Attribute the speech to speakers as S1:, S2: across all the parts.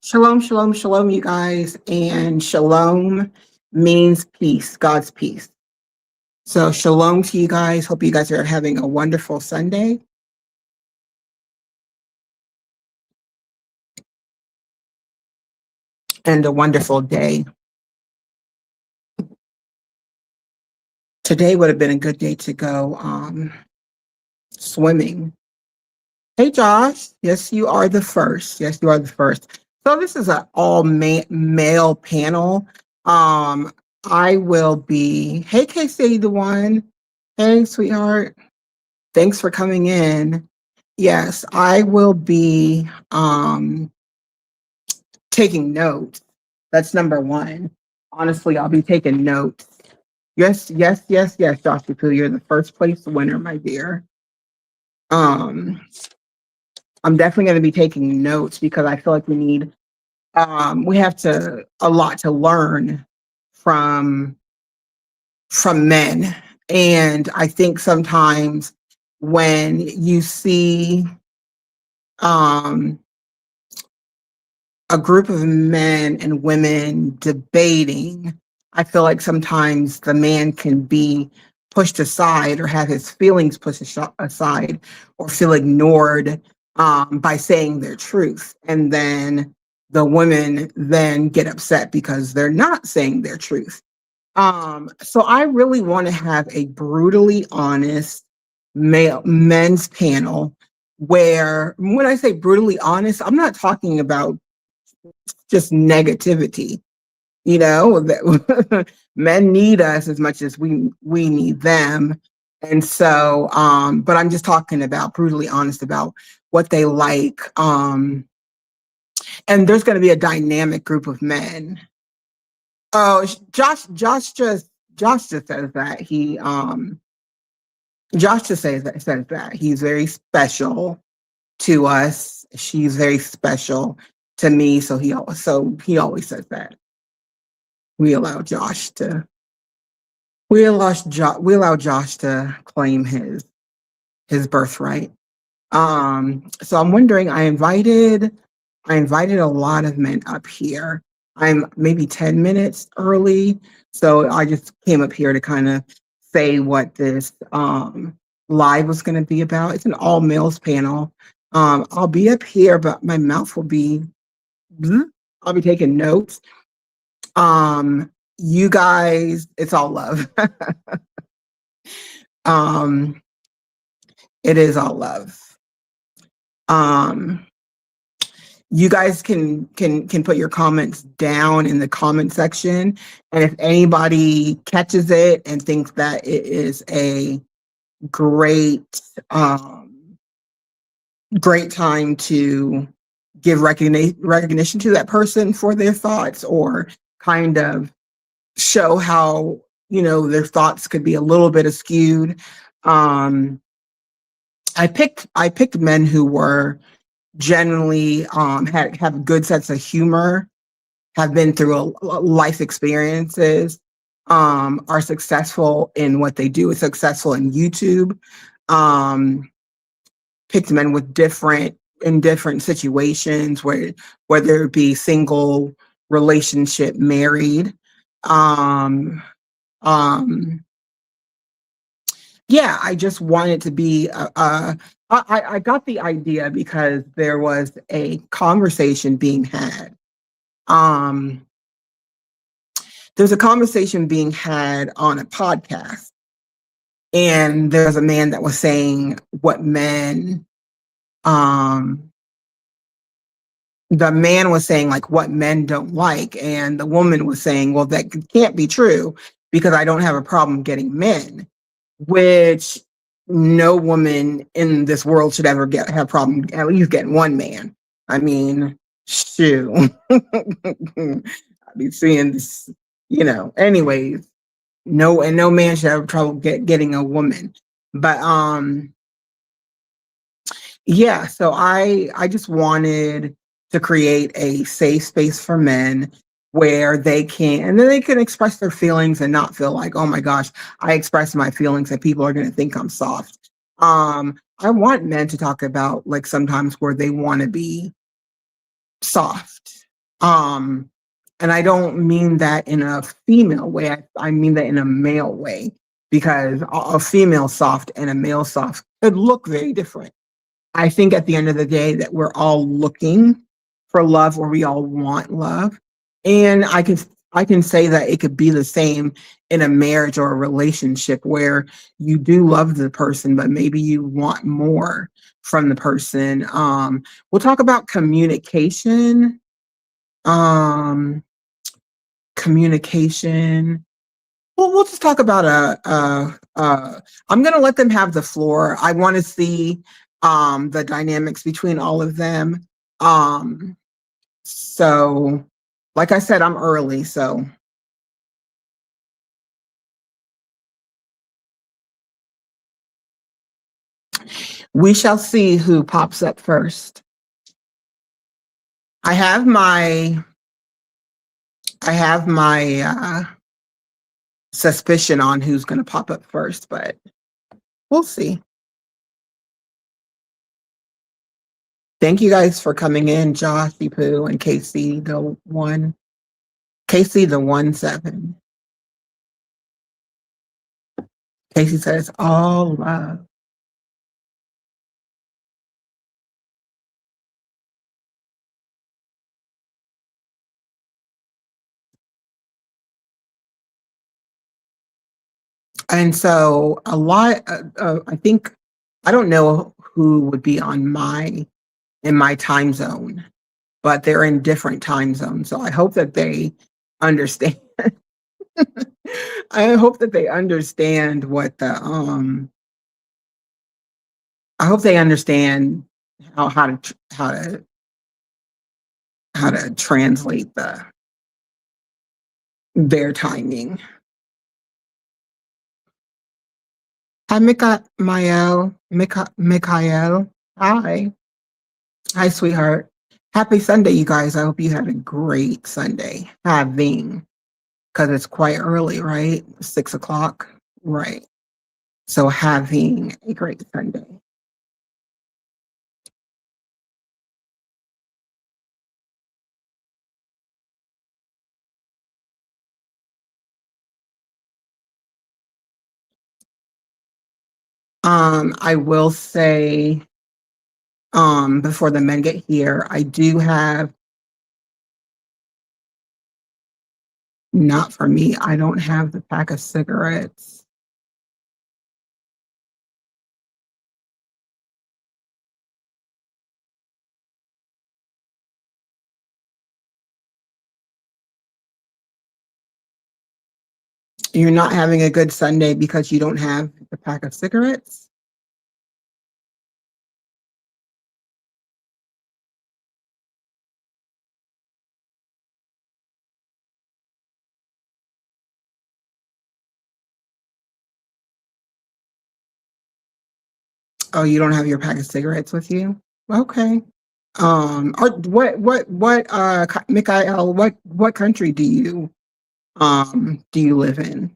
S1: Shalom, shalom, shalom, you guys. And shalom means peace, God's peace. So shalom to you guys. Hope you guys are having a wonderful Sunday. And a wonderful day. Today would have been a good day to go swimming. Hey, Josh. Yes, you are the first. Yes, you are the first. So this is an all male panel. I will be, hey, KC, the one. Hey, sweetheart. Thanks for coming in. Yes, I will be taking notes. That's number one. Honestly, I'll be taking notes. Yes, yes, yes, yes, Josh Poo, you're the first place winner, my dear. I'm definitely going to be taking notes because I feel like we have a lot to learn from men. And I think sometimes when you see a group of men and women debating, I feel like sometimes the man can be pushed aside or have his feelings pushed aside or feel ignored by saying their truth. And then the women then get upset because they're not saying their truth. So I really want to have a brutally honest men's panel where, when I say brutally honest, I'm not talking about just negativity. You know, that men need us as much as we need them. And so, but I'm just talking about brutally honest about what they like. And there's going to be a dynamic group of men. Oh, Josh just says that Josh just says that he's very special to us. She's very special to me. So he always says that. We allow Josh to claim his birthright. So I'm wondering, I invited a lot of men up here. I'm maybe 10 minutes early, so I just came up here to kind of say what this live was going to be about. It's an all males panel. I'll be up here, but my mouth will be, I'll be taking notes. You guys, it's all love. It is all love. You guys can put your comments down in the comment section, and if anybody catches it and thinks that it is a great time to give recognition to that person for their thoughts, or kind of show how, their thoughts could be a little bit askewed. I picked men who were generally have a good sense of humor, have been through life experiences, are successful in what they do, is successful in YouTube. Picked men with different situations, whether it be single, relationship, married. Yeah, I just wanted to be I got the idea because there was a conversation being had. There's a conversation being had on a podcast, and there's a man that was saying what men, the man was saying like what men don't like, and the woman was saying, well, that can't be true because I don't have a problem getting men, which no woman in this world should ever have a problem at least getting one man. I mean, shoot. I'll be seeing this, anyways. No, and no man should have trouble getting a woman. But yeah, so I just wanted to create a safe space for men where they can, and then they can express their feelings and not feel like, oh my gosh, I express my feelings and people are going to think I'm soft. I want men to talk about like sometimes where they want to be soft. Um, and I don't mean that in a female way. I mean that in a male way because a female soft and a male soft could look very different. I think at the end of the day that we're all looking for love or we all want love. And I can say that it could be the same in a marriage or a relationship where you do love the person, but maybe you want more from the person. We'll talk about communication. Um, communication. We'll just talk about I'm gonna let them have the floor. I want to see the dynamics between all of them. Um, so like I said, I'm early, so we shall see who pops up first. I have my I have my suspicion on who's gonna pop up first, but we'll see. Thank you guys for coming in, Josh, Pooh, and Casey the one. Casey the 1-7. Casey says all love. And so a lot, I think, I don't know who would be on in my time zone, but they're in different time zones. So I hope that they understand. I hope that they understand what I hope they understand how to translate their timing. Hi, Mikhail. Hi. Hi, sweetheart. Happy Sunday, you guys. I hope you had a great Sunday. Having, because it's quite early, right? 6 o'clock. Right. So having a great Sunday. I will say, before the men get here, I do have, not for me, I don't have the pack of cigarettes. You're not having a good Sunday because you don't have the pack of cigarettes? Oh, you don't have your pack of cigarettes with you? Okay. Or Mikhail, what country do you live in?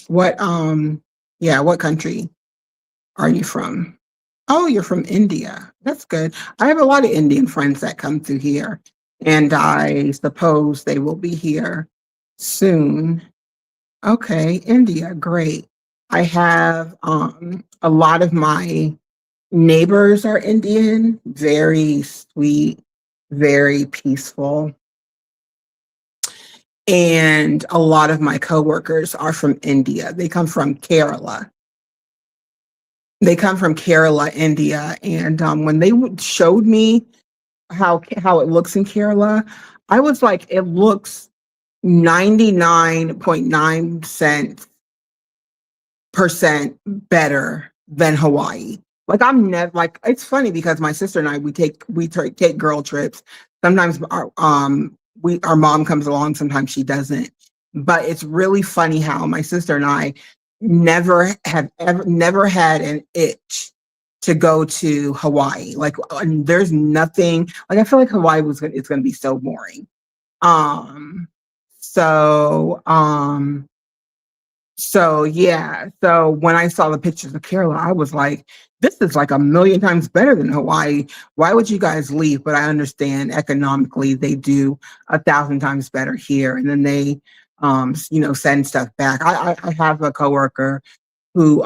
S1: What, yeah, what country are you from? Oh, you're from India. That's good. I have a lot of Indian friends that come through here, and I suppose they will be here soon. Okay, India, great. I have a lot of my neighbors are Indian, very sweet, very peaceful. And a lot of my coworkers are from India. They come from Kerala. They come from Kerala, India. And when they showed me how it looks in Kerala, I was like, it looks 99.9% better than Hawaii. Like I'm never like it's funny because my sister and I take girl trips. Sometimes our mom comes along, sometimes she doesn't. But it's really funny how my sister and I never had an itch to go to Hawaii. Like there's nothing like I feel like Hawaii it's gonna be so boring. Um so um so yeah, so when I saw the pictures of Kerala, I was like, this is like a million times better than Hawaii. Why would you guys leave? But I understand economically they do 1,000 times better here. And then they send stuff back. I have a coworker who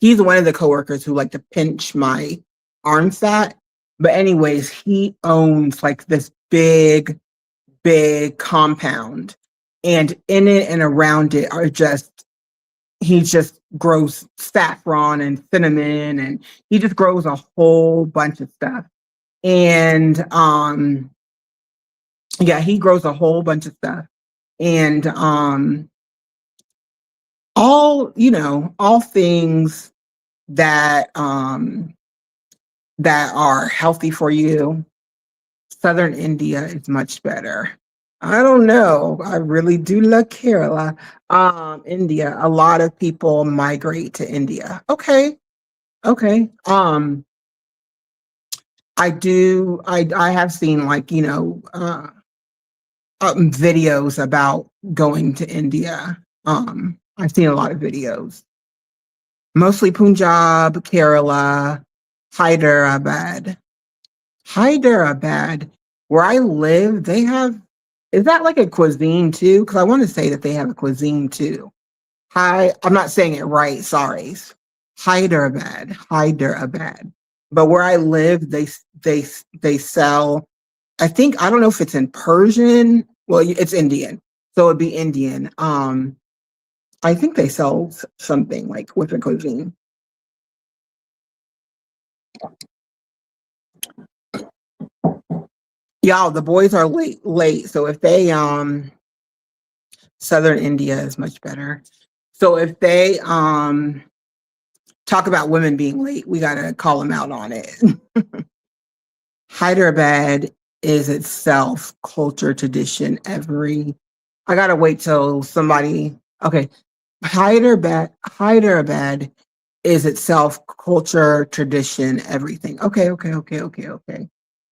S1: he's one of the coworkers who like to pinch my arm fat. But anyways, he owns like this big compound, and in it and around it are he just grows saffron and cinnamon, and he just grows a whole bunch of stuff. And yeah, he grows a whole bunch of stuff. And all things that that are healthy for you, Southern India is much better. I don't know. I really do love Kerala. India. A lot of people migrate to India. Okay. Okay. I do. I have seen like videos about going to India. I've seen a lot of videos, mostly Punjab, Kerala, Hyderabad. Hyderabad, where I live, they have, is that like a cuisine too? Because I want to say that they have a cuisine too. I'm not saying it right, sorry. Hyderabad. But where I live, they sell, I don't know if it's in Persian. Well, it's Indian. So it'd be Indian. I think they sell something like with a cuisine. Y'all, the boys are late. So if they Southern India is much better. So if they talk about women being late, we gotta call them out on it. Hyderabad is itself culture, tradition, I gotta wait till somebody okay. Hyderabad is itself culture, tradition, everything. Okay.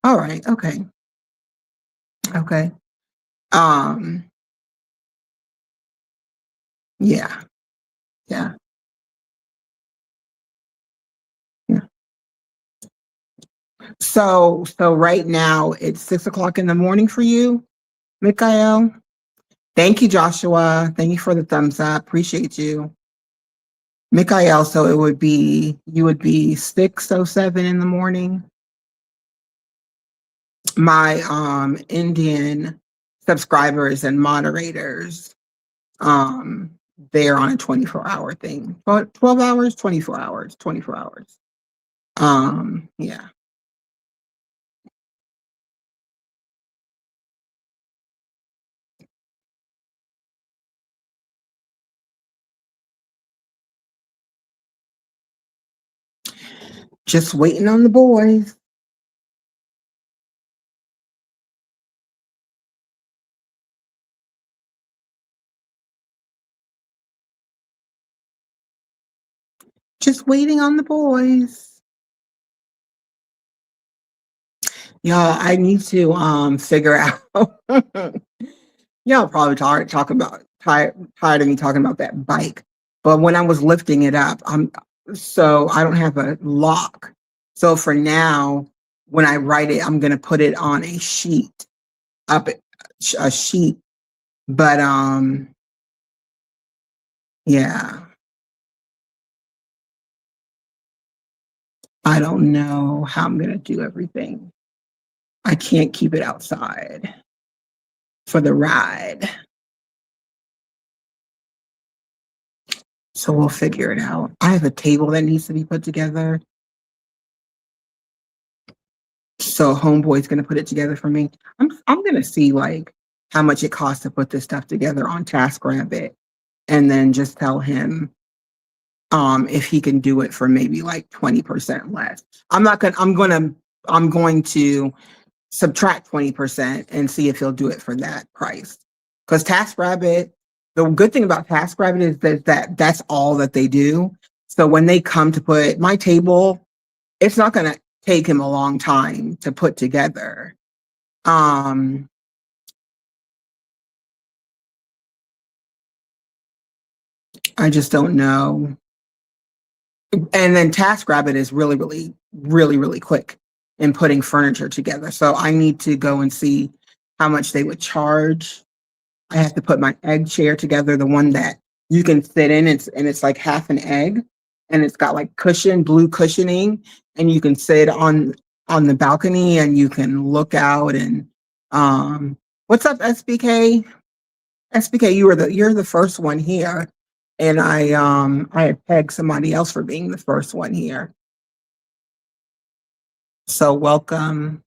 S1: All right, okay. Um, yeah, yeah, yeah. So right now it's 6 o'clock in the morning for you, Mikael. Thank you, Joshua. Thank you for the thumbs up. Appreciate you. Mikael, so you would be 6:07 in the morning. My Indian subscribers and moderators, um, they're on a 24-hour thing. 12 hours, 24 hours, 24 hours. Yeah. Just waiting on the boys. Just waiting on the boys. Y'all, I need to figure out y'all probably tired of me talking about that bike. But when I was lifting it up, so I don't have a lock. So for now, when I write it, I'm gonna put it on a sheet, up a sheet. But yeah, I don't know how I'm gonna do everything. I can't keep it outside for the ride. So we'll figure it out. I have a table that needs to be put together. So homeboy's gonna put it together for me. I'm gonna see like how much it costs to put this stuff together on TaskRabbit, and then just tell him if he can do it for maybe like 20% less. I'm going to subtract 20% and see if he'll do it for that price. Because TaskRabbit, the good thing about TaskRabbit is that's all that they do. So when they come to put my table, it's not going to take him a long time to put together. I just don't know. And then TaskRabbit is really, really, really, really quick in putting furniture together. So I need to go and see how much they would charge. I have to put my egg chair together, the one that you can sit in. It's like half an egg, and it's got like blue cushioning, and you can sit on the balcony and you can look out. And what's up, SBK? SBK, you're the first one here, and I had pegged somebody else for being the first one here. So welcome.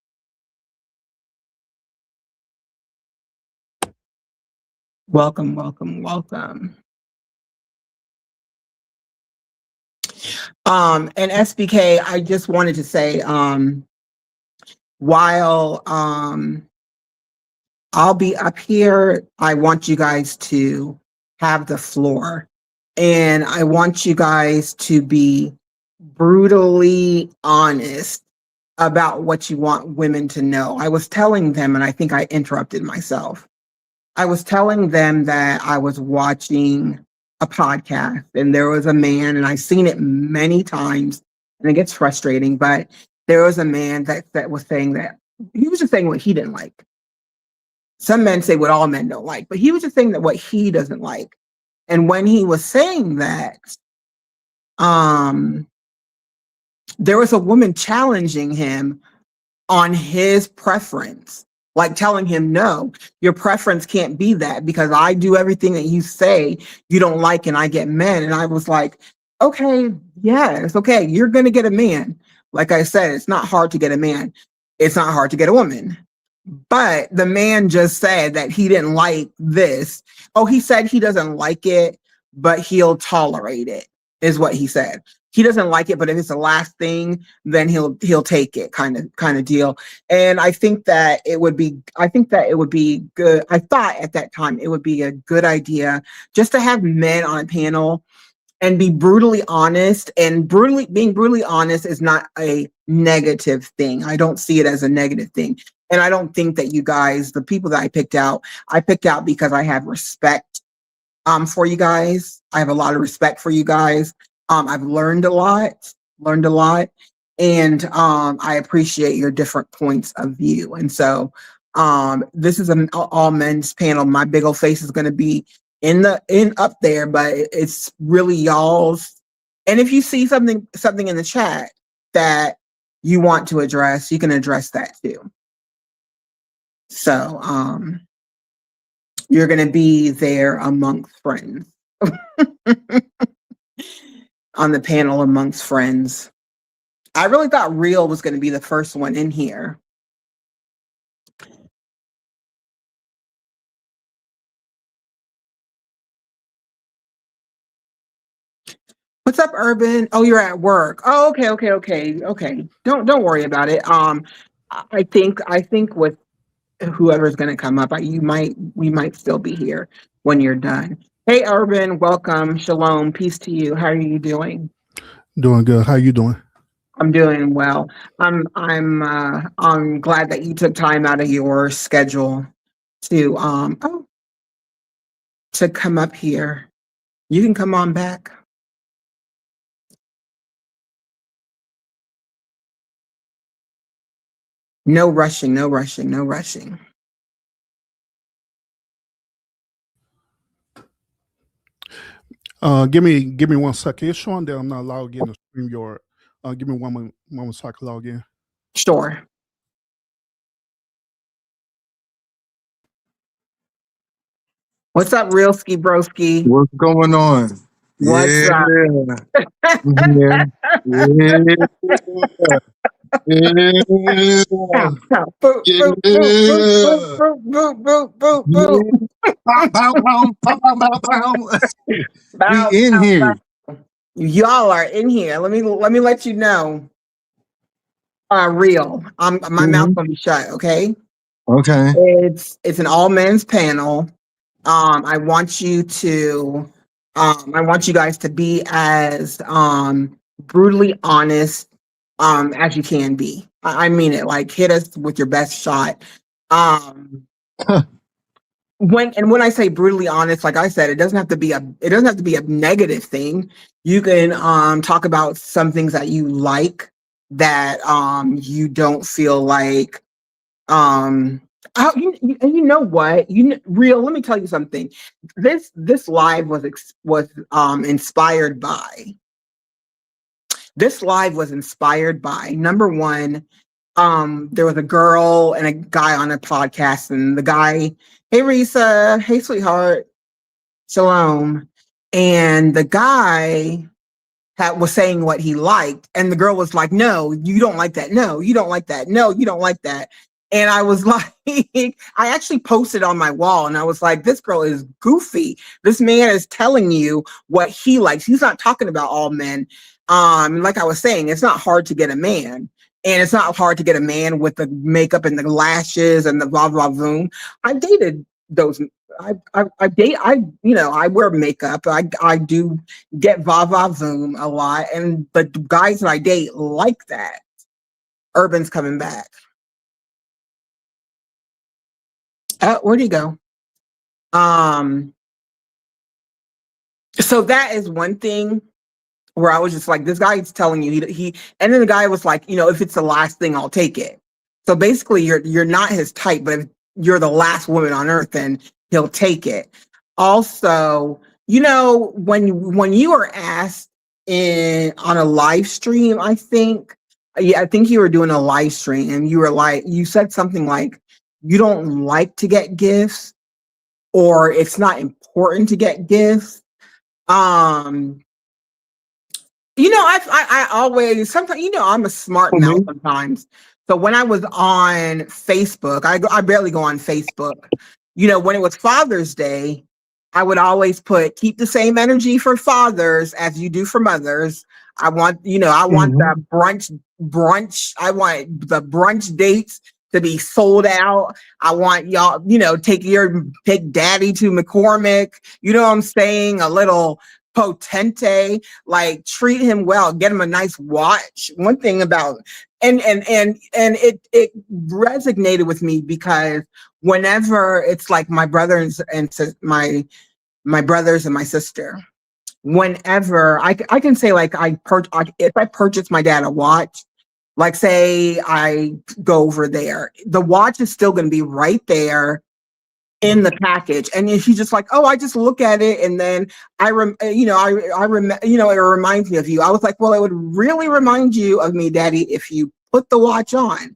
S1: Welcome, welcome, welcome. And SBK, I just wanted to say, while I'll be up here, I want you guys to have the floor, and I want you guys to be brutally honest about what you want women to know. I was telling them, and I think I interrupted myself. I was telling them that I was watching a podcast, and there was a man, and I've seen it many times, and it gets frustrating, but there was a man that was saying that he was just saying what he didn't like. Some men say what all men don't like, but he was just saying that what he doesn't like. And when he was saying that, there was a woman challenging him on his preference, like telling him, no, your preference can't be that, because I do everything that you say you don't like and I get men. And I was like, okay, yes, okay, you're going to get a man. Like I said, it's not hard to get a man. It's not hard to get a woman. But the man just said that he didn't like this. Oh, he said he doesn't like it, but he'll tolerate it, is what he said. He doesn't like it, but if it's the last thing, then he'll take it, kind of deal. And I think that it would be good. I thought at that time it would be a good idea just to have men on a panel and be brutally honest. And being brutally honest is not a negative thing. I don't see it as a negative thing. And I don't think that you guys, the people that I picked out because I have respect for you guys. I have a lot of respect for you guys. I've learned a lot, and I appreciate your different points of view. And so this is an all men's panel. My big old face is going to be in up there, but it's really y'all's. And if you see something in the chat that you want to address, you can address that too. So you're going to be there amongst friends. On the panel amongst friends. I really thought Real was going to be the first one in here. What's up, Urban? Oh, you're at work. Oh, okay. Don't worry about it. I think with whoever's going to come up, we might still be here when you're done. Hey, Urban, welcome. Shalom, peace to you. How are you doing?
S2: Doing good. How you doing?
S1: I'm doing well. I'm glad that you took time out of your schedule to come up here. You can come on back. No rushing.
S2: Give me 1 second. It's showing that I'm not logged in to StreamYard. Give me one moment so I can log in.
S1: Sure. What's up, Realski Broski?
S3: What's going on?
S1: What's up?
S3: Yeah. We in here.
S1: Y'all are in here. Let me let you know. Real. My mouth
S3: Mhm.
S1: gonna be shut. Okay.
S3: Okay.
S1: It's an all men's panel. I want you to. I want you guys to be as brutally honest as you can be. I mean it. Like hit us with your best shot. Um, when I say brutally honest, like I said, it doesn't have to be a negative thing. You can talk about some things that you like that you don't feel like and you know what? Real. Let me tell you something. This live was inspired by. This live was inspired by number one. There was a girl and a guy on a podcast, and the guy, hey Risa, hey sweetheart, shalom, and the guy was saying what he liked, and the girl was like, "No, you don't like that. No, you don't like that. No, you don't like that." And I was like, I actually posted on my wall, and I was like, "This girl is goofy. This man is telling you what he likes. He's not talking about all men." Like I was saying, it's not hard to get a man. And it's not hard to get a man with the makeup and the lashes and the blah blah boom. I dated those. I wear makeup. I do get va va voom a lot, and the guys that I date like that. Urban's coming back. Where'd he go? So that is one thing where I was just like, this guy is telling you and then the guy was like, if it's the last thing, I'll take it. So basically, you're not his type, but if you're the last woman on earth, then he'll take it. Also, when you were asked on a live stream, I think you were doing a live stream, and you said something like, you don't like to get gifts, or it's not important to get gifts. I always sometimes I'm a smart mouth
S3: Mhm.
S1: sometimes. So when I was on Facebook, I barely go on Facebook. When it was Father's Day, I would always keep the same energy for fathers as you do for mothers. I want the
S3: Mhm.
S1: brunch. I want the brunch dates to be sold out. I want y'all, take daddy to McCormick. You know what I'm saying? A little potente, like treat him well, get him a nice watch. One thing about and it resonated with me because whenever it's like my brothers and my brothers and my sister, whenever I can say like if I purchase my dad a watch, like say I go over there, the watch is still going to be right there in the package, and he's just like, oh, I just look at it, and then I it reminds me of you. I was like, well, it would really remind you of me, Daddy, if you put the watch on.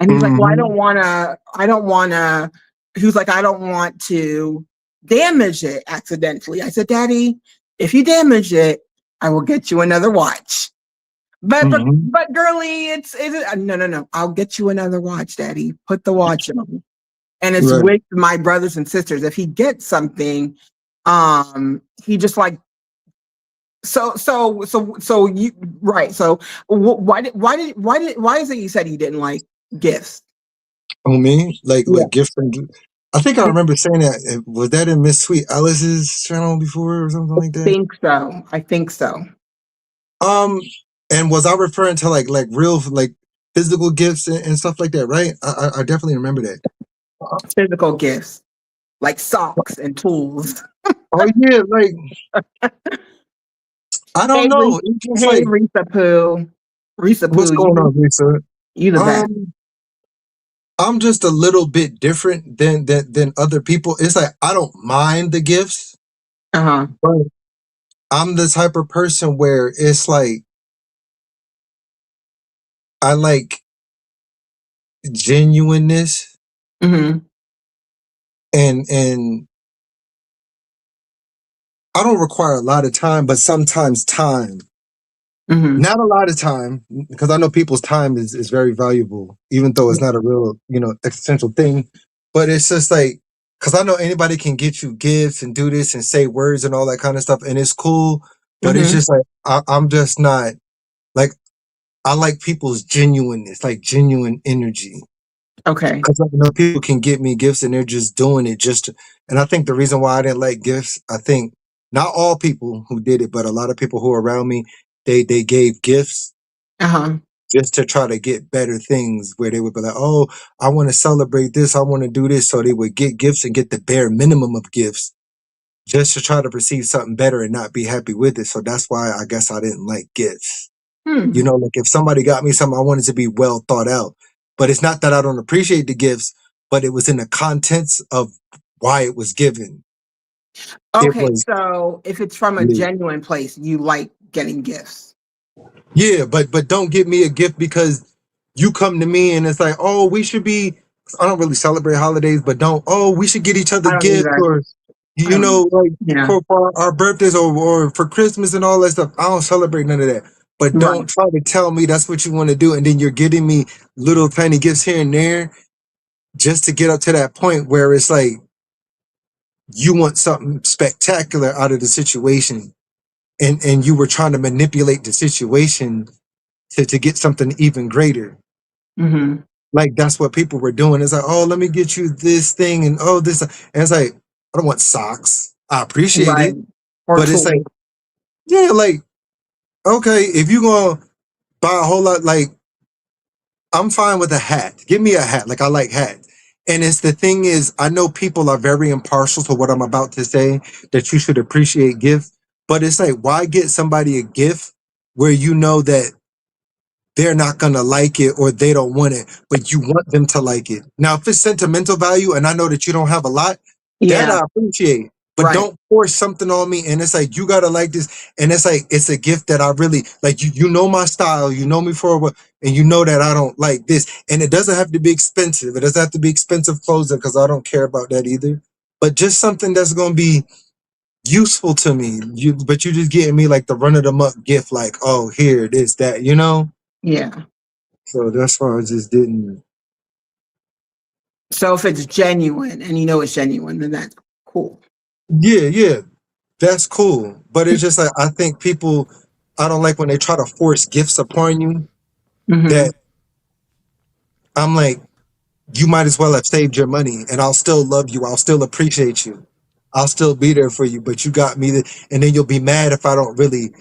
S1: And he's like, well,
S3: Mhm.
S1: I don't wanna. He was like, I don't want to damage it accidentally. I said, Daddy, if you damage it, I will get you another watch. But but
S3: Mhm.
S1: but girly, no. I'll get you another watch, Daddy. Put the watch on. And it's
S3: Right.
S1: with my brothers and sisters. If he gets something, he just like you right. So why is it you said he didn't like gifts?
S3: Oh, me?
S1: Yeah,
S3: Like gift and I think I remember saying that. Was that in Miss Sweet Alice's channel before or something like that?
S1: I think so.
S3: Um, and was I referring to like real like physical gifts and stuff like that? Right? I definitely remember that.
S1: Physical gifts like socks and tools.
S3: Oh yeah, like I don't
S1: Hey,
S3: know. It's just
S1: hey,
S3: like
S1: Risa
S3: what's
S1: Poo,
S3: going on, Lisa?
S1: you the best.
S3: I'm just a little bit different than other people. It's like I don't mind the gifts,
S1: Uh-huh.
S3: but I'm the type of person where it's like I like genuineness
S1: Mm-hmm.
S3: and I don't require a lot of time, but sometimes time.
S1: Mm-hmm.
S3: Not a lot of time, because I know people's time is very valuable, even though it's not a real, existential thing. But it's just like, because I know anybody can get you gifts and do this and say words and all that kind of stuff, and it's cool. but it's
S1: Mhm.
S3: just like I'm just not like I like people's genuineness, like genuine energy.
S1: Okay.
S3: Because I know people can get me gifts and they're just doing it just to, and I think the reason why I didn't like gifts, I think not all people who did it, but a lot of people who are around me, they gave gifts
S1: Uh-huh.
S3: just to try to get better things where they would be like, oh, I want to celebrate this, I want to do this. So they would get gifts and get the bare minimum of gifts just to try to receive something better and not be happy with it. So that's why I guess I didn't like gifts. You
S1: Hmm.
S3: know, like if somebody got me something, I wanted to be well thought out. But it's not that I don't appreciate the gifts, but it was in the contents of why it was given. It
S1: Okay,
S3: was,
S1: so if it's from a
S3: yeah,
S1: genuine place, you like getting gifts.
S3: yeah, but don't give me a gift because you come to me and it's like, oh, we should be. I don't really celebrate holidays, but don't. Oh, we should get each other
S1: I don't
S3: gifts,
S1: either.
S3: or
S1: I
S3: you
S1: don't.
S3: know, like
S1: Yeah.
S3: for our birthdays or for Christmas and all that stuff. I don't celebrate none of that. But
S1: Right.
S3: don't try to tell me that's what you want to do, and then you're getting me little tiny gifts here and there just to get up to that point where it's like you want something spectacular out of the situation, and you were trying to manipulate the situation to get something even greater.
S1: Mhm.
S3: Like that's what people were doing. It's like, oh, let me get you this thing, and oh, this, and it's like, I don't want socks. I appreciate
S1: Right.
S3: it,
S1: Or
S3: but it's like,
S1: tools.
S3: yeah, like okay, if you gonna buy a whole lot, like I'm fine with a hat. Give me a hat. Like I like hats. And it's the thing is, I know people are very impartial to what I'm about to say, that you should appreciate gifts. But it's like, why get somebody a gift where you know that they're not gonna like it or they don't want it, but you want them to like it. Now, if it's sentimental value and I know that you don't have a lot, that
S1: Yeah.
S3: I appreciate. But
S1: Right.
S3: don't force something on me and it's like you gotta like this. And it's like it's a gift that I really like. You know my style, you know me for what, and you know that I don't like this. And it doesn't have to be expensive. It doesn't have to be expensive clothing because I don't care about that either. But just something that's gonna be useful to me. But you just getting me like the run of the muck gift, like, oh here, this, that, you know?
S1: Yeah.
S3: So that's why I just didn't.
S1: So if it's genuine and you know it's genuine, then that's cool.
S3: Yeah, yeah, that's cool. But it's just like I think people. I don't like when they try to force gifts upon you. That
S1: Mhm.
S3: I'm like, you might as well have saved your money, and I'll still love you. I'll still appreciate you. I'll still be there for you. But you got me, and then you'll be mad if I don't really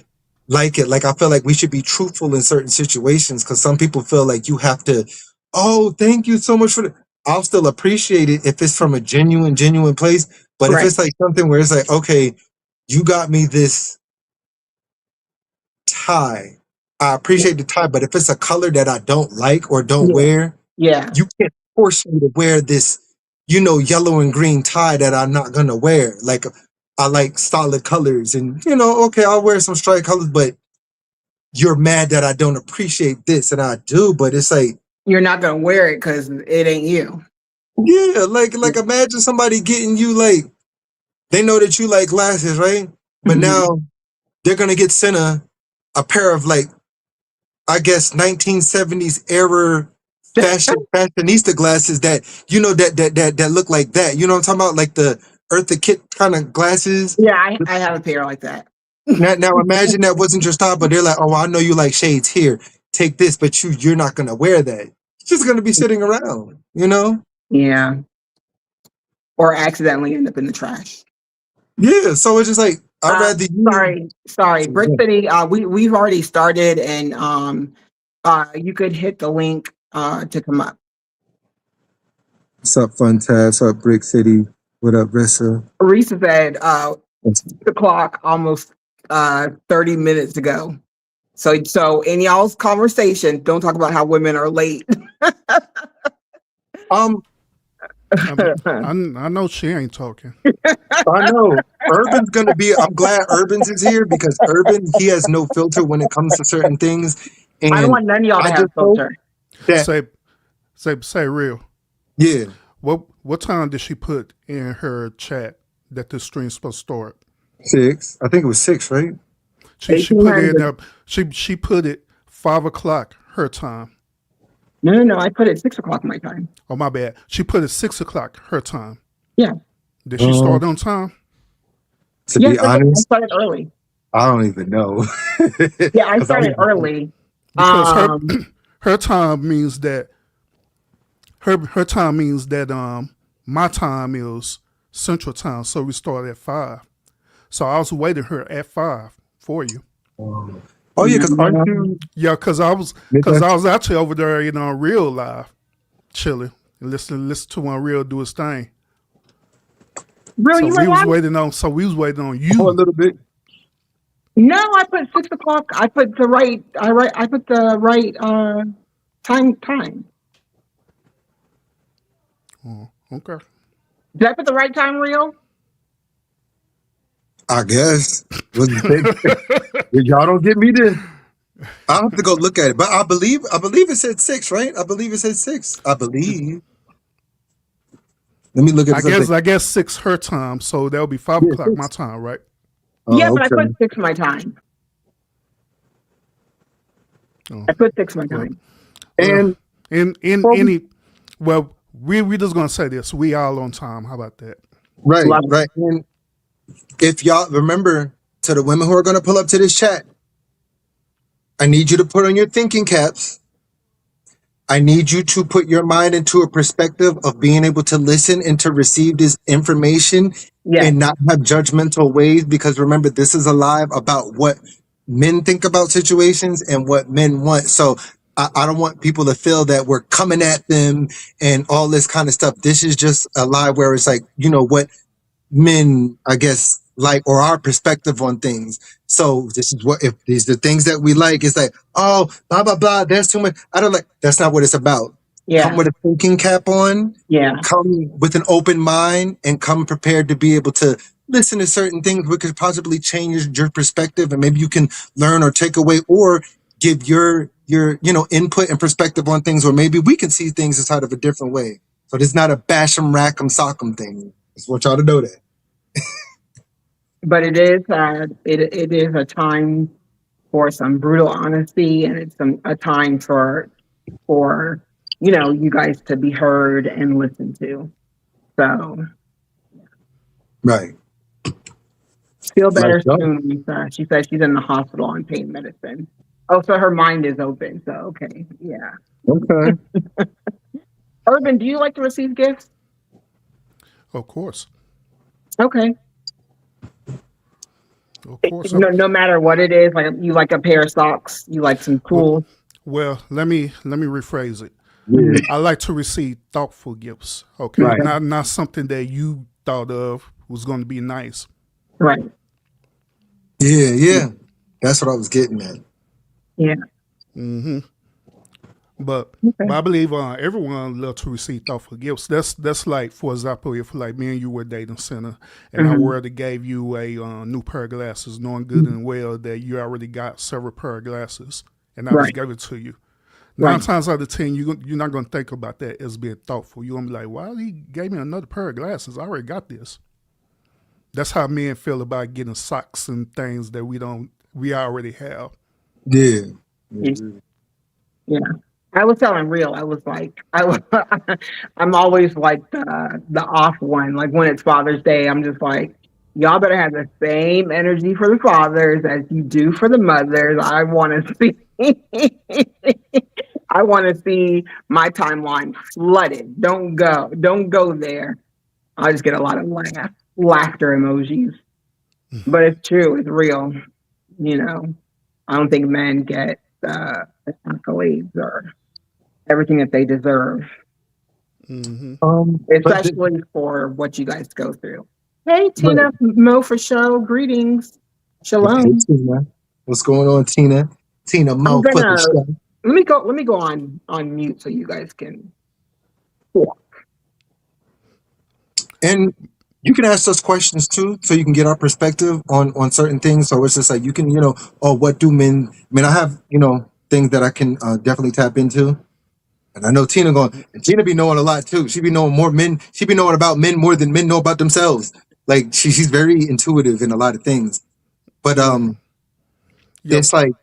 S3: like it. Like I feel like we should be truthful in certain situations because some people feel like you have to. Oh, thank you so much for the. I'll still appreciate it if it's from a genuine place. But if
S1: Right.
S3: it's like something where it's like, okay, you got me this tie. I appreciate the tie, but if it's a color that I don't like or don't
S1: Yeah.
S3: wear,
S1: Yeah.
S3: you can't force me to wear this, yellow and green tie that I'm not gonna wear. Like I like solid colors, and okay, I'll wear some straight colors, but you're mad that I don't appreciate this, and I do. But it's like,
S1: You're not gonna wear it because it ain't you.
S3: yeah, like imagine somebody getting you like they know that you like glasses, right? But
S1: Mhm.
S3: now they're gonna get Cinna a pair of like I guess 1970s era fashionista glasses that that look like that. You know what I'm talking about? Like the Eartha Kitt kind of glasses.
S1: Yeah, I have a pair like that.
S3: Now imagine that wasn't your style, but they're like, oh, I know you like shades. Here, take this, but you're not gonna wear that. It's just gonna be sitting around, you know?
S1: Yeah. Or accidentally end up in the trash.
S3: Yeah. So it's just like I'd
S1: Uh,
S3: rather you.
S1: sorry. Brick City, we've already started and you could hit the link to come up.
S3: What's up, Fun Tabs? What's up, Brick City? What up, Rissa?
S1: Risa said 6 o'clock almost 30 minutes ago. So in y'all's conversation, don't talk about how women are late.
S3: Um,
S2: I know she ain't talking.
S3: I know. Urban's gonna be. I'm glad Urban's is here because Urban he has no filter when it comes to certain things,
S1: I don't
S3: and
S1: want none of y'all
S3: I
S1: to have
S3: just hope
S1: filter.
S3: that
S2: Say real.
S3: yeah.
S2: What time did she put in her chat that the stream's supposed to start?
S3: 6. I think it was 6, right?
S2: She put it in
S1: 1800.
S2: she put it 5 o'clock her time.
S1: No. I put it 6 o'clock my time.
S2: Oh my bad. She put it 6 o'clock her time.
S1: Yeah.
S2: Did she start on time?
S3: To
S1: Yes,
S3: be
S1: I
S3: honest,
S1: started early.
S3: I don't even know.
S1: Yeah, I
S3: 'Cause I
S1: started
S3: was-
S1: early.
S2: because
S1: Um,
S2: her time means that her time means that my time is Central Time, so we start at 5. So I was waiting her at 5 for you.
S3: Oh yeah, because aren't you?
S2: Yeah, because I was actually over there, real live, chilling, and listen to Unreal do his thing.
S1: Really,
S2: So
S1: you
S2: we
S1: were
S2: was
S1: live?
S2: waiting on. So we was waiting on
S3: Oh, a
S2: you.
S3: little bit.
S1: No, I put 6 o'clock. I put the right. I put the right time.
S2: Oh, okay.
S1: Did I put the right time, real?
S3: I guess. Was it y'all don't get me to. I have to go look at it, but I believe it said 6, right? I believe it said 6. I believe. Let me look at this.
S2: I guess 6 her time, so that'll be 5
S3: Yeah,
S2: o'clock
S3: 6.
S2: my time, right?
S1: Yeah,
S3: Oh,
S1: but I
S3: okay.
S1: put 6 my time.
S2: Oh,
S1: I put 6 my
S2: well,
S1: time.
S3: And
S2: in
S3: well,
S2: any, well, we just gonna say this: we all on time. How about that?
S3: right,
S1: Love it.
S3: right. And if y'all remember, to the women who are going to pull up to this chat, I need you to put on your thinking caps. I need you to put your mind into a perspective of being able to listen and to receive this information
S1: Yeah,
S3: and not have judgmental ways. Because remember, this is a live about what men think about situations and what men want. So I don't want people to feel that we're coming at them and all this kind of stuff. This is just a live where it's like, what men, I guess, like, or our perspective on things. So this is what, if these are the things that we like, it's like, oh, blah, blah, blah, there's too much. I don't like, that's not what it's about. Come
S1: yeah,
S3: with a thinking cap on,
S1: yeah,
S3: come with an open mind, and come prepared to be able to listen to certain things which could possibly change your perspective, and maybe you can learn or take away or give your input and perspective on things, or maybe we can see things inside of a different way. So this is not a bash 'em, rack 'em, sock 'em thing. I just want y'all to know that.
S1: but it is it is a time for some brutal honesty, and it's a time for you guys to be heard and listened to. So
S3: Right.
S1: feel
S3: Like,
S1: better soon, Lisa. She said she's in the hospital on pain medicine. Oh, so her mind is open. So okay, yeah.
S3: okay.
S1: Urban, do you like to receive gifts?
S2: Of course,
S1: Okay.
S2: of course.
S1: No matter what it is, like you like a pair of socks, you like some cool.
S2: Well, let me rephrase it.
S3: Yeah.
S2: I like to receive thoughtful gifts. Okay,
S3: Right.
S2: not something that you thought of was going to be nice.
S1: Right.
S3: Yeah. That's what I was getting at.
S1: Yeah.
S2: Mm-hmm. But
S1: Okay.
S2: I believe everyone love to receive thoughtful gifts. That's like, for example, if like me and you were dating, Cinna, and I were to gave you a new pair of glasses, knowing good and well that you already got several pair of glasses, and I just
S1: Right.
S2: gave it to you.
S1: Right.
S2: 9 times out of 10, you're not going to think about that as being thoughtful. You're going to be like, "Why he gave me another pair of glasses? I already got this." That's how men feel about getting socks and things that we already have.
S3: Yeah.
S1: Yeah. I was telling real. I was like, I'm always like the off one. Like when it's Father's Day, I'm just like, y'all better have the same energy for the fathers as you do for the mothers. I want to see, I want to see my timeline flooded. Don't go there. I just get a lot of laughter emojis, but it's true. It's real. I don't think men get the accolades or everything that they deserve, especially for what you guys go through. Hey, Tina, Mo for show. Greetings. Shalom.
S3: Tina. What's going on, Tina? Tina Mo for the show.
S1: Let me go on mute so you guys can talk.
S3: And you can ask us questions too, so you can get our perspective on certain things. So it's just like you can, what do men? I mean, I have things that I can definitely tap into. And I know Tina Tina be knowing a lot too. She be knowing more men. She be knowing about men more than men know about themselves. Like she's very intuitive in a lot of things. But it's like,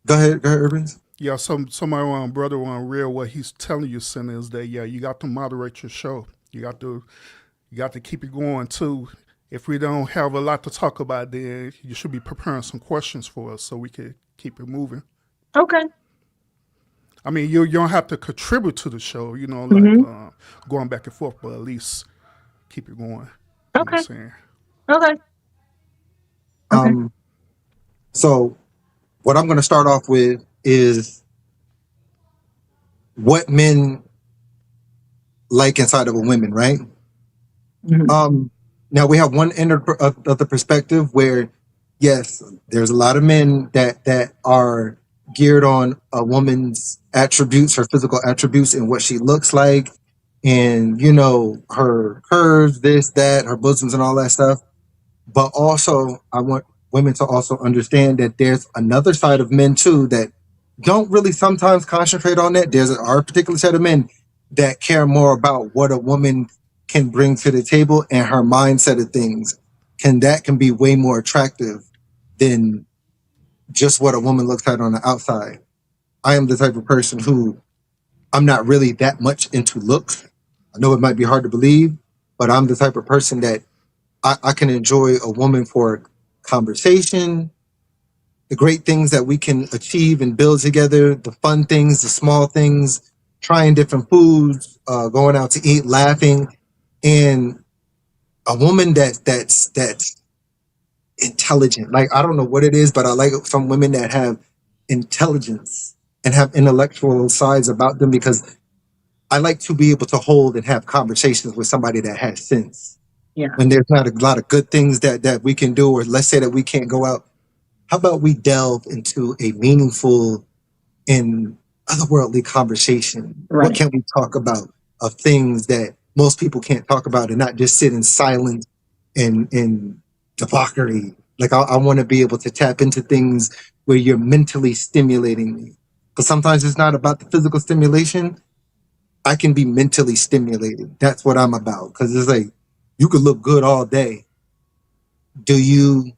S3: go ahead, Urban.
S2: Yeah, my brother on real, what he's telling you, Cinna, is that you got to moderate your show. You got to keep it going too. If we don't have a lot to talk about, then you should be preparing some questions for us so we can keep it moving.
S1: Okay.
S2: I mean, you don't have to contribute to the show, like going back and forth, but at least keep it going. You know what I'm
S1: Okay.
S2: saying?
S1: Okay. Okay.
S3: So what I'm going to start off with is what men like inside of a woman, right?
S1: Mhm.
S3: Now we have one end of the perspective where, yes, there's a lot of men that are geared on a woman's attributes, her physical attributes, and what she looks like, and her curves, this, that, her bosoms, and all that stuff. But also, I want women to also understand that there's another side of men too that don't really sometimes concentrate on that. There's our particular set of men that care more about what a woman can bring to the table and her mindset of things. That can be way more attractive than just what a woman looks at on the outside. I am the type of person who I'm not really that much into looks. I know it might be hard to believe, but I'm the type of person that I can enjoy a woman for conversation, the great things that we can achieve and build together, the fun things, the small things, trying different foods, going out to eat, laughing, and a woman that's intelligent. Like, I don't know what it is, but I like some women that have intelligence and have intellectual sides about them, because I like to be able to hold and have conversations with somebody that has sense.
S1: Yeah.
S3: When there's not a lot of good things that we can do, or let's say that we can't go out, how about we delve into a meaningful and otherworldly conversation?
S1: Right.
S3: What can we talk about of things that most people can't talk about, and not just sit in silence and debauchery? Like, I want to be able to tap into things where you're mentally stimulating me. Because sometimes it's not about the physical stimulation. I can be mentally stimulated. That's what I'm about. Because it's like, you could look good all day. Do you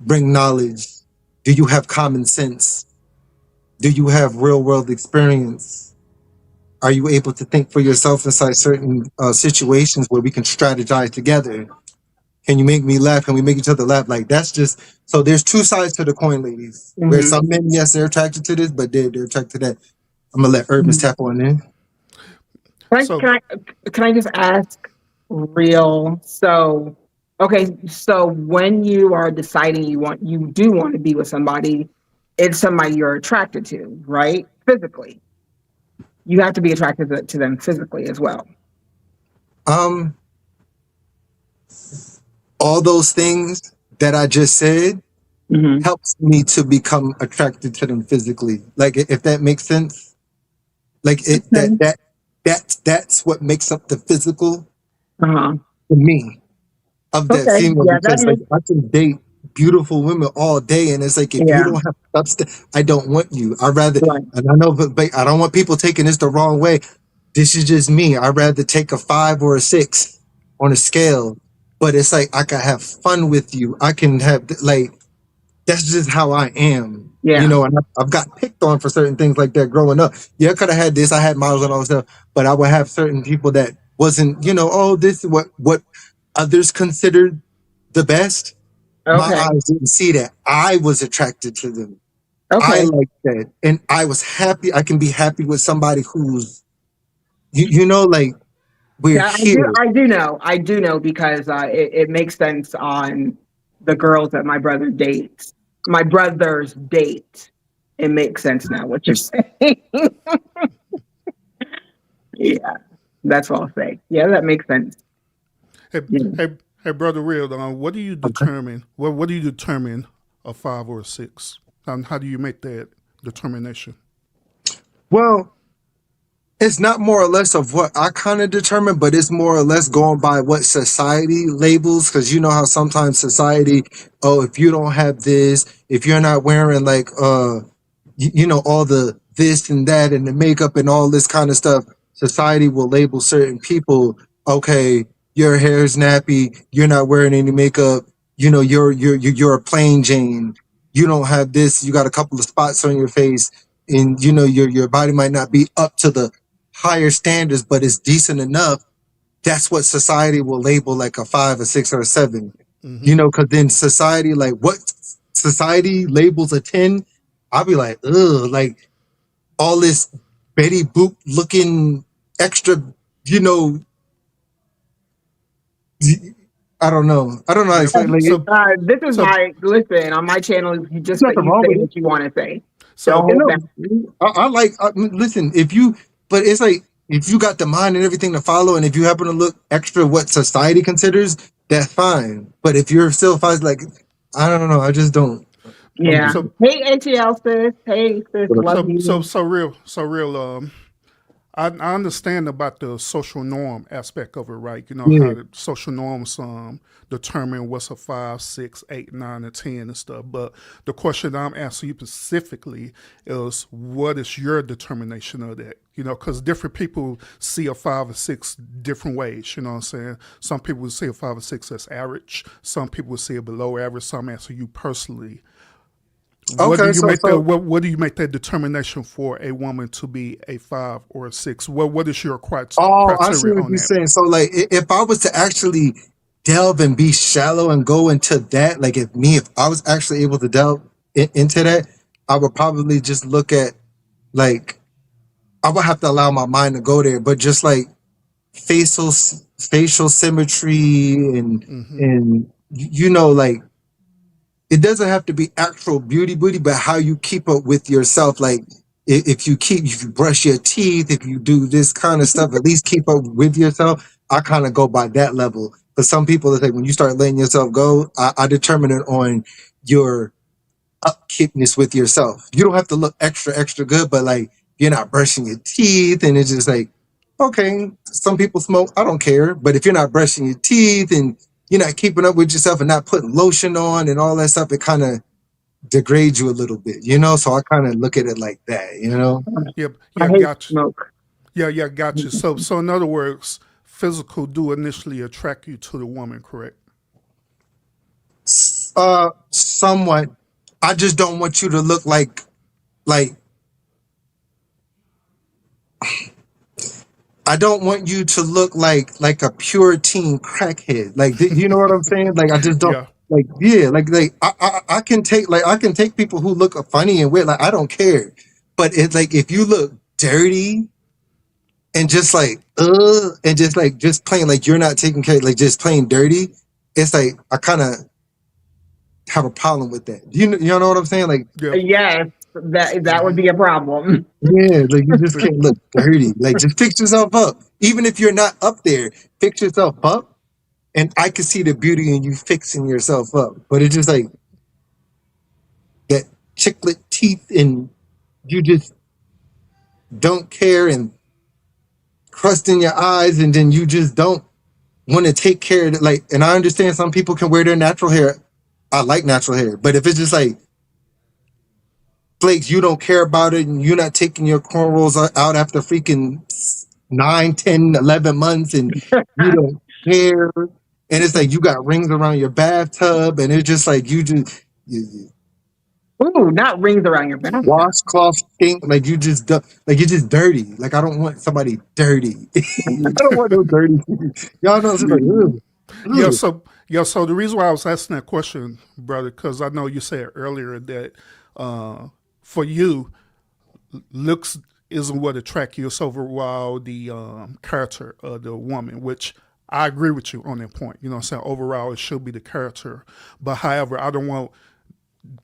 S3: bring knowledge? Do you have common sense? Do you have real world experience? Are you able to think for yourself inside certain situations where we can strategize together? Can you make me laugh? Can we make each other laugh? Like, that's just, so there's two sides to the coin, ladies. Where some men, yes, they're attracted to this, but they're attracted to that. I'm gonna let Urban tap on in.
S1: Can I just ask real? So, okay, so when you are deciding you do want to be with somebody, it's somebody you're attracted to, right? Physically. You have to be attracted to them physically as well.
S3: All those things that I just said helps me to become attracted to them physically. Like, if that makes sense. Like, that's what makes up the physical for me of that female.
S1: Yeah,
S3: because like, I can date beautiful women all day, and it's like, if you don't have substance, I don't want you. I rather, and I know, but I don't want people taking this the wrong way. This is just me. I'd rather take a 5 or a 6 on a scale, but it's like, I can have fun with you. I can have, like, that's just how I am.
S1: Yeah.
S3: And I've got picked on for certain things like that growing up. Yeah, I could have had this. I had models and all that stuff, but I would have certain people that wasn't, oh, this is what others considered the best. My eyes didn't see that. I was attracted to them. I like that. And I was happy. I can be happy with somebody who's, like, we're here.
S1: I do know because it makes sense on the girls that my brother dates. My brother's date. It makes sense now what you're saying. Yeah, that's what I'll say. Yeah, that makes sense.
S2: Hey, brother Real, what do you determine? What do you determine a 5 or a 6? How do you make that determination?
S3: Well, it's not more or less of what I kind of determine, but it's more or less going by what society labels. Because you know how sometimes society, if you don't have this, if you're not wearing like all the this and that and the makeup and all this kind of stuff, society will label certain people. Okay, your hair's nappy. You're not wearing any makeup. You're a plain Jane. You don't have this. You got a couple of spots on your face, and your body might not be up to the higher standards, but it's decent enough that's what society will label like a 5, a 6, or a 7. You know, because then society, like what society labels a 10, I'll be like, ugh, like all this Betty Boop looking extra, you know, I don't know. I don't know how to
S2: Yep.
S3: explain. Like,
S1: This is
S2: So
S1: listen, on my channel, you
S3: there's
S1: just
S3: nothing
S1: you
S3: wrong
S1: say
S3: with it.
S1: what you want to say.
S2: so
S1: Don't
S3: You
S1: hold
S3: know,
S1: back.
S3: listen, if you, but it's like, if you got the mind and everything to follow, and if you happen to look extra what society considers, that's fine. But if you're still fine, like, I don't know, I just don't.
S1: Yeah.
S2: so
S1: Hey, ATL sis. Hey, sis. Love you.
S2: so real. I understand about the social norm aspect of it, right? You know
S3: Yeah.
S2: how the social norms determine what's a 5, 6, 8, 9, and 10 and stuff. But the question I'm asking you specifically is, what is your determination of that? You know, because different people see a 5 or 6 different ways. You know what I'm saying? Some people will see a 5 or 6 as average. Some people will see it below average. So I'm asking you personally, what do
S3: Okay,
S2: you make that?
S3: so
S2: What do you make that determination for a woman to be a 5 or a 6? What is your
S3: oh, I see
S2: criteria
S3: what
S2: on
S3: you're
S2: that?
S3: saying. So like, if I was to actually delve and be shallow and go into that, like if I was actually able to delve into that, I would probably just look at like, I would have to allow my mind to go there, but just like facial facial symmetry and you know, like it doesn't have to be actual beauty, but how you keep up with yourself. Like if you brush your teeth, if you do this kind of stuff, at least keep up with yourself. I kind of go by that level. But some people are like, when you start letting yourself go, I determine it on your upkeepness with yourself. You don't have to look extra good, but like you're not brushing your teeth, and it's just like, okay, some people smoke, I don't care. But if you're not brushing your teeth and you're not keeping up with yourself and not putting lotion on and all that stuff, it kind of degrades you a little bit, you know? So I kind of look at it like that, you know?
S2: Yep.
S1: I
S2: Yeah,
S1: hate
S2: gotcha.
S1: smoke.
S2: Yeah, gotcha. So in other words, physical do initially attract you to the woman, correct?
S3: Somewhat. I just don't want you to look like I don't want you to look like a pure teen crackhead. Like, you know what I'm saying? Like, I just don't
S2: Yeah.
S3: like. Yeah, like I can take people who look funny and weird. Like, I don't care. But it's like if you look dirty and just like and just plain like you're not taking care, like just plain dirty. It's like I kind of have a problem with that. You know what I'm saying? Like,
S2: Yep.
S1: Yes, that would be a problem.
S3: yeah, like you just can't look dirty. Like, just fix yourself up. Even if you're not up there, fix yourself up. And I can see the beauty in you fixing yourself up. But it's just like that chiclet teeth, and you just don't care, and crust in your eyes, and then you just don't want to take care of it. Like, and I understand some people can wear their natural hair. I like natural hair. But if it's just like flakes, you don't care about it, and you're not taking your cornrows out after freaking 9, 10, 11 months, and you don't care. And it's like you got rings around your bathtub, and it's just like you
S1: Ooh, not rings around your bathtub.
S3: washcloth stink, like like you're just dirty. Like, I don't want somebody dirty. I don't want no dirty. Y'all know it's just like, ugh,
S2: Yeah.
S3: ugh.
S2: So the reason why I was asking that question, brother, because I know you said earlier that for you, looks isn't what attracts you. It's overall the character of the woman, which I agree with you on that point. You know what I'm saying? Overall, it should be the character. But however, I don't want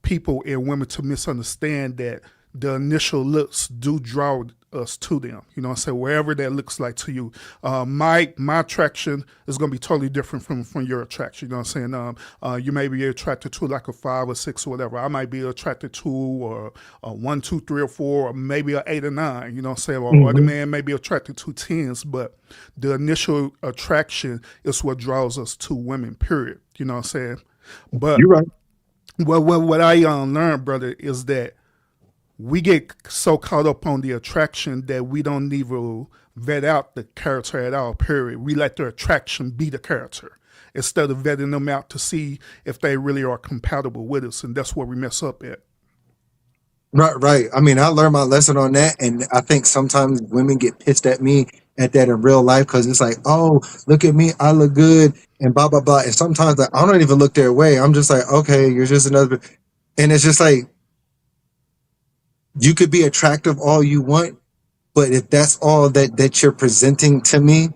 S2: people and women to misunderstand that the initial looks do draw us to them. You know what I'm saying? Wherever that looks like to you. My attraction is going to be totally different from your attraction. You know what I'm saying? You may be attracted to like a 5 or 6 or whatever. I might be attracted to a 1, 2, 3, or 4, or maybe a 8 or 9. You know what I'm saying? Or other man may be attracted to 10s, but the initial attraction is what draws us to women, period. You know what I'm saying? But
S3: You're right.
S2: what I learned, brother, is that we get so caught up on the attraction that we don't even vet out the character at all, period. We let the attraction be the character instead of vetting them out to see if they really are compatible with us. And that's where we mess up at.
S3: Right. I mean, I learned my lesson on that, and I think sometimes women get pissed at me at that in real life because it's like, oh, look at me, I look good, and blah blah blah. And sometimes like, I don't even look their way. I'm just like, okay, you're just another, and it's just like you could be attractive all you want, but if that's all that you're presenting to me,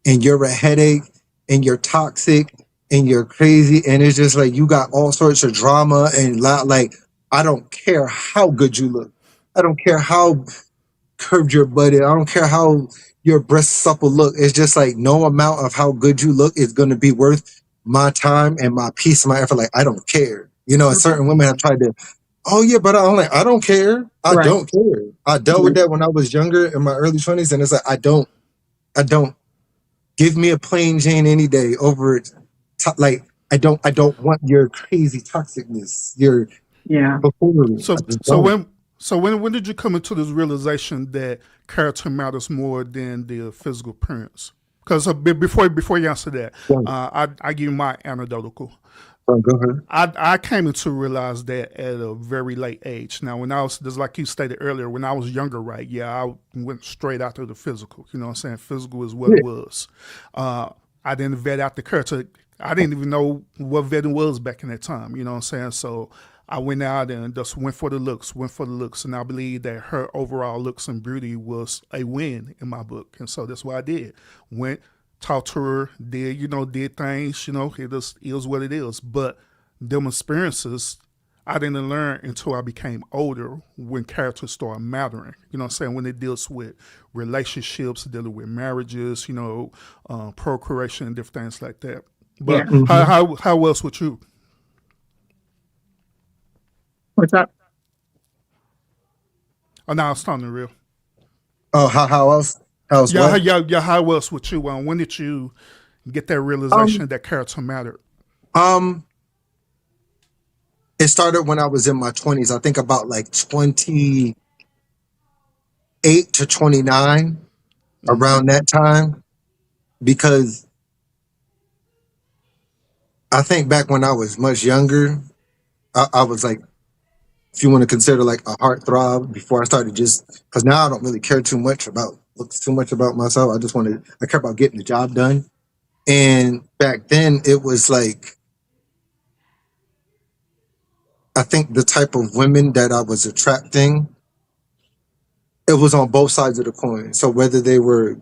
S3: and you're a headache, and you're toxic, and you're crazy, and it's just like you got all sorts of drama and like I don't care how good you look. I don't care how curved your butt is. I don't care how your breasts supple look. It's just like no amount of how good you look is going to be worth my time and my peace and my effort. Like I don't care. You know, and certain women have tried to. Oh yeah, but I'm like I don't care. I
S1: Right.
S3: don't care. I dealt with that when I was younger in my early 20s, and it's like I don't. Give me a plain Jane any day over it. Like I don't want your crazy toxicness. Your
S1: Yeah.
S3: buffoonery.
S2: So
S3: I just
S2: so
S3: don't.
S2: when did you come into this realization that character matters more than the physical appearance? Because before you answer that,
S3: Yeah.
S2: I give you my anecdotal.
S3: Go ahead.
S2: I came to realize that at a very late age. Now, when I was, just like you stated earlier, when I was younger, right? Yeah, I went straight after the physical. You know what I'm saying? Physical is what
S3: Yeah.
S2: it was. I didn't vet out the character. I didn't even know what vetting was back in that time. You know what I'm saying? So I went out and just went for the looks. And I believe that her overall looks and beauty was a win in my book. And so that's what I did. Went, talked to her, did things, it is what it is. But them experiences, I didn't learn until I became older when characters started mattering. You know what I'm saying? When it deals with relationships, dealing with marriages, procreation and different things like that. But
S1: Yeah.
S2: how else with you?
S1: What's up?
S2: Oh, now it's starting to real.
S3: Oh, how else? How's
S2: Yeah,
S3: what?
S2: how else with you? When did you get that realization that character mattered?
S3: It started when I was in my 20s. I think about like 28 to 29, around that time, because I think back when I was much younger, I was like, if you want to consider like a heartthrob before I started just, because now I don't really care too much about looks too much about myself. I care about getting the job done. And back then it was like, I think the type of women that I was attracting, it was on both sides of the coin. So whether they were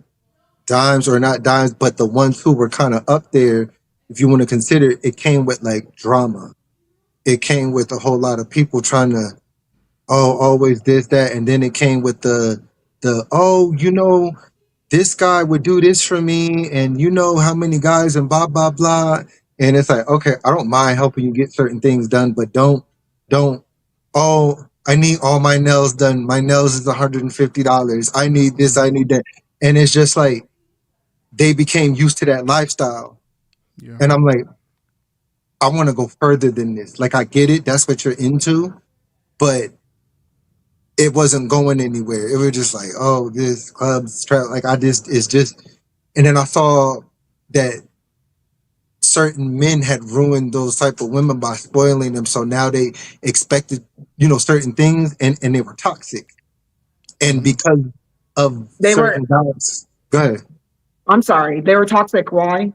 S3: dimes or not dimes, but the ones who were kind of up there, if you want to consider it, it came with like drama. It came with a whole lot of people trying to, oh, always this, that, and then it came with oh, this guy would do this for me, and you know how many guys and blah blah blah. And it's like, okay, I don't mind helping you get certain things done, but don't oh, I need all my nails done. My nails is $150. I need this, I need that. And it's just like they became used to that lifestyle.
S2: Yeah.
S3: And I'm like, I want to go further than this. Like I get it, that's what you're into, but it wasn't going anywhere. It was just like, oh, this clubs trap. Like it's just. And then I saw that certain men had ruined those type of women by spoiling them. So now they expected, certain things, and they were toxic. And because of
S1: They were,
S3: certain guys, go ahead.
S1: I'm sorry, they were toxic. Why?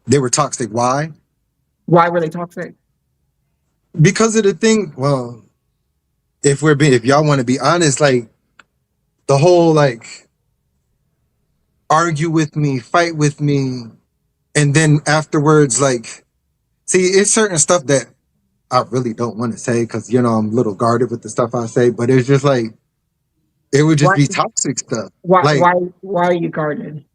S3: They were toxic. Why?
S1: Why were they toxic?
S3: Because of the thing. Well, if y'all want to be honest, like the whole like argue with me, fight with me, and then afterwards, like, see, it's certain stuff that I really don't want to say because I'm a little guarded with the stuff I say, but it's just like it would just
S1: Why?
S3: be toxic stuff.
S1: Why?
S3: Like,
S1: Why are you guarded?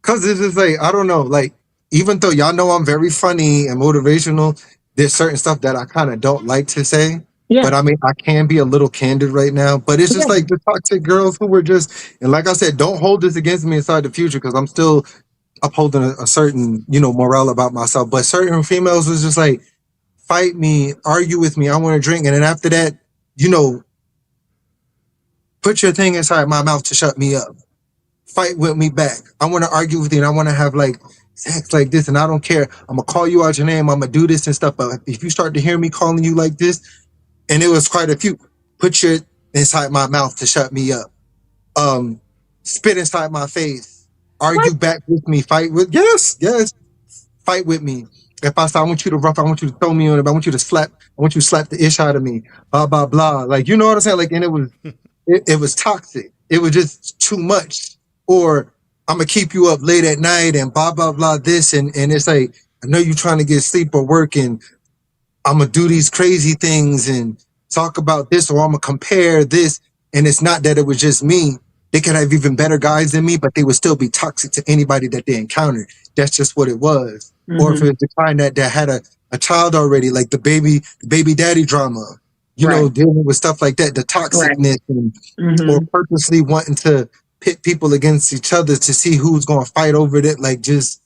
S3: because it's just like I don't know, like even though y'all know I'm very funny and motivational, there's certain stuff that I kind of don't like to say.
S1: Yeah.
S3: But I mean, I can be a little candid right now. But it's just
S1: Yeah.
S3: like the toxic girls who were just, and like I said, don't hold this against me inside the future because I'm still upholding a certain, morale about myself. But certain females was just like, fight me, argue with me, I want to drink. And then after that, put your thing inside my mouth to shut me up. Fight with me back. I want to argue with you and I want to have like sex like this and I don't care. I'm going to call you out your name. I'm going to do this and stuff. But if you start to hear me calling you like this, and it was quite a few, put your inside my mouth to shut me up. spit inside my face, argue back with me, fight with, yes, fight with me. If I say I want you to rough, I want you to throw me on it, I want you to slap, I want you to slap the ish out of me, blah blah blah. Like, you know what I'm saying? Like, and it was toxic. It was just too much. Or I'm gonna keep you up late at night and blah blah blah this, and it's like, I know you're trying to get sleep or work, and I'm gonna do these crazy things and talk about this, or I'm gonna compare this. And it's not that it was just me. They could have even better guys than me, but they would still be toxic to anybody that they encountered. That's just what it was. Or if it's the kind that had a child already, like the baby daddy drama, you know, dealing with stuff like that, the toxicness, and, or purposely wanting to pit people against each other to see who's gonna fight over it, like just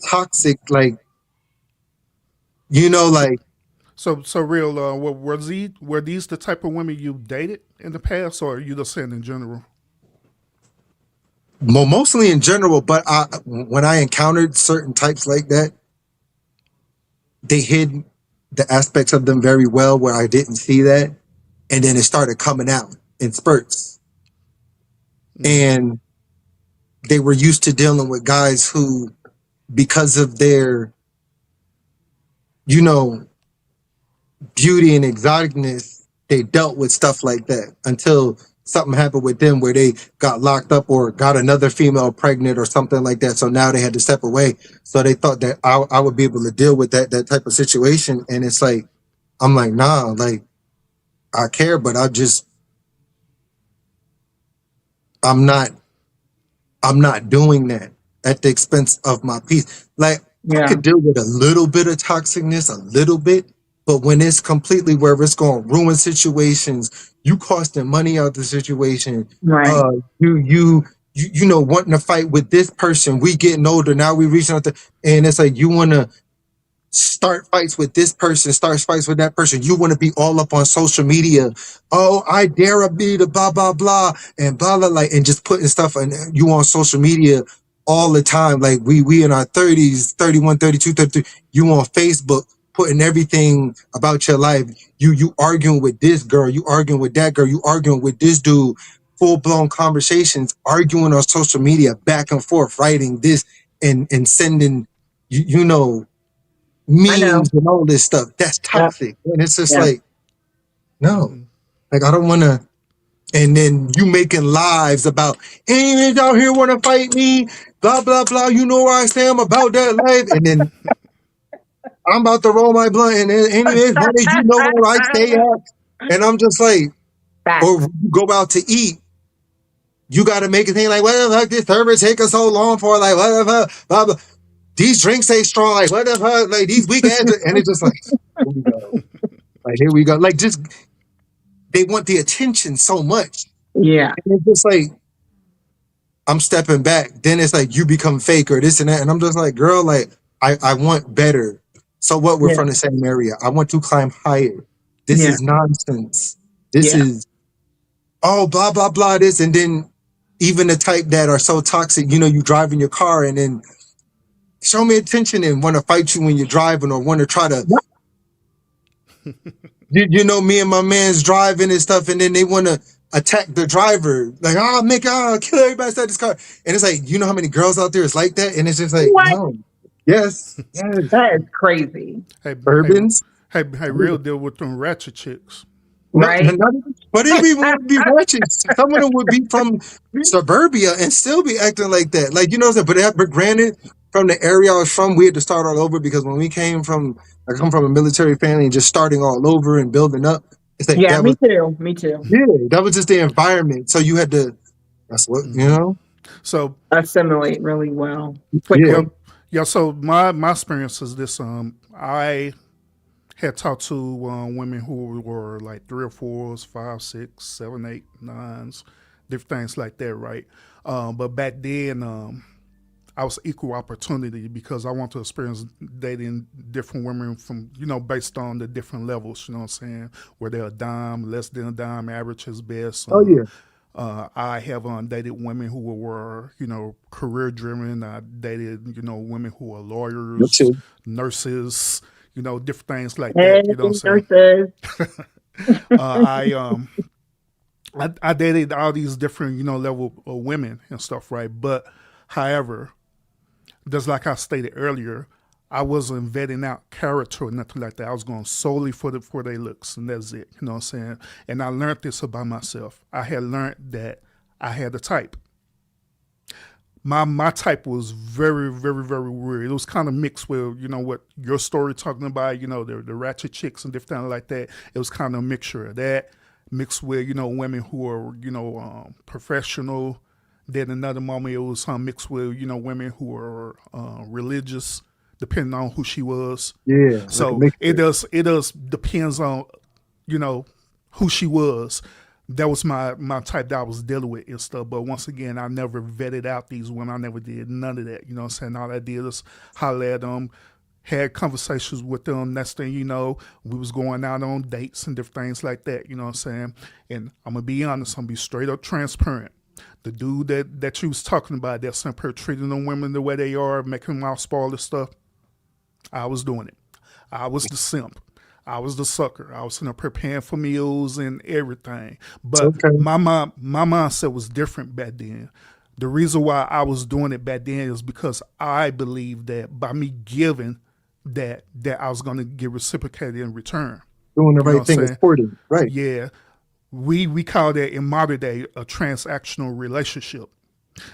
S3: toxic, like, you know, like.
S2: So real. Were these the type of women you dated in the past, or are you just saying in general?
S3: Mostly in general, but when I encountered certain types like that, they hid the aspects of them very well where I didn't see that, and then it started coming out in spurts. And they were used to dealing with guys who, because of their, you know, beauty and exoticness, they dealt with stuff like that until something happened with them where they got locked up or got another female pregnant or something like that. So now they had to step away. So they thought that I would be able to deal with that type of situation. And it's like, I'm like, nah, like, I care, but I'm not doing that at the expense of my peace. Like, I could deal with a little bit of toxicness, a little bit, but when it's completely where it's going to ruin situations, you costing money out the situation, you know, wanting to fight with this person, we getting older, now we reaching out to, and it's like, you want to start fights with this person, start fights with that person. You want to be all up on social media. Oh, I dare be the blah, blah, blah, and blah, blah, like, and just putting stuff on you on social media all the time. Like we in our 30s, 31, 32, 33, you on Facebook, putting everything about your life. You arguing with this girl, you arguing with that girl, you arguing with this dude, full blown conversations, arguing on social media, back and forth, writing this and sending, you know, memes and all this stuff. That's toxic. And it's just like, no, like, I don't want to. And then you making lives about, anyways, out here want to fight me, blah, blah, blah. You know where I stand about that life. And then I'm about to roll my blunt. And then, anyways, you know where I stay at. And I'm just like, or you go out to eat, you got to make a thing like, what the fuck, this service take us so long for? Like, what the fuck, blah, blah. These drinks ain't strong. Like, what the fuck? Like, these weak ass. And it's just like, here we go. Like, here we go. Like, just, they want the attention so much.
S1: Yeah.
S3: And it's just like, I'm stepping back. Then it's like, you become fake or this and that. And I'm just like, girl, like, I want better. So what? We're from the same area. I want to climb higher. This is nonsense. This is, oh, blah, blah, blah, this. And then even the type that are so toxic, you know, you drive in your car and then show me attention and want to fight you when you're driving, or want to try to, you know, me and my man's driving and stuff, and then they want to attack the driver, like, kill everybody inside this car. And it's like, you know how many girls out there is like that? And it's just like, no. Yes.
S1: That is crazy.
S2: Hey,
S3: Urbans.
S2: Hey, real deal with them ratchet chicks.
S1: Right.
S3: But it even would be ratchet. Some of them would be from suburbia and still be acting like that. Like, you know what I'm saying? But granted, from the area I was from, we had to start all over, because when we came from, I come from a military family, and just starting all over and building up. It's like,
S1: me too.
S3: Yeah, that was just the environment. So you had to, that's what, you know?
S2: So
S1: assimilate really well.
S3: Quickly.
S2: Yeah, so my experience is this. I had talked to women who were like 3 or 4s, 5, 6, 7, 8, 9s, different things like that, right? But back then, I was equal opportunity, because I want to experience dating different women from, you know, based on the different levels, you know what I'm saying? Where they're a dime, less than a dime, average is best. I have dated women who were, you know, career driven. I dated, you know, women who are lawyers, nurses, you know, different things like that. You know what I'm saying? I dated all these different, level of women and stuff, right? But however, just like I stated earlier, I wasn't vetting out character or nothing like that. I was going solely for their looks, and that's it. You know what I'm saying? And I learned this about myself. I had learned that I had a type. My type was very, very, very weird. It was kind of mixed with, what your story talking about, the ratchet chicks and different things like that. It was kind of a mixture of that, mixed with, women who are, professional. Then another moment it was mixed with, women who are religious, depending on who she was.
S3: Yeah.
S2: So it does depends on, who she was. That was my type that I was dealing with and stuff. But once again, I never vetted out these women. I never did none of that. You know what I'm saying? All I did was holler at them, had conversations with them. Next thing you know, we was going out on dates and different things like that. You know what I'm saying? And I'm going to be honest. I'm going to be straight up transparent. The dude that you was talking about, that simply treating them women the way they are, making them all spoil this stuff, I was doing it. I was the simp. I was the sucker. I was preparing for meals and everything. But my mindset was different back then. The reason why I was doing it back then is because I believed that by me giving that I was going to get reciprocated in return.
S3: Doing the right thing is important, right?
S2: Yeah. We call that in modern day a transactional relationship.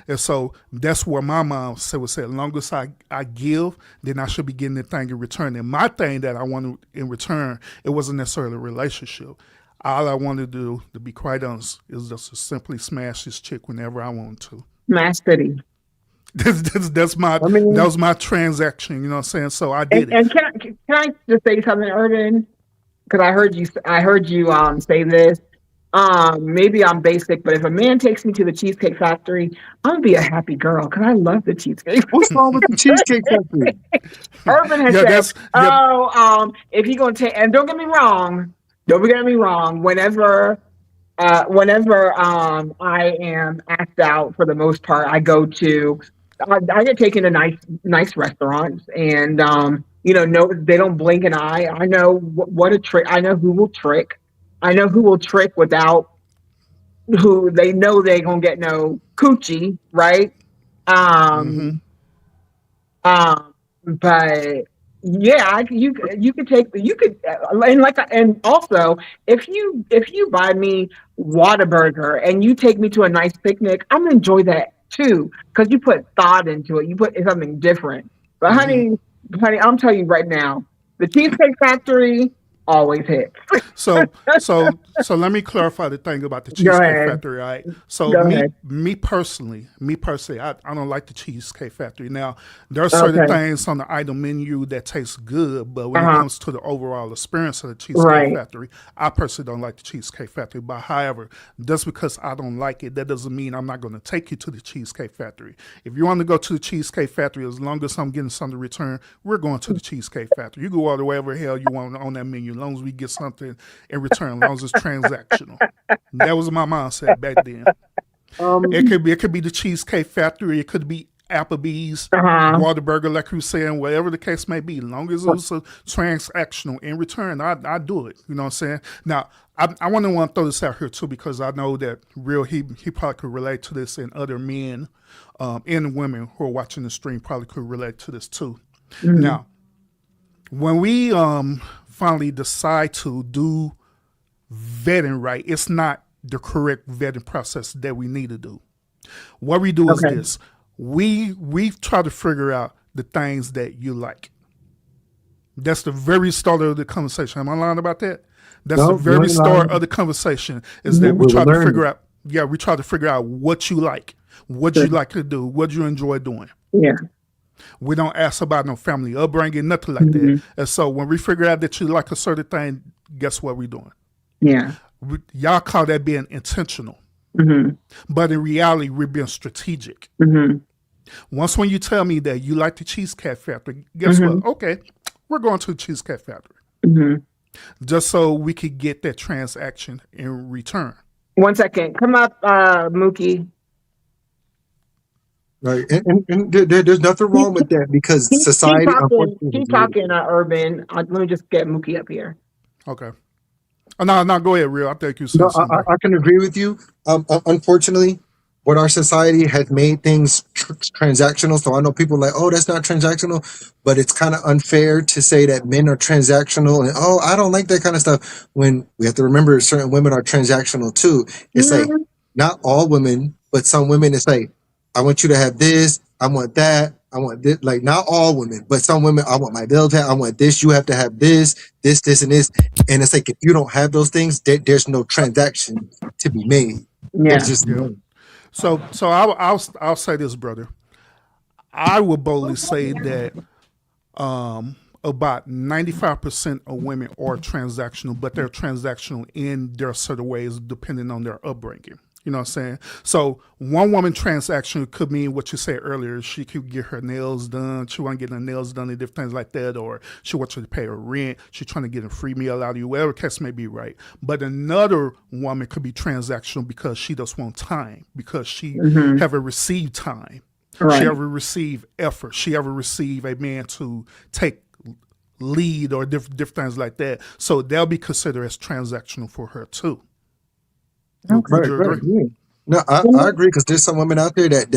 S2: And so that's where my mom said, as long as I give, then I should be getting the thing in return. And my thing that I wanted in return, it wasn't necessarily a relationship. All I wanted to do, to be quite honest, is just to simply smash this chick whenever I wanted to.
S1: Smash City.
S2: That was my transaction, you know what I'm saying? So I did it.
S1: And can I just say something, Urban? Because I heard you say this. Maybe I'm basic, but if a man takes me to the Cheesecake Factory, I'm gonna be a happy girl because I love the Cheesecake.
S3: What's wrong with the Cheesecake Factory?
S1: Urban has said, if you're gonna take, and don't get me wrong, whenever I am asked out, for the most part, I get taken to nice restaurants, and no, they don't blink an eye. I know what a trick. I know who will trick. I know who will trick without who they know they gonna get no coochie, right? But yeah, you could and also if you buy me Whataburger and you take me to a nice picnic, I'm gonna enjoy that too because you put thought into it. You put something different. But honey, I'm telling you right now, the Cheesecake Factory always hits.
S2: So let me clarify the thing about the Cheesecake Factory, right? So me personally, I don't like the Cheesecake Factory. Now, there are certain things on the item menu that taste good, but when it comes to the overall experience of the Cheesecake Factory, I personally don't like the Cheesecake Factory. But however, just because I don't like it, that doesn't mean I'm not going to take you to the Cheesecake Factory. If you want to go to the Cheesecake Factory, as long as I'm getting something to return, we're going to the Cheesecake Factory. You go all the way over hell you want on that menu. As long as we get something in return, as long as it's transactional. That was my mindset back then. It could be the Cheesecake Factory. It could be Applebee's, Whataburger, like you were saying, whatever the case may be. As long as it's a transactional in return, I do it. You know what I'm saying? Now, I want to throw this out here too because I know that he probably could relate to this, and other men and women who are watching the stream probably could relate to this too. Now, when we finally decide to do vetting right, it's not the correct vetting process that we need to do. What we do is this. We try to figure out the things that you like. That's the very start of the conversation. Am I lying about that? That's the very start of the conversation is that we try to figure out what you like, what you like to do, what you enjoy doing.
S1: Yeah.
S2: We don't ask about no family upbringing, nothing like that. And so when we figure out that you like a certain thing, guess what we're doing?
S1: Yeah.
S2: Y'all call that being intentional. But in reality, we're being strategic. Once when you tell me that you like the Cheesecake Factory, guess what? Okay, we're going to the Cheesecake Factory. Just so we could get that transaction in return.
S1: 1 second. Come up, Mookie.
S3: Right, and there's nothing wrong with that because society.
S1: Keep talking, Urban. Let me just get Mookie up here.
S2: Okay. Oh, no, no, go ahead, real. I think you
S3: No,
S2: said something, bro.
S3: I can agree with you. Unfortunately, what our society has made things transactional. So I know people are like, oh, that's not transactional, but it's kind of unfair to say that men are transactional. And oh, I don't like that kind of stuff. When we have to remember, certain women are transactional too. It's like
S1: Mhm.
S3: not all women, but some women. It's like I want you to have this. I want that. I want this. Like not all women, but some women. I want my bill tab. I want this. You have to have this, this, and this. And it's like if you don't have those things, there's no transaction to be made. There's
S1: Yeah.
S3: just
S2: Yeah.
S3: no.
S2: So I'll say this, brother. I would boldly say that about 95% of women are transactional, but they're transactional in their sort of ways depending on their upbringing. You know what I'm saying? So one woman transaction could mean what you said earlier. She could get her nails done. She want to get her nails done and different things like that. Or she wants you to pay her rent. She's trying to get a free meal out of you. Whatever case may be, right? But another woman could be transactional because she just wants time, because she
S1: Mhm.
S2: haven't received time. She
S1: Right.
S2: ever receive effort. She ever receive a man to take lead or different things like that. So they'll be considered as transactional for her too. Would
S1: Okay.
S2: you
S3: Right.
S2: agree?
S3: Yeah. No, I agree because there's some women out there that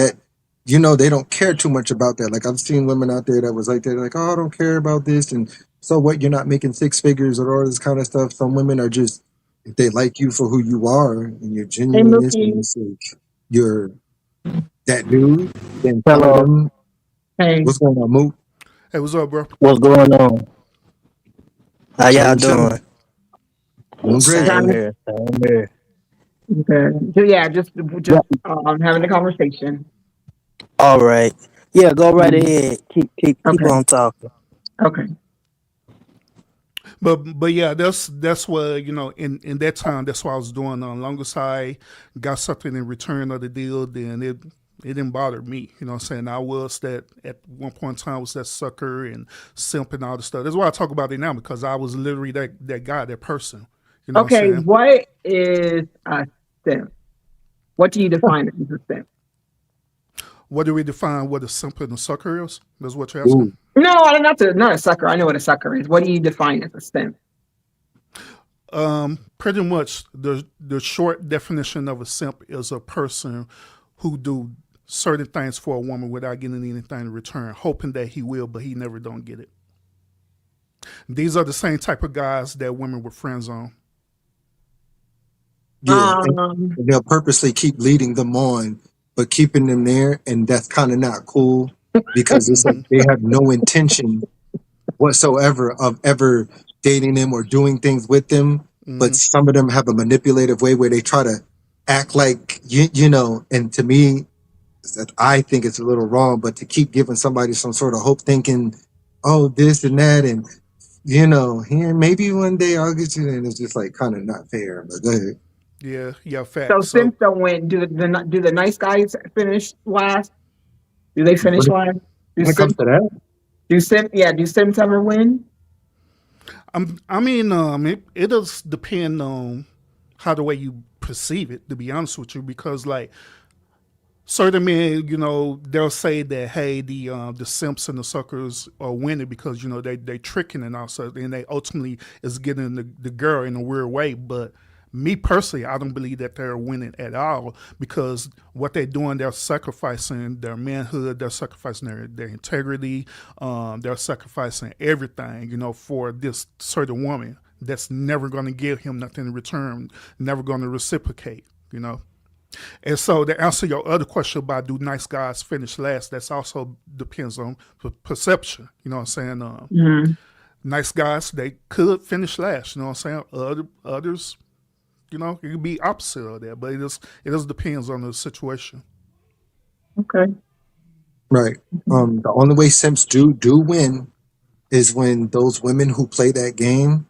S3: they don't care too much about that. Like I've seen women out there that was like they're like, oh, I don't care about this, and so what? You're not making six figures or all this kind of stuff. Some women are just if they like you for who you are and your
S1: Hey,
S3: genuineness and
S1: Mookie.
S3: it's like you're that dude, then telling
S4: Hello,
S3: them
S1: Hey.
S3: what's going on, Moot,
S2: Hey, what's up, bro?
S4: what's going on? How y'all
S3: chilling, doing great.
S4: Same
S1: Johnny.
S4: here, same here.
S1: Okay. So, yeah, just
S4: Yeah,
S1: having a conversation.
S4: all right. Yeah, go right
S1: Mhm.
S4: ahead. Keep
S1: Okay.
S4: on talking.
S1: Okay.
S2: But yeah, that's what in that time that's what I was doing. Long as I got something in return of the deal, then it didn't bother me. You know what I'm saying? I was that at one point in time, I was that sucker and simp and all the stuff. That's why I talk about it now, because I was literally that guy, that person. You know what I'm
S1: Okay.
S2: saying?
S1: What is a simp? What do you define as a simp?
S2: What do we define what a simp and a sucker is? That's what you're asking?
S3: Ooh,
S1: No, not a sucker. I know what a sucker is. What do you define as a simp?
S2: Pretty much the short definition of a simp is a person who do certain things for a woman without getting anything in return, hoping that he will, but he never don't get it. These are the same type of guys that women were friends on.
S3: yeah, and
S1: Um.
S3: they'll purposely keep leading them on, but keeping them there, and that's kind of not cool because it's like
S2: Hmm.
S3: they have no intention whatsoever of ever dating them or doing things with them. But
S2: Hmm.
S3: some of them have a manipulative way where they try to act like you know. And to me, that I think it's a little wrong. But to keep giving somebody some sort of hope, thinking, oh, this and that, and here maybe one day I'll get you. And it's just like kind of not fair. But go ahead.
S2: Yeah,
S1: So
S2: facts. So
S1: simps don't win. Do the nice guys finish last? Do they finish
S3: When it,
S1: last? Do
S3: when it comes
S1: simps
S3: to that,
S1: do simps ever win?
S2: it does depend on how the way you perceive it. To be honest with you, because like certain men, they'll say that hey, the simps and the suckers are winning because they tricking and all stuff, and they ultimately is getting the girl in a weird way. But me personally, I don't believe that they're winning at all, because what they're doing, they're sacrificing their manhood, they're sacrificing their integrity, they're sacrificing everything, for this certain woman that's never going to give him nothing in return, never going to reciprocate, And so to answer your other question about do nice guys finish last, that's also depends on perception. You know what I'm saying?
S1: Mhm.
S2: Nice guys, they could finish last. You know what I'm saying? Others, it could be opposite of that, but it just depends on the situation.
S1: Okay.
S3: right? The only way simps do win is when those women who play that game.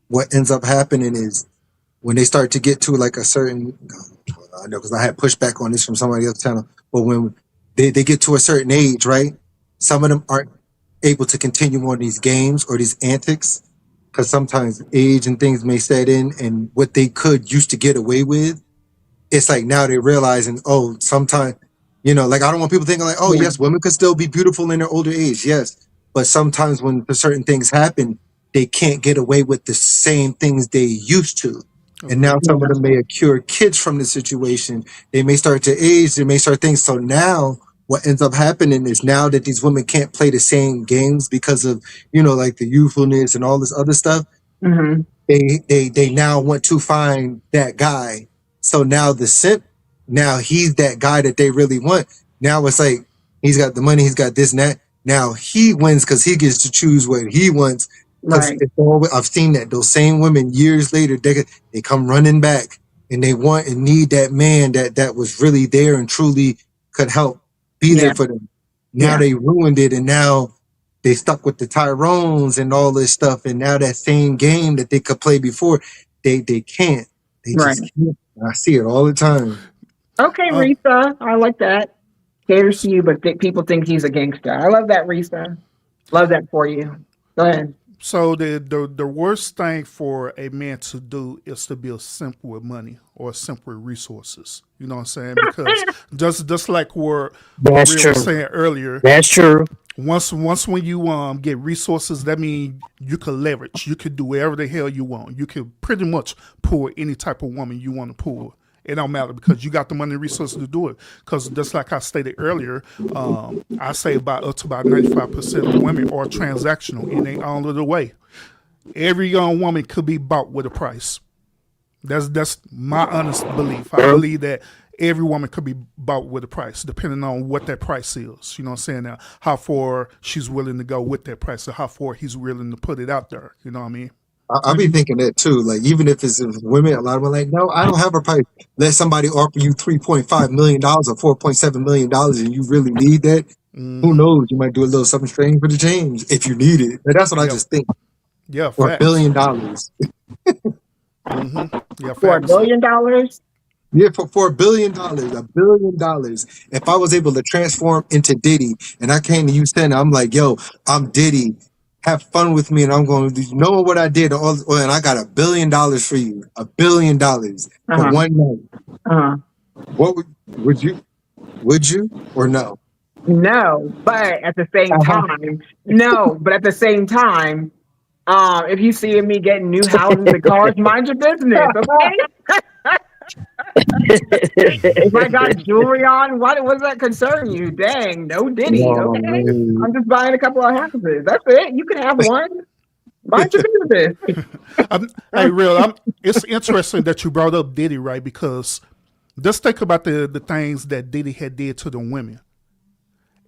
S3: What ends up happening is when they start to get to like a certain, I know because I had pushback on this from somebody else channel, but when they get to a certain age, right? Some of them aren't able to continue on these games or these antics because sometimes age and things may set in, and what they could used to get away with, it's like now they're realizing, oh, sometimes, like I don't want people thinking like, oh,
S1: Yeah.
S3: yes, women could still be beautiful in their older age, yes, but sometimes when certain things happen, they can't get away with the same things they used to. And
S2: Mhm.
S3: now some of them may cure kids from the situation. They may start to age, they may start things. So now what ends up happening is now that these women can't play the same games because of, like the youthfulness and all this other stuff,
S1: Mm-hmm.
S3: they now want to find that guy. So now the simp, now he's that guy that they really want. Now it's like he's got the money, he's got this and that. Now he wins because he gets to choose what he wants. Because
S1: Right.
S3: I've seen that those same women years later, they come running back and they want and need that man that was really there and truly could help be
S1: Yeah.
S3: there for them. Now
S1: Yeah.
S3: they ruined it, and now they stuck with the Tyrones and all this stuff, and now that same game that they could play before, they can't. They
S1: Right.
S3: just can't. I see it all the time.
S1: Okay,
S2: Uh,
S1: Risa. I like that. Caters to you, but people think he's a gangster. I love that, Risa. Love that for you. Go ahead.
S2: So the worst thing for a man to do is to be a simple with money or simple with resources. You know what I'm saying? Because just like what
S4: That's
S2: we
S4: true.
S2: were saying earlier,
S4: That's true.
S2: once when you get resources, that means you could leverage. You could do whatever the hell you want. You could pretty much pull any type of woman you want to pull. It don't matter because you got the money and resources to do it. Because just like I stated earlier, I say up to about 95% of women are transactional in their own little way. Every young woman could be bought with a price. That's my honest belief. I believe that every woman could be bought with a price, depending on what that price is. You know what I'm saying? Now, how far she's willing to go with that price, or how far he's willing to put it out there. You know what I mean?
S3: I'll be thinking that too. Like even if it's women, a lot of them are like, no, I don't have a price. Let somebody offer you $3.5 million or $4.7 million, and you really need that. Who knows? You might do a little something strange for the change if you need it. But that's what I
S2: Yeah,
S3: just think.
S2: yeah,
S3: Or $1
S2: facts.
S3: billion.
S2: Yeah,
S1: For $1
S2: facts.
S1: billion?
S3: Yeah, for $1 billion, $1 billion. If I was able to transform into Diddy and I came to you saying, I'm like, yo, I'm Diddy. Have fun with me, and I'm going to know what I did. And I got $1 billion for you, $1 billion for
S1: Uh-huh.
S3: one night.
S1: Uh-huh.
S3: What would you? Would you or no?
S1: No, but at the same time, if you see me getting new houses and cars, mind your business, okay? If I got jewelry on, what does that concern you? Dang, no Diddy,
S3: Oh
S1: okay?
S3: man.
S1: I'm just buying a couple of houses. That's it. You can have one. Mind your business.
S2: Hey, it's interesting that you brought up Diddy, right? Because just think about the things that Diddy had did to the women.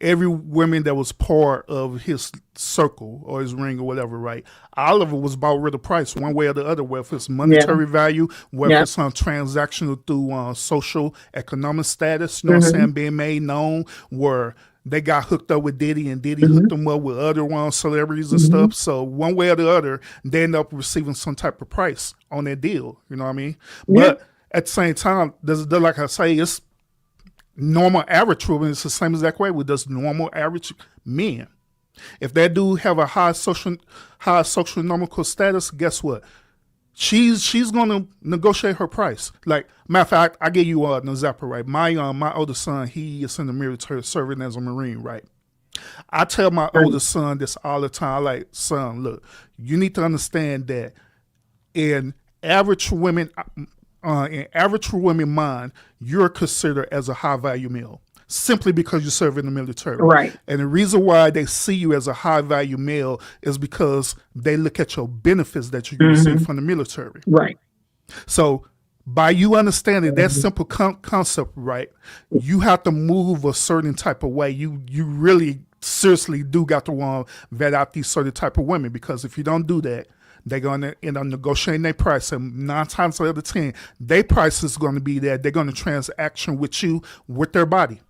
S2: Every woman that was part of his circle or his ring or whatever, right? All of it was bought with a price, one way or the other, whether it's monetary value, whether it's transactional through social, economic status, you know what I'm saying, being made known, where they got hooked up with Diddy and Diddy hooked them up with other celebrities and stuff. So one way or the other, they end up receiving some type of price on their deal, you know what I mean? But at the same time, like I say, it's normal average women. It's the same exact way with just normal average men. If that dude have a high social economical status, guess what? She's gonna negotiate her price. Like matter of fact, I give you an example, right? My oldest son, he is in the military serving as a Marine, right? I tell my oldest son this all the time. Like, son, look, you need to understand that in average women mind, you're considered as a high value male simply because you serve in the military.
S1: Right.
S2: And the reason why they see you as a high value male is because they look at your benefits that you receive from the military.
S1: Right.
S2: So by you understanding that simple concept, right, you have to move a certain type of way. You really seriously do got to want to vet out these certain type of women, because if you don't do that, they're going to end up negotiating their price. And 9 times out of 10, their price is going to be that they're going to transaction with you with their body.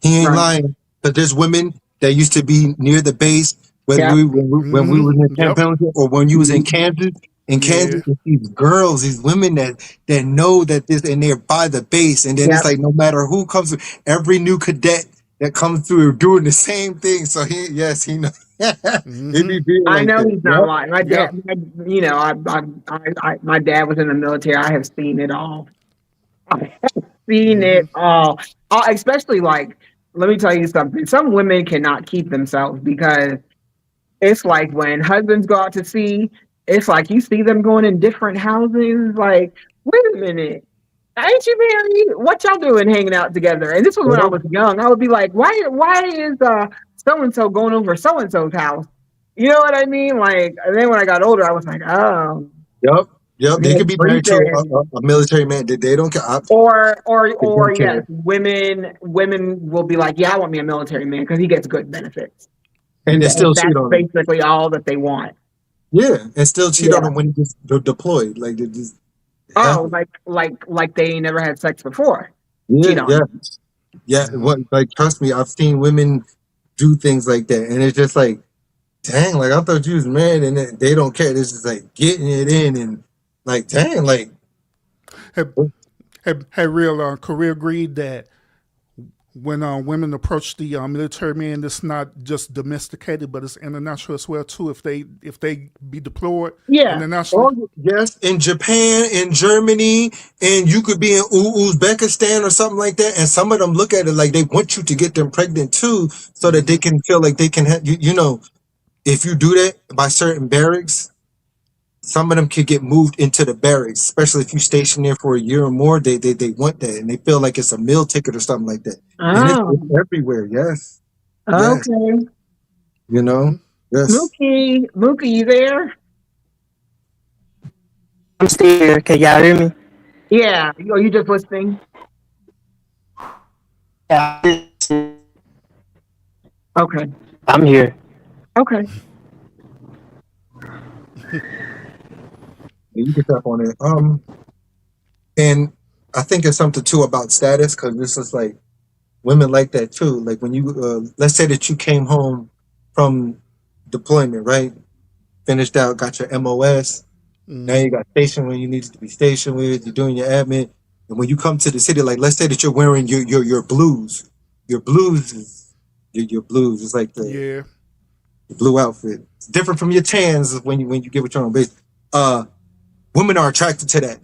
S3: He ain't lying. But there's women that used to be near the base, whether when we was in Camp Pendleton or when you was in Kansas. In Kansas, these girls, these women that know that this, and they're by the base, and then it's like no matter who comes through, every new cadet that comes through doing the same thing. So he knows.
S1: I know he's not lying. My dad, my dad was in the military. I have seen it all. I have seen it all. Especially, like, let me tell you something. Some women cannot keep themselves because it's like when husbands go out to sea, it's like you see them going in different houses. Like, wait a minute, ain't you married? What y'all doing hanging out together? And this was when I was young. I would be like, why is so and so going over so and so's house? You know what I mean? Like, and then when I got older, I was like, oh,
S3: Yep. They
S1: yes,
S3: could be married to a military man. They don't care.
S1: or
S3: don't care.
S1: yes, women will be like, yeah, I want me a military man because he gets good benefits.
S3: And they still cheat
S1: That's
S3: on him.
S1: basically all that they want.
S3: Yeah, and still cheat on
S1: Yeah.
S3: him when he gets deployed. Like they just.
S1: Oh, like they ain't never had sex before. Cheat
S3: Yeah,
S1: on
S3: yeah,
S1: them.
S3: yeah. What? Like, trust me, I've seen women do things like that, and it's just like, dang, like I thought you was married, and they don't care. It's just like getting it in, and like, dang, like.
S2: Hey, real career agreed that when women approach the military man, it's not just domesticated, but it's international as well too. If they be deployed internationally,
S3: Yes, in Japan, in Germany, and you could be in Uzbekistan or something like that. And some of them look at it like they want you to get them pregnant too, so that they can feel like they can have you know. If you do that by certain barracks, some of them could get moved into the barracks, especially if you station there for a year or more. They want that, and they feel like it's a meal ticket or something like that. And it's everywhere. Yes. Yes.
S1: Okay.
S3: You know. Yes.
S1: Mookie, you there?
S4: I'm still here. Can y'all hear me?
S1: Yeah. Are you just listening?
S4: Yeah.
S1: Okay.
S4: I'm here.
S1: Okay.
S3: You can tap on it. And I think it's something too about status, because this is like women like that too. Like when you let's say that you came home from deployment, right? Finished out, got your MOS. Now you got stationed when you needed to be stationed with. You're doing your admin, and when you come to the city, like let's say that you're wearing your blues. Your blues is your blues. It's like the blue outfit. It's different from your tans when you get with your own base. Women are attracted to that.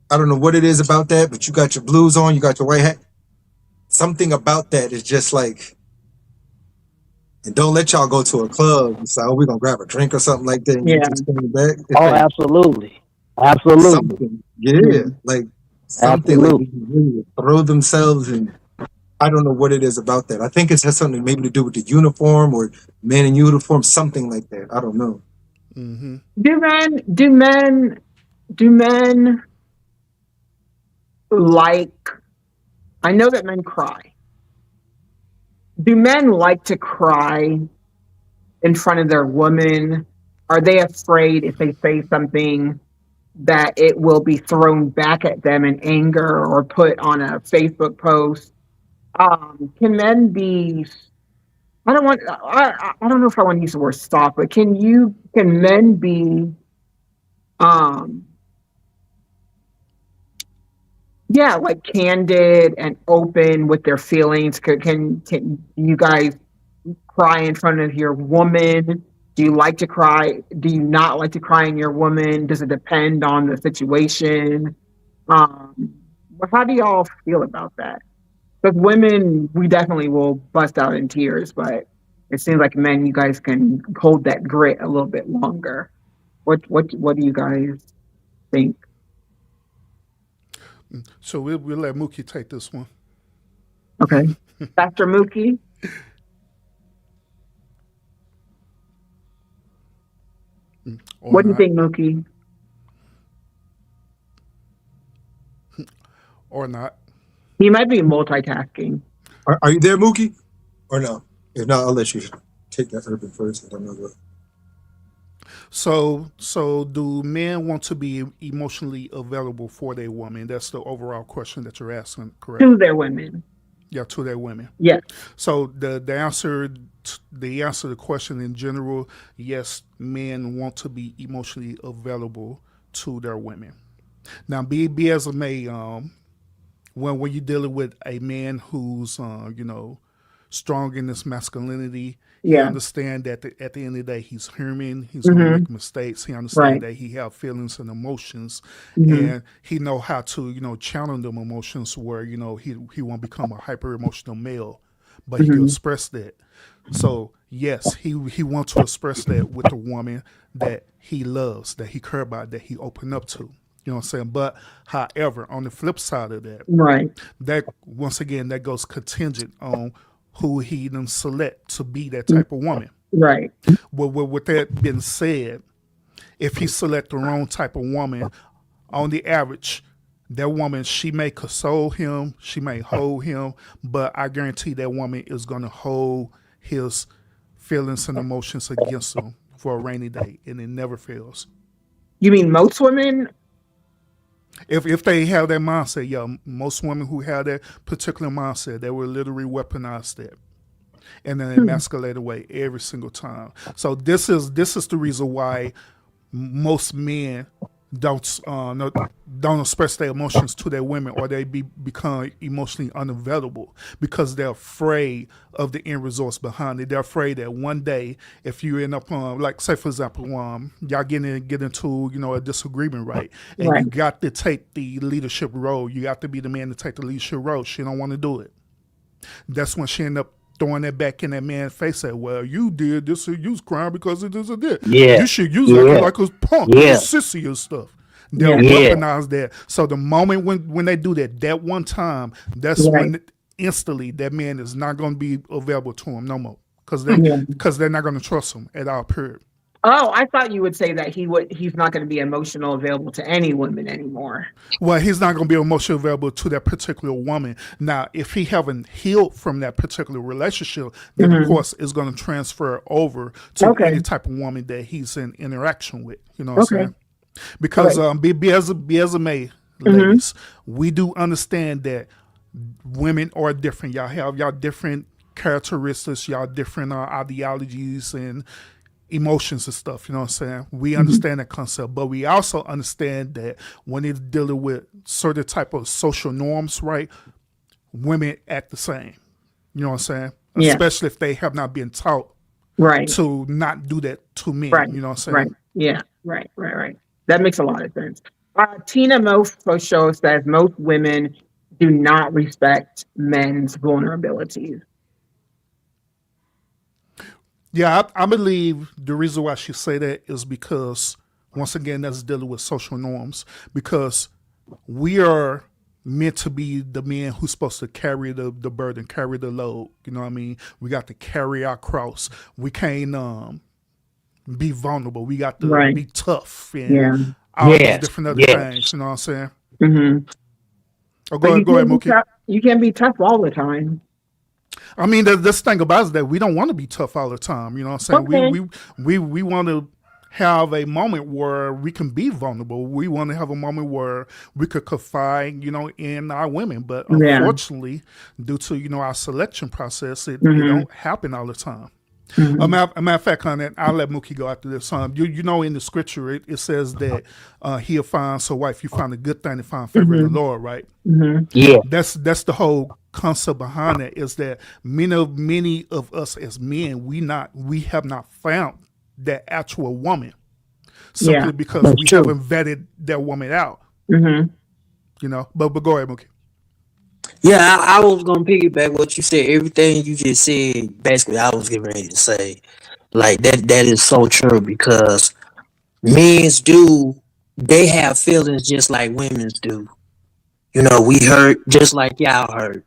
S3: I don't know what it is about that, but you got your blues on, you got your white hat. Something about that is just like, and don't let y'all go to a club and say, "Oh, we're gonna grab a drink or something like that," and you just coming back. It's like
S4: Absolutely.
S3: something, like something like they really throw themselves in. I don't know what it is about that. I think it has something maybe to do with the uniform or men in uniform, something like that. I don't know.
S1: Do men like? I know that men cry. Do men like to cry in front of their women? Are they afraid if they say something that it will be thrown back at them in anger or put on a Facebook post? Can men be? I don't want. I don't know if I want to use the word soft, but can men be? Yeah, like candid and open with their feelings. Can you guys cry in front of your woman? Do you like to cry? Do you not like to cry in your woman? Does it depend on the situation? How do y'all feel about that? Because women, we definitely will bust out in tears, but it seems like men, you guys can hold that grit a little bit longer. What do you guys think?
S2: So we'll let Mookie take this one.
S1: Okay, Dr. Mookie. What do you think, Mookie?
S2: Or not?
S1: He might be multitasking.
S3: Are you there, Mookie? Or no? If not, I'll let you take that urban first. I don't know what.
S2: So do men want to be emotionally available for their woman? That's the overall question that you're asking, correct?
S1: To their women.
S2: Yeah, to their women.
S1: Yes.
S2: So the answer to the question in general, yes, men want to be emotionally available to their women. Now, be as it may, when you're dealing with a man who's strong in his masculinity, he understands that at the end of the day he's human. He's going to make mistakes. He understands that he have feelings and emotions, and he know how to channel them emotions where he won't become a hyper emotional male. but he can express that. So yes, he wants to express that with the woman that he loves, that he cares about, that he opened up to. You know what I'm saying? But however, on the flip side of that,
S1: Right.
S2: that once again that goes contingent on who he then select to be that type of woman.
S1: Right.
S2: Well, with that being said, if he select the wrong type of woman, on the average, that woman, she may console him, she may hold him, but I guarantee that woman is going to hold his feelings and emotions against him for a rainy day, and it never fails.
S1: You mean most women?
S2: If they have that mindset, yeah, most women who have that particular mindset, they will literally weaponize that and then emasculate away every single time. So this is the reason why most men don't express their emotions to their women, or they become emotionally unavailable, because they're afraid of the end results behind it. They're afraid that one day, if you end up like say for example, y'all get into a disagreement, right? And
S1: Right.
S2: you got to take the leadership role. You got to be the man to take the leadership role. She don't want to do it. That's when she end up throwing that back in that man's face. Say, well, you did this, you was crying because of this or that.
S4: Yeah.
S2: You should use acting like a punk,
S4: Yeah.
S2: a sissy and stuff. They'll
S4: Yeah.
S2: weaponize that. So the moment when they do that one time, that's
S1: Right.
S2: when instantly that man is not going to be available to him no more, because
S1: Yeah.
S2: they're not going to trust him at all. Period.
S1: Oh, I thought you would say that he's not going to be emotional available to any women anymore.
S2: Well, he's not going to be emotionally available to that particular woman. Now, if he haven't healed from that particular relationship, then of course it's going to transfer over to
S1: Okay.
S2: any type of woman that he's in interaction with. You know what I'm
S1: Okay.
S2: saying? Because be as it may, ladies, we do understand that women are different. Y'all have y'all different characteristics, y'all different ideologies and emotions and stuff. You know what I'm saying? We understand that concept, but we also understand that when it's dealing with certain type of social norms, right? Women act the same. You know what I'm saying?
S1: Yeah.
S2: Especially if they have not been taught
S1: Right.
S2: to not do that to men.
S1: Right.
S2: You know what I'm saying?
S1: Right. Yeah. Right. That makes a lot of sense. Tina Mofo Show says most women do not respect men's vulnerabilities.
S2: Yeah, I believe the reason why she say that is because, once again, that's dealing with social norms. Because we are meant to be the men who's supposed to carry the burden, carry the load. You know what I mean? We got to carry our cross. We can't be vulnerable. We got to
S1: Right.
S2: be tough and
S1: Yeah.
S2: all these
S4: Yes,
S2: different other
S4: yes.
S2: things. You know what I'm saying?
S1: Mm-hmm.
S2: Oh, go ahead, Mookie.
S1: You can't be tough all the time.
S2: I mean, this thing about it is that we don't want to be tough all the time. You know what I'm saying?
S1: Okay.
S2: We want to have a moment where we can be vulnerable. We want to have a moment where we could confide, in our women. But
S1: Yeah.
S2: unfortunately, due to, our selection process, it
S1: Mhm.
S2: don't happen all the time.
S1: Mhm.
S2: A matter of fact, on that, I'll let Mookie go after this. In the scripture, it says that he'll find, so wife, you find a good thing to find favor in the Lord, right?
S1: Mhm.
S4: Yeah.
S2: That's the whole concept behind it, is that many of us as men, we have not found that actual woman, simply
S1: Yeah.
S2: because
S4: That's
S2: we
S4: true.
S2: haven't vetted that woman out.
S1: Mhm.
S2: But go ahead, Mookie.
S4: Yeah, I was gonna piggyback what you said. Everything you just said, basically, I was getting ready to say. Like that is so true, because men's they have feelings just like women's do. We hurt just like y'all hurt.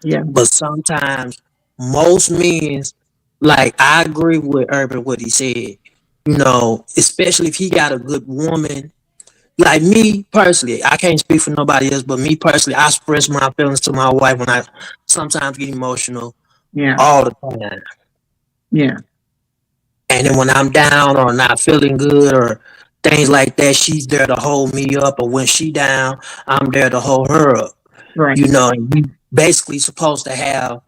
S1: Yeah.
S4: But sometimes most men's, like, I agree with Urban what he said. Especially if he got a good woman. Like me personally, I can't speak for nobody else, but me personally, I express my feelings to my wife when I sometimes get emotional
S1: Yeah.
S4: all the time.
S1: Yeah.
S4: And then when I'm down or not feeling good or things like that, she's there to hold me up. Or when she down, I'm there to hold her up.
S1: Right.
S4: And you basically supposed to have,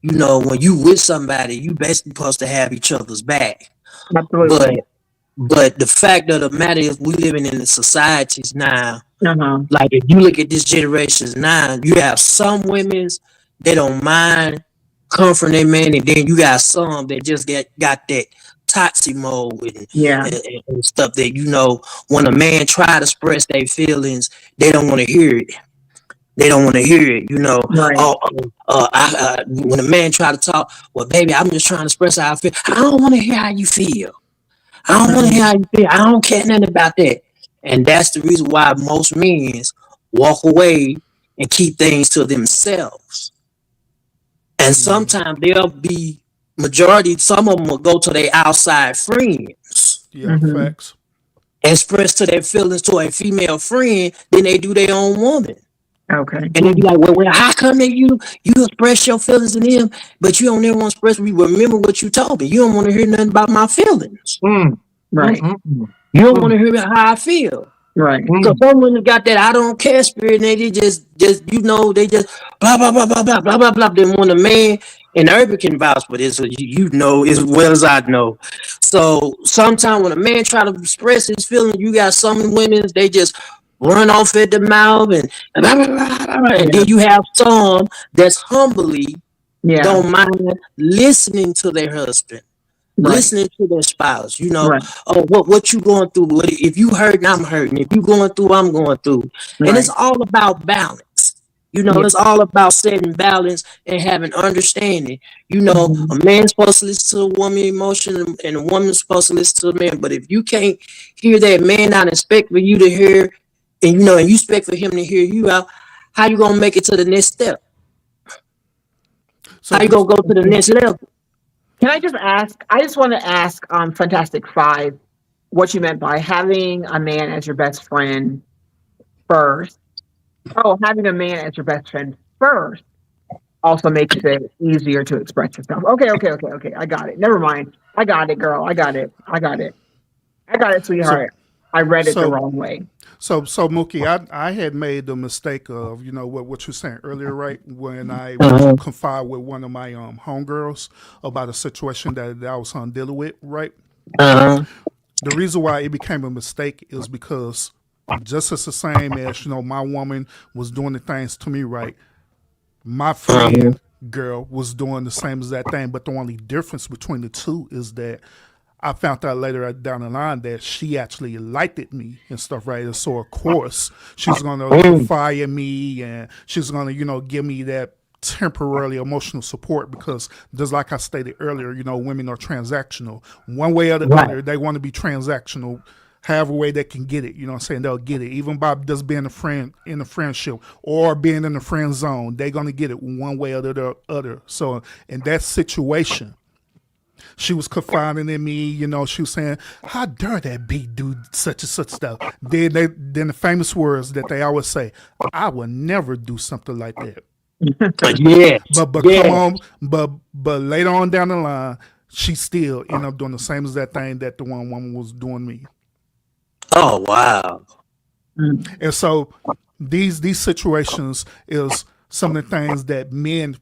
S4: when you with somebody, you basically supposed to have each other's back.
S1: Absolutely.
S4: But the fact of the matter is, we living in the societies now.
S1: Uh-huh.
S4: Like, if you look at this generation now, you have some women's, they don't mind comforting their man, and then you got some that just got that toxic mode
S1: Yeah.
S4: and stuff that, when a man try to express their feelings, they don't want to hear it. They don't want to hear it, you know.
S1: Right.
S4: When a man try to talk, well, baby, I'm just trying to express how I feel. I don't want to hear how you feel. I don't want to hear how you feel. I don't care nothing about that. And that's the reason why most men walk away and keep things to themselves. And sometimes they'll be majority. Some of them will go to their outside friends,
S2: Yeah, facts.
S4: express to their feelings to a female friend, then they do their own woman.
S1: Okay.
S4: And they be like, well, how come that you express your feelings to them, but you don't ever want to express me? Remember what you told me. You don't want to hear nothing about my feelings.
S1: Right.
S4: You don't want to hear about how I feel.
S1: Right.
S4: So someone got that I don't care spirit, and they just you know, they just blah blah blah blah blah blah blah blah. Then when a man and Urban can vouch for this, so you know as well as I know. So sometimes when a man try to express his feelings, you got some women they just run off at the mouth and blah, blah, blah, blah, blah. And then you have some that's humbly don't mind listening to their husband.
S1: Right.
S4: Listening to their spouse, you know,
S1: Right.
S4: oh, what you going through? If you hurting, I'm hurting. If you going through, I'm going through.
S1: Right.
S4: And it's all about balance. You know, it's all about setting balance and having understanding. You know, a man's supposed to listen to a woman's emotion and a woman's supposed to listen to a man. But if you can't hear that man not expect for you to hear, and you know, and you expect for him to hear you out, how you gonna make it to the next step?
S2: So
S4: How you gonna go to the next level?
S1: Can I just ask? I just want to ask Fantastic Five what you meant by having a man as your best friend first. Oh, having a man as your best friend first also makes it easier to express yourself. Okay. I got it. Never mind. I got it, girl. I got it, sweetheart. I read it the wrong way.
S2: So Mookie, I had made the mistake of, you know, what you were saying earlier, right? When I confide with one of my homegirls about a situation that I was dealing with, right? The reason why it became a mistake is because just as the same as, you know, my woman was doing the things to me, right? My friend girl was doing the same as that thing, but the only difference between the two is that I found out later down the line that she actually liked me and stuff, right? And so, of course, she's going to fire me and she's going to, you know, give me that temporarily emotional support because just like I stated earlier, you know, women are transactional. One way or the other, they want to be transactional. However way they can get it, you know what I'm saying? They'll get it. Even by just being a friend in a friendship or being in the friend zone, they're going to get it one way or the other. So in that situation, she was confiding in me, you know, she was saying, how dare that B do such and such stuff? Then the famous words that they always say, I would never do something like that. Come on, but later on down the line, she still ended up doing the same as that thing that the one woman was doing me.
S4: Oh wow.
S2: And so these situations is some of the things that men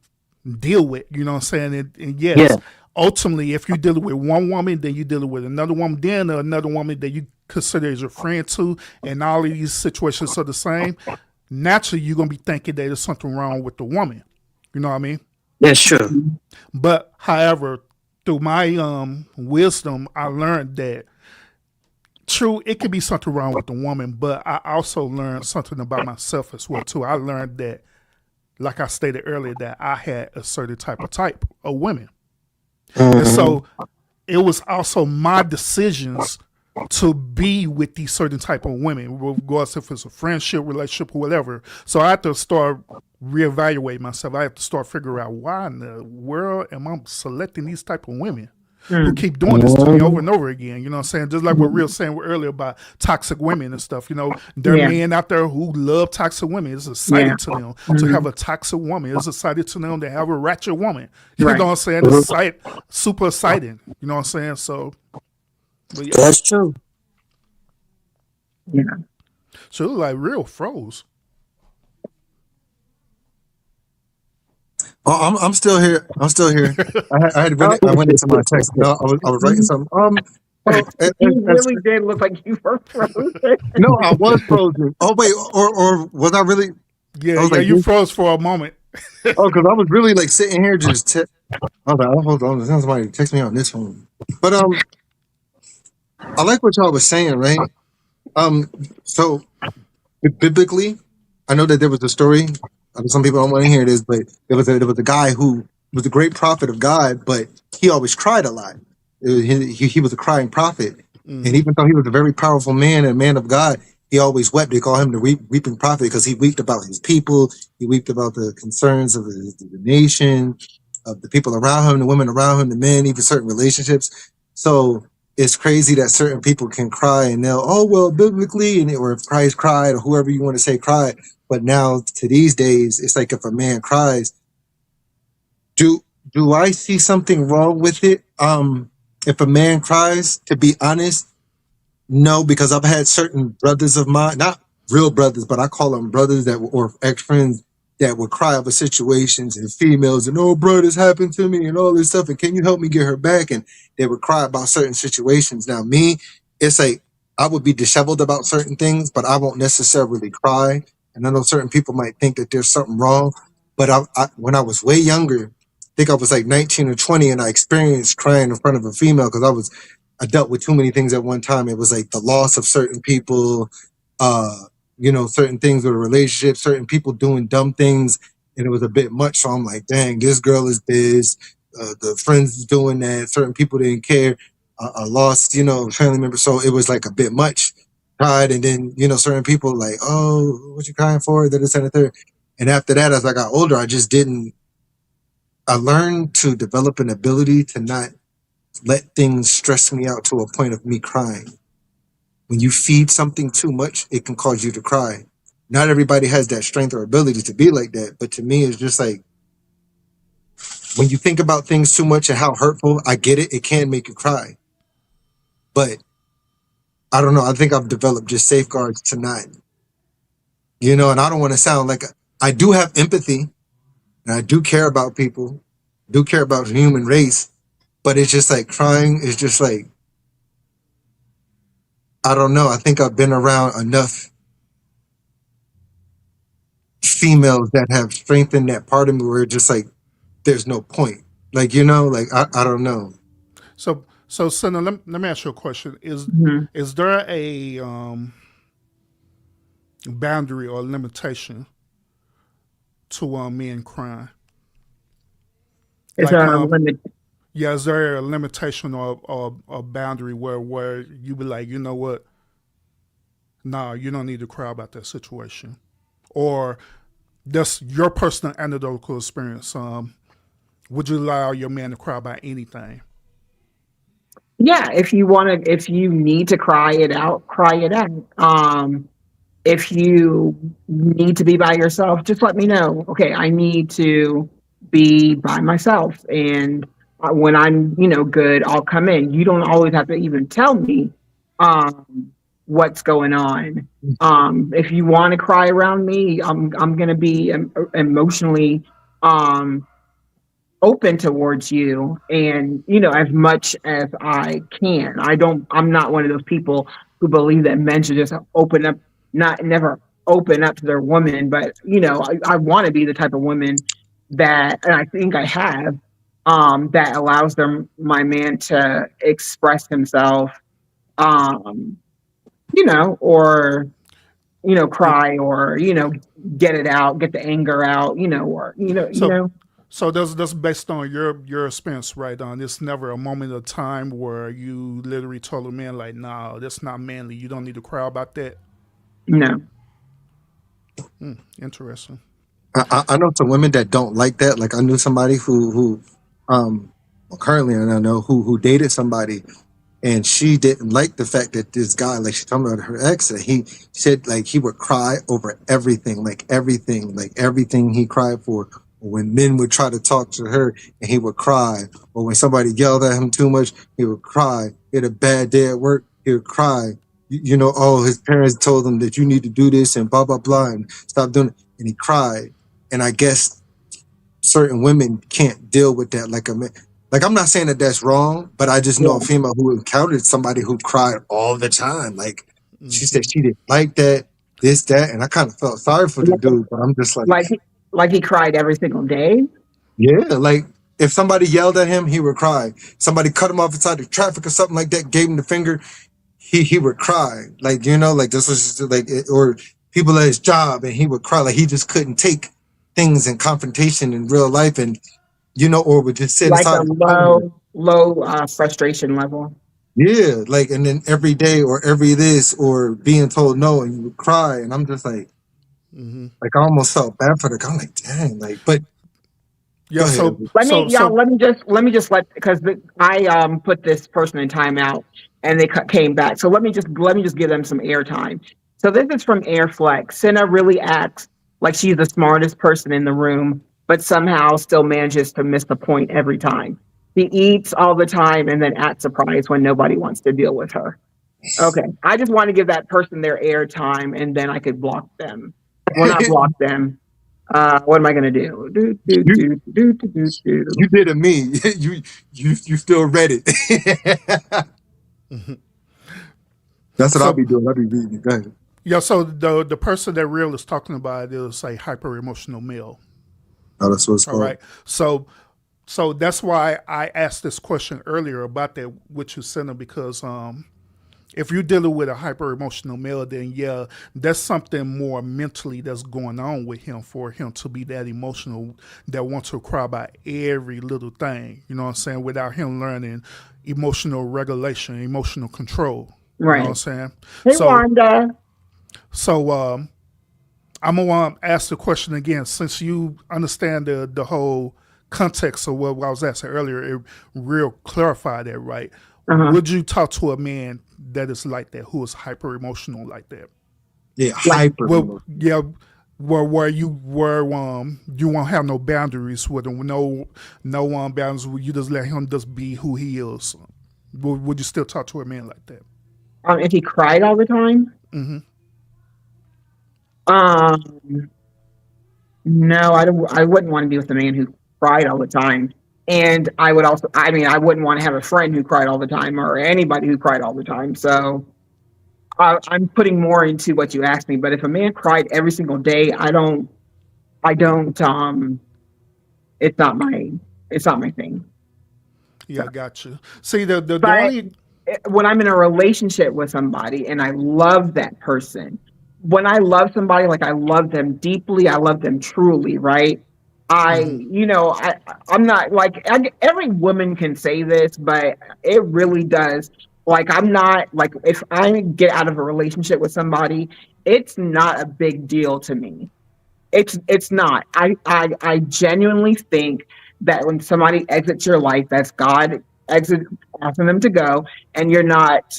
S2: deal with, you know what I'm saying? And yes, ultimately, if you're dealing with one woman, then you're dealing with another woman, then another woman that you consider as your friend too, and all of these situations are the same, naturally you're going to be thinking that there's something wrong with the woman. You know what I mean?
S4: That's true.
S2: But, however, through my wisdom, I learned that true, it could be something wrong with the woman, but I also learned something about myself as well too. I learned that, like I stated earlier, that I had a certain type of women. And so it was also my decisions to be with these certain type of women, regardless if it's a friendship, relationship, or whatever. So I have to start reevaluating myself. I have to start figuring out why in the world am I selecting these type of women who keep doing this to me over and over again. You know what I'm saying? Just like what Real saying earlier about toxic women and stuff. You know, there are men out there who love toxic women. It's exciting to them to have a toxic woman. It's exciting to them to have a ratchet woman. You know what I'm saying? It's super exciting. You know what I'm saying? So, but yeah.
S4: That's true.
S1: Yeah.
S2: So it was like Real froze.
S3: Oh, I'm still here. I had I went into my text. No, I was writing something.
S1: You really did look like you were frozen.
S3: No, I was frozen. Oh wait, or was I really?
S2: Yeah,
S3: like,
S2: you froze for a moment.
S3: Oh, because I was really like sitting here just. I was like, oh, hold on, somebody text me on this phone. But I like what y'all was saying, right? So biblically, I know that there was a story. Some people don't want to hear this, but there was a guy who was a great prophet of God, but he always cried a lot. He was a crying prophet, and even though he was a very powerful man and man of God, he always wept. They call him the weeping prophet because he wept about his people. He wept about the concerns of the nation, of the people around him, the women around him, the men, even certain relationships. So it's crazy that certain people can cry and they'll, oh, well, biblically, or if Christ cried, or whoever you want to say cried. But now to these days, it's like if a man cries, do I see something wrong with it? If a man cries, to be honest, no, because I've had certain brothers of mine, not real brothers, but I call them brothers or ex-friends that would cry over situations and females and, oh, bro, this happened to me and all this stuff. And can you help me get her back? And they would cry about certain situations. Now, me, it's like I would be disheveled about certain things, but I won't necessarily cry. And I know certain people might think that there's something wrong. But when I was way younger, I think I was like 19 or 20, and I experienced crying in front of a female because I dealt with too many things at one time. It was like the loss of certain people, certain things with a relationship, certain people doing dumb things, and it was a bit much. So I'm like, dang, this girl is this, the friends is doing that, certain people didn't care. I lost, family members. So it was like a bit much. Cried, and then, certain people like, oh, what you crying for? That is, and the third. And after that, as I got older, I learned to develop an ability to not let things stress me out to a point of me crying. When you feed something too much, it can cause you to cry. Not everybody has that strength or ability to be like that, but to me, it's just like when you think about things too much and how hurtful, I get it. It can make you cry, but I don't know. I think I've developed just safeguards to not, and I don't want to sound like I do have empathy, and I do care about people, do care about the human race, but it's just like crying is just like, I don't know. I think I've been around enough females that have strengthened that part of me where it's just like, there's no point. Like, I don't know.
S2: So Cinna, let me ask you a question.
S1: Mhm.
S2: Is there a boundary or limitation to men crying?
S1: Is
S2: Like,
S1: there a limit?
S2: yeah, is there a limitation or a boundary where you be like, you know what? Nah, you don't need to cry about that situation, or that's your personal anecdotal experience. Would you allow your man to cry about anything?
S1: Yeah, if you need to cry it out, cry it out. If you need to be by yourself, just let me know. Okay, I need to be by myself, and when I'm, good, I'll come in. You don't always have to even tell me what's going on. If you want to cry around me, I'm gonna be emotionally open towards you, and as much as I can. I'm not one of those people who believe that men should just open up, not never open up to their woman, but I want to be the type of woman that, and I think I have, that allows my man to express himself, um or
S2: Yeah.
S1: cry, or get it out, get the anger out, or
S2: So so that's based on your experience, right? It's never a moment of time where you literally told a man like, "Nah, that's not manly. You don't need to cry about that."
S1: no.
S2: Interesting.
S3: I know some women that don't like that. Like I knew somebody well, currently I don't know who dated somebody, and she didn't like the fact that this guy, like she told me about her ex, that he said like he would cry over everything, like everything he cried for. Or when men would try to talk to her and he would cry, or when somebody yelled at him too much, he would cry. He had a bad day at work, he would cry. Oh, his parents told him that you need to do this and blah blah blah and stop doing it, and he cried. And I guess certain women can't deal with that like a man. Like I'm not saying that that's wrong, but I just know
S1: Yeah.
S3: a female who encountered somebody who cried all the time. Like she said
S2: Mhm.
S3: she didn't like that, this, that, and I kind of felt sorry for the dude, but I'm just like,
S1: like he cried every single day.
S3: yeah, like if somebody yelled at him, he would cry. Somebody cut him off inside the traffic or something like that, gave him the finger, he would cry. Like like this was just like or people at his job, and he would cry like he just couldn't take things and confrontation in real life, and or would just sit
S1: Like
S3: aside
S1: a
S3: and cry.
S1: low frustration level.
S3: Yeah, like, and then every day or every this or being told no, and you would cry, and I'm just like I almost felt bad for the guy. I'm like, dang, like, but
S2: Yeah.
S3: go ahead. Ebony.
S1: Let me just because I put this person in timeout and they came back. So let me just give them some airtime. So this is from Airflex. Cinna really acts like she's the smartest person in the room, but somehow still manages to miss the point every time. She eats all the time and then acts surprised when nobody wants to deal with her. Okay, I just want to give that person their airtime, and then I could block them. Well, not block them. What am I gonna do? Do do
S3: you
S1: do do do do
S3: you
S1: do.
S3: did it me. You still read it. That's what I'll
S2: So
S3: be doing. I'll be reading it. Go ahead.
S2: yeah, so the person that Real is talking about is a hyper emotional male.
S3: Oh, that's what it's
S2: All
S3: called.
S2: right. So that's why I asked this question earlier about that which you sent him, because if you're dealing with a hyper emotional male, then yeah, that's something more mentally that's going on with him for him to be that emotional, that wants to cry about every little thing. You know what I'm saying? Without him learning emotional regulation, emotional control. You know what I'm
S1: Right.
S2: saying?
S1: Hey,
S2: So
S1: Wanda.
S2: so I'm gonna ask the question again, since you understand the whole context of what I was asking earlier. It real clarified that, right?
S1: Uh-huh.
S2: Would you talk to a man that is like that, who is hyper emotional like that?
S3: Yeah,
S1: Like,
S3: hyper.
S2: Well, yeah, where you won't have no boundaries with him, no boundaries. You just let him just be who he is. Would you still talk to a man like that?
S1: if he cried all the time,
S2: Mm-hmm.
S1: um, no, I don't. I wouldn't want to be with a man who cried all the time. And I would also, I mean, I wouldn't want to have a friend who cried all the time or anybody who cried all the time. So I'm putting more into what you asked me. But if a man cried every single day, I don't. It's not my, it's not my thing.
S2: Yeah, I got you. See, the
S1: But
S2: only
S1: when I'm in a relationship with somebody and I love that person, when I love somebody, like I love them deeply, I love them truly, right?
S2: mhm.
S1: I'm not like every woman can say this, but it really does. Like, I'm not like, if I get out of a relationship with somebody, it's not a big deal to me. It's not. I genuinely think that when somebody exits your life, that's God asking them to go, and you're not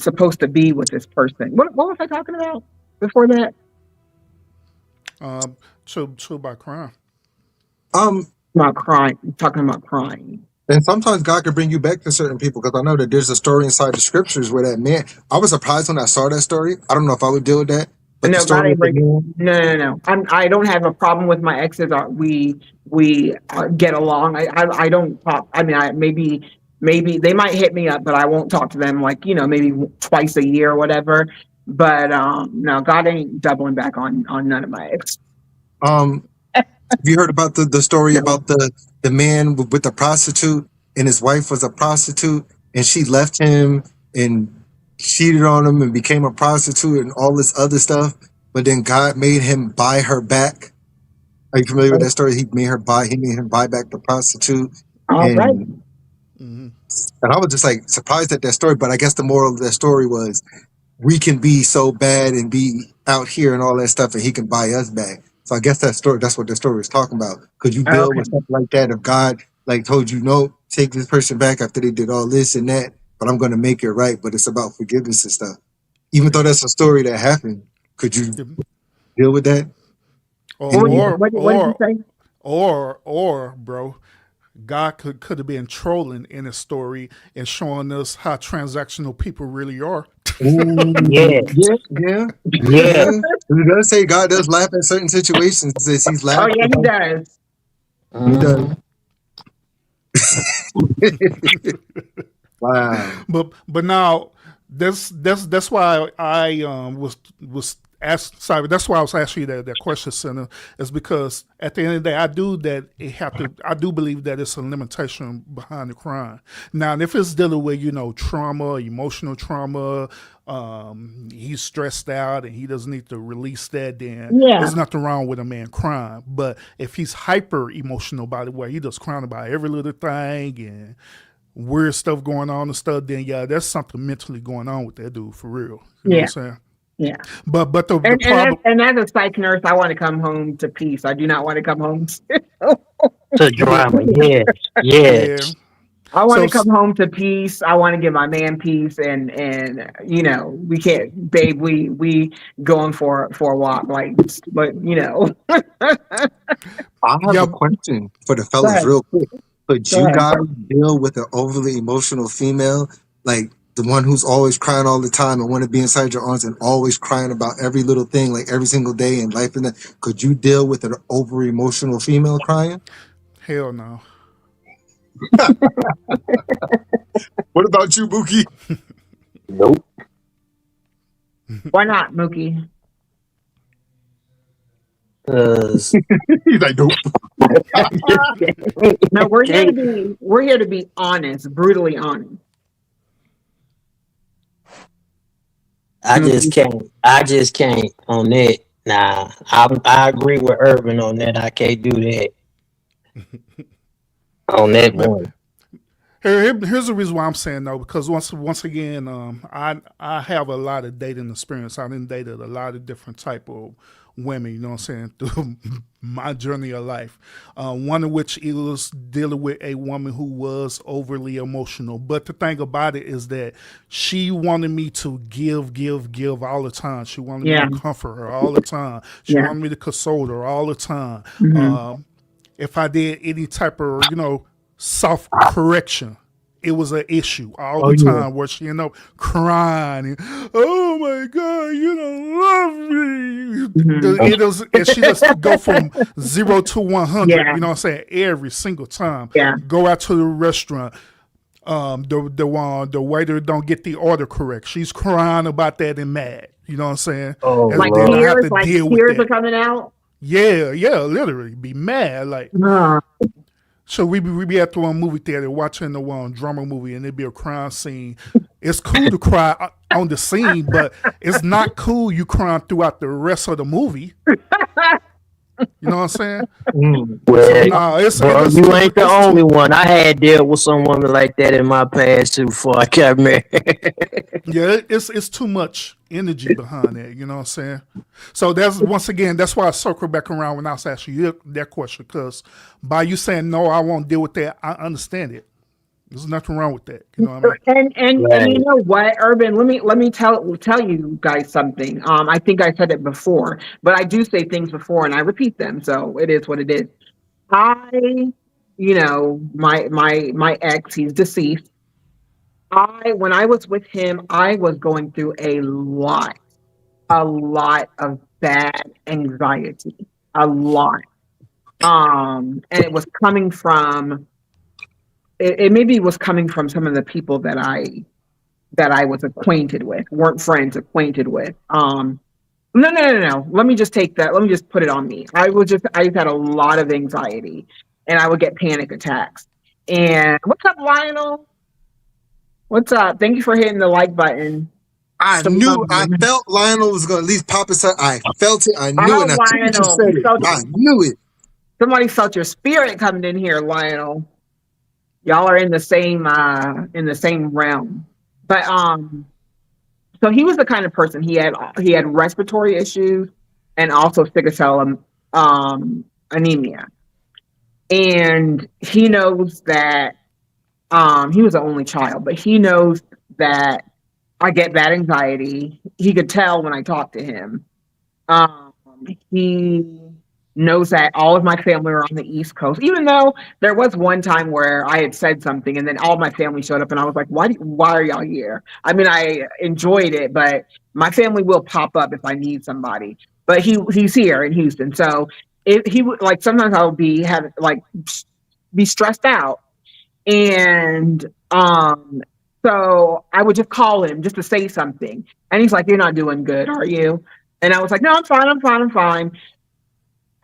S1: supposed to be with this person. What was I talking about before that?
S2: True by crime.
S3: Um,
S1: About crying. Talking about crying.
S3: and sometimes God could bring you back to certain people, because I know that there's a story inside the scriptures where that man. I was surprised when I saw that story. I don't know if I would deal with that, but the
S1: No, God
S3: story
S1: ain't
S3: of the
S1: breaking.
S3: man.
S1: No. I don't have a problem with my exes. We get along. I don't talk. I mean, maybe they might hit me up, but I won't talk to them, like, maybe twice a year or whatever. But no, God ain't doubling back on none of my ex.
S3: Um, have you heard about the story
S1: No.
S3: about the man with the prostitute, and his wife was a prostitute, and she left him and cheated on him and became a prostitute and all this other stuff, but then God made him buy her back. Are you familiar with that story? He made him buy back the prostitute,
S1: All right.
S3: and
S2: Mm-hmm.
S3: I was just like surprised at that story. But I guess the moral of that story was we can be so bad and be out here and all that stuff, and he can buy us back. So I guess that's what the story was talking about. Could you deal
S1: Okay.
S3: with stuff like that if God like told you no, take this person back after they did all this and that, but I'm gonna make it right, but it's about forgiveness and stuff. Even though that's a story that happened, could you deal with that?
S2: Or
S3: And
S2: or
S1: What did you
S2: or
S1: say?
S2: or bro, God could have been trolling in his story and showing us how transactional people really are.
S3: ooh,
S4: Yeah,
S3: yeah.
S4: yeah.
S3: He does say God does laugh at certain situations. He says he's
S1: Oh
S3: laughing
S1: yeah, he
S3: about
S1: does.
S3: he does.
S4: Mhm.
S3: Wow.
S2: But now that's why I was sorry, that's why I was asking you that question, Center, is because at the end of the day, I do believe that it's a limitation behind the crime. Now, if it's dealing with, trauma, emotional trauma, he's stressed out and he doesn't need to release that, then there's nothing wrong with a man crying. But if he's hyper emotional, by the way, he just crying about every little thing and weird stuff going on and stuff, then there's something mentally going on with that dude for real. You know what I'm saying?
S1: Yeah.
S2: But the
S1: problem, and as a psych nurse, I want to come home to peace. I do not want to come home
S4: to drama. Yeah.
S1: I want to come home to peace. I want to give my man peace, and we can't, babe. We going for a walk, but
S3: I have a question for the fellas, real quick. Could you guys deal with an overly emotional female, like the one who's always crying all the time and want to be inside your arms and always crying about every little thing, like every single day in life? And that, could you deal with an over emotional female crying?
S2: Hell no.
S3: What about you, Mookie?
S4: Nope.
S1: Why not, Mookie?
S3: He's like, nope.
S1: No, we're here to be honest, brutally honest.
S4: I just can't on that. Nah, I agree with Urban on that. I can't do that. On that one.
S2: Here's the reason why I'm saying no, because once again, I have a lot of dating experience. I done dated a lot of different type of women, you know what I'm saying, through my journey of life. One of which is dealing with a woman who was overly emotional. But the thing about it is that she wanted me to give all the time. She wanted me to comfort her all the time. She wanted me to console her all the time. Mm-hmm. If I did any type of, soft correction, it was an issue all the time where she ended up crying and, oh my God, you don't love me. And she just go from 0 to 100, you know what I'm saying, every single time.
S1: Yeah.
S2: Go out to the restaurant. The waiter don't get the order correct. She's crying about that and mad. You know what I'm saying?
S1: Oh,
S2: and
S1: like tears are coming out?
S2: Yeah, literally. Be mad. Like, so we be at the one movie theater watching the one drama movie, and it'd be a crime scene. It's cool to cry on the scene, but it's not cool you crying throughout the rest of the movie. You know what I'm saying?
S4: Well, so, you ain't the only one. I had dealt with some woman like that in my past too before I got married.
S2: Yeah, it's too much energy behind that. You know what I'm saying? So that's why I circle back around when I was asking you that question, because by you saying no, I won't deal with that, I understand it. There's nothing wrong with that. You know what I mean?
S1: And you know what, Urban? Let me tell you guys something. I think I said it before, but I do say things before and I repeat them. So it is what it is. My ex, he's deceased. When I was with him, I was going through a lot of bad anxiety, a lot. And it was coming from. It maybe was coming from some of the people that I was acquainted with, weren't friends, acquainted with. No. Let me just take that. Let me just put it on me. I just had a lot of anxiety, and I would get panic attacks. And what's up, Lionel? What's up? Thank you for hitting the like button.
S3: I felt Lionel was going to at least pop his head. I felt it. I knew it. I knew it.
S1: Somebody felt your spirit coming in here, Lionel. Y'all are in the same realm. But so he was the kind of person, he had respiratory issues and also sickle cell anemia. And he knows that he was the only child, but he knows that I get bad anxiety. He could tell when I talked to him. He knows that all of my family are on the East Coast, even though there was one time where I had said something and then all my family showed up and I was like, why are y'all here? I mean, I enjoyed it, but my family will pop up if I need somebody. But he's here in Houston. So he would, like, sometimes I'll be stressed out. And so I would just call him just to say something. And he's like, you're not doing good, are you? And I was like, no, I'm fine.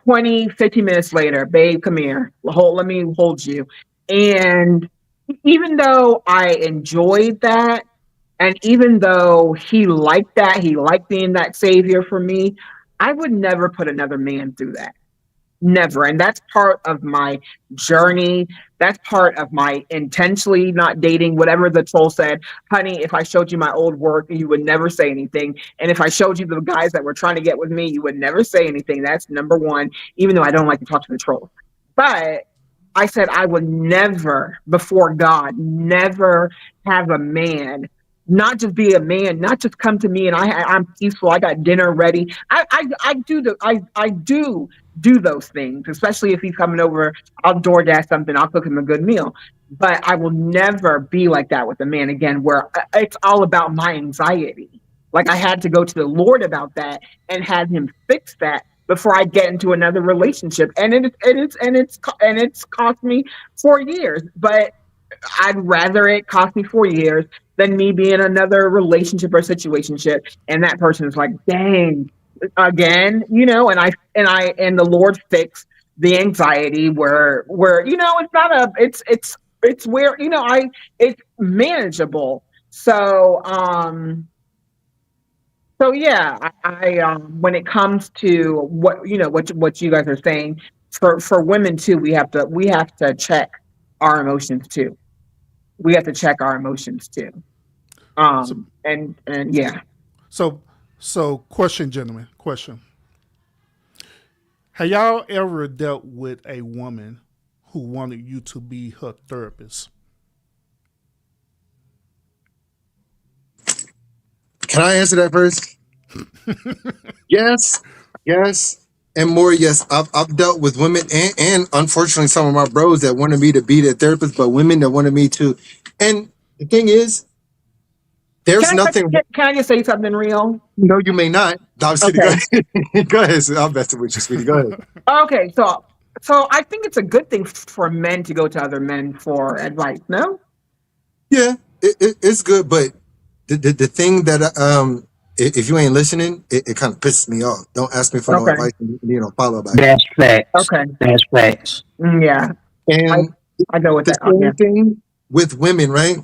S1: 20, 15 minutes later, babe, come here. Let me hold you. And even though I enjoyed that, and even though he liked that, he liked being that savior for me, I would never put another man through that. Never. And that's part of my journey. That's part of my intentionally not dating. Whatever the troll said, honey, if I showed you my old work, you would never say anything. And if I showed you the guys that were trying to get with me, you would never say anything. That's number one, even though I don't like to talk to the trolls. But I said I would never, before God, never have a man not just be a man, not just come to me and I'm peaceful. I got dinner ready. I do those things, especially if he's coming over. I'll DoorDash something. I'll cook him a good meal. But I will never be like that with a man again, where it's all about my anxiety. Like I had to go to the Lord about that and have him fix that before I get into another relationship. And it's cost me 4 years. But I'd rather it cost me 4 years than me be in another relationship or situationship and that person is like, dang, again, you know, and the Lord fixed the anxiety where you know it's not a it's where, you know, it's manageable. So yeah, I when it comes to what, you know, what you guys are saying, for women too, we have to check our emotions too. We have to check our emotions too.
S2: So,
S1: And yeah.
S2: so question, gentlemen, question. Have y'all ever dealt with a woman who wanted you to be her therapist?
S3: Can I answer that first? Yes, yes, and more. Yes, I've dealt with women and unfortunately some of my bros that wanted me to be their therapist, but women that wanted me to. And the thing is, there's nothing.
S1: Can I just say something real?
S3: No, you may not. No, I'm just kidding.
S1: Okay.
S3: Go ahead. Go ahead. I'm messing with you, sweetie. Go ahead.
S1: Okay, so I think it's a good thing for men to go to other men for advice. No.
S3: Yeah, it's good, but the thing that if you ain't listening, it kind of pisses me off. Don't ask me for no
S1: Okay.
S3: advice, and you know, follow back.
S4: That's facts.
S1: Okay.
S4: That's facts.
S1: Yeah,
S3: And
S1: I go with
S3: the
S1: that.
S3: same
S1: Yeah.
S3: thing with women, right?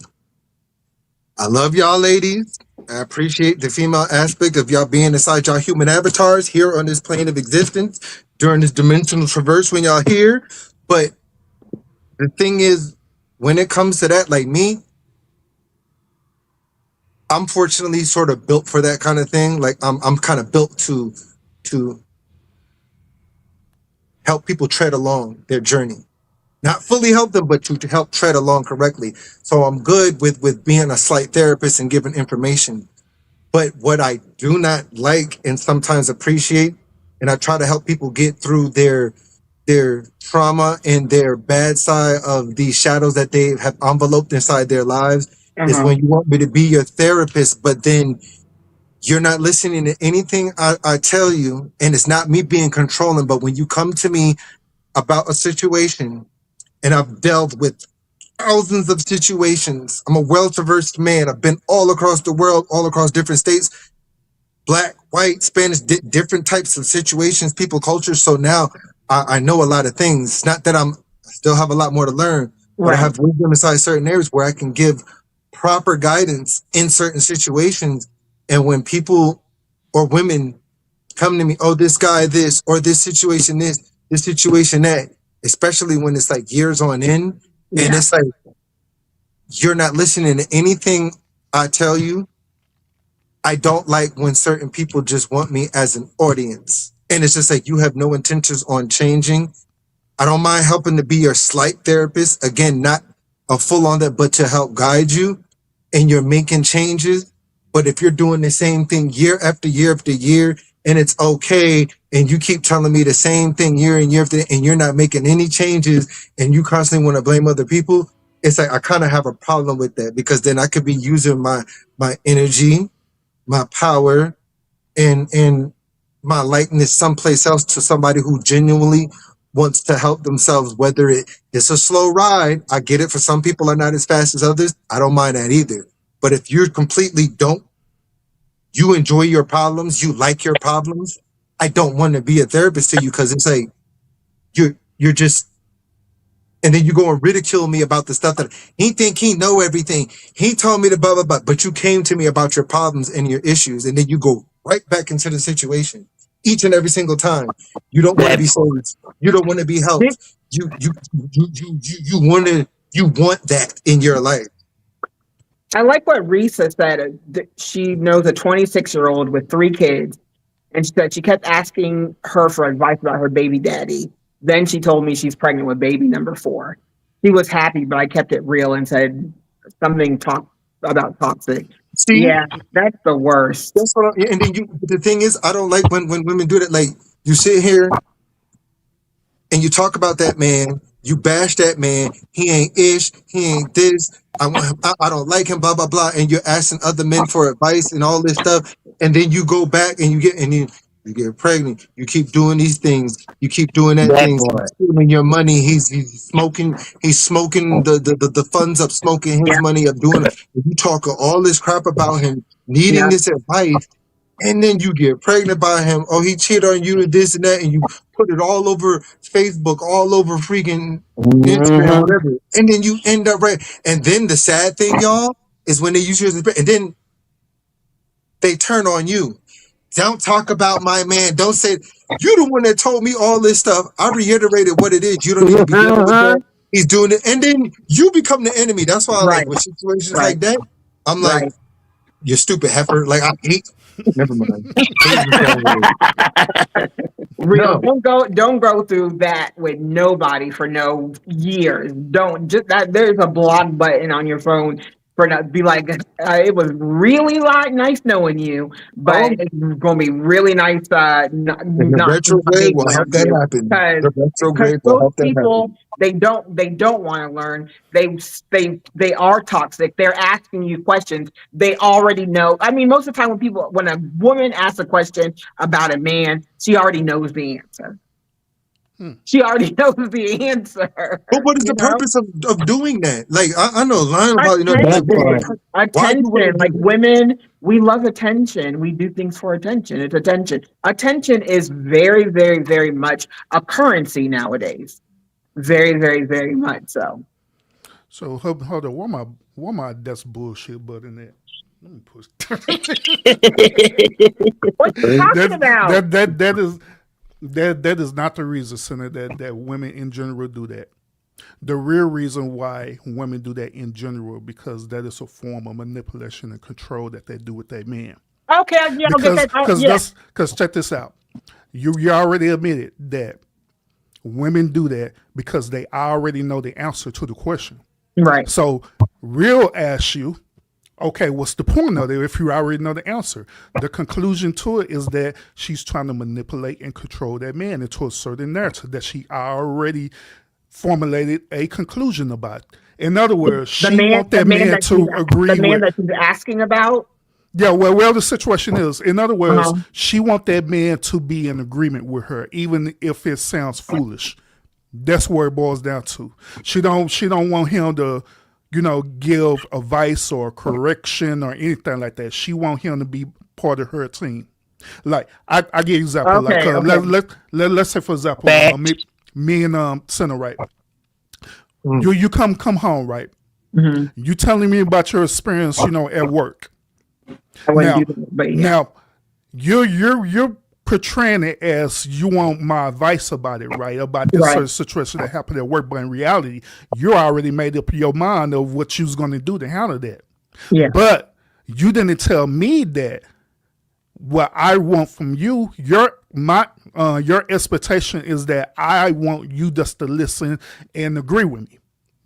S3: I love y'all ladies. I appreciate the female aspect of y'all being inside y'all human avatars here on this plane of existence during this dimensional traverse when y'all here. But the thing is, when it comes to that, like me, I'm fortunately sort of built for that kind of thing. Like I'm kind of built to help people tread along their journey. Not fully help them, but to help tread along correctly. So I'm good with being a slight therapist and giving information. But what I do not like and sometimes appreciate, and I try to help people get through their trauma and their bad side of the shadows that they have enveloped inside their lives, is when you want me to be your therapist, but then you're not listening to anything I tell you, and it's not me being controlling, but when you come to me about a situation, and I've dealt with thousands of situations. I'm a well-traversed man. I've been all across the world, all across different states, black, white, Spanish, different types of situations, people, cultures. So now I know a lot of things. It's not that I still have a lot more to learn, but I have wisdom inside certain areas where I can give proper guidance in certain situations. And when people or women come to me, oh, this guy, this, or this situation, this situation, that, especially when it's like years on end, and it's like you're not listening to anything I tell you. I don't like when certain people just want me as an audience, and it's just like you have no intentions on changing. I don't mind helping to be your slight therapist, again, not a full on that, but to help guide you, and you're making changes. But if you're doing the same thing year after year after year, and it's okay, and you keep telling me the same thing year and year after, and you're not making any changes, and you constantly want to blame other people, it's like I kind of have a problem with that, because then I could be using my energy, my power, and my likeness someplace else to somebody who genuinely wants to help themselves, whether it's a slow ride. I get it. For some people are not as fast as others. I don't mind that either. But if you completely don't you enjoy your problems, you like your problems. I don't want to be a therapist to you because it's like you're just, and then you go and ridicule me about the stuff that he think he know everything. He told me the blah blah blah, but you came to me about your problems and your issues, and then you go right back into the situation each and every single time. You don't want to
S4: That
S3: be saved. You don't want to be helped. You want that in your life.
S1: I like what Risa said. She knows a 26-year-old with 3 kids, and she said she kept asking her for advice about her baby daddy. Then she told me she's pregnant with baby number 4. She was happy, but I kept it real and said something about toxic.
S3: See,
S1: Yeah, that's the worst.
S3: that's what. And then the thing is, I don't like when women do that. Like you sit here and you talk about that man, you bash that man. He ain't ish. He ain't this. I don't like him. Blah blah blah. And you're asking other men for advice and all this stuff. And then you go back and you get pregnant. You keep doing these things. You keep doing that thing.
S4: part.
S3: He's stealing your money. He's smoking. He's smoking the funds up, smoking his money up. Doing it. You talk all this crap about him needing this advice. And then you get pregnant by him. Oh, he cheated on you and this and that, and you put it all over Facebook, all over freaking Instagram, whatever. And then you end up right. And then the sad thing, y'all, is when they use you as and then they turn on you. Don't talk about my man. Don't say you the one that told me all this stuff. I reiterated what it is. You don't need to be dealing with that. He's doing it, and then you become the enemy. That's why I like with situations like that. I'm like, you're stupid heifer. Like I hate. Never mind.
S1: No. Don't go through that with nobody for no years. Don't just that. There's a block button on your phone for not be like. It was really nice knowing you, but it's gonna be really nice. Not
S3: retrograde will help that happen. The retrograde will help that happen.
S1: They don't want to learn. They are toxic. They're asking you questions. They already know. I mean, most of the time when a woman asks a question about a man, she already knows the answer. She already knows the answer.
S3: But what is the purpose of doing that? Like I know Lionel probably
S1: attention. Like women, we love attention. We do things for attention. It's attention. Attention is very, very, very much a currency nowadays. Very, very, very much so.
S2: So hold on, why my that's bullshit button at? Let me push.
S1: What are you talking about?
S2: That is not the reason, Senator, that women in general do that. The real reason why women do that in general because that is a form of manipulation and control that they do with their men.
S1: Okay, yeah,
S2: because check this out. You already admitted that women do that because they already know the answer to the question.
S1: Right.
S2: So real asks you, okay, what's the point of it if you already know the answer? The conclusion to it is that she's trying to manipulate and control that man into a certain narrative that she already formulated a conclusion about. In other words, she wants that man to agree with.
S1: The man that she's asking about?
S2: Yeah, well, the situation is, in other words, she wants that man to be in agreement with her, even if it sounds foolish. That's where it boils down to. She don't want him to, give advice or correction or anything like that. She want him to be part of her team. Like I give you an example. Let's say for example, me and Cinna, right? You come home, right? Mm-hmm. You telling me about your experience, at work. Now, you're portraying it as you want my advice about it, right? About this sort of situation that happened at work, but in reality, you already made up your mind of what you was going to do to handle that.
S1: Yeah.
S2: But you didn't tell me that what I want from you, your expectation is that I want you just to listen and agree with me.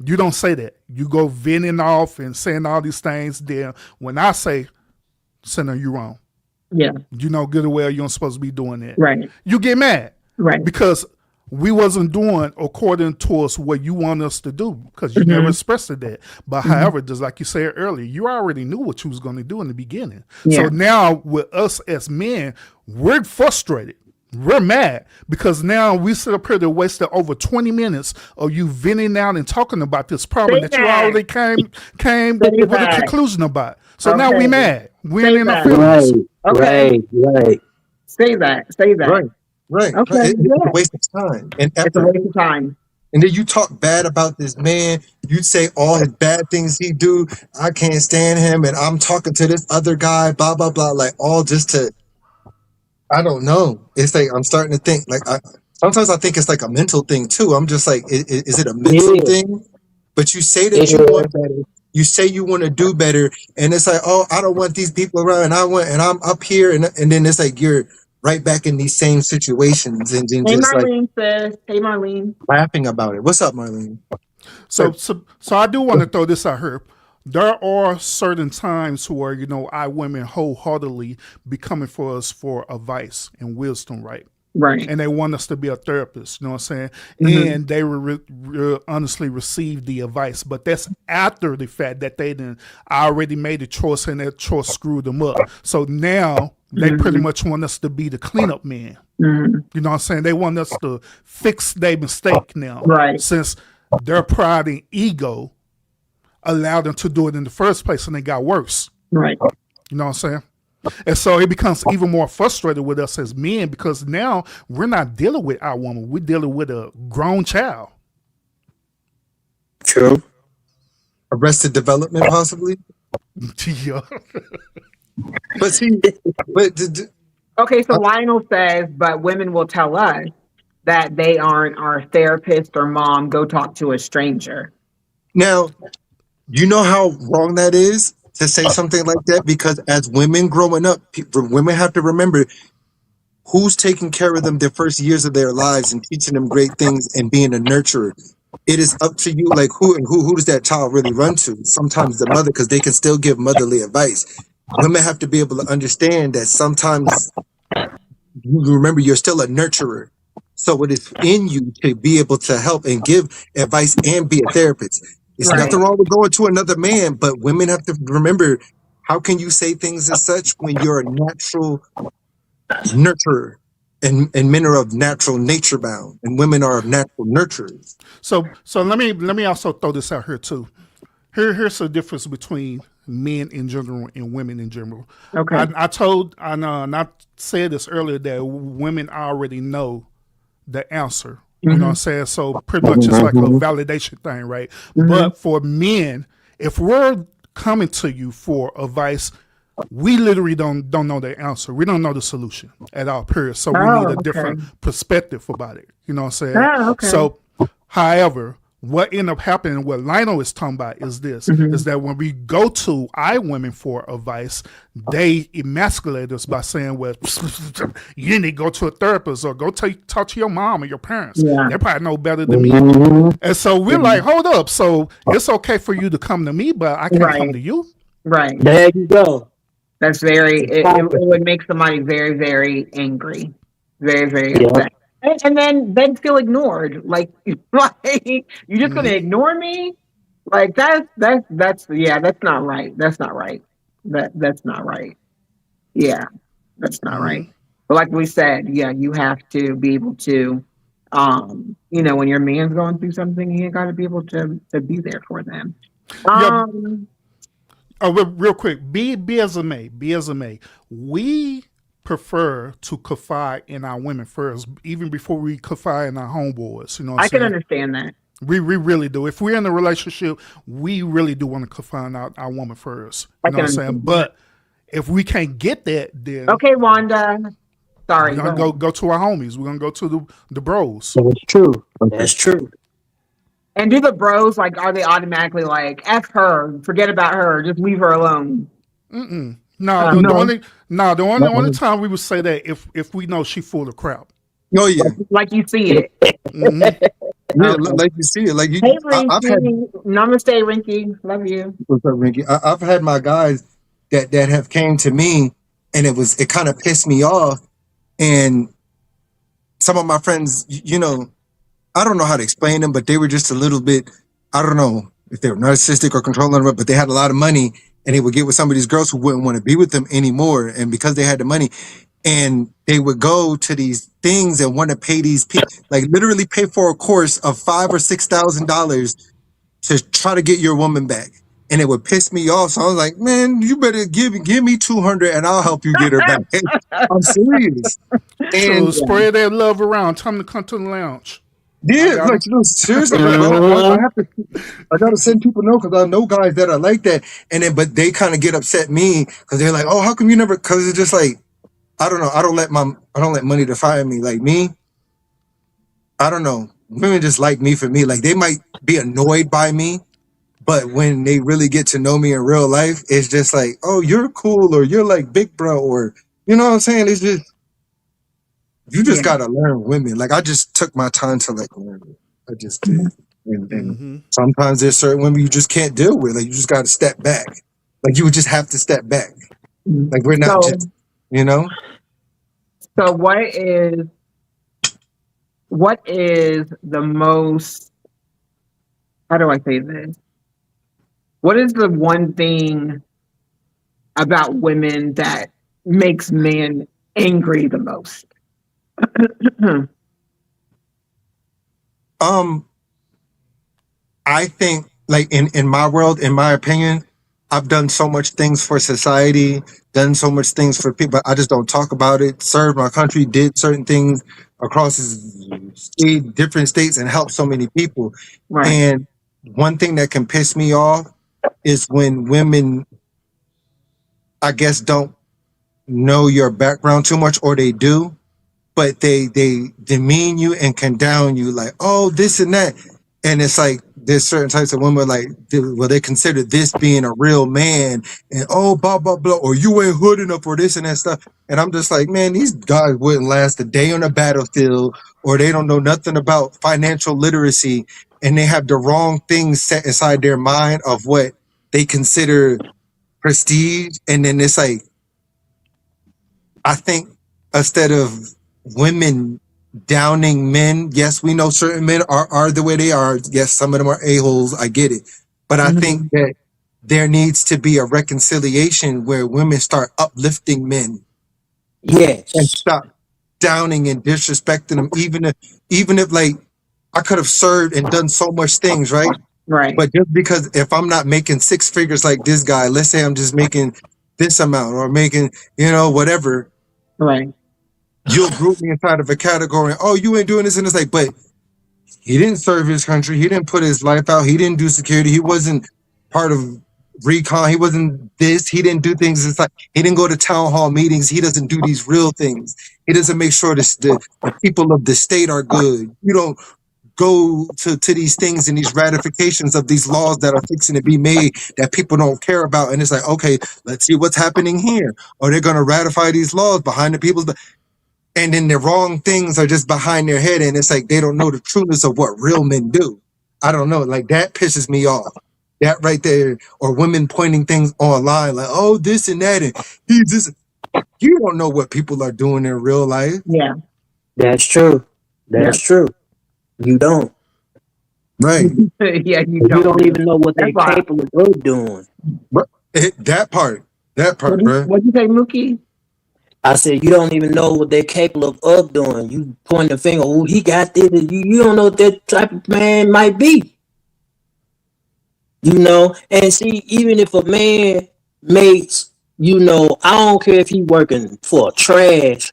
S2: You don't say that. You go venting off and saying all these things. Then when I say, Cinna, you wrong.
S1: Yeah.
S2: You know good and well you aren't supposed to be doing that.
S1: Right.
S2: You get mad.
S1: Right.
S2: Because we wasn't doing according to us what you want us to do because you never expressed that. But however, just like you said earlier, you already knew what you was going to do in the beginning. Yeah. So now with us as men, we're frustrated. We're mad because now we sit up here to wasted over 20 minutes of you venting out and talking about this problem
S1: Say
S2: that you
S1: that.
S2: already came
S1: Say
S2: with a
S1: that.
S2: conclusion about. So now we
S1: Okay.
S2: mad. We
S1: Say
S2: ain't in our
S1: that.
S2: feelings.
S1: Okay.
S4: Right.
S1: Say that. Say that.
S3: Right.
S1: Okay.
S3: It's a
S1: Yeah.
S3: waste of time and
S1: It's a
S3: effort.
S1: waste of time.
S3: And then you talk bad about this man. You'd say all his bad things he do. I can't stand him, and I'm talking to this other guy. Blah blah blah. Like all just to. I don't know. It's like I'm starting to think. Like sometimes I think it's like a mental thing too. I'm just like, is it a mental
S4: Yeah.
S3: thing? But you say that you want better. You say you want to do better, and it's like, oh, I don't want these people around, and I'm up here, and then it's like you're right back in these same situations, and then
S1: Hey,
S3: just like
S1: Marlene says. Hey, Marlene.
S3: laughing about it. What's up, Marlene?
S2: So I do want to throw this out here. There are certain times where, our women wholeheartedly be coming for us for advice and wisdom, right?
S1: Right.
S2: And they want us to be a therapist, you know what I'm saying? And they honestly receive the advice, but that's after the fact that they done already made a choice and that choice screwed them up. So now they pretty much want us to be the cleanup man. You know what I'm saying? They want us to fix their mistake now.
S1: Right.
S2: Since their pride and ego allowed them to do it in the first place and they got worse.
S1: Right.
S2: You know what I'm saying? And so it becomes even more frustrated with us as men because now we're not dealing with our woman. We're dealing with a grown child.
S4: True.
S3: Arrested Development, possibly.
S2: Yeah.
S3: But see,
S1: Okay, so Lionel says, but women will tell us that they aren't our therapist or mom. Go talk to a stranger.
S3: now you know how wrong that is to say something like that, because as women growing up, women have to remember who's taking care of them the first years of their lives and teaching them great things and being a nurturer. It is up to you, like who does that child really run to? Sometimes the mother, because they can still give motherly advice. Women have to be able to understand that sometimes you remember you're still a nurturer. So it is in you to be able to help and give advice and be a therapist. It's
S1: Right.
S3: nothing wrong with going to another man, but women have to remember, how can you say things as such when you're a natural nurturer and men are of natural nature bound and women are of natural nurturers.
S2: So let me also throw this out here too. Here's the difference between men in general and women in general.
S1: Okay.
S2: I said this earlier that women already know the answer. You know what I'm saying? So pretty much it's like a validation thing, right? But for men, if we're coming to you for advice, we literally don't know the answer. We don't know the solution at all, period. So we need a different perspective about it. You know what I'm saying?
S1: Oh, okay.
S2: So, however, what ended up happening, what Lionel is talking about is this, is that when we go to our women for advice, they emasculate us by saying, well, you need to go to a therapist or go talk to your mom or your parents.
S1: Yeah.
S2: They probably know better than me. And so we're like, hold up. So it's okay for you to come to me, but I can't come to you.
S1: Right.
S4: There you go.
S1: That's it would make somebody very, very angry. Very, very
S4: Yeah.
S1: upset. And then feel ignored. Like you're just gonna ignore me? Like that's not right. That's not right. That's not right. Yeah, that's not right. But like we said, yeah, you have to be able to when your man's going through something, you gotta be able to be there for them.
S2: Yeah. Real quick, be as it may. We prefer to confide in our women first, even before we confide in our homeboys. You know what I'm
S1: I can
S2: saying?
S1: understand that.
S2: We really do. If we're in a relationship, we really do want to confide in our woman first. You know what I'm saying? But if we can't get that, then
S1: okay, Wanda. Sorry.
S2: we're gonna go to our homies. We're gonna go to the bros.
S4: That's true. That's true.
S1: And do the bros, like, are they automatically like, F her, forget about her, just leave her alone?
S2: No, the only time we would say that if we know she full of crap.
S3: Oh yeah,
S1: like you see it.
S3: Yeah, like you see it. Like you,
S1: Hey, Rinky.
S3: I've had.
S1: Namaste, Rinky. Love you.
S3: What's up, Rinky? I've had my guys that have came to me, and it kind of pissed me off, and some of my friends, I don't know how to explain them, but they were just a little bit, I don't know if they were narcissistic or controlling, but they had a lot of money, and they would get with some of these girls who wouldn't want to be with them anymore, and because they had the money, and they would go to these things and want to pay these people, like literally pay for a course of $5,000 or $6,000 to try to get your woman back. And it would piss me off. So I was like, man, you better give me 200 and I'll help you get her back. I'm serious.
S2: So
S3: And
S2: spread that love around. Time to come to the lounge.
S3: yeah,
S2: got
S3: like, seriously, I gotta send people know, because I know guys that are like that. And then, but they kind of get upset me because they're like, oh, how come you never? Because it's just like, I don't know. I don't let money define me. Like me, I don't know. Women just like me for me. Like they might be annoyed by me, but when they really get to know me in real life, it's just like, oh, you're cool, or you're like big bro, or you know what I'm saying? It's just, you just gotta learn women. Like I just took my time to like learn it. I just did. And sometimes there's certain women you just can't deal with. Like you just gotta step back. Like you would just have to step back. Like we're not just, you know?
S1: So what is the most, how do I say this? What is the one thing about women that makes men angry the most?
S3: I think like in my world, in my opinion, I've done so much things for society, done so much things for people. I just don't talk about it. Served my country, did certain things across different states, and helped so many people.
S1: Right.
S3: And one thing that can piss me off is when women, I guess, don't know your background too much, or they do, but they demean you and condemn you, like, oh, this and that. And it's like there's certain types of women like, well, they consider this being a real man, and oh, blah blah blah, or you ain't hood enough, or this and that stuff. And I'm just like, man, these guys wouldn't last a day on a battlefield, or they don't know nothing about financial literacy, and they have the wrong things set inside their mind of what they consider prestige. And then it's like, I think instead of women downing men, yes, we know certain men are the way they are. Yes, some of them are a-holes. I get it. But I think that there needs to be a reconciliation where women start uplifting men.
S4: Yes.
S3: And stop downing and disrespecting them. Even if like I could have served and done so much things, right?
S1: Right.
S3: But just because if I'm not making six figures like this guy, let's say I'm just making this amount, or making, whatever.
S1: Right.
S3: You'll group me inside of a category. Oh, you ain't doing this, and it's like, but he didn't serve his country. He didn't put his life out. He didn't do security. He wasn't part of recon. He wasn't this. He didn't do things. It's like he didn't go to town hall meetings. He doesn't do these real things. He doesn't make sure the people of the state are good. You don't go to these things and these ratifications of these laws that are fixing to be made that people don't care about. And it's like, okay, let's see what's happening here. Or they're going to ratify these laws behind the people's. And then the wrong things are just behind their head, and it's like they don't know the trueness of what real men do. I don't know, like that pisses me off. That right there, or women pointing things online like, oh, this and that, and he's this. You don't know what people are doing in real life.
S1: Yeah.
S4: That's true. That's true. You don't.
S3: Right.
S1: Yeah,
S4: You don't even know what they're
S1: That's
S4: capable of doing.
S3: But that part, bro.
S1: What'd you say, Mookie?
S4: I said, you don't even know what they're capable of doing. You point the finger, oh, he got this. You don't know what that type of man might be. And see, even if a man makes, I don't care if he working for a trash,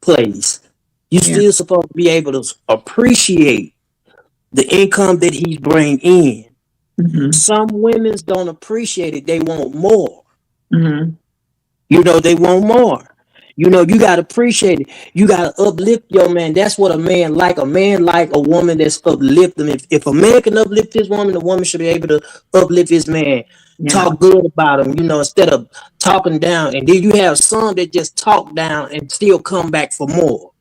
S4: place, you still supposed to be able to appreciate the income that he's bringing in.
S1: Mm-hmm.
S4: Some women don't appreciate it. They want more.
S1: Mm-hmm.
S4: They want more. You got to appreciate it. You got to uplift your man. That's what a man like. A man like a woman that's uplifting. If a man can uplift his woman, the woman should be able to uplift his man. Yeah. Talk good about him, instead of talking down. And then you have some that just talk down and still come back for more.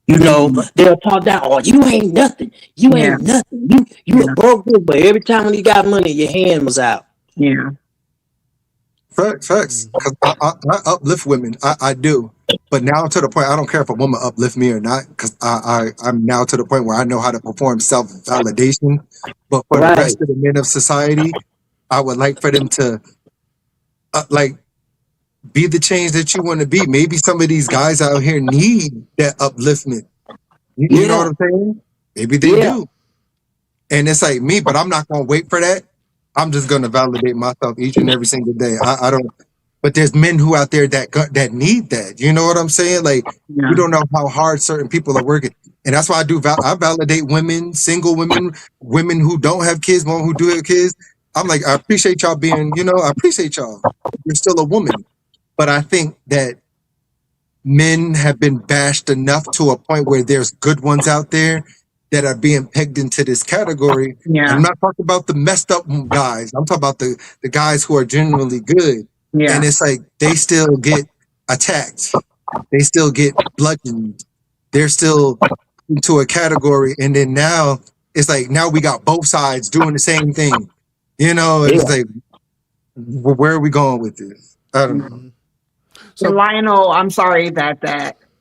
S4: They'll talk down. Oh, you ain't nothing. You ain't nothing. You a broke dude, but every time when you got money, your hand was out.
S1: Yeah.
S3: Facts. Because I uplift women. I do. But now to the point, I don't care if a woman uplift me or not, because I'm now to the point where I know how to perform self-validation. But for the rest of the men of society, I would like for them to, be the change that you want to be. Maybe some of these guys out here need that upliftment. You know what
S4: Yeah,
S3: I'm saying? Maybe they
S4: yeah,
S3: do. And it's like me, but I'm not going to wait for that. I'm just going to validate myself each and every single day. I don't, but there's men who out there that need that. You know what I'm saying? Like, you
S1: Yeah.
S3: don't know how hard certain people are working. And that's why I validate women, single women, women who don't have kids, women who do have kids. I'm like, I appreciate y'all being, I appreciate y'all. You're still a woman. But I think that men have been bashed enough to a point where there's good ones out there that are being pegged into this category. And
S1: Yeah.
S3: I'm not talking about the messed up guys. I'm talking about the guys who are genuinely good.
S1: Yeah.
S3: And it's like they still get attacked. They still get bludgeoned. They're still into a category. And then now it's like now we got both sides doing the same thing. And
S4: yeah.
S3: it's like, where are we going with this? I don't know.
S2: Mhm.
S1: And
S2: So
S1: Lionel, I'm sorry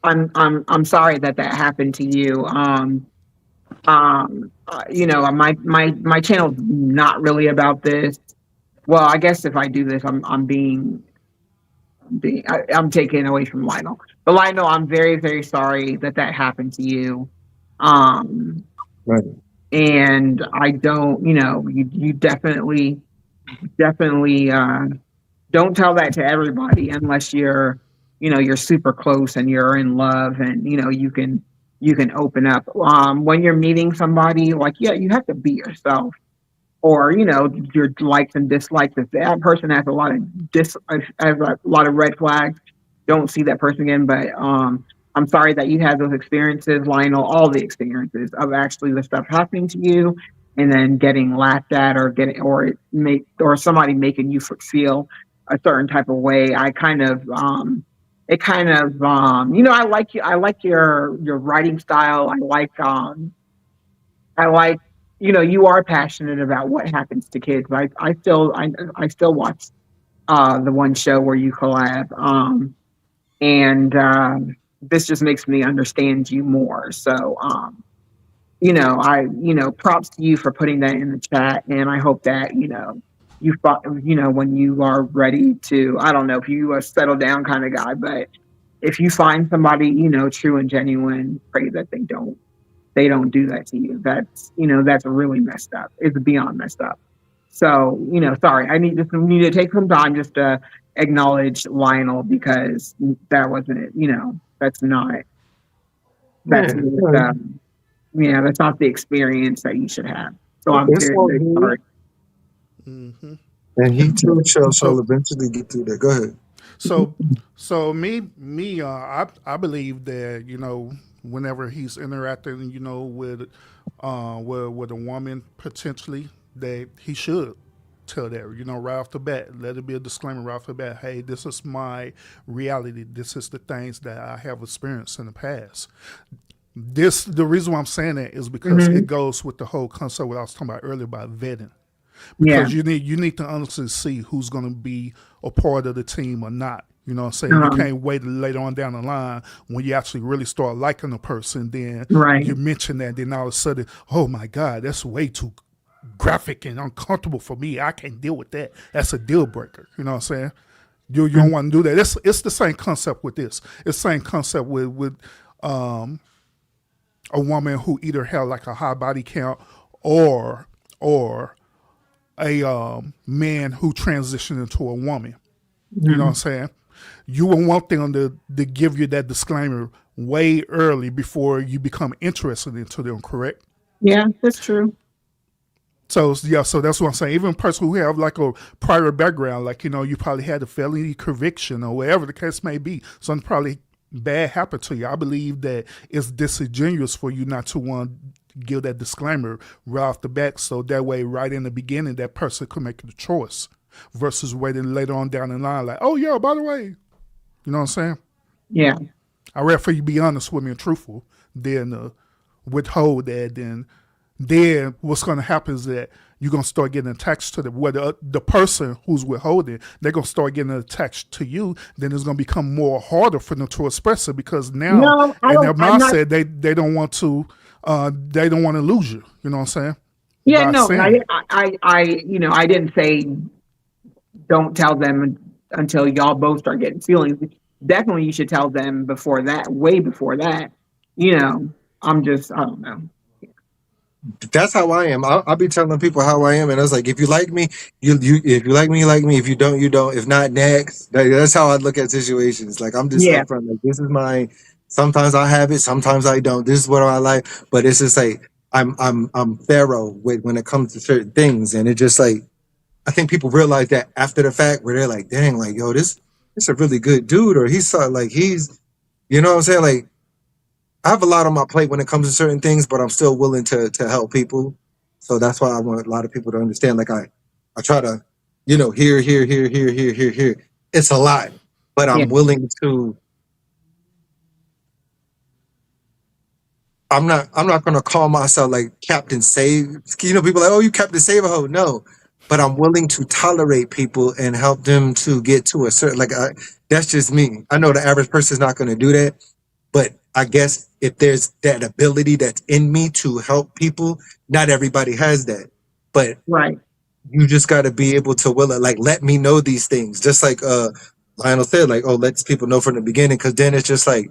S1: I'm sorry that happened to you. My channel's not really about this. Well, I guess if I do this, I'm taking away from Lionel. But Lionel, I'm very, very sorry that happened to you. Um,
S3: Right.
S1: and I don't, you definitely, don't tell that to everybody unless you're super close and you're in love and, you can open up. When you're meeting somebody, like, yeah, you have to be yourself. Or, your likes and dislikes. If that person has a lot of red flags, don't see that person again. But I'm sorry that you had those experiences, Lionel, all the experiences of actually the stuff happening to you and then getting laughed at or somebody making you feel a certain type of way. I kind of I like your writing style. I like, you are passionate about what happens to kids. I still watch the one show where you collab. And this just makes me understand you more. So props to you for putting that in the chat. And I hope that, you thought, when you are ready to, I don't know if you a settle down kind of guy, but if you find somebody, true and genuine, pray that they don't do that to you. That's really messed up. It's beyond messed up. So, sorry, I need to take some time just to acknowledge Lionel because that wasn't it. That's not, that's,
S3: Yeah,
S1: that's not the experience that you should have. So I'm
S3: it's
S1: very,
S3: all
S1: very
S3: good.
S1: sorry.
S2: hmm
S3: And he too shall
S2: so
S3: eventually get through that. Go ahead.
S2: so me I believe that whenever he's interacting with a woman potentially that he should tell that right off the bat, let it be a disclaimer right off the bat. Hey, this is my reality. This is the things that I have experienced in the past. The reason why I'm saying that is because
S1: Mm-hmm.
S2: it goes with the whole concept what I was talking about earlier about vetting.
S1: Yeah.
S2: Because you need to honestly see who's going to be a part of the team or not. You know what I'm saying? You
S1: Uh-huh.
S2: can't wait later on down the line when you actually really start liking a person. Then
S1: Right.
S2: you mention that, then all of a sudden, oh my God, that's way too graphic and uncomfortable for me. I can't deal with that. That's a deal breaker. You know what I'm saying? You don't want to do that. It's the same concept with this. It's the same concept with a woman who either had like a high body count or a man who transitioned into a woman.
S1: Mm-hmm.
S2: You know what I'm saying? You would want them to give you that disclaimer way early before you become interested into them, correct?
S1: Yeah, that's true.
S2: So that's what I'm saying. Even a person who have like a prior background, like you probably had a felony conviction or whatever the case may be, something probably bad happened to you. I believe that it's disingenuous for you not to want to give that disclaimer right off the bat, so that way right in the beginning that person could make the choice versus waiting later on down the line like, oh yeah, by the way, you know what I'm saying?
S1: Yeah.
S2: I'd rather for you to be honest with me and truthful than withhold that. Then what's going to happen is that you're going to start getting attached to the person who's withholding, they're going to start getting attached to you. Then it's going to become more harder for them to express it because now
S1: No, I
S2: in their
S1: don't. I'm not.
S2: mindset they don't want to lose you. You know what I'm saying?
S1: Yeah,
S2: By
S1: no,
S2: saying it.
S1: I didn't say don't tell them until y'all both start getting feelings. Definitely you should tell them before that, way before that. You know, I don't know.
S3: That's how I am. I'll be telling people how I am, and I was like, if you like me, you if you like me, you like me. If you don't, you don't. If not, next. That's how I look at situations. Like I'm just
S1: Yeah.
S3: upfront. Like this is my. Sometimes I have it, sometimes I don't. This is what I like, but it's just like I'm thorough with when it comes to certain things, and it just like I think people realize that after the fact, where they're like, dang, like yo, this a really good dude, or he's like he's, you know what I'm saying, like. I have a lot on my plate when it comes to certain things, but I'm still willing to help people. So that's why I want a lot of people to understand. Like I try to, here. It's a lot, but
S1: Yeah.
S3: I'm willing to. I'm not gonna call myself like Captain Save. People are like, oh, you Captain Save a hoe. No, but I'm willing to tolerate people and help them to get to a certain that's just me. I know the average person is not going to do that. But I guess if there's that ability that's in me to help people, not everybody has that. But
S1: Right.
S3: you just got to be able to will it, like let me know these things. Just like Lionel said, like, oh, let people know from the beginning, because then it's just like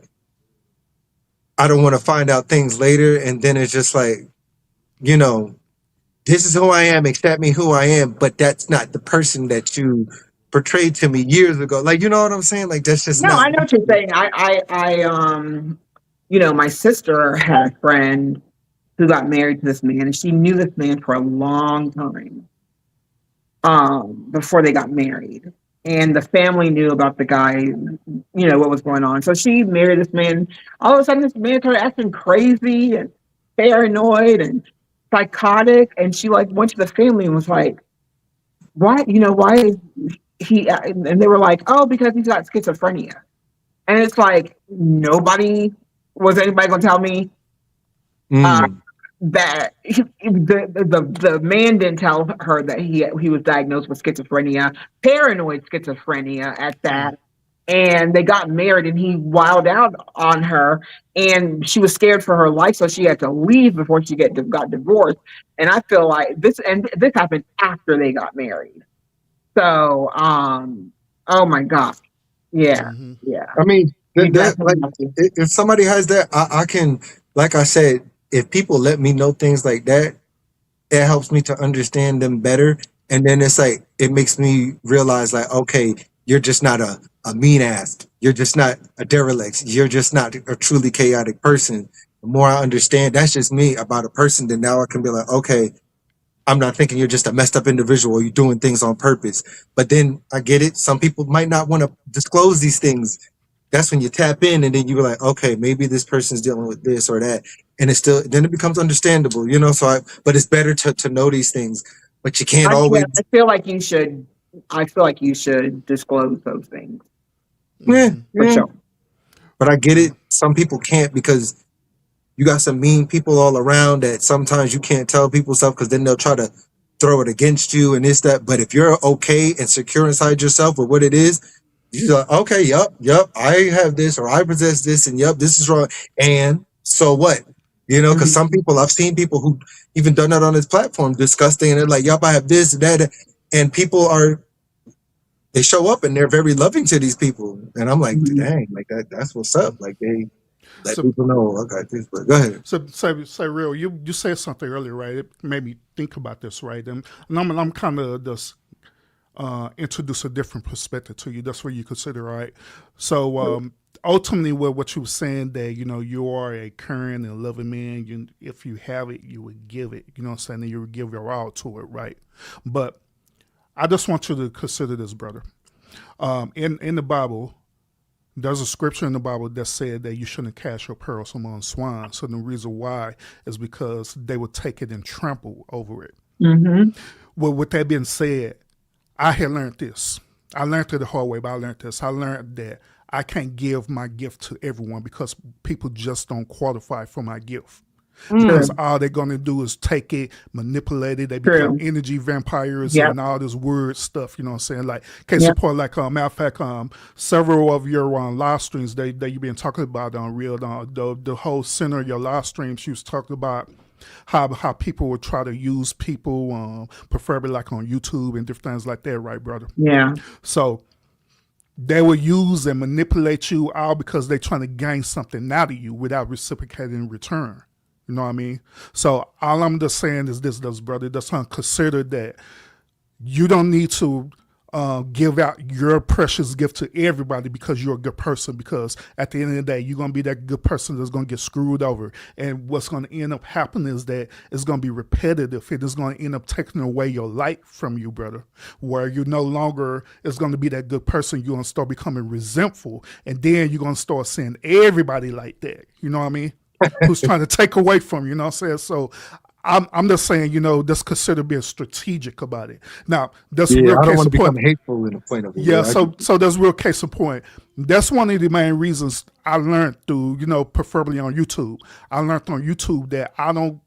S3: I don't want to find out things later, and then it's just like, you know, this is who I am, accept me who I am, but that's not the person that you portrayed to me years ago. Like, you know what I'm saying? Like that's just
S1: No,
S3: not
S1: I know what you're saying. My sister had a friend who got married to this man, and she knew this man for a long time, before they got married. And the family knew about the guy, what was going on. So she married this man. All of a sudden, this man started acting crazy and paranoid and psychotic. And she like went to the family and was like, "Why? Why is he?" And they were like, "Oh, because he's got schizophrenia." And it's like was anybody going to tell me that the man didn't tell her that he was diagnosed with schizophrenia, paranoid schizophrenia at that. And they got married, and he wilded out on her, and she was scared for her life, so she had to leave before she got divorced. And I feel like this happened after they got married. So, oh my gosh, yeah, yeah.
S3: I mean,
S1: You
S3: that like
S1: definitely have to.
S3: if somebody has that, I can, like I said, if people let me know things like that, it helps me to understand them better. And then it's like it makes me realize, like, okay, you're just not a mean ass. You're just not a derelict. You're just not a truly chaotic person. The more I understand, that's just me about a person. Then now I can be like, okay, I'm not thinking you're just a messed up individual. You're doing things on purpose. But then I get it. Some people might not want to disclose these things. That's when you tap in, and then you're like, okay, maybe this person's dealing with this or that, and then it becomes understandable, So, but it's better to know these things, but you can't always.
S1: I feel like you should. I feel like you should disclose those things.
S3: Yeah,
S1: For sure.
S3: But I get it. Some people can't because you got some mean people all around that sometimes you can't tell people stuff because then they'll try to throw it against you and this, that. But if you're okay and secure inside yourself with what it is, you're like, okay, yep, I have this or I possess this, and yep, this is wrong. And so what? Because some people, I've seen people who even done that on this platform, disgusting, and they're like, yep, I have this, that, and people they show up and they're very loving to these people. And I'm like, dang, like that's what's up. Like they let people know I got this, but go ahead.
S2: So say real, you said something earlier, right? It made me think about this, right? And I'm kind of just introduce a different perspective to you. That's what you consider, right? So ultimately, what you were saying that you are a caring and loving man. If you have it, you would give it. You know what I'm saying? And you would give your all to it, right? But I just want you to consider this, brother. In the Bible, there's a scripture in the Bible that said that you shouldn't cast your pearls among swine. So the reason why is because they would take it and trample over it. Well, with that being said, I had learned this. I learned it the hard way, but I learned this. I learned that I can't give my gift to everyone because people just don't qualify for my gift. Because all they're going to do is take it, manipulate it. They become energy vampires and all this weird stuff, you know what I'm saying? Like, case in point, like, matter of fact, several of your live streams that you've been talking about on Real, the whole center of your live streams, you was talking about how people would try to use people, preferably like on YouTube and different things like that, right, brother?
S1: Yeah.
S2: So they will use and manipulate you all because they're trying to gain something out of you without reciprocating in return. You know what I mean? So all I'm just saying is this, brother. That's consider that you don't need to give out your precious gift to everybody because you're a good person, because at the end of the day you're going to be that good person that's going to get screwed over, and what's going to end up happening is that it's going to be repetitive. It is going to end up taking away your light from you, brother, where you no longer is going to be that good person. You're going to start becoming resentful, and then you're going to start seeing everybody like that, you know what I mean, who's trying to take away from you, you know what I'm saying? So I'm just saying, just consider being strategic about it. Now, that's real
S3: I don't
S2: case
S3: want
S2: in
S3: to become
S2: point.
S3: hateful in the point of it.
S2: Yeah, so that's real case in point. That's one of the main reasons I learned through, preferably on YouTube. I learned on YouTube that I don't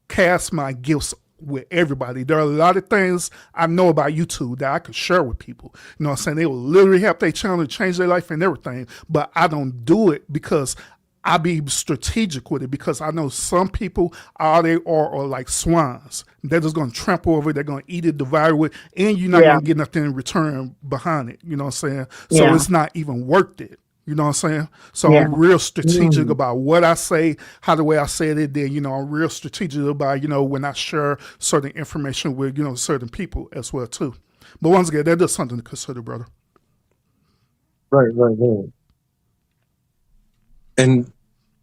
S2: cast my gifts with everybody. There are a lot of things I know about YouTube that I could share with people. You know what I'm saying? They will literally help their channel to change their life and everything, but I don't do it because I be strategic with it, because I know some people, all they are like swines. They're just going to trample over it. They're going to eat it, devour it, and you're not going to get nothing in return behind it. You know what I'm saying? So it's not even worth it. You know what I'm saying? So I'm real strategic about what I say, how the way I said it. Then, I'm real strategic about, when I share certain information with, certain people as well too. But once again, that is something to consider, brother.
S3: Right. And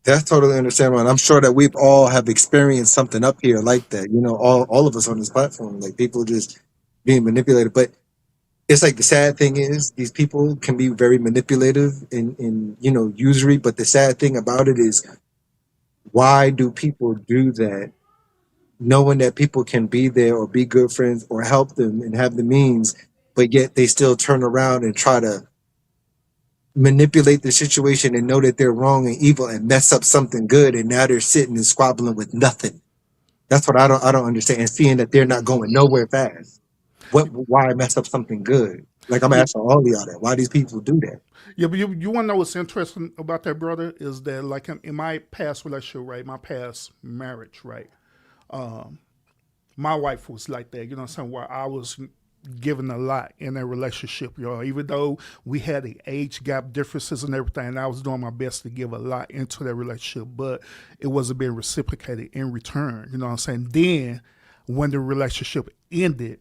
S3: that's totally understandable. And I'm sure that we've all have experienced something up here like that. All of us on this platform, like people just being manipulated. But it's like the sad thing is these people can be very manipulative in usury. But the sad thing about it is, why do people do that, knowing that people can be there or be good friends or help them and have the means, but yet they still turn around and try to manipulate the situation and know that they're wrong and evil and mess up something good, and now they're sitting and squabbling with nothing. That's what I don't understand. And seeing that they're not going nowhere fast. Why mess up something good? Like, I'm asking all of y'all that. Why these people do that?
S2: Yeah, but you want to know what's interesting about that, brother, is that like in my past relationship, right, my past marriage, right, my wife was like that, you know what I'm saying, where I was given a lot in that relationship, even though we had the age gap differences and everything, and I was doing my best to give a lot into that relationship, but it wasn't being reciprocated in return, you know what I'm saying? Then when the relationship ended,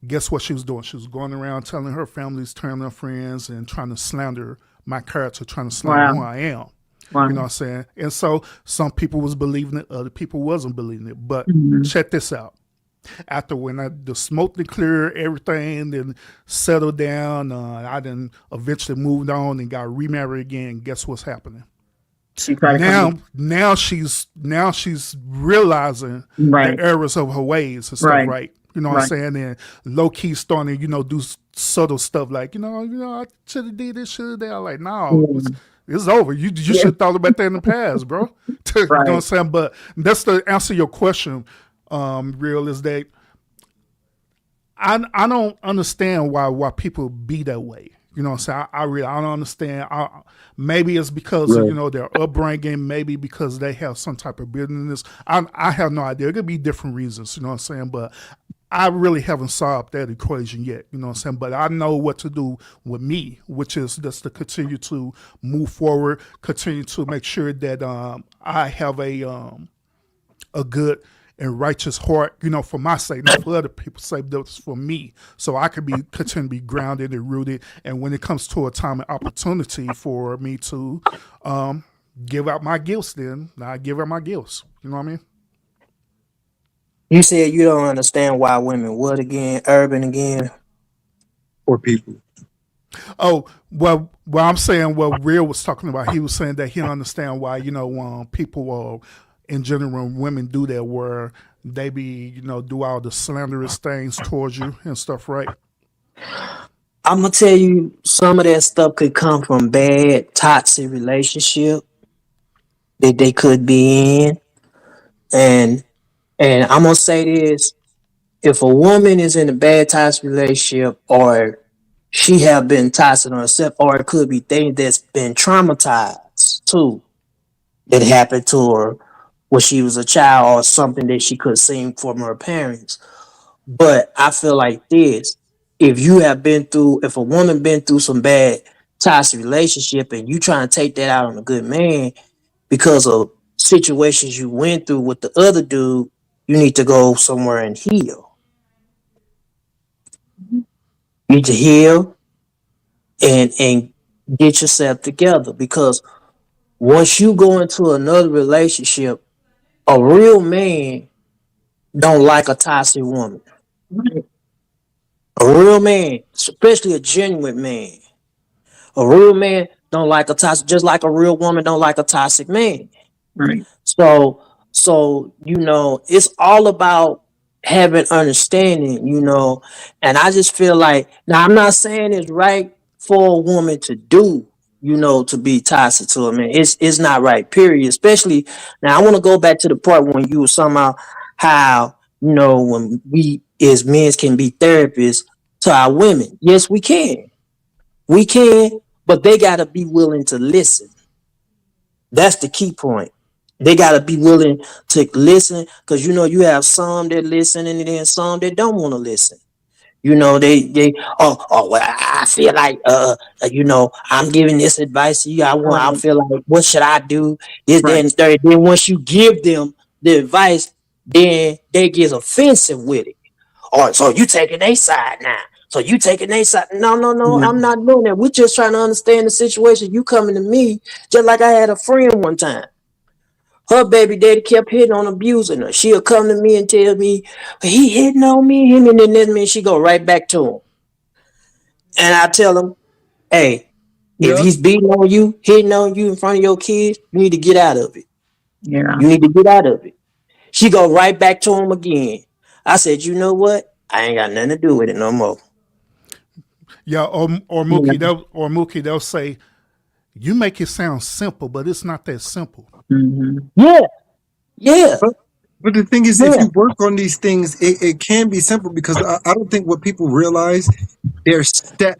S2: guess what she was doing? She was going around telling her families, telling her friends, and trying to slander my character, trying to slander who I am. Wow. You know what I'm saying? And so some people was believing it, other people wasn't believing it. But check this out. After when the smoke did clear, everything then settled down, I then eventually moved on and got remarried again. Guess what's happening? Now she's realizing the errors of her ways and stuff, right? You know what I'm saying? And low key starting to, do subtle stuff like, I should have did this, should have that. Like, no, it's over. You should have thought about that in the past, bro. You know what I'm saying? But that's to answer your question. Real is that I don't understand why people be that way. You know what I'm saying? I don't understand. Maybe it's because of, their upbringing, maybe because they have some type of business. I have no idea. It could be different reasons, you know what I'm saying? But I really haven't solved that equation yet, you know what I'm saying? But I know what to do with me, which is just to continue to move forward, continue to make sure that I have a good and righteous heart, for my sake, not for other people's sake, but for me, so I could continue to be grounded and rooted. And when it comes to a time and opportunity for me to give out my gifts, then I give out my gifts. You know what I mean?
S4: You said you don't understand why women what again? Urban again?
S3: Or people.
S2: Oh, well, I'm saying what Real was talking about, he was saying that he don't understand why, people in general, when women do that, where they be, do all the slanderous things towards you and stuff, right?
S4: I'm gonna tell you, some of that stuff could come from bad, toxic relationship that they could be in, and I'm gonna say this: if a woman is in a bad, toxic relationship, or she have been toxic on herself, or it could be things that's been traumatized too, that happened to her when she was a child, or something that she could have seen from her parents. But I feel like this: if a woman been through some bad toxic relationship and you trying to take that out on a good man because of situations you went through with the other dude, you need to go somewhere and heal. You need to heal and get yourself together, because once you go into another relationship, a real man don't like a toxic woman.
S1: Right.
S4: A real man, especially a genuine man, a real man don't like a toxic, just like a real woman don't like a toxic man.
S1: Right.
S4: So, it's all about having understanding, and I just feel like, now I'm not saying it's right for a woman to do, to be toxic to a man. It's not right, period. Especially now, I want to go back to the part when you were somehow how, when we as men can be therapists to our women. Yes, we can, but they gotta be willing to listen. That's the key point. They gotta be willing to listen, because you have some that listen and then some that don't want to listen. They well, I feel like I'm giving this advice to you. I
S1: Right.
S4: feel like, what should I do? This, that,
S1: Right.
S4: and third. Then once you give them the advice, then they get offensive with it. Or so you taking their side now. So you taking their side. No, no, no,
S1: Yeah.
S4: I'm not doing that. We're just trying to understand the situation. You coming to me just like I had a friend one time. Her baby daddy kept hitting on, abusing her. She'll come to me and tell me, he hitting on me, him, and then she go right back to him. And I tell him, hey, if
S1: Yep.
S4: he's beating on you, hitting on you in front of your kids, you need to get out of it.
S1: Yeah.
S4: You need to get out of it. She go right back to him again. I said, you know what? I ain't got nothing to do with it no more.
S2: Yeah,
S1: Yeah.
S2: Mookie, they'll say, you make it sound simple, but it's not that simple.
S1: Hmm.
S4: Yeah, yeah,
S3: But the thing is, if
S4: yeah.
S3: you work on these things, it can be simple, because I don't think what people realize, there's steps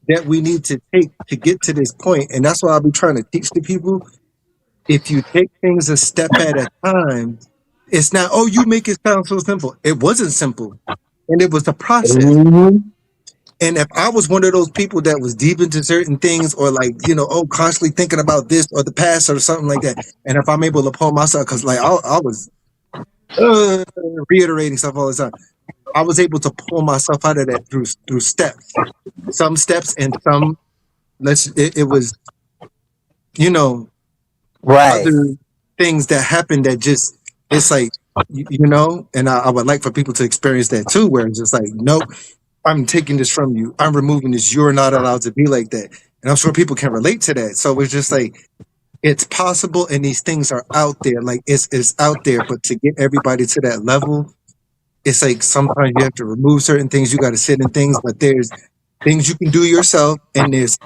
S3: that we need to take to get to this point. And that's why I'll be trying to teach the people. If you take things a step at a time, it's not, oh, you make it sound so simple. It wasn't simple. And it was a process.
S4: Mhm.
S3: And if I was one of those people that was deep into certain things, or like, constantly thinking about this or the past or something like that, and if I'm able to pull myself, because like I was uh, reiterating stuff all the time, I was able to pull myself out of that through steps, some steps, and some it was, you know,
S4: Right.
S3: other things that happened that just, it's like, and I would like for people to experience that too, where it's just like, nope, I'm taking this from you, I'm removing this, you're not allowed to be like that. And I'm sure people can relate to that. So it's just like, it's possible, and these things are out there, like it's out there, but to get everybody to that level, it's like sometimes you have to remove certain things, you got to sit in things, but there's things you can do yourself, and there's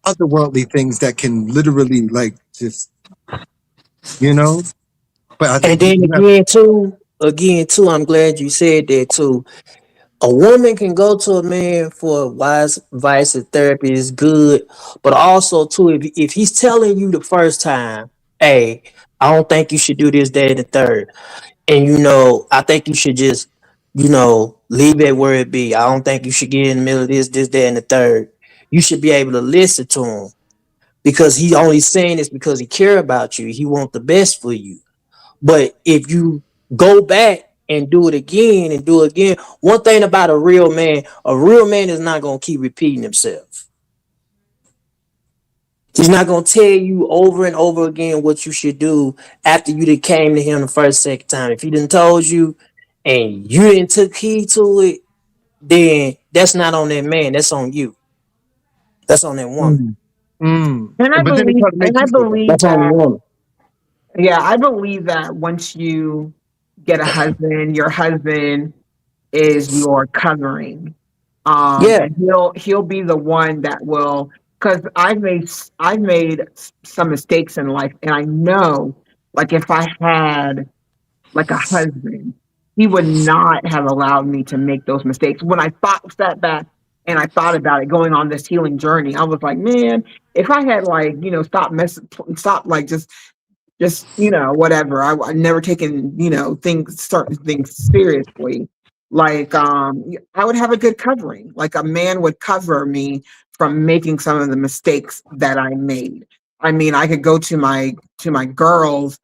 S3: otherworldly things that can literally, like, just, you know but I
S4: And
S3: think
S4: then
S3: you have.
S4: again too, I'm glad you said that too. A woman can go to a man for wise advice and therapy is good, but also too, if he's telling you the first time, hey, I don't think you should do this, that, and the third, and I think you should just, leave it where it be. I don't think you should get in the middle of this, that, and the third. You should be able to listen to him, because he only saying this because he care about you. He want the best for you. But if you go back and do it again and do it again, one thing about a real man is not going to keep repeating himself. He's not going to tell you over and over again what you should do after you done came to him the first, second time. If he done told you and you didn't took heed to it, then that's not on that man. That's on you. That's on that woman.
S3: Mm, mm.
S1: And I
S3: But then it
S1: believe,
S3: try to
S1: and
S3: make
S1: I
S3: you feel better.
S1: believe
S4: That's on the
S1: that,
S4: woman.
S1: yeah, I believe that once you get a husband, your husband is your covering.
S4: Yeah.
S1: And he'll be the one that will, because I've made some mistakes in life, and I know, like, if I had like a husband, he would not have allowed me to make those mistakes. When I sat back and I thought about it, going on this healing journey, I was like, man, if I had, like, stop, like, just whatever. I never taken certain things seriously. Like, I would have a good covering. Like a man would cover me from making some of the mistakes that I made. I mean, I could go to my girls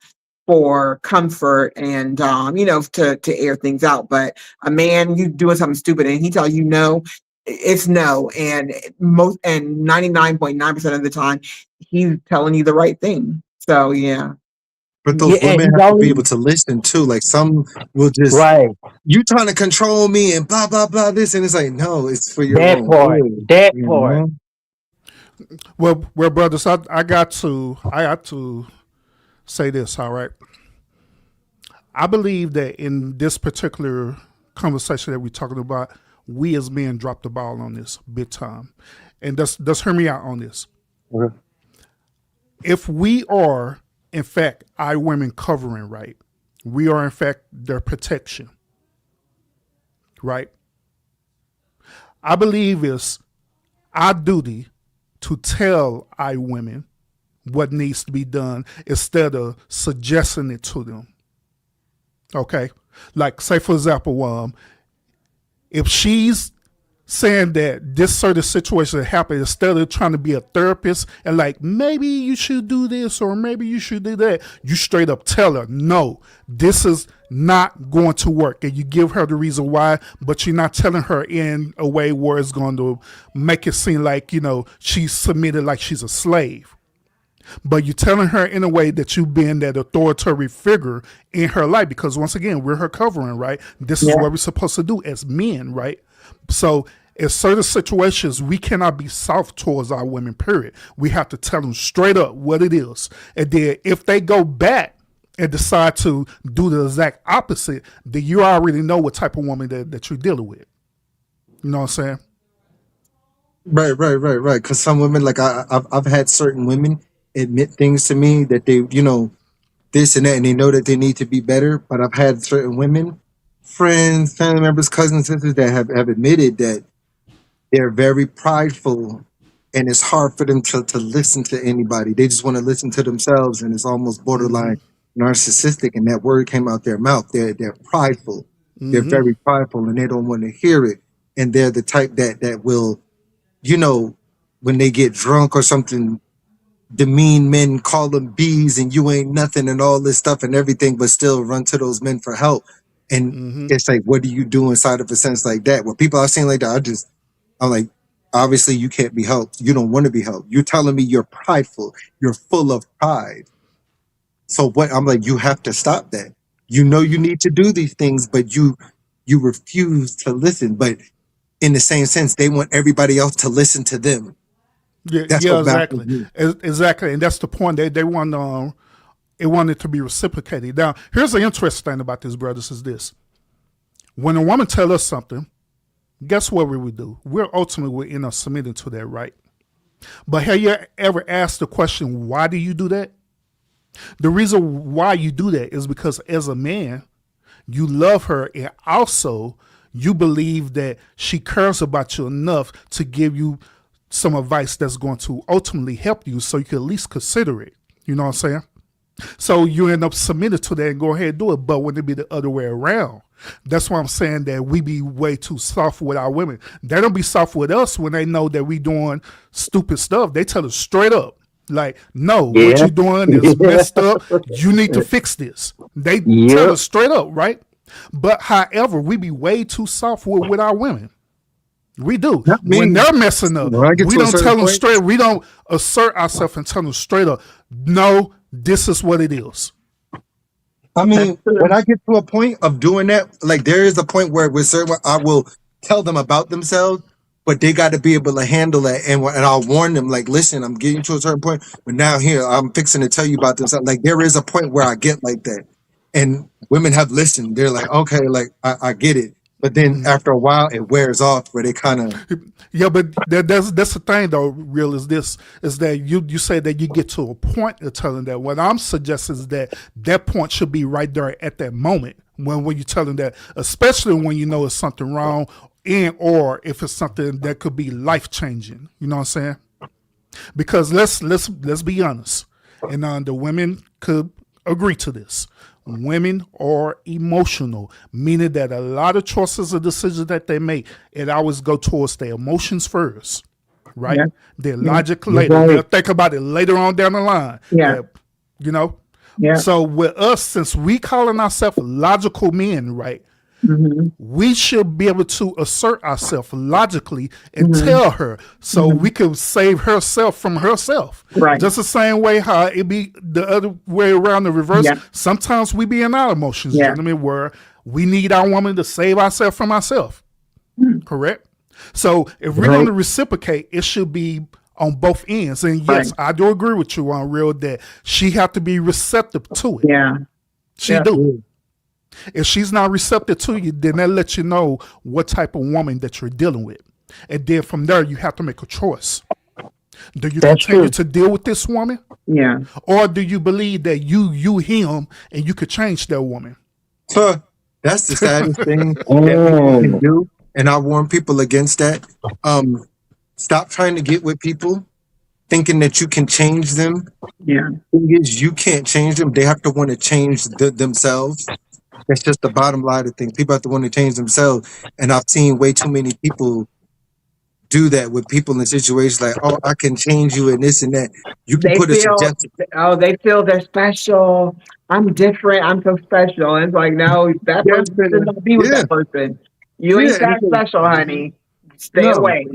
S1: for comfort and to air things out. But a man, you doing something stupid and he tell you no, it's no. And 99.9% of the time, he's telling you the right thing. So yeah.
S3: But
S4: Yeah,
S3: those
S4: and
S3: women
S4: he's
S3: have to be
S4: only
S3: able to listen too. Like some will just,
S4: right.
S3: you trying to control me and blah blah blah this, and it's like, no, it's for your
S4: That
S3: own
S4: part.
S3: good.
S4: That
S3: You
S4: part.
S3: know?
S2: Well, brothers, I got to say this. All right, I believe that in this particular conversation that we're talking about, we as men dropped the ball on this big time, and just hear me out on this.
S3: Okay.
S2: If we are in fact our women covering, right, we are in fact their protection, right? I believe it's our duty to tell our women what needs to be done instead of suggesting it to them. Okay? Like, say, for example, if she's saying that this certain situation happened, instead of trying to be a therapist and like, maybe you should do this or maybe you should do that, you straight up tell her, no, this is not going to work. And you give her the reason why, but you're not telling her in a way where it's going to make it seem like, she's submitted like she's a slave. But you're telling her in a way that you've been that authoritative figure in her life, because once again, we're her covering, right? This is what we're supposed to do as men, right? So in certain situations, we cannot be soft towards our women, period. We have to tell them straight up what it is. And then if they go back and decide to do the exact opposite, then you already know what type of woman that you're dealing with. You know what I'm saying?
S3: Right. Because some women, like I've had certain women admit things to me that they, this and that, and they know that they need to be better. But I've had certain women, friends, family members, cousins, sisters that have admitted that they're very prideful and it's hard for them to listen to anybody. They just want to listen to themselves, and it's almost borderline narcissistic, and that word came out their mouth. They're prideful. They're very prideful, and they don't want to hear it. And they're the type that will, when they get drunk or something, demean men, call them bees and you ain't nothing and all this stuff and everything, but still run to those men for help. And it's like, what do you do inside of a sense like that? When people are saying like that, I'm like, obviously you can't be helped. You don't want to be helped. You're telling me you're prideful. You're full of pride. So what? I'm like, you have to stop that. You know you need to do these things, but you refuse to listen. But in the same sense, they want everybody else to listen to them. That's what baffles
S2: Exactly.
S3: me.
S2: Exactly. And that's the point. They want it wanted to be reciprocated. Now, here's the interesting thing about this, brothers, is this. When a woman tells us something, guess what we would do? We're ultimately end up submitting to that, right? But have you ever asked the question, why do you do that? The reason why you do that is because as a man, you love her, and also you believe that she cares about you enough to give you some advice that's going to ultimately help you, so you can at least consider it. You know what I'm saying? So you end up submitting to that and go ahead and do it. But when it be the other way around, that's why I'm saying that we be way too soft with our women. They don't be soft with us when they know that we doing stupid stuff. They tell us straight up, like, no, what you doing is messed up. You need to fix this. They tell us straight up, right? But however, we be way too soft with our women. We do. When they're messing up, we don't tell them straight. We don't assert ourselves and tell them straight up, no, this is what it is.
S3: I mean, when I get to a point of doing that, like there is a point where with certain, I will tell them about themselves, but they got to be able to handle that. And I'll warn them, like, listen, I'm getting to a certain point, but now here, I'm fixing to tell you about themselves. Like there is a point where I get like that. And women have listened. They're like, okay, like I get it. But then after a while, it wears off where they kind of...
S2: Yeah, but that's the thing, though, real, is that you say that you get to a point of telling that. What I'm suggesting is that point should be right there at that moment when you tell them that, especially when you know it's something wrong or if it's something that could be life-changing. You know what I'm saying? Because let's be honest, and the women could agree to this. women are emotional, meaning that a lot of choices or decisions that they make, it always go towards their emotions first, right?
S1: Yeah.
S2: Their
S1: Yeah.
S2: logic
S4: You're
S2: later.
S4: right.
S2: They'll think about it later on down the line.
S1: Yeah.
S2: You know?
S1: Yeah.
S2: So with us, since we calling ourselves logical men, right?
S1: Mm-hmm.
S2: We should be able to assert ourselves logically and
S1: Mhm.
S2: tell her so we can save herself from herself.
S1: Right.
S2: Just the same way how it be the other way around, the reverse.
S1: Yeah.
S2: Sometimes we be in our emotions,
S1: Yeah.
S2: gentlemen, where we need our woman to save ourselves from ourselves.
S1: Mm.
S2: Correct? So if we're
S4: Right.
S2: going to reciprocate, it should be on both ends. And yes,
S1: Right.
S2: I do agree with you on real that she have to be receptive to it.
S1: Yeah.
S2: She
S1: Yeah.
S2: do. If she's not receptive to you, then that lets you know what type of woman that you're dealing with. And then from there, you have to make a choice. Do you
S4: That's
S2: continue
S4: true.
S2: to deal with this woman?
S1: Yeah.
S2: Or do you believe that you him, and you could change that woman?
S3: Huh. That's the saddest thing that
S4: Oh.
S3: people can do. And I warn people against that. Stop trying to get with people thinking that you can change them.
S1: Yeah.
S3: Thing is, you can't change them. They have to want to change themselves. That's just the bottom line of things. People have to want to change themselves. And I've seen way too many people do that with people in situations like, oh, I can change you and this and that. You can
S1: They
S3: put a
S1: feel,
S3: suggestion.
S1: they feel they're special. I'm different. I'm so special. And it's like, no, that
S3: Yeah,
S1: person should not be with
S3: yeah,
S1: that person. You
S3: yeah.
S1: ain't that special, honey. Stay
S3: No,
S1: away.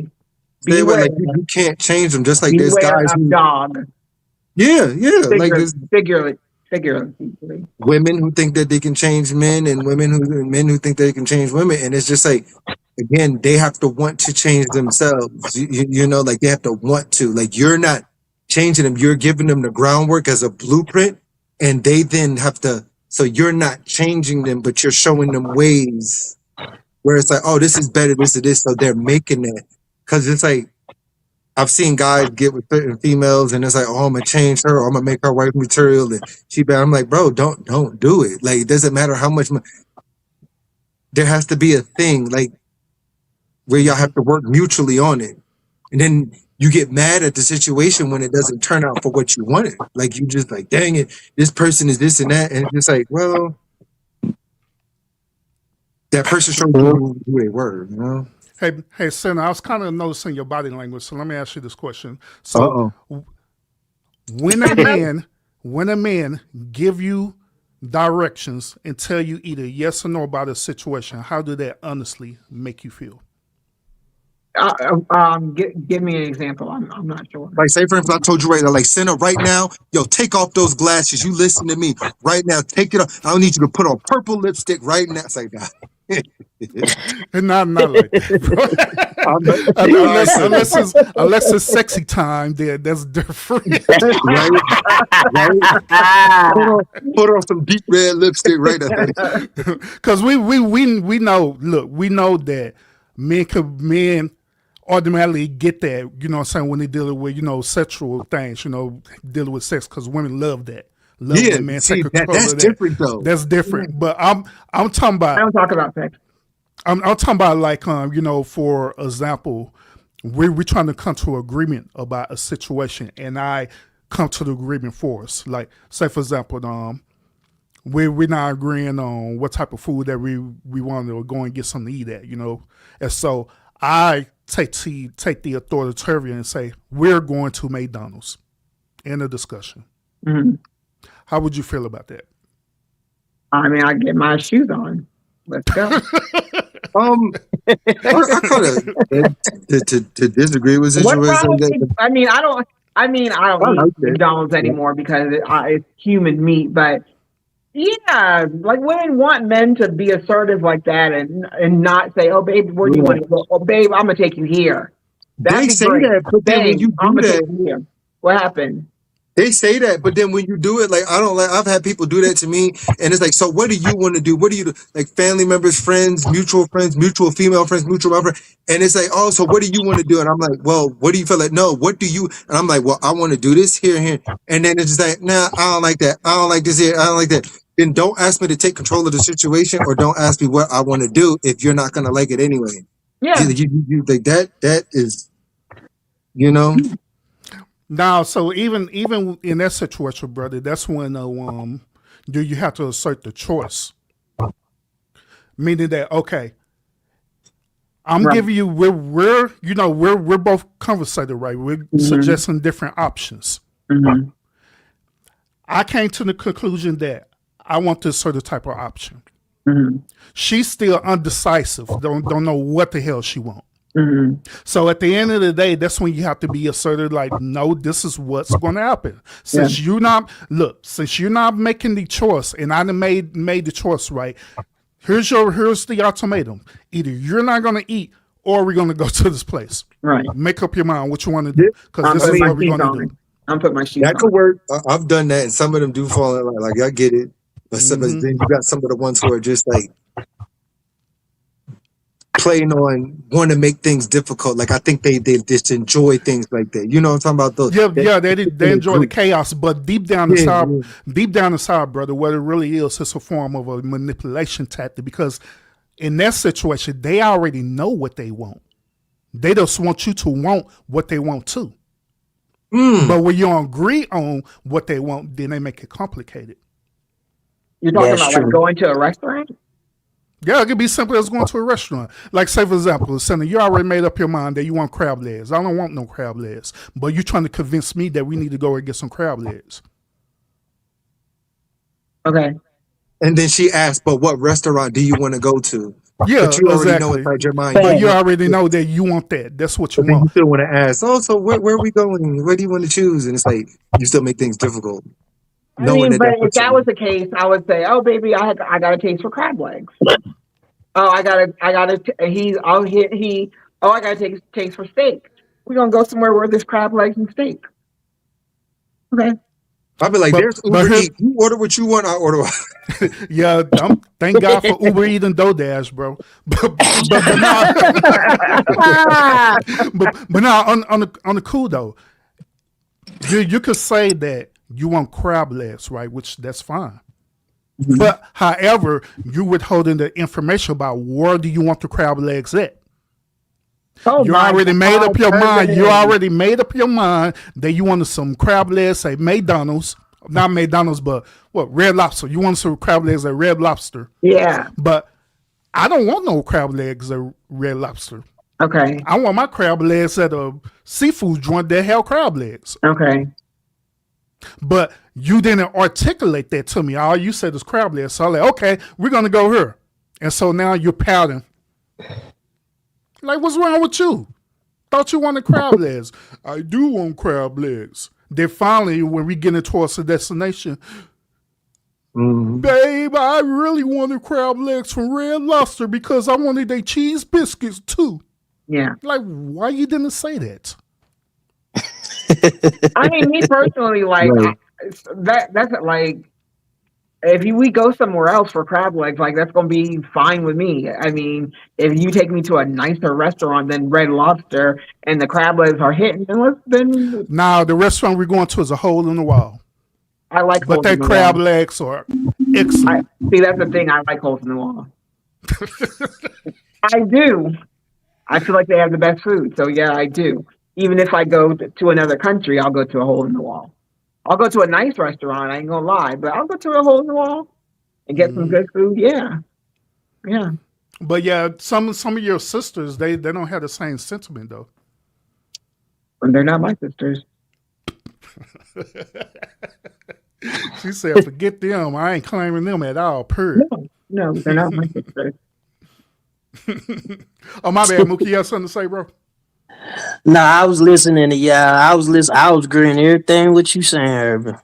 S3: stay away.
S1: Beware.
S3: Like you can't change them. Just like there's
S1: Beware
S3: guys
S1: of
S3: who,
S1: dog.
S3: yeah. Like there's
S1: Figuratively.
S3: women who think that they can change men and men who think they can change women. And it's just like, again, they have to want to change themselves. You know, like they have to want to. Like you're not changing them. You're giving them the groundwork as a blueprint, and they then have to. So you're not changing them, but you're showing them ways where it's like, oh, this is better, this is this. So they're making it because it's like I've seen guys get with certain females, and it's like, oh, I'm gonna change her, or I'm gonna make her wife material, and she bad. I'm like, bro, don't do it. Like, it doesn't matter how much. There has to be a thing like where y'all have to work mutually on it, and then you get mad at the situation when it doesn't turn out for what you wanted. Like you just like, dang it, this person is this and that, and it's just like, well, that person showed you who they were, you know.
S2: Hey, Senna, I was kind of noticing your body language, so let me ask you this question. So, when a man give you directions and tell you either yes or no about a situation, how do that honestly make you feel?
S1: Give me an example. I'm not sure.
S3: Like, say for instance, I told you right now, like, Senna, right now, yo, take off those glasses. You listen to me right now. Take it off. I don't need you to put on purple lipstick right now. It's like that.
S2: Not like that, bro. unless it's sexy time, then that's different.
S3: right? Put on some deep red lipstick right now.
S2: Because we know. Look, we know that men automatically get that. You know what I'm saying, when they dealing with sexual things. Dealing with sex, because women love that.
S3: Yeah,
S2: when men
S3: see,
S2: take control
S3: that's
S2: of that.
S3: different though.
S2: That's different. But I'm talking about.
S1: I don't talk about sex.
S2: I'm talking about like for example, we're trying to come to an agreement about a situation, and I come to the agreement for us. Like, say for example, we're not agreeing on what type of food that we want to go and get something to eat at, and so I take the authoritarian and say we're going to McDonald's. End of discussion.
S1: Mm-hmm.
S2: How would you feel about that?
S1: I mean, I get my shoes on. Let's go.
S3: I kind of to disagree with
S1: What
S3: situation.
S1: problem? I mean, I don't
S3: like
S1: eat McDonald's anymore because it's human meat. But yeah, like women want men to be assertive like that and not say, "Oh, babe, where do you want to go? Oh, babe, I'm gonna take you here."
S3: They say that, but then when you do
S1: that, what happened?
S3: They say that, but then when you do it, like I've had people do that to me, and it's like, so what do you want to do? What do you do? Like family members, friends, mutual female friends, mutual male friends, and it's like, oh, so what do you want to do? And I'm like, well, what do you feel like? No, what do you? And I'm like, well, I want to do this here, and then it's just like, nah, I don't like that. I don't like this here. I don't like that. Then don't ask me to take control of the situation, or don't ask me what I want to do if you're not gonna like it anyway.
S1: Yeah,
S3: you like that. That is,
S2: Now, so even in that situation, brother, that's when do you have to assert the choice? Meaning that, okay, I'm
S1: Right.
S2: giving you, we're both conversating, right? We're suggesting different options.
S1: Mm-hmm.
S2: I came to the conclusion that I want this certain type of option.
S1: Mm-hmm.
S2: She's still undecisive. Don't know what the hell she wants.
S1: Mm-hmm.
S2: So at the end of the day, that's when you have to be assertive. Like, no, this is what's going to happen. Since you're not making the choice, and I done made the choice, right? Here's the ultimatum. Either you're not going to eat, or we're going to go to this place.
S1: Right.
S2: Make up your mind what you want to do, because this is what we're going to do.
S1: I'm putting my shoes
S3: That
S1: on.
S3: could work. I've done that, and some of them do fall in line. Like I get it, but then you got some of the ones who are just like playing on want to make things difficult. Like I think they just enjoy things like that. You know what I'm talking about? Those.
S2: They enjoy the chaos, but deep down inside, brother, what it really is a form of a manipulation tactic. Because in that situation, they already know what they want. They just want you to want what they want too. But when you don't agree on what they want, then they make it complicated.
S1: You're talking about like going to a restaurant?
S2: Yeah, it could be simple as going to a restaurant. Like, say, for example, Cinna, you already made up your mind that you want crab legs. I don't want no crab legs. But you're trying to convince me that we need to go and get some crab legs.
S1: Okay.
S3: And then she asked, but what restaurant do you want to go to?
S2: Yeah,
S3: but you already know
S2: exactly.
S3: inside your mind.
S2: But you already know that you want that. That's what you
S3: But then
S2: want.
S3: you still want to ask, so where are we going? Where do you want to choose? And it's like, you still make things difficult.
S1: I mean, but if that was the case, I would say, oh, baby, I got a taste for crab legs. Oh, I got a taste for steak. We're going to go somewhere where there's crab legs and steak. Okay.
S3: I'd be like, there's Uber Eats. You order what you want, I order what.
S2: Yeah, thank God for Uber Eats and DoorDash, bro. But now on the cool though, you could say that you want crab legs, right? Which that's fine. Mm-hmm. But however, you withholding the information about where do you want the crab legs at. Oh, you already made up your mind. You already made up your mind that you wanted some crab legs at McDonald's. Not McDonald's, but what? Red Lobster. You want some crab legs at Red Lobster.
S1: Yeah.
S2: But I don't want no crab legs at Red Lobster.
S1: Okay.
S2: I want my crab legs at a seafood joint that have crab legs.
S1: Okay.
S2: But you didn't articulate that to me. All you said is crab legs. So I'm like, okay, we're going to go here. And so now you're pouting. Like, what's wrong with you? Thought you wanted crab legs. I do want crab legs. Then finally, when we get towards the destination, babe, I really wanted crab legs from Red Lobster because I wanted their cheese biscuits too.
S1: Yeah.
S2: Like, why you didn't say that?
S1: I mean, me personally, like, right. That's like, if we go somewhere else for crab legs, like that's gonna be fine with me. I mean, if you take me to a nicer restaurant than Red Lobster and the crab legs are hitting, then
S2: now the restaurant we're going to is a hole in the wall.
S1: I like,
S2: but that crab legs are excellent.
S1: See, that's the thing. I like holes in the wall. I do. I feel like they have the best food, so yeah, I do. Even if I go to another country, I'll go to a hole in the wall. I'll go to a nice restaurant, I ain't gonna lie, but I'll go to a hole in the wall and get some good food. Yeah. Yeah.
S2: But yeah, some of your sisters, they don't have the same sentiment though.
S1: And they're not my sisters.
S2: She said, forget them. I ain't claiming them at all, period.
S1: No, they're not my sisters.
S2: Oh, my bad, Mookie, you have something to say, bro?
S4: No, I was listening to y'all. I was agreeing everything what you saying, Urban.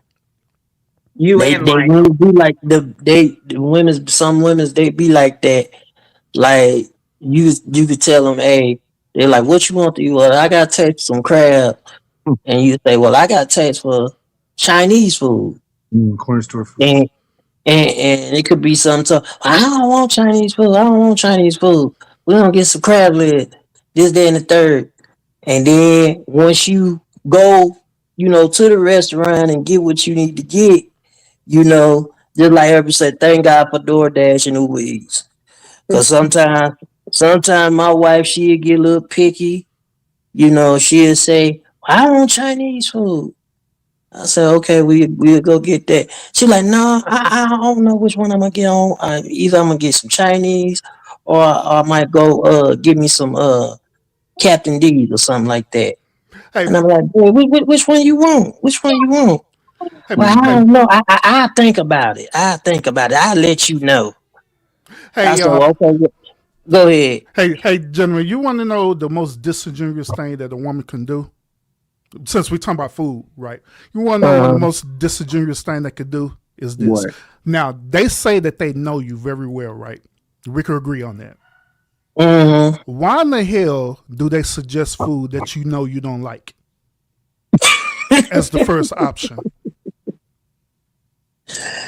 S4: They really be like the women. Some women they be like that. Like you could tell them, hey, they're like, what you want to eat? Well, I got taste for some crab, and you say, well, I got taste for Chinese food,
S3: corner store food,
S4: and it could be something. I don't want Chinese food. I don't want Chinese food. We gonna get some crab leg. This, that, and the third. And then once you go, to the restaurant and get what you need to get, just like Herbert said, thank God for DoorDash and Uber Eats. Because sometimes my wife, she'll get a little picky. She'll say, I want Chinese food. I said, okay, we'll go get that. She like, no, I don't know which one I'm gonna get on. Either I'm gonna get some Chinese, or I might go get me some Captain D's or something like that.
S2: Hey,
S4: And I'm like, boy, which one you want? Which one you want?
S2: hey,
S4: Well, I
S2: hey,
S4: don't know. I think about it. I think about it. I'll let you know. I
S2: hey,
S4: said, well, okay, go ahead.
S2: hey, gentlemen, you want to know the most disingenuous thing that a woman can do? Since we're talking about food, right? You want to know one of the most disingenuous thing they could do is this.
S4: What?
S2: Now, they say that they know you very well, right? We could agree on that.
S4: Mm-hmm.
S2: Why in the hell do they suggest food that you know you don't like as the first option?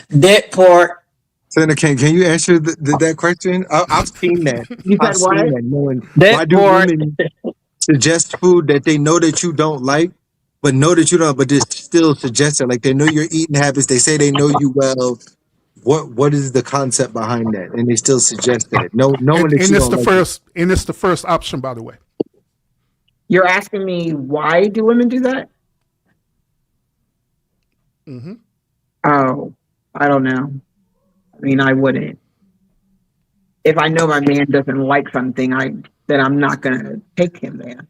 S4: That part.
S3: Senator, can you answer that question? I've seen that.
S1: You
S3: I've
S1: said what?
S3: seen that. Knowing why
S4: That
S3: do
S4: part.
S3: women suggest food that they know that you don't like, but know that you don't, but just still suggest it? Like they know your eating habits. They say they know you well. What is the concept behind that? And they still suggest that, knowing that
S2: And
S3: you
S2: it's
S3: don't
S2: the
S3: like it.
S2: first, and it's the first option, by the way.
S1: You're asking me why do women do that?
S2: Mm-hmm.
S1: Oh, I don't know. I mean, I wouldn't. If I know my man doesn't like something, then I'm not gonna take him there.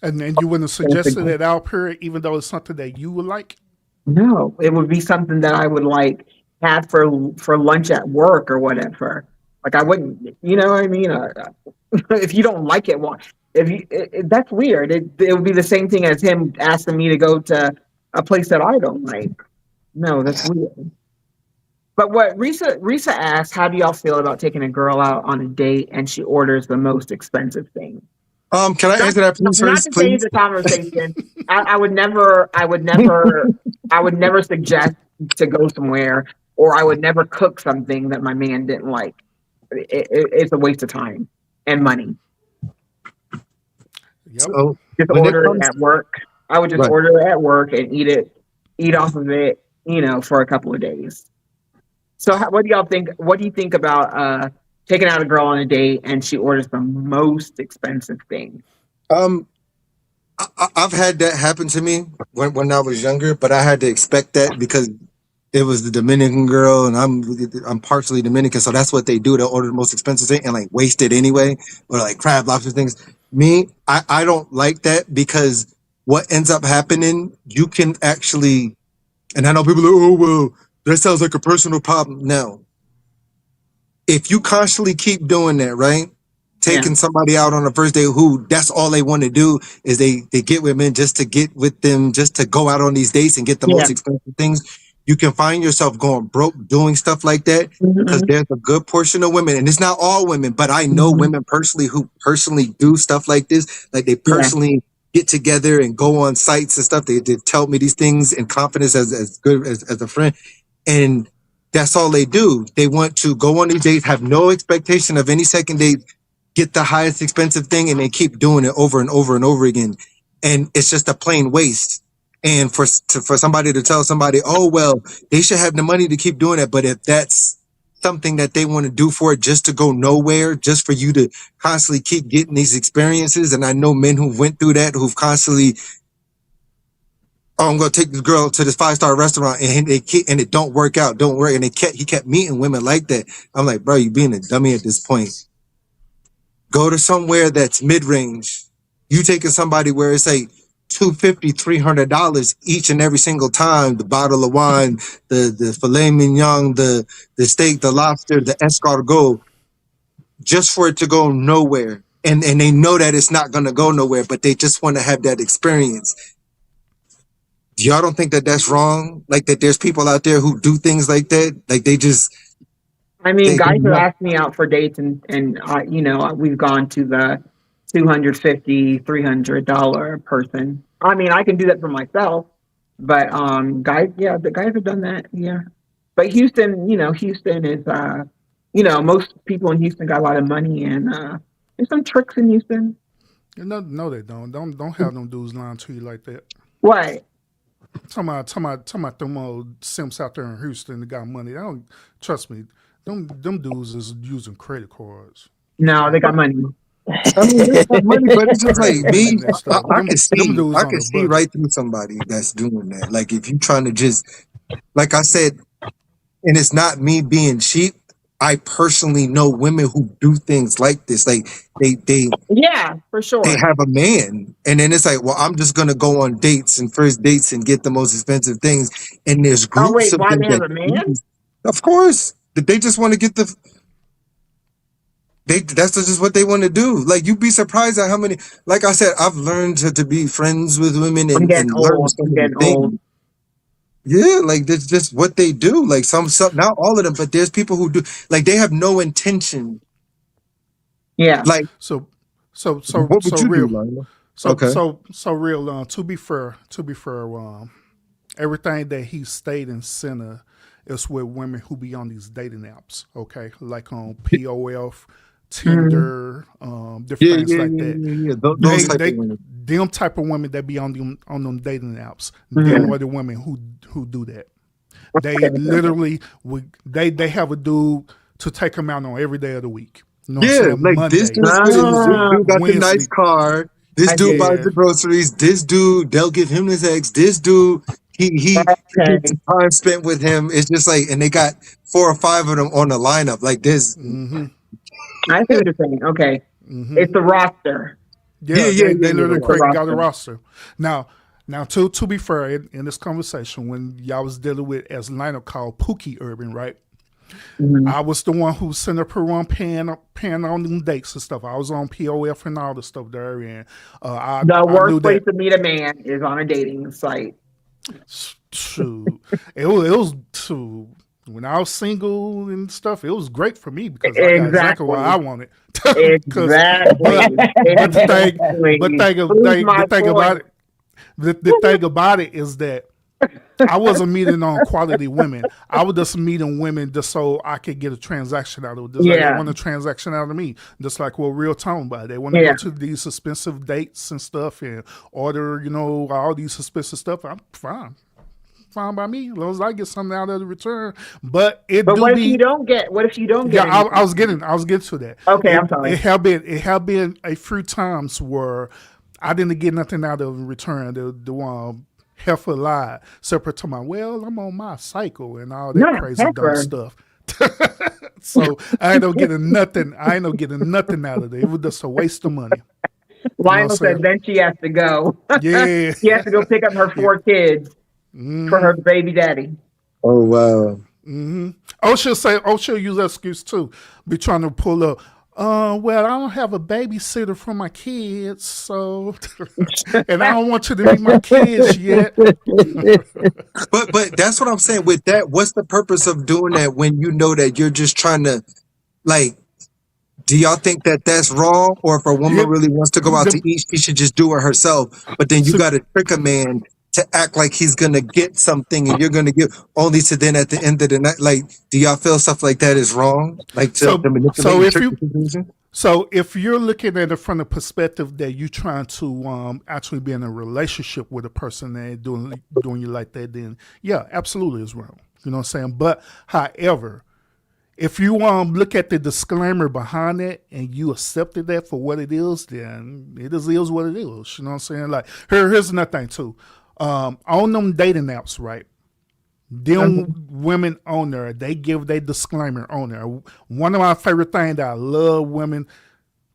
S2: And you wouldn't have suggested it out here, even though it's something that you would like.
S1: No, it would be something that I would like have for lunch at work or whatever. Like I wouldn't, you know what I mean? If you don't like it, well, if you that's weird. It would be the same thing as him asking me to go to a place that I don't like. No, that's weird. But what Risa asked, how do y'all feel about taking a girl out on a date and she orders the most expensive thing?
S3: Can I
S1: Not,
S3: answer that please
S1: not
S3: first,
S1: to change
S3: please?
S1: the conversation. I would never suggest to go somewhere, or I would never cook something that my man didn't like. It's a waste of time and money.
S2: Yep.
S3: So
S1: Just
S3: when it
S1: order it
S3: comes
S1: at work. I would just
S3: right.
S1: order it at work and eat off of it, for a couple of days. So, what do y'all think? What do you think about taking out a girl on a date and she orders the most expensive thing?
S3: Um, I've had that happen to me when I was younger, but I had to expect that because it was the Dominican girl, and I'm partially Dominican, so that's what they do. They order the most expensive thing and like waste it anyway, or like crab, lobster things. Me, I don't like that because what ends up happening, you can actually, and I know people are, oh well, that sounds like a personal problem. No, if you constantly keep doing that, right?
S1: Yeah,
S3: Taking somebody out on the first day who that's all they want to do is they get women just to get with them, just to go out on these dates and get the
S1: yeah.
S3: most expensive things. You can find yourself going broke doing stuff like that because
S1: Mm-hmm.
S3: there's a good portion of women, and it's not all women, but I know
S1: Mm-hmm.
S3: women personally who personally do stuff like this. Like they
S1: Yeah.
S3: personally get together and go on sites and stuff. They tell me these things in confidence as good as a friend. And that's all they do. They want to go on these dates, have no expectation of any second date, get the highest expensive thing, and they keep doing it over and over and over again. And it's just a plain waste. And for somebody to tell somebody, oh well, they should have the money to keep doing it, but if that's something that they want to do for it just to go nowhere, just for you to constantly keep getting these experiences, and I know men who went through that, who've constantly, oh, I'm gonna take this girl to this 5-star restaurant and and it don't work out, don't work, and he kept meeting women like that. I'm like, bro, you being a dummy at this point. Go to somewhere that's mid-range. You taking somebody where it's like $250, $300 each and every single time. The bottle of wine, the filet mignon, the steak, the lobster, the escargot, just for it to go nowhere. And they know that it's not gonna go nowhere, but they just want to have that experience. Y'all don't think that that's wrong? Like that there's people out there who do things like that? Like they just
S1: I mean,
S3: they
S1: guys have
S3: not.
S1: asked me out for dates, and we've gone to the $250, $300 person. I mean, I can do that for myself, but guys, yeah, the guys have done that, yeah. But Houston, Houston is, most people in Houston got a lot of money, and there's some tricks in Houston.
S2: No, no, they don't. Don't have them dudes lying to you like that.
S1: What?
S2: Talking about them old simps out there in Houston that got money. I don't trust me. Them dudes is using credit cards.
S1: No, they got money.
S3: I mean, they have money, but it's just like
S2: Women
S3: me.
S2: and stuff.
S3: I can
S2: Them
S3: see,
S2: dudes
S3: I
S2: on
S3: can
S2: the
S3: see
S2: budget.
S3: right through somebody that's doing that. Like if you trying to just, like I said, and it's not me being cheap. I personally know women who do things like this. Like
S1: Yeah, for
S3: they
S1: sure.
S3: have a man, and then it's like, well, I'm just gonna go on dates and first dates and get the most expensive things. And there's
S1: Oh
S3: groups
S1: wait,
S3: of
S1: why
S3: them
S1: they have
S3: that,
S1: a man?
S3: of course, that they just want to get the. That's just what they want to do. Like you'd be surprised at how many. Like I said, I've learned to be friends with women
S1: I'm getting
S3: and learn
S1: old.
S3: so
S1: I'm
S3: many
S1: getting
S3: things.
S1: old.
S3: Yeah, like that's just what they do. Like some, not all of them, but there's people who do. Like they have no intention.
S1: Yeah.
S3: Like
S2: So
S3: what would you do,
S2: real.
S3: Lila? Okay.
S2: So real. To be fair, everything that he stayed in center is with women who be on these dating apps. Okay, like on POF,
S1: Mhm.
S2: Tinder, different
S3: Yeah,
S2: things
S3: yeah,
S2: like
S3: yeah,
S2: that.
S3: yeah, yeah. Those
S2: They
S3: type of
S2: they
S3: women.
S2: them type of women that be on them dating apps. Them
S1: Mhm.
S2: are the women who do that. They
S1: Okay.
S2: literally they have a dude to take them out on every day of the week. You know what I'm
S3: Yeah,
S2: saying?
S3: like this
S2: Monday,
S3: dude's with it. This
S2: Tuesday,
S1: Ah,
S3: dude got the nice
S2: Wednesday.
S3: car. This
S1: I
S3: dude
S1: see.
S3: buys
S2: Yeah.
S3: the groceries. This dude, they'll give him his eggs. This dude, he gets
S1: Okay.
S3: time spent with him. It's just like, and they got 4 or 5 of them on the lineup. Like this.
S2: Mm-hmm.
S1: I see what you're saying. Okay.
S2: Mm-hmm.
S1: It's the roster.
S3: Yeah,
S2: Yeah,
S3: yeah,
S2: they
S3: yeah, yeah.
S2: literally
S3: The
S1: It's the
S3: one.
S2: got a
S1: roster.
S2: roster. Now to be fair, in this conversation, when y'all was dealing with, as Lionel called, Pookie Urban, right?
S1: Mhm.
S2: I was the one who sent up her on paying on them dates and stuff. I was on POF and all the stuff there, and I
S1: The
S2: knew
S1: worst place
S2: that.
S1: to meet a man is on a dating site.
S2: Shoot, it was too. When I was single and stuff, it was great for me because I got exactly what I
S1: Exactly.
S2: wanted.
S1: Exactly.
S2: But the thing,
S1: Exactly. Who's my
S2: the thing about
S1: point?
S2: it, the thing about it is that I wasn't meeting on quality women. I was just meeting women just so I could get a transaction out of it. Just like they
S1: Yeah.
S2: want a transaction out of me. Just like what Real talking about. They want to
S1: Yeah.
S2: go to these expensive dates and stuff and order, all these expensive stuff. I'm fine. Fine by me, as long as I get something out of the return. But it
S1: But
S2: do
S1: what if you
S2: be.
S1: don't get? What if you don't
S2: Yeah,
S1: get anything?
S2: I was getting to that.
S1: Okay, I'm
S2: It
S1: sorry.
S2: have been a few times where I didn't get nothing out of in return. The one heifer lied, separate to my, well, I'm on my cycle and all that
S1: Not
S2: crazy dumb
S1: heifer.
S2: stuff. So I ain't no getting nothing. I ain't no getting nothing out of it. It was just a waste of money.
S1: Lionel
S2: I'm saying?
S1: said then she has to go.
S2: Yeah.
S1: She has to go pick up her 4 kids for her baby daddy.
S3: Oh wow.
S2: Mm-hmm. She'll use that excuse too. Be trying to pull up. Well, I don't have a babysitter for my kids, so and I don't want you to be my kids yet.
S3: But that's what I'm saying. With that, what's the purpose of doing that when you know that you're just trying to, like, do y'all think that that's wrong? Or if a woman
S2: Yep.
S3: really wants to go out to
S2: The-
S3: eat, she should just do it herself. But then you
S2: so-
S3: got to trick a man to act like he's gonna get something, and you're gonna give only to then at the end of the night. Like, do y'all feel stuff like that is wrong? Like to
S2: so
S3: manipulate
S2: so
S3: and
S2: if
S3: trick
S2: you
S3: the situation?
S2: So if you're looking at it from the perspective that you're trying to actually be in a relationship with a person that doing you like that, then yeah, absolutely is wrong. You know what I'm saying? But however, if you look at the disclaimer behind it and you accepted that for what it is, then it is what it is. You know what I'm saying? Like here's another thing too. On them dating apps, right? Them women on there, they give their disclaimer on there. One of my favorite things that I love women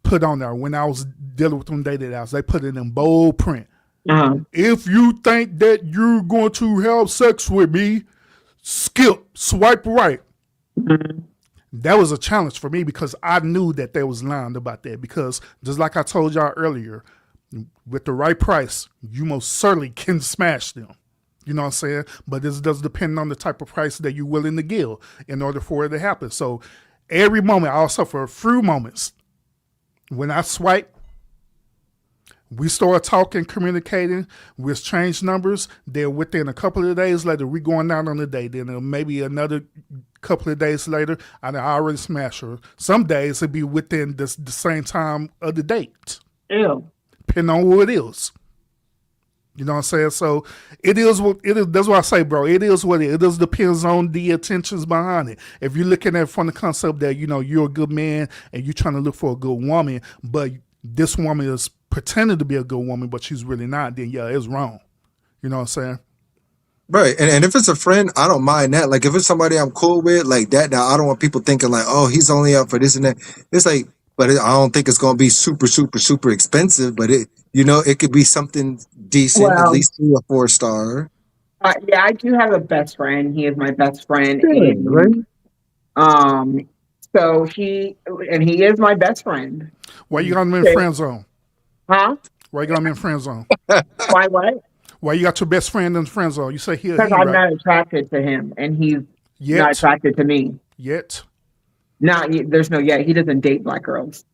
S2: put on there when I was dealing with them dating apps, they put it in bold print.
S1: Uh-huh.
S2: If you think that you're going to have sex with me, swipe right.
S1: Mhm.
S2: That was a challenge for me because I knew that they was lying about that. Because just like I told y'all earlier, with the right price, you most certainly can smash them. You know what I'm saying? But this does depend on the type of price that you're willing to give in order for it to happen. So every moment, also for a few moments, when I swipe, we start talking, communicating, we exchange numbers. Then within a couple of days later, we going out on a date. Then maybe another couple of days later, I already smash her. Some days it'd be within the same time of the date,
S1: Ew.
S2: depending on who it is. You know what I'm saying? So it is what it is. That's what I say, bro. It is what it is. It just depends on the intentions behind it. If you're looking at it from the concept that, you know, you're a good man and you're trying to look for a good woman, but this woman is pretending to be a good woman, but she's really not, then yeah, it's wrong. You know what I'm saying?
S3: Right. And if it's a friend, I don't mind that. Like if it's somebody I'm cool with, like that, now I don't want people thinking like, oh, he's only up for this and that. It's like, but I don't think it's going to be super, super, super expensive, but it, you know, it could be something decent, at
S1: Well,
S3: least 3 or 4 star.
S1: yeah, I do have a best friend. He is my best friend,
S3: Yeah, right.
S1: and um, so he is my best friend.
S2: Why you got him in
S1: Okay.
S2: friend zone?
S1: Huh?
S2: Why you got him in friend zone?
S1: Why what?
S2: Why you got your best friend in friend zone? You say he
S1: Because I'm
S2: right?
S1: not attracted to him, and he's not
S2: Yet,
S1: attracted to me.
S2: yet.
S1: There's no yet. He doesn't date black girls.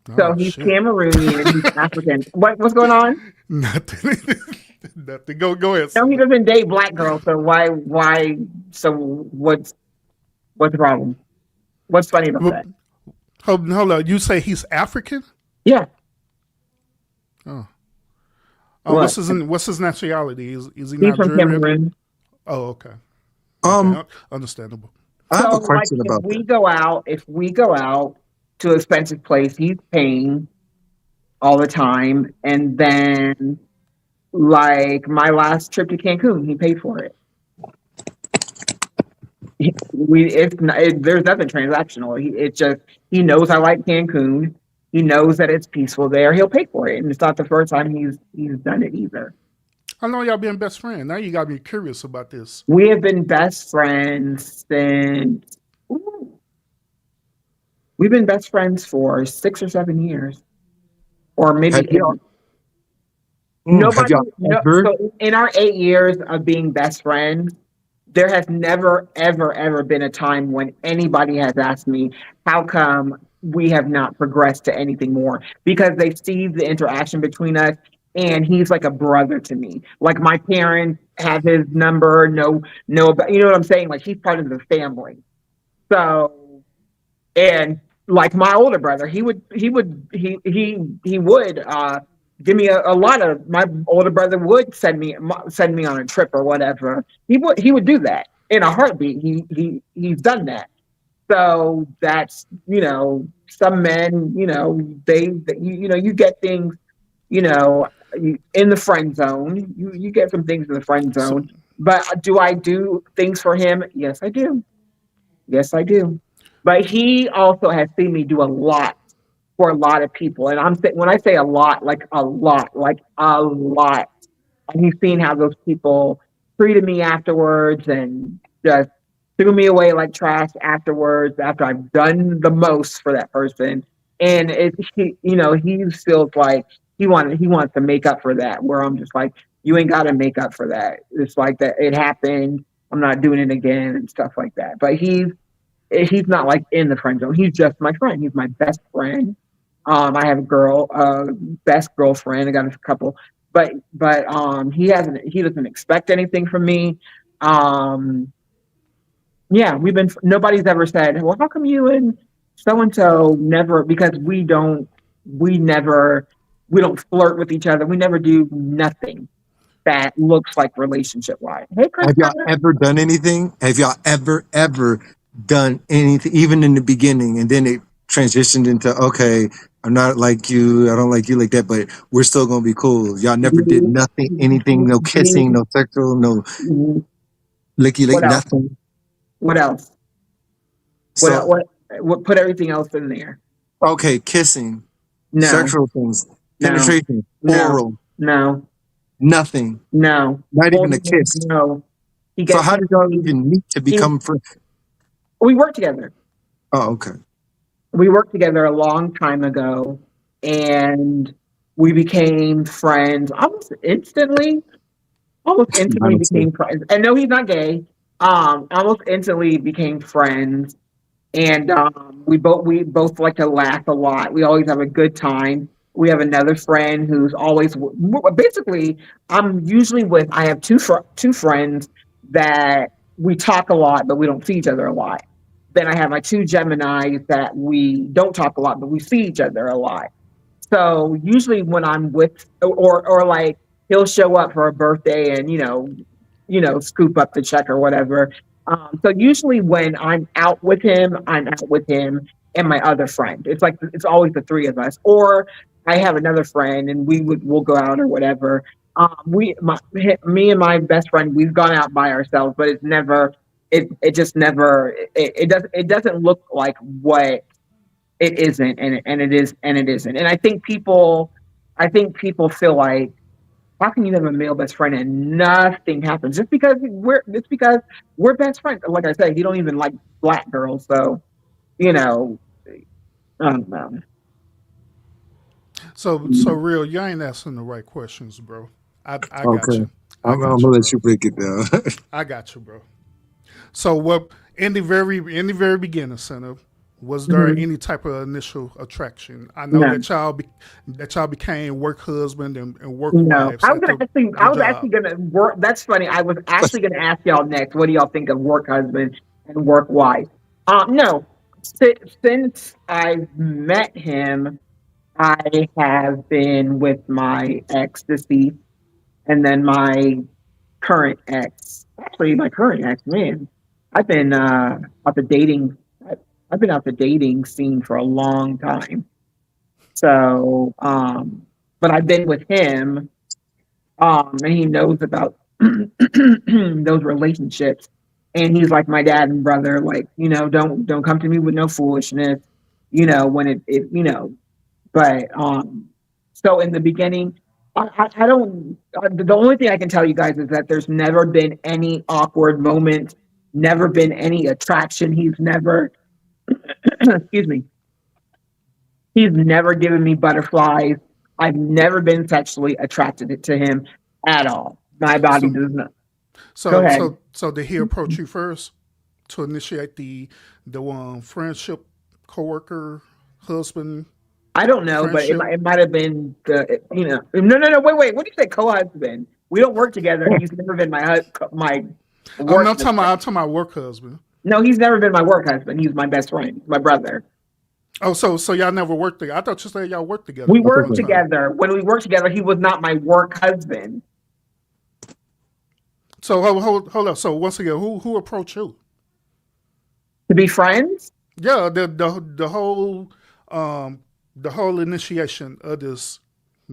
S2: Oh,
S1: So he's
S2: shit.
S1: Cameroonian. He's African. What's going on?
S2: Nothing. Nothing. Go ahead.
S1: No, he doesn't date black girls. So why? So what's the problem? What's funny about that?
S2: Hold on. You say he's African?
S1: Yeah.
S2: Oh,
S1: What?
S2: what's his nationality? Is he
S1: He's
S2: Nigerian?
S1: from Cameroon.
S2: Oh, okay.
S3: Um,
S2: Understandable.
S3: I have
S1: So
S3: a question
S1: like
S3: about that.
S1: if we go out to an expensive place, he's paying all the time, and then like my last trip to Cancun, he paid for it. There's nothing transactional. He knows I like Cancun. He knows that it's peaceful there. He'll pay for it, and it's not the first time he's done it either.
S2: I know y'all been best friends. Now you got me curious about this.
S1: We have been best friends since. We've been best friends for 6 or 7 years, or maybe
S3: Have y'all,
S1: 8.
S3: have
S1: Nobody.
S3: y'all ever?
S1: So in our 8 years of being best friends, there has never, ever, ever been a time when anybody has asked me, how come we have not progressed to anything more? Because they see the interaction between us, and he's like a brother to me. Like my parents have his number, know about, you know what I'm saying? Like he's part of the family. So, and like my older brother, he would give me a lot of. My older brother would send me on a trip or whatever. He would do that in a heartbeat. He's done that. So that's, some men, you get things, in the friend zone. You get some things in the friend
S2: So,
S1: zone. But do I do things for him? Yes, I do. Yes, I do. But he also has seen me do a lot for a lot of people. And when I say a lot, like a lot, like a lot. And he's seen how those people treated me afterwards and just threw me away like trash afterwards after I've done the most for that person. And he feels like he wants to make up for that, where I'm just like, you ain't got to make up for that. It's like that. It happened. I'm not doing it again and stuff like that. But he's not like in the friend zone. He's just my friend. He's my best friend. I have a best girlfriend. I got a couple, but he doesn't expect anything from me. Yeah, nobody's ever said, well, how come you and so and so never? Because we don't flirt with each other. We never do nothing that looks like relationship wise. Hey, Chris.
S3: Have y'all ever done anything? Have y'all ever done anything, even in the beginning, and then it transitioned into, okay, I'm not like you, I don't like you like that, but we're still gonna be cool. Y'all never did nothing, anything, no kissing, no sexual, no licky lick,
S1: What else?
S3: nothing.
S1: What else?
S3: So
S1: What put everything else in there?
S3: okay, kissing,
S1: No,
S3: sexual things,
S1: no,
S3: penetration,
S1: no,
S3: oral,
S1: no,
S3: nothing,
S1: no.
S3: not even a kiss.
S1: No.
S3: So how did y'all even meet to become friends?
S1: We worked together.
S3: Oh, okay.
S1: We worked together a long time ago, and we became friends almost instantly. Became friends. And no, he's not gay. Almost instantly became friends, and we both like to laugh a lot. We always have a good time. We have another friend who's always basically. I have two friends that we talk a lot, but we don't see each other a lot. Then I have my two Geminis that we don't talk a lot, but we see each other a lot. So usually when I'm with, or like he'll show up for a birthday and scoop up the check or whatever. So usually when I'm out with him and my other friend. It's always the three of us, or I have another friend and we'll go out or whatever. Me and my best friend, we've gone out by ourselves, but it's never. It just never. It doesn't look like what it isn't, and it is, and it isn't. And I think people feel like, how can you have a male best friend and nothing happens just because we're best friends? Like I said, he don't even like black girls, so I don't know.
S2: So real, you ain't asking the right questions, bro. I got
S3: Okay.
S2: you.
S3: I'm gonna let you break it down.
S2: I got you, bro. So what in the very beginning, Cinna, was there any type of initial attraction? I know
S1: No.
S2: that y'all became work husband and work
S1: No,
S2: wives.
S1: I was actually gonna work. That's funny. I was actually gonna ask y'all next. What do y'all think of work husband and work wife? No, since I met him, I have been with my ex deceased, and then my current ex. Actually, my current ex, man, I've been out the dating. I've been out the dating scene for a long time. So, but I've been with him, and he knows about those relationships. And he's like my dad and brother. Like, don't come to me with no foolishness. When it. But so in the beginning, I don't. The only thing I can tell you guys is that there's never been any awkward moments, never been any attraction. He's never, excuse me, he's never given me butterflies. I've never been sexually attracted to him at all. My body does not. Go ahead.
S2: So did he approach you first to initiate the friendship, coworker, husband?
S1: I don't know,
S2: friendship?
S1: but it might have been No, wait. What do you say, co-husband? We don't work together. He's never been my work.
S2: I'm talking about work husband.
S1: No, he's never been my work husband. He's my best friend, my brother.
S2: Oh, so y'all never worked together? I thought you said y'all worked together.
S1: We worked together. When we worked together, he was not my work husband.
S2: So hold up. So once again, who approached you?
S1: To be friends?
S2: Yeah, the whole initiation of this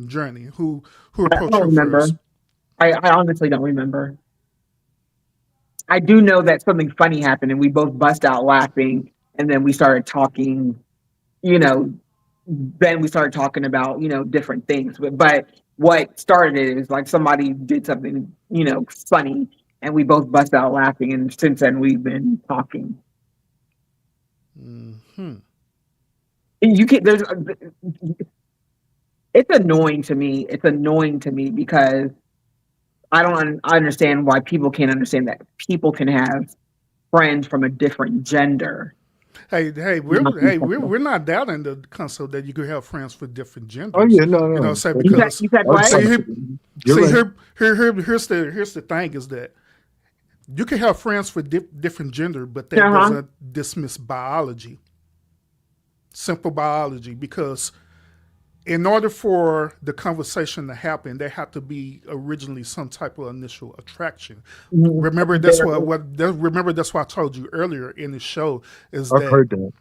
S2: journey. Who
S1: I
S2: approached
S1: don't
S2: you
S1: remember.
S2: first?
S1: I honestly don't remember. I do know that something funny happened and we both bust out laughing, and then we started talking, then we started talking about, different things. But what started it is like somebody did something, funny, and we both bust out laughing, and since then we've been talking.
S2: Mm-hmm.
S1: You can it's annoying to me. It's annoying to me because I don't understand why people can't understand that people can have friends from a different gender.
S2: Hey, we're not doubting the concept that you could have friends for different genders.
S3: Oh yeah, no.
S2: Say
S1: You
S2: because
S1: said what?
S2: here's the thing is that you can have friends for different gender, but that doesn't dismiss biology, simple biology, because in order for the conversation to happen, there had to be originally some type of initial attraction. Remember, that's why I told you earlier in the show is
S3: I've heard that.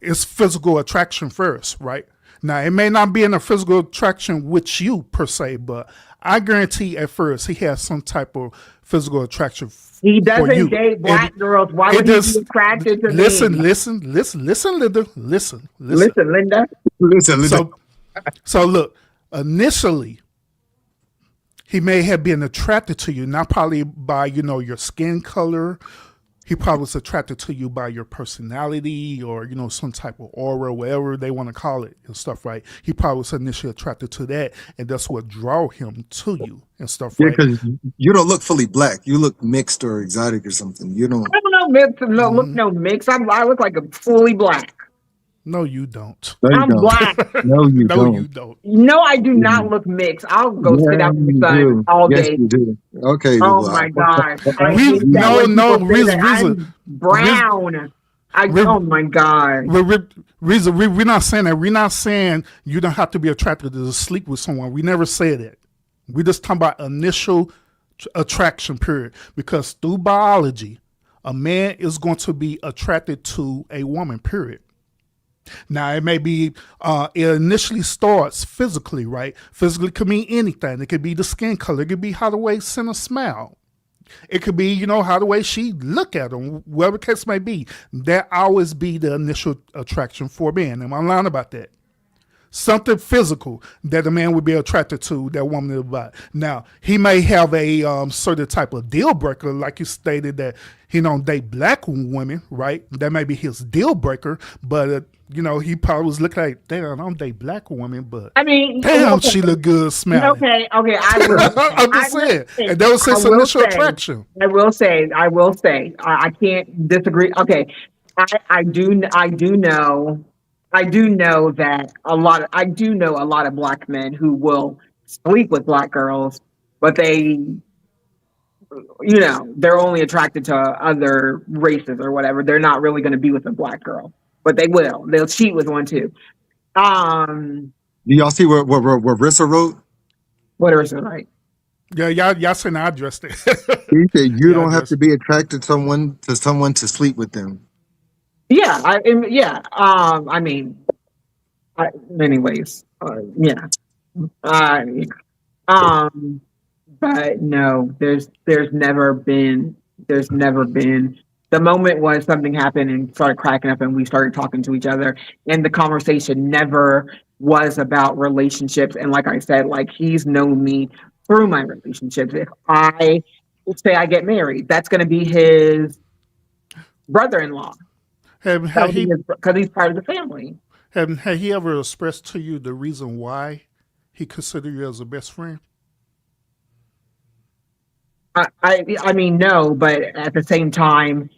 S2: It's physical attraction first, right? Now, it may not be in a physical attraction with you per se, but I guarantee at first he has some type of physical attraction
S1: He
S2: for
S1: doesn't
S2: you.
S1: date black girls. Why would he be attracted to me?
S2: Listen, Linda. Listen.
S1: Linda.
S3: Listen.
S2: So look, initially, he may have been attracted to you, not probably by, your skin color. He probably was attracted to you by your personality or, some type of aura, whatever they want to call it and stuff, right? He probably was initially attracted to that, and that's what drew him to you and stuff,
S3: Yeah,
S2: right?
S3: because you don't look fully black. You look mixed or exotic or something. You don't.
S1: I don't know, mix. Look, no mix. I look like a fully black.
S2: No, you don't.
S3: No, you
S1: I'm
S3: don't.
S1: black.
S3: No, you
S2: No,
S3: don't.
S2: you don't.
S1: No, I do not look mixed. I'll go sit out in the sun all
S3: yes,
S1: day.
S3: you do. Okay.
S1: Oh
S3: well,
S1: my God. I
S2: We-
S1: hate that
S2: no,
S1: when
S2: no,
S1: people say
S2: Riz-
S1: that
S2: Riz-
S1: I'm brown. Oh my God.
S2: We're not saying that. We're not saying you don't have to be attracted to sleep with someone. We never said it. We just talking about initial attraction period, because through biology, a man is going to be attracted to a woman, period. Now, it may be, it initially starts physically, right? Physically could mean anything. It could be the skin color. It could be how the way Cinna smile. It could be, how the way she look at him, whatever the case may be. That always be the initial attraction for men. Am I lying about that? Something physical that a man would be attracted to that woman is about. Now, he may have a certain type of deal breaker, like you stated that he don't date black women, right? That may be his deal breaker, but he probably was looking like, damn, I don't date black women, but
S1: I mean,
S2: damn, she look good smelling.
S1: Okay. I will.
S2: I'm just saying, and that was his initial attraction.
S1: I will say, I can't disagree. Okay, I do know that I do know a lot of black men who will sleep with black girls, but they're only attracted to other races or whatever. They're not really going to be with a black girl, but they'll cheat with one too.
S3: Do y'all see what Rissa wrote?
S1: What Rissa write?
S2: Yeah, y'all saying I addressed it.
S3: He said you don't have to be attracted to someone to sleep with them.
S1: Yeah, anyways, yeah. But no, there's never been. The moment was something happened and started cracking up, and we started talking to each other, and the conversation never was about relationships. And like I said, like, he's known me through my relationships. If I say I get married, that's going to be his brother-in-law. Because he's part of the family.
S2: Had he ever expressed to you the reason why he considered you as a best friend?
S1: I mean, no, but at the same time,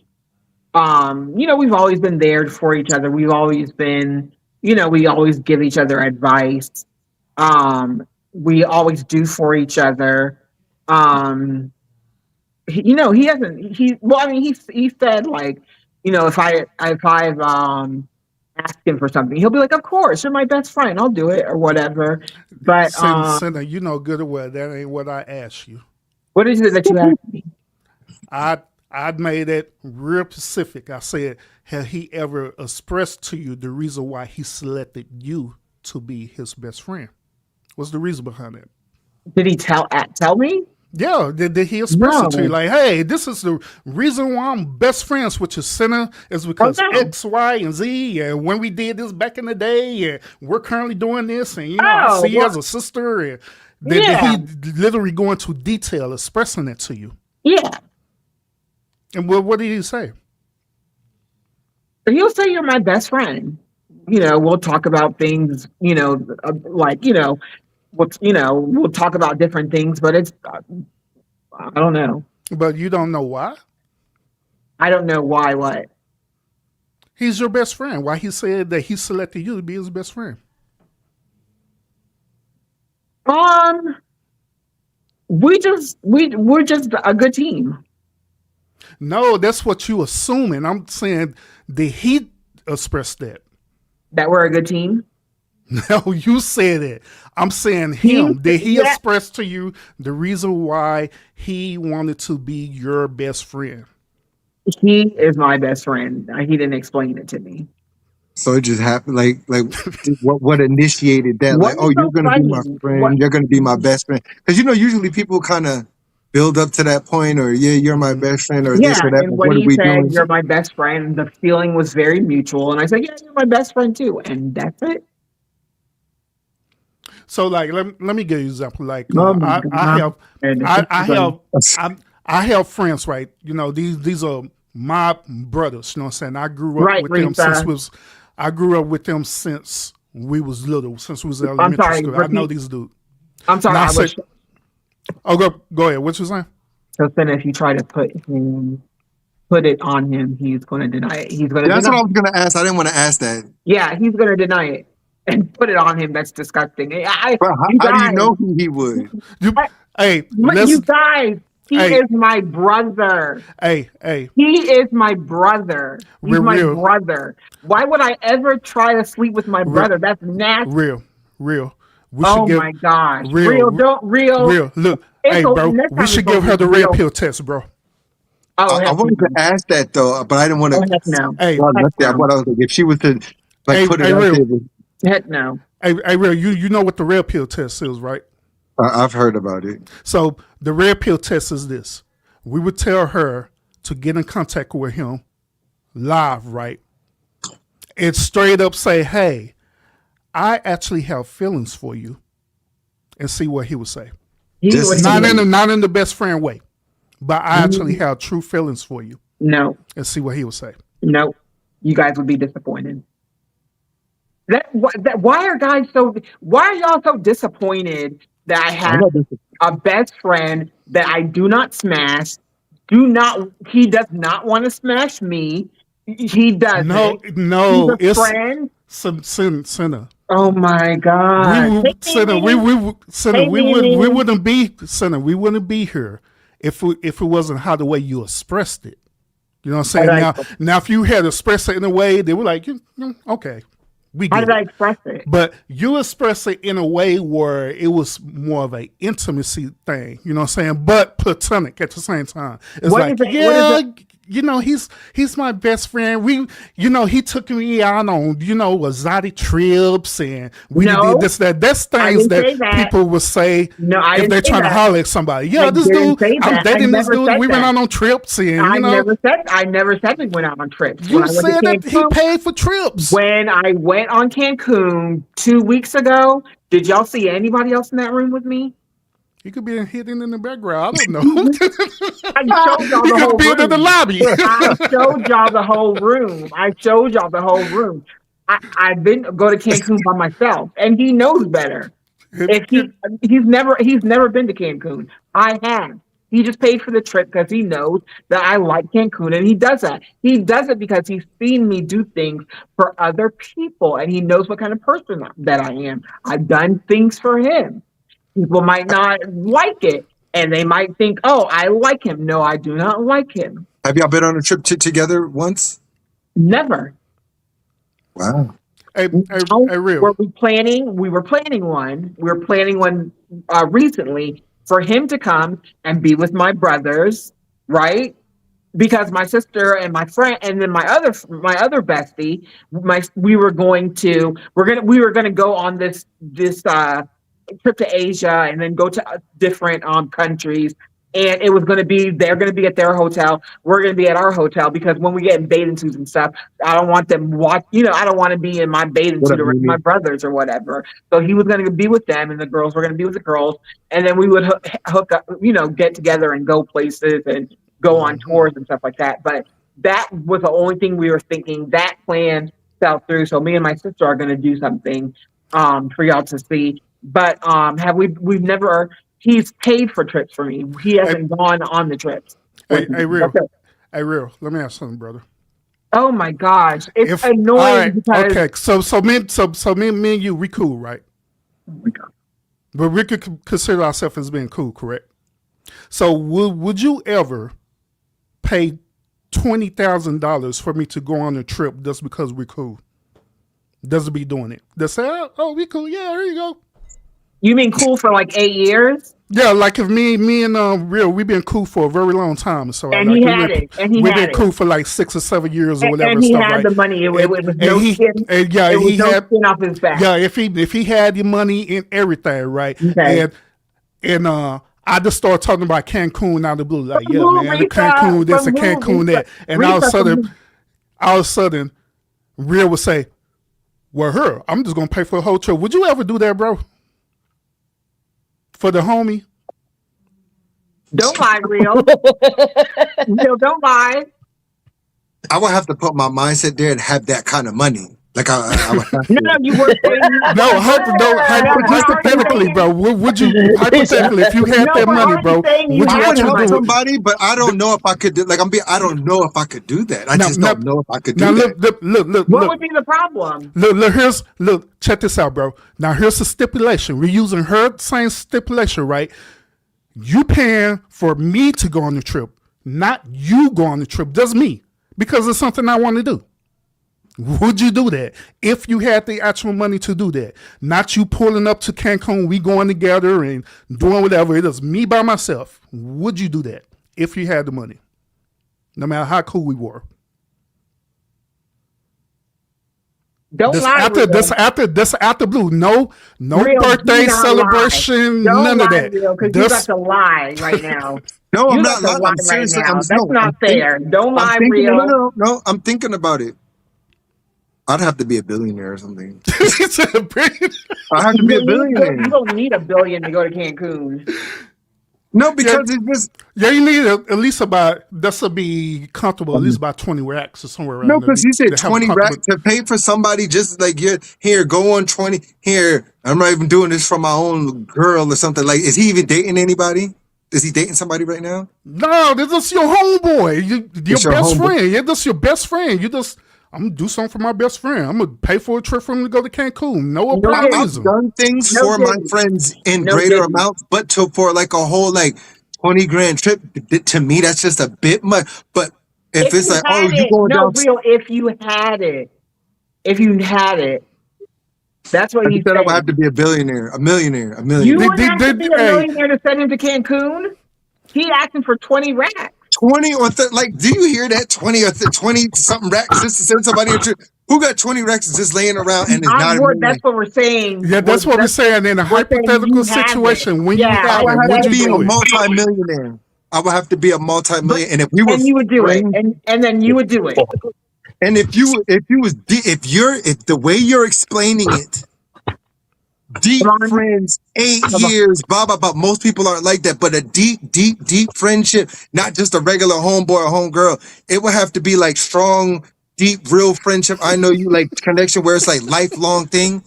S1: we've always been there for each other. We've always been, we always give each other advice. We always do for each other. He said, like, if I've asked him for something, he'll be like, of course, you're my best friend, I'll do it or whatever. But
S2: Cinna, you know good and well that ain't what I asked you.
S1: What is it that you asked me?
S2: I made it real specific. I said, had he ever expressed to you the reason why he selected you to be his best friend? What's the reason behind it?
S1: Did he tell me?
S2: Yeah, did he express it to you? Like, hey, this is the reason why I'm best friends with your Cinna is because X, Y, and Z. And when we did this back in the day, and we're currently doing this, and I see you as a sister. And did he literally go into detail expressing it to you? Yeah. And what did he say?
S1: He'll say you're my best friend. We'll talk about things, we'll talk about different things, but it's, I don't know.
S2: But you don't know why?
S1: I don't know why what?
S2: He's your best friend. Why he said that he selected you to be his best friend?
S1: We're just a good team.
S2: No, that's what you assuming. I'm saying, did he express that?
S1: That we're a good team?
S2: No, you said it. I'm saying him. Did he express to you the reason why he wanted to be your best friend?
S1: He is my best friend. He didn't explain it to me.
S3: So it just happened. Like what initiated that? Like, oh, you're gonna be my friend. You're gonna be my best friend. Because usually people kind of build up to that point, or you're my best friend, or this or that.
S1: And when he said you're my best friend, the feeling was very mutual, and I said, yeah, you're my best friend too, and that's it.
S2: So, like, let me give you an example. Like, I have friends, right? These are my brothers. You know what I'm saying? I grew up with them since we was little, since we was in elementary school. I know these dudes.
S1: I'm sorry.
S2: Go ahead. What you saying?
S1: So then, if you try to put it on him, he's going to deny it.
S3: That's what I was going to ask. I didn't want to ask that.
S1: Yeah, he's going to deny it and put it on him. That's disgusting.
S3: How do you know who he would?
S1: You guys. He is my brother.
S2: He
S1: is my brother. He's my brother. Why would I ever try to sleep with my brother? That's nasty.
S2: Real.
S1: Oh my gosh.
S2: real.
S1: Real.
S2: Look,
S1: It's
S2: hey,
S1: okay.
S2: bro,
S1: Next
S2: we
S1: time
S2: should
S1: it's
S2: give her
S1: gonna
S2: the
S1: be
S2: red
S1: real.
S2: pill test, bro.
S1: Oh,
S3: I
S1: heck
S3: wanted to
S1: no.
S3: ask that though, but I didn't want
S1: Oh,
S3: to.
S1: heck no.
S2: Hey,
S3: Well,
S1: Heck
S3: that's what
S1: no.
S3: I was like. If she was to like
S2: hey,
S3: put it
S2: hey,
S3: out
S2: real.
S3: there,
S1: Heck no.
S2: Hey, real. You know what the red pill test is, right?
S3: I've heard about it.
S2: So the red pill test is this: we would tell her to get in contact with him live, right, and straight up say, "Hey, I actually have feelings for you," and see what he would say.
S3: Just
S2: Not in the best friend way, but I actually have true feelings for you,
S1: No.
S2: and see what he would say.
S1: No. You guys would be disappointed. Why are y'all so disappointed that I
S3: I
S1: have
S3: know this.
S1: a best friend that I do not smash? He does not want to smash me. He doesn't.
S2: No,
S1: He's a
S2: it's
S1: friend.
S2: Cinna.
S1: Oh my God.
S2: Cinna, we wouldn't be Cinna. We wouldn't be here if it wasn't how the way you expressed it. You know what I'm saying? Now, if you had expressed it in a way, they were like, okay, we
S1: How
S2: get
S1: did I
S2: it.
S1: express it?
S2: But you expressed it in a way where it was more of a intimacy thing. You know what I'm saying? But platonic at the same time. It's
S1: What
S2: like,
S1: is it?
S2: he's my best friend. He took me out on, exotic trips, and we
S1: No,
S2: did this, that. That's
S1: I
S2: things
S1: didn't say
S2: that
S1: that.
S2: people would say
S1: No, I
S2: if
S1: didn't
S2: they're
S1: say
S2: trying to
S1: that.
S2: holler at somebody. Yeah,
S1: I
S2: this
S1: didn't
S2: dude,
S1: say
S2: I'm
S1: that. I
S2: dating this
S1: never
S2: dude.
S1: said
S2: We went
S1: that.
S2: out on trips, and
S1: I never said we went out on trips.
S2: you
S1: When I went
S2: said
S1: to
S2: that he
S1: Cancun,
S2: paid for trips.
S1: when I went on Cancun 2 weeks ago, did y'all see anybody else in that room with me?
S2: He could be hidden in the background. I don't know.
S1: I showed y'all
S2: He
S1: the
S2: could
S1: whole
S2: be in the
S1: room.
S2: lobby.
S1: I showed y'all the whole room. I've been go to Cancun by myself, and he knows better. If he's never been to Cancun. I have. He just paid for the trip because he knows that I like Cancun, and he does that. He does it because he's seen me do things for other people, and he knows what kind of person that I am. I've done things for him. People might not like it, and they might think, "Oh, I like him." No, I do not like him.
S3: Have y'all been on a trip together once?
S1: Never.
S3: Wow.
S2: Hey, real.
S1: We were planning one. We were planning one recently for him to come and be with my brothers, right? Because my sister and my friend, and then my other bestie, we were gonna go on this trip to Asia and then go to different countries. And it was going to be, they're going to be at their hotel. We're going to be at our hotel, because when we get in bathing suits and stuff, I don't want them I don't want to be in my bathing suit around my brothers or whatever. So he was going to be with them, and the girls were going to be with the girls. And then we would hook up, get together and go places and go on tours and stuff like that. But that was the only thing we were thinking. That plan fell through. So me and my sister are going to do something for y'all to see. But we've never. He's paid for trips for me. He hasn't gone on the trips.
S2: Hey, real. Let me ask something, brother.
S1: Oh my gosh, it's annoying because.
S2: Okay, so me and you, we cool, right?
S1: Oh my God.
S2: But we could consider ourselves as being cool, correct? So would you ever pay $20,000 for me to go on a trip just because we're cool? Doesn't be doing it. They say, oh, we cool. Yeah, there you go.
S1: You mean cool for like 8 years?
S2: Yeah, like if me and real, we've been cool for a very long time. So
S1: and
S2: like,
S1: he had it. And he
S2: we've
S1: had
S2: been
S1: it.
S2: cool for like 6 or 7 years or whatever.
S1: And he
S2: stuff,
S1: had
S2: right?
S1: the money. It was no skin.
S2: It was
S1: no skin off his back.
S2: Yeah, if he had the money and everything, right?
S1: Okay.
S2: And I just started talking about Cancun out of the blue, like,
S1: From
S2: yeah,
S1: who,
S2: man, the
S1: Rita?
S2: Cancun this
S1: From
S2: and
S1: who,
S2: Cancun that, and all of a sudden, Real would say, "Well, I'm just gonna pay for a whole trip." Would you ever do that, bro? For the homie?
S1: Don't lie, Real. Real, don't lie.
S3: I would have to put my mindset there and have that kind of money. Like I would have to.
S1: No, you weren't saying.
S2: No, hypothetically, bro. Would you hypothetically, if you had that money, bro? Would you
S3: I would
S2: actually
S3: help
S2: do it?
S3: somebody, but I don't know if I could do. I don't know if I could do that. I just don't know if I could do that.
S2: Look.
S1: What would be the problem?
S2: Look. Check this out, bro. Now here's the stipulation. We're using her same stipulation, right? You paying for me to go on the trip, not you go on the trip. Just me, because it's something I want to do. Would you do that if you had the actual money to do that? Not you pulling up to Cancun, we going together and doing whatever. It is me by myself. Would you do that if you had the money? No matter how cool we were.
S1: Don't lie.
S2: This after blue. No
S1: Real,
S2: birthday
S1: do not
S2: celebration.
S1: lie.
S2: None of
S1: lie,
S2: that.
S1: Because you got to lie right now.
S3: No, I'm
S1: You
S3: not
S1: got to
S3: lying.
S1: lie
S3: I'm
S1: right
S3: seriously.
S1: now.
S3: I'm
S1: That's
S3: no,
S1: not
S3: I'm
S1: fair. Don't
S3: I'm
S1: lie,
S3: thinking,
S1: real.
S3: no. I'm thinking about it. I'd have to be a billionaire or something. I have to be a billionaire.
S1: You don't need $1 billion to go to Cancun.
S3: No, because it's just
S2: Yeah, you need at least about, this will be comfortable, at least about 20 racks or somewhere around
S3: no,
S2: there
S3: because you said
S2: to have a
S3: 20
S2: comfortable-
S3: racks to pay for somebody just like you're here, go on 20 here. I'm not even doing this for my own girl or something. Like, is he even dating anybody? Is he dating somebody right now?
S2: No, this is your homeboy. Your
S3: It's your
S2: best
S3: homeboy.
S2: friend. Yeah, this is your best friend. I'm gonna do something for my best friend. I'm gonna pay for a trip for him to go to Cancun. No
S1: No
S2: apologies.
S3: I've done things
S1: No
S3: for my
S1: diddy.
S3: friends in
S1: No
S3: greater
S1: diddy.
S3: amounts, but for like a whole like 20 grand trip, to me that's just a bit much. But if it's
S1: you
S3: like, oh,
S1: had
S3: you
S1: it,
S3: going
S1: no,
S3: down,
S1: real. If you had it, that's what
S3: I
S1: he's
S3: said I
S1: saying.
S3: would have to be a billionaire, a millionaire, a
S1: You
S3: millionaire.
S1: would have to be a millionaire to send him to Cancun. He asking for 20 racks.
S3: 20 or like, do you hear that? 20 or 20 something racks just to send somebody a trip. Who got 20 racks just laying around and it's not a millionaire?
S1: That's what we're saying.
S2: Yeah, that's what we're saying. In a
S1: we're saying
S2: hypothetical
S1: you have
S2: situation,
S1: it.
S2: when
S1: Yeah,
S2: you
S3: I
S2: have
S3: would
S2: it,
S3: have
S2: would
S3: to
S2: you
S3: be a
S2: do it?
S3: multi-millionaire. I would have to be a multi-millionaire. And if we were
S1: And you would do it,
S3: friends-
S1: and then you would do it.
S3: and if the way you're explaining it, deep
S1: Come on.
S3: friends, 8
S1: Come on.
S3: years, blah blah blah. Most people aren't like that, but a deep friendship, not just a regular homeboy or homegirl. It would have to be like strong, deep, real friendship. I know you like connection where it's like lifelong thing.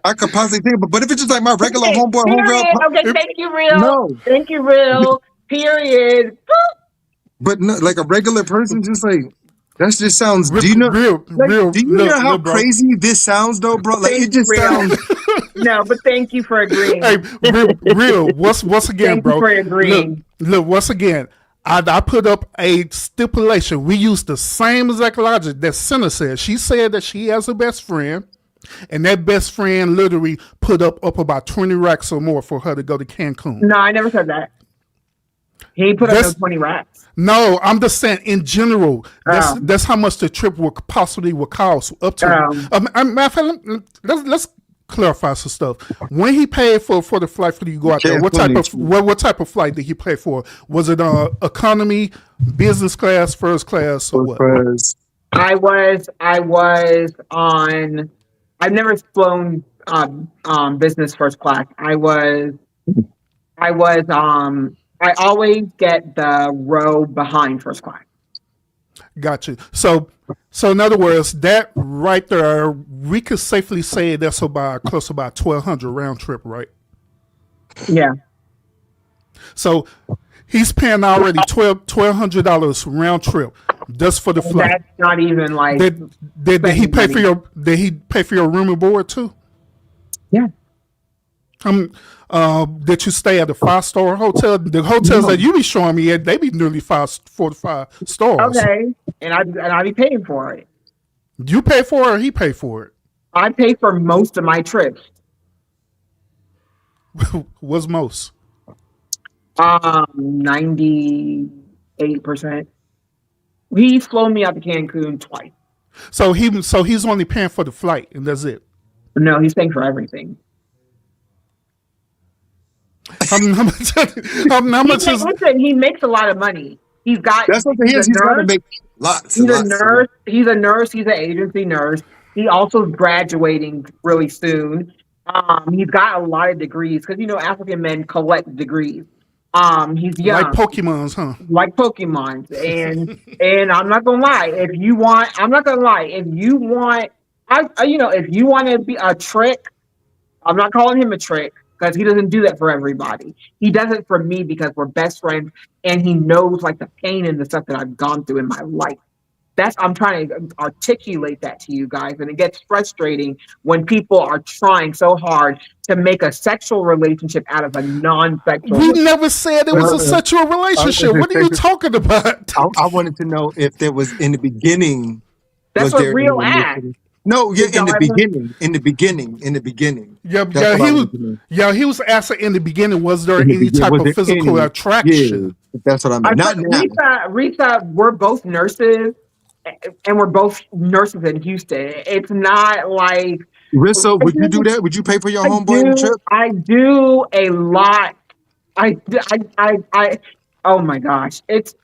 S3: I could possibly think, but if it's just like my regular
S1: Okay,
S3: homeboy,
S1: period.
S3: homegirl,
S1: Okay, thank you, real.
S3: no.
S1: Thank you, real. Period.
S3: But no, like a regular person, just like that just sounds. Do you know?
S2: Real,
S3: Do you hear how crazy this sounds, though, bro? Like it just
S1: Real.
S3: sounds.
S1: No, but thank you for agreeing.
S2: Hey, real. Once again,
S1: Thank
S2: bro.
S1: you for agreeing.
S2: Look. Once again, I put up a stipulation. We use the same exact logic that Cinna said. She said that she has a best friend, and that best friend literally put up about 20 racks or more for her to go to Cancun.
S1: No, I never said that. He put up
S2: That's-
S1: those 20 racks.
S2: No, I'm just saying in general.
S1: Oh.
S2: That's how much the trip would cost up to. Matter of fact, let's clarify some stuff. When he paid for the flight for you to go out there, what type of flight did he pay for? Was it economy, business class, first class, or what?
S1: I was on. I've never flown business first class. I always get the row behind first class.
S2: Got you. So in other words, that right there, we could safely say that's close to about 1,200 round trip, right?
S1: Yeah.
S2: So he's paying already $1,200 round trip just for the flight.
S1: That's not even like.
S2: Did he pay for your? Did he pay for your room and board too?
S1: Yeah.
S2: Did you stay at a 5-star hotel? The hotels that you be showing me, they be nearly 4 to 5 stars.
S1: Okay, and I be paying for it.
S2: You pay for it or he pay for it?
S1: I pay for most of my trips.
S2: What's most?
S1: 98%. He's flown me out to Cancun twice.
S2: So he's only paying for the flight and that's it.
S1: No, he's paying for everything.
S2: How much is?
S1: Listen, he makes a lot of money. He's got.
S3: That's what he is. He's got to make lots.
S1: He's a nurse. He's a nurse. He's an agency nurse. He also is graduating really soon. He's got a lot of degrees because African men collect degrees. He's young,
S2: Like Pokemons, huh?
S1: like Pokemons, and I'm not gonna lie. If you want to be a trick, I'm not calling him a trick. Because he doesn't do that for everybody. He does it for me because we're best friends and he knows like the pain and the stuff that I've gone through in my life. I'm trying to articulate that to you guys. And it gets frustrating when people are trying so hard to make a sexual relationship out of a non-sexual.
S2: We never said it was a sexual relationship. What are you talking about?
S3: I wanted to know if there was in the beginning
S1: That's
S3: Was
S1: what
S3: there any
S1: real act.
S3: initiative? No, yeah,
S1: Did y'all ever?
S3: in the beginning.
S2: Yeah,
S3: That's what I was
S2: yeah,
S3: looking
S2: he was asking in the beginning, was
S3: at.
S2: there
S3: In the
S2: any
S3: beginning,
S2: type
S3: was
S2: of
S3: there
S2: physical
S3: any? Yeah,
S2: attraction?
S3: that's what I
S1: I
S3: meant. Not
S1: put
S3: now.
S1: Rita, we're both nurses, and we're both nurses in Houston. It's not like
S3: Rissa,
S1: I
S3: would you do
S1: do.
S3: that? Would you pay for your
S1: I
S3: homeboy on the
S1: do.
S3: trip?
S1: I do a lot. I. Oh my gosh! It's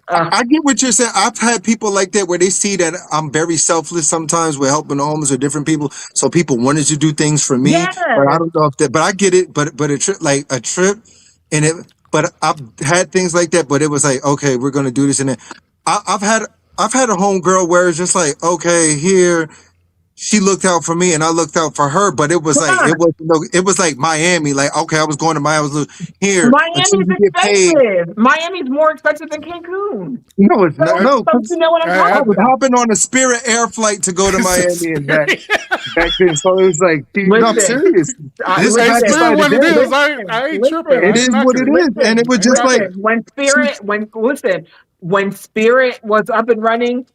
S3: I get what you're saying. I've had people like that where they see that I'm very selfless sometimes with helping the homeless or different people. So people wanted to do things for me, but I
S1: yes.
S3: don't know if that. But I get it. But a trip like a trip, and it. But I've had things like that. But it was like, okay, we're gonna do this, and then I've had a homegirl where it's just like, okay, here she looked out for me and I looked out for her, but it was like
S1: Yeah.
S3: it was like Miami. Like, okay, I was going to Miami. I was here until
S1: Miami's
S3: you get paid.
S1: expensive. Miami's more expensive than Cancun.
S3: No, it's not.
S2: I,
S3: No,
S1: So
S3: 'cause
S1: you know what I'm
S3: I
S2: I,
S1: talking
S3: was
S1: about.
S3: hopping on a Spirit Air flight to go to Miami and back
S2: Spirit.
S3: then. So it was like, no, I'm
S1: Listen,
S3: serious. This is
S2: Hey,
S3: I
S2: Spirit,
S3: decided
S2: what it
S3: that.
S2: is,
S1: listen,
S2: I ain't tripping.
S1: listen,
S3: It
S2: I ain't
S3: is what
S2: knocking
S3: it
S2: it.
S3: is, and it
S1: listen,
S3: was
S2: I ain't
S3: just
S2: knocking
S3: like,
S2: it.
S1: listen. When Spirit was up and running,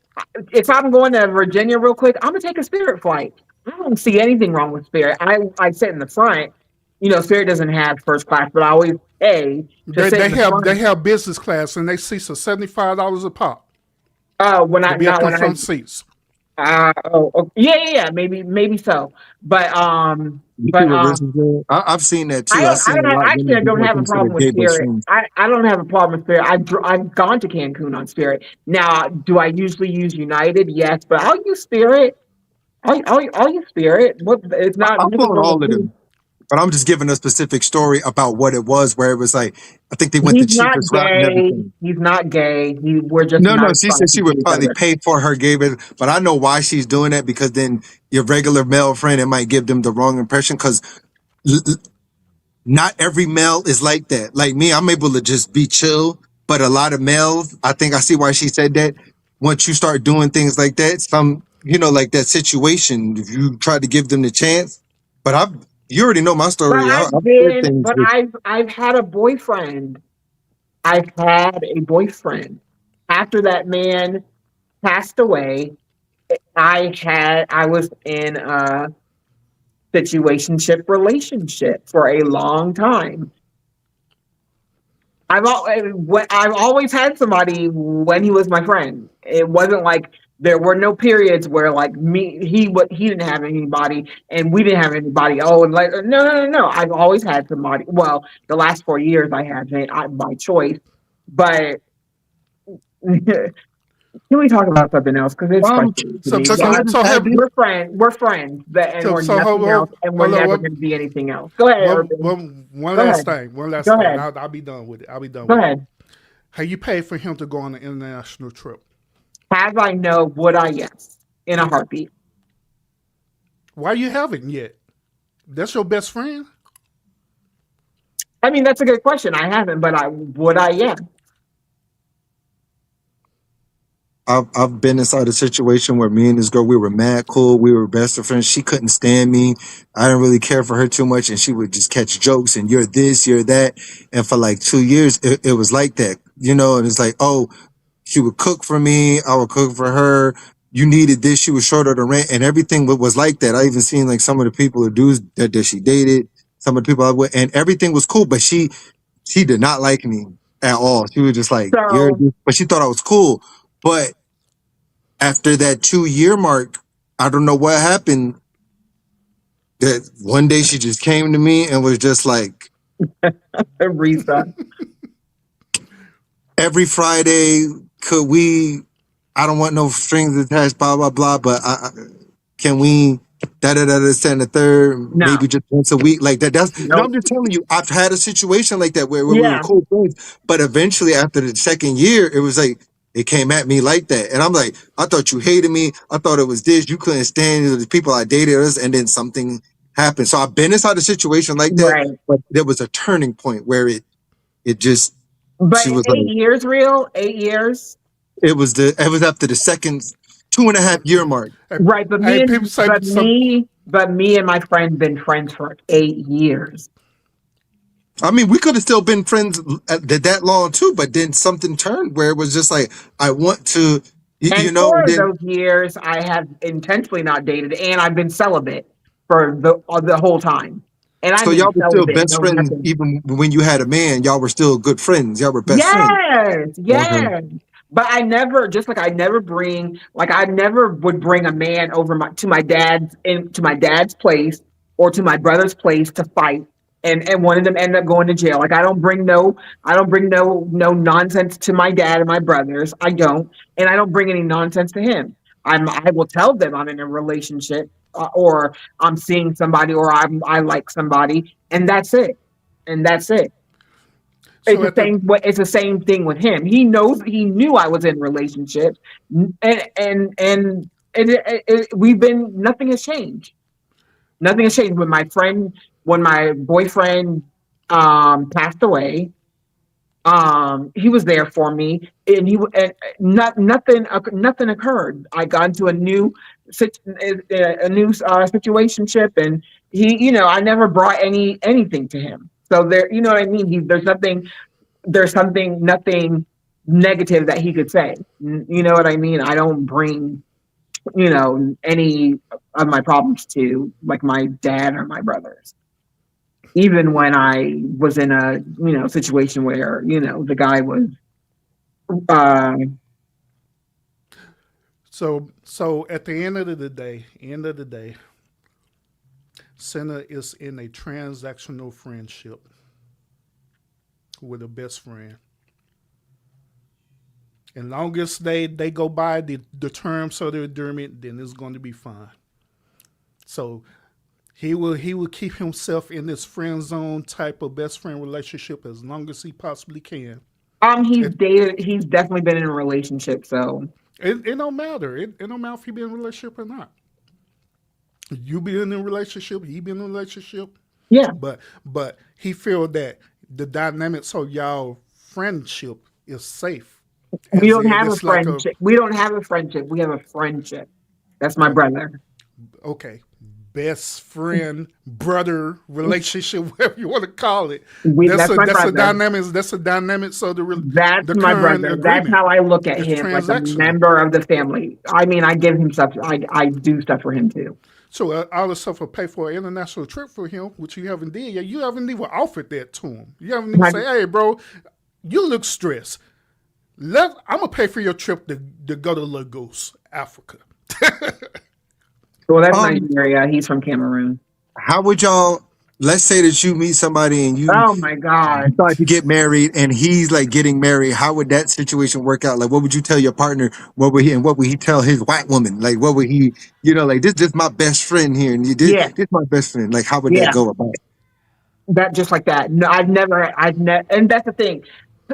S1: if I'm going to Virginia real quick, I'm gonna take a Spirit flight. I don't see anything wrong with Spirit. I sit in the front. You know, Spirit doesn't have first class, but I always pay to
S2: They,
S1: sit in
S2: they
S1: the
S2: have they
S1: front.
S2: have business class and they seats are $75 a pop
S1: When
S2: to
S1: I
S2: be up
S1: not
S2: in
S1: when I
S2: front seats.
S1: yeah, maybe so. But
S3: you see
S1: but
S3: what Riz is doing? I've seen that too. I've
S1: I
S3: seen a lot of
S1: actually
S3: women
S1: I
S3: do
S1: don't
S3: that
S1: have a
S3: instead
S1: problem
S3: of
S1: with
S3: gay best
S1: Spirit.
S3: friends.
S1: I don't have a problem with Spirit. I've gone to Cancun on Spirit. Now, do I usually use United? Yes, but I'll use Spirit. I'll use Spirit. What? It's not
S3: I've
S1: nothing
S3: flown
S1: wrong
S3: all
S1: with
S3: of
S1: me.
S3: them. But I'm just giving a specific story about what it was, where it was like, I think they went the
S1: He's not
S3: cheapest route and
S1: gay.
S3: everything.
S1: He's not gay. We're just
S3: No,
S1: nice
S3: she said she
S1: to
S3: would
S1: each
S3: probably
S1: other.
S3: pay for her gay best, but I know why she's doing that because then your regular male friend, it might give them the wrong impression because not every male is like that. Like me, I'm able to just be chill, but a lot of males, I think I see why she said that. Once you start doing things like that, like that situation, if you try to give them the chance, but you already know my story. I've said things with
S1: I've had a boyfriend. I've had a boyfriend. After that man passed away, I was in a situationship relationship for a long time. I've always had somebody when he was my friend. It wasn't like there were no periods where like he didn't have anybody and we didn't have anybody. Oh, and like no. I've always had somebody. Well, the last 4 years I haven't by choice, but. Can we talk about something else? Because it's
S3: um.
S1: frustrating to
S2: So
S1: me.
S2: so
S3: So can I
S2: so
S3: just
S2: so
S3: add
S2: have
S3: this?
S1: We're friends, and
S2: so
S1: we're
S2: so
S1: nothing else, and we're
S2: hold on
S1: never going to be anything else. Go ahead, Urban.
S2: one
S1: Go
S2: last
S1: ahead.
S2: thing. One last
S1: Go
S2: thing.
S1: ahead.
S2: I'll be done with it. I'll be done
S1: Go
S2: with it.
S1: ahead.
S2: Have you paid for him to go on an international trip?
S1: Have I know? Would I? Yes, in a heartbeat.
S2: Why you haven't yet? That's your best friend?
S1: I mean, that's a good question. I haven't, but I would. I yes.
S3: I've been inside a situation where me and this girl, we were mad cool. We were best of friends. She couldn't stand me. I didn't really care for her too much. And she would just catch jokes and you're this, you're that. And for like 2 years, it was like that, and it's like, oh, she would cook for me. I would cook for her. You needed this. She was short of the rent and everything was like that. I even seen like some of the people, the dudes that she dated, some of the people I would, and everything was cool. But she did not like me at all. She was just like,
S1: So,
S3: but she thought I was cool. But after that 2 year mark, I don't know what happened. That one day she just came to me and was just like,
S1: Risa.
S3: every Friday, could we? I don't want no strings attached, blah blah blah. But can we? Da da da da. And the third,
S1: No.
S3: maybe just once a week, like that. No.
S1: Nope.
S3: I'm just telling you, I've had a situation like that where we were
S1: Yeah.
S3: cool friends, but eventually after the second year, it was like it came at me like that, and I'm like, I thought you hated me. I thought it was this. You couldn't stand the people I dated us, and then something happened. So I've been inside a situation like that,
S1: Right.
S3: but there was a turning point where it just
S1: But
S3: she was
S1: 8 years, real 8 years.
S3: it was after the second 2.5 year mark.
S1: Right, but
S2: Hey, people say some.
S1: me and my friend been friends for 8 years.
S3: I mean, we could have still been friends that long too, but then something turned where it was just like, I want to You
S1: And
S3: know,
S1: 4
S3: and
S1: of
S3: then
S1: those years, I have intentionally not dated, and I've been celibate for the whole time. And I
S3: so
S1: mean
S3: y'all were still
S1: celibate,
S3: best
S1: no
S3: friends
S1: nothing.
S3: even when you had a man. Y'all were still good friends. Y'all were best friends.
S1: Yes,
S3: Okay.
S1: yes. But I never, just like I never bring, like I never would bring a man over to my dad's place or to my brother's place to fight, and one of them ended up going to jail. Like I don't bring no nonsense to my dad and my brothers. I don't, and I don't bring any nonsense to him. I will tell them I'm in a relationship, or I'm seeing somebody, or I like somebody, and that's it, and that's it.
S2: So at the
S1: It's the same thing with him. He knew I was in relationships, and we've been nothing has changed. Nothing has changed. When my boyfriend passed away, he was there for me, and nothing occurred. I got into a new situationship, and I never brought anything to him. So there, you know what I mean. Nothing negative that he could say. You know what I mean? I don't bring, any of my problems to like my dad or my brothers. Even when I was in a, situation where, the guy was, uh,
S2: so at the end of the day, Cinna is in a transactional friendship with a best friend. And long as they go by the terms of the agreement, then it's going to be fine. So he will keep himself in this friend zone type of best friend relationship as long as he possibly can.
S1: he's
S2: It
S1: dated, he's definitely been in a relationship. So
S2: it don't matter. It don't matter if he be in a relationship or not. You be in a relationship, he be in a relationship,
S1: yeah,
S2: but he feel that the dynamics of y'all friendship is safe.
S1: we
S2: As
S1: don't
S2: in
S1: have a
S2: it's like a
S1: friendship. We don't have a friendship. We have a friendship. That's my
S2: uh,
S1: brother.
S2: okay, best friend brother relationship, whatever you want to call it.
S1: That's my
S2: That's a
S1: brother.
S2: dynamics. That's a dynamics of
S1: That's
S2: the
S1: my
S2: current
S1: brother. That's
S2: agreement.
S1: how I look at
S2: It's
S1: him, like a
S2: transactional.
S1: member of the family. I mean, I give him stuff. I do stuff for him too.
S2: So all the stuff will pay for an international trip for him, which you haven't did. Yeah, you haven't even offered that to him. You haven't even
S1: I-
S2: say, "Hey, bro, you look stressed. I'm gonna pay for your trip to go to Lagos, Africa."
S1: Well, that's
S3: Um,
S1: Nigeria. He's from Cameroon.
S3: how would y'all? Let's say that you meet somebody and you
S1: Oh my God.
S3: decide to get married, and he's like getting married. How would that situation work out? Like, what would you tell your partner? What would he tell his white woman? Like, what would he? Like this my best friend here, and
S1: Yeah,
S3: this my best friend. Like, how would that
S1: yeah.
S3: go about?
S1: That just like that. No, I've never, and that's the thing.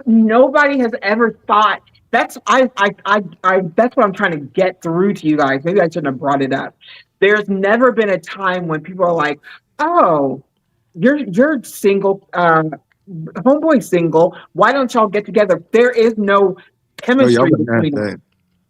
S1: Nobody has ever thought. That's what I'm trying to get through to you guys. Maybe I shouldn't have brought it up. There's never been a time when people are like, "Oh, you're single, homeboy single. Why don't y'all get together?" There is no
S3: No, y'all
S1: chemistry
S3: wouldn't ask
S1: between us.
S3: that.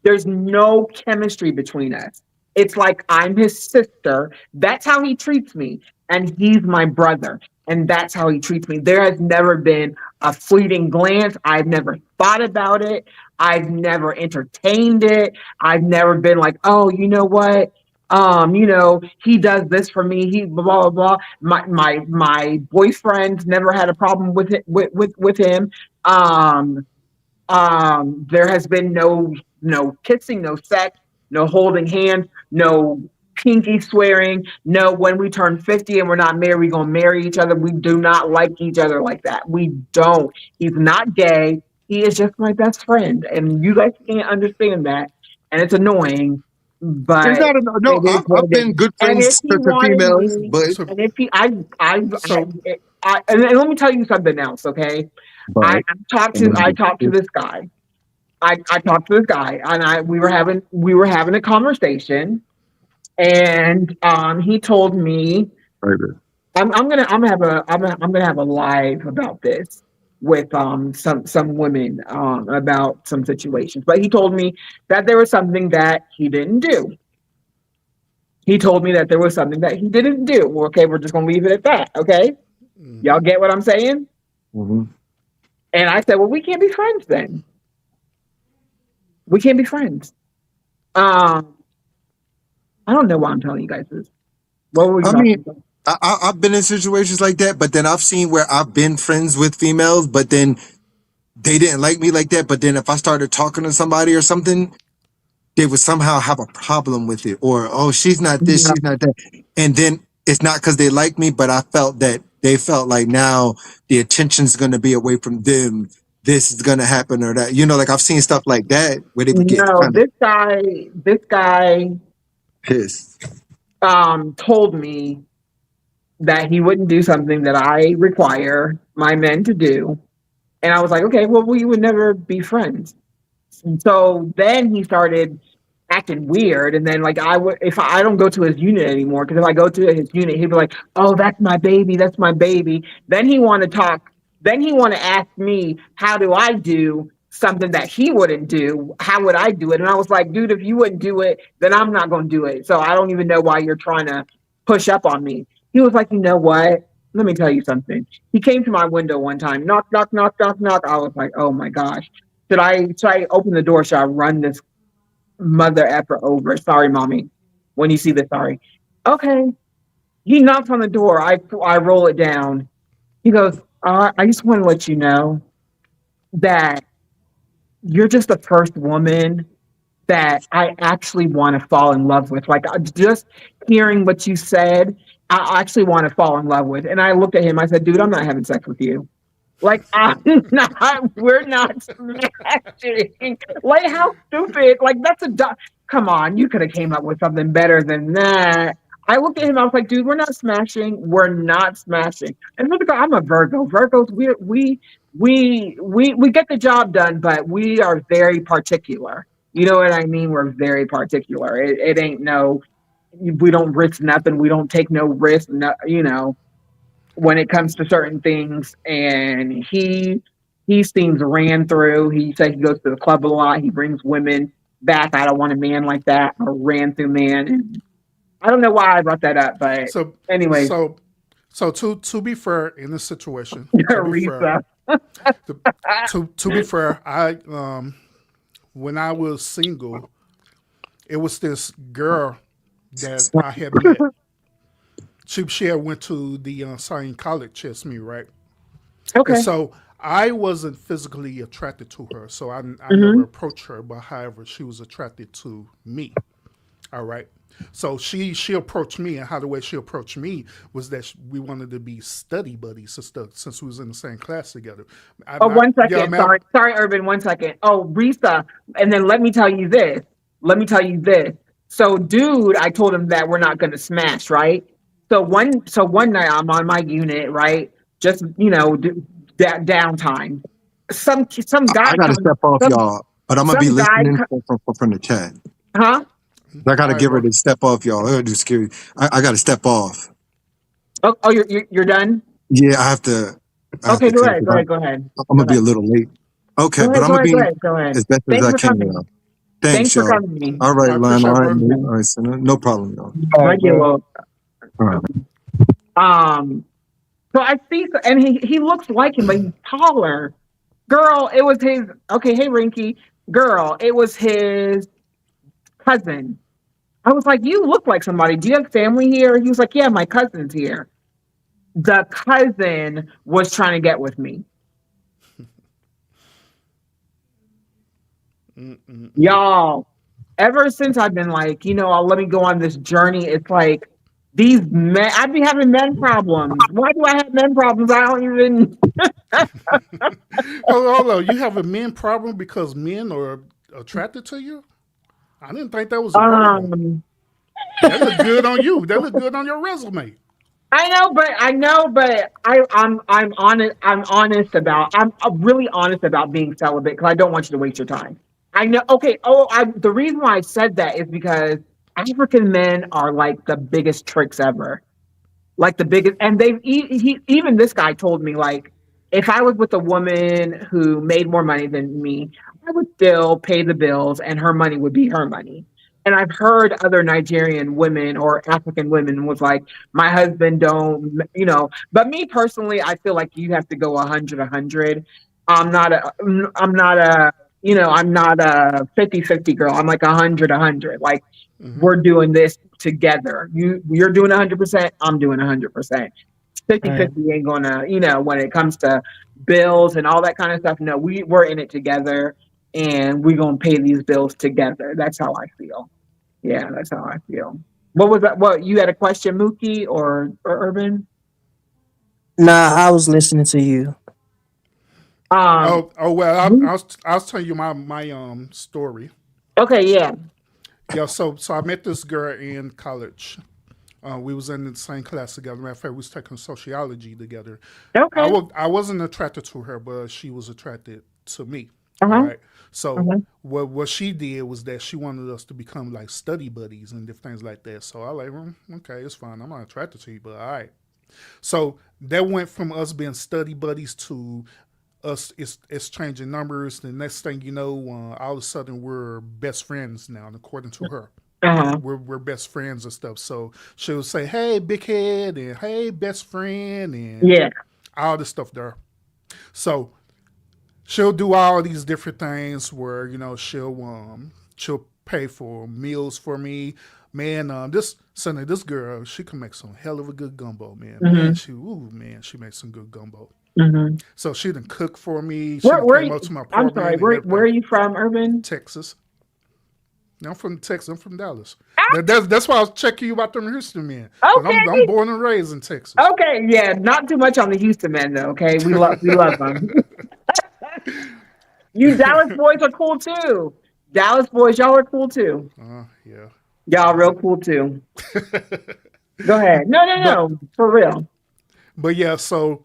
S1: There's no chemistry between us. It's like I'm his sister. That's how he treats me. And he's my brother. And that's how he treats me. There has never been a fleeting glance. I've never thought about it. I've never entertained it. I've never been like, oh, you know what? He does this for me. He blah blah blah. My boyfriend never had a problem with it with him. Um, there has been no kissing, no sex, no holding hands, no pinky swearing. No, when we turn 50 and we're not married, we're gonna marry each other. We do not like each other like that. We don't. He's not gay. He is just my best friend. And you guys can't understand that. And it's annoying,
S3: It's
S1: but
S3: not a no.
S1: it is what
S3: I've
S1: it is.
S3: been good
S1: And if
S3: friends
S1: he
S3: to
S1: wanted
S3: females,
S1: me,
S3: but
S2: so
S1: and if he
S2: so
S1: and let me tell you something else, okay? I
S3: but
S1: I talked to this guy. I talked to this guy, and we were having a conversation, and he told me I'm gonna have a live about this with some women about some situations. But he told me that there was something that he didn't do. He told me that there was something that he didn't do. Okay, we're just gonna leave it at that. Okay, y'all get what I'm saying?
S3: Mhm.
S1: And I said, well, we can't be friends then. We can't be friends. Um, I don't know why I'm telling you guys this. What were we
S3: I
S1: talking
S3: mean,
S1: about?
S3: I've been in situations like that, but then I've seen where I've been friends with females, but then they didn't like me like that. But then if I started talking to somebody or something, they would somehow have a problem with it, or oh, she's not this,
S1: Yeah.
S3: she's not that, and then it's not because they like me, but I felt that they felt like now the attention's going to be away from them. This is going to happen or that, like I've seen stuff like that where they would get
S1: No,
S3: kind of
S1: this guy
S3: pissed.
S1: told me that he wouldn't do something that I require my men to do. And I was like, okay, well, we would never be friends. And so then he started acting weird. And then like if I don't go to his unit anymore, because if I go to his unit, he'd be like, "Oh, that's my baby, that's my baby." Then he want to talk. Then he want to ask me, how do I do something that he wouldn't do? How would I do it? And I was like, dude, if you wouldn't do it, then I'm not going to do it. So I don't even know why you're trying to push up on me. He was like, you know what? Let me tell you something. He came to my window one time, knock, knock, knock, knock, knock. I was like, oh my gosh. Should I open the door? Should I run this mother effer over? Sorry, mommy. When you see this, sorry. Okay. He knocks on the door. I roll it down. He goes, I just want to let you know that you're just the first woman that I actually want to fall in love with. Like just hearing what you said, I actually want to fall in love with. And I looked at him. I said, dude, I'm not having sex with you. Like I'm not. We're not smashing. Like how stupid. Like that's come on. You could have came up with something better than that. I looked at him. I was like, dude, we're not smashing. We're not smashing. And look, I'm a Virgo. Virgos, we get the job done, but we are very particular. You know what I mean? We're very particular. It ain't no. We don't risk nothing. We don't take no risk. No, when it comes to certain things. And he seems ran through. He said he goes to the club a lot. He brings women back. I don't want a man like that, a ran through man. And I don't know why I brought that up, but
S2: So
S1: anyway,
S2: so to be fair in this situation, to be fair,
S1: Risa.
S2: to be fair, I when I was single, it was this girl that I had met. She had went to the same college as me, right? And
S1: Okay.
S2: so I wasn't physically attracted to her, so I
S1: Mm-hmm.
S2: never approached her. But however, she was attracted to me. All right. So she approached me, and how the way she approached me was that we wanted to be study buddies and stuff since we was in the same class together.
S1: Oh, one second.
S2: Yeah, man.
S1: Sorry, Urban. 1 second. Oh, Risa. And then let me tell you this. So, dude, I told him that we're not going to smash, right? So one night I'm on my unit, right? Just downtime. Some guy
S3: I got to
S1: comes.
S3: step off,
S1: Some
S3: y'all, but I'm gonna be
S1: some guy,
S3: listening from the chat.
S1: huh?
S3: I got
S2: All
S3: to
S2: right,
S3: give her
S2: bro.
S3: to step off, y'all. It'll do scary. I got to step off.
S1: Oh, you're done.
S3: Yeah, I have to.
S1: Okay, go
S3: cut
S1: ahead. Go ahead. Go ahead.
S3: I'm
S1: Go
S3: gonna be a
S1: ahead.
S3: little late. Okay,
S1: Go
S3: but
S1: ahead.
S3: I'm
S1: Go
S3: gonna
S1: ahead. Go
S3: be
S1: ahead. Go ahead.
S3: as best as
S1: Thanks
S3: I
S1: for
S3: can, y'all.
S1: coming. Thanks
S3: Thanks,
S1: for
S3: y'all.
S1: coming to me.
S3: All right,
S2: I
S3: Lon.
S2: appreciate
S3: All
S2: it,
S3: right,
S2: bro.
S3: Nate. All right, Cinna. No problem, y'all.
S1: Regular.
S3: All right.
S1: So I see, and he looks like him, but he's taller. Girl, it was his. Okay, hey Rinky. Girl, it was his cousin. I was like, you look like somebody. Do you have family here? He was like, yeah, my cousin's here. The cousin was trying to get with me. Y'all, ever since I've been like, let me go on this journey, it's like these men, I'd be having men problems. Why do I have men problems? I don't even.
S2: Hold on. You have a men problem because men are attracted to you? I didn't think that was a problem. That look good on you. That look good on your resume.
S1: I know, but I'm honest. I'm really honest about being celibate because I don't want you to waste your time. I know. Okay. Oh, the reason why I said that is because African men are like the biggest tricks ever. Like the biggest, and even this guy told me like, if I was with a woman who made more money than me, I would still pay the bills, and her money would be her money. And I've heard other Nigerian women or African women was like, my husband don't. But me personally, I feel like you have to go 100. I'm not a I'm not a 50-50 girl. I'm like 100-100. Like,
S2: Mm-hmm.
S1: we're doing this together. You're doing 100%. I'm doing 100%. 50-50 ain't gonna, when it comes to bills and all that kind of stuff. No, we're in it together, and we're gonna pay these bills together. That's how I feel. Yeah, that's how I feel. What was that? What, you had a question, Mookie or Urban?
S4: Nah, I was listening to you.
S2: Well, I was telling you my story.
S1: Okay, yeah.
S2: Yeah, so I met this girl in college. We was in the same class together. Matter of fact, we was taking sociology together.
S1: Okay.
S2: I wasn't attracted to her, but she was attracted to me.
S1: Uh-huh.
S2: All right. So
S1: Uh-huh.
S2: what she did was that she wanted us to become like study buddies and different things like that. So I like, okay, it's fine. I'm not attracted to you, but all right. So that went from us being study buddies to us exchanging numbers. The next thing you know, all of a sudden we're best friends now, according to her.
S1: Uh-huh.
S2: We're best friends and stuff. So she would say, "Hey, big head," and "Hey, best friend," and
S1: Yeah.
S2: all this stuff there. So she'll do all these different things where she'll pay for meals for me. Man, this girl, she can make some hell of a good gumbo, man.
S1: Mm-hmm.
S2: She makes some good gumbo.
S1: Mm-hmm.
S2: So she done cook for me. She
S1: Where
S2: came
S1: you,
S2: up to my
S1: I'm
S2: apartment.
S1: sorry,
S2: and
S1: where
S2: everything.
S1: are you from, Urban?
S2: Texas. I'm from Texas. I'm from Dallas. That's why I was checking you about them Houston men. 'Cause
S1: Okay.
S2: I'm born and raised in Texas.
S1: Okay, yeah, not too much on the Houston men though. Okay, we love them. You Dallas boys are cool too. Dallas boys, y'all are cool too.
S2: Yeah.
S1: Y'all real cool too. Go ahead. No, for real.
S2: But so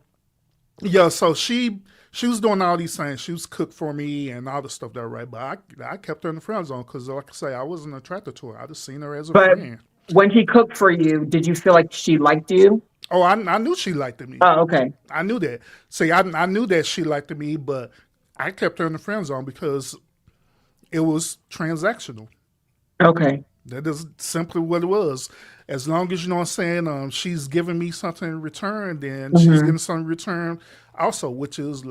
S2: she was doing all these things. She was cook for me and all the stuff that right. But I kept her in the friend zone because, like I say, I wasn't attracted to her. I just seen her as a friend.
S1: When she cooked for you, did you feel like she liked you?
S2: Oh, I knew she liked me.
S1: Oh, okay.
S2: I knew that. See, I knew that she liked me, but I kept her in the friend zone because it was transactional.
S1: Okay.
S2: That is simply what it was. As long as, you know what I'm saying, she's giving me something in return, then she's getting something in return also, which is,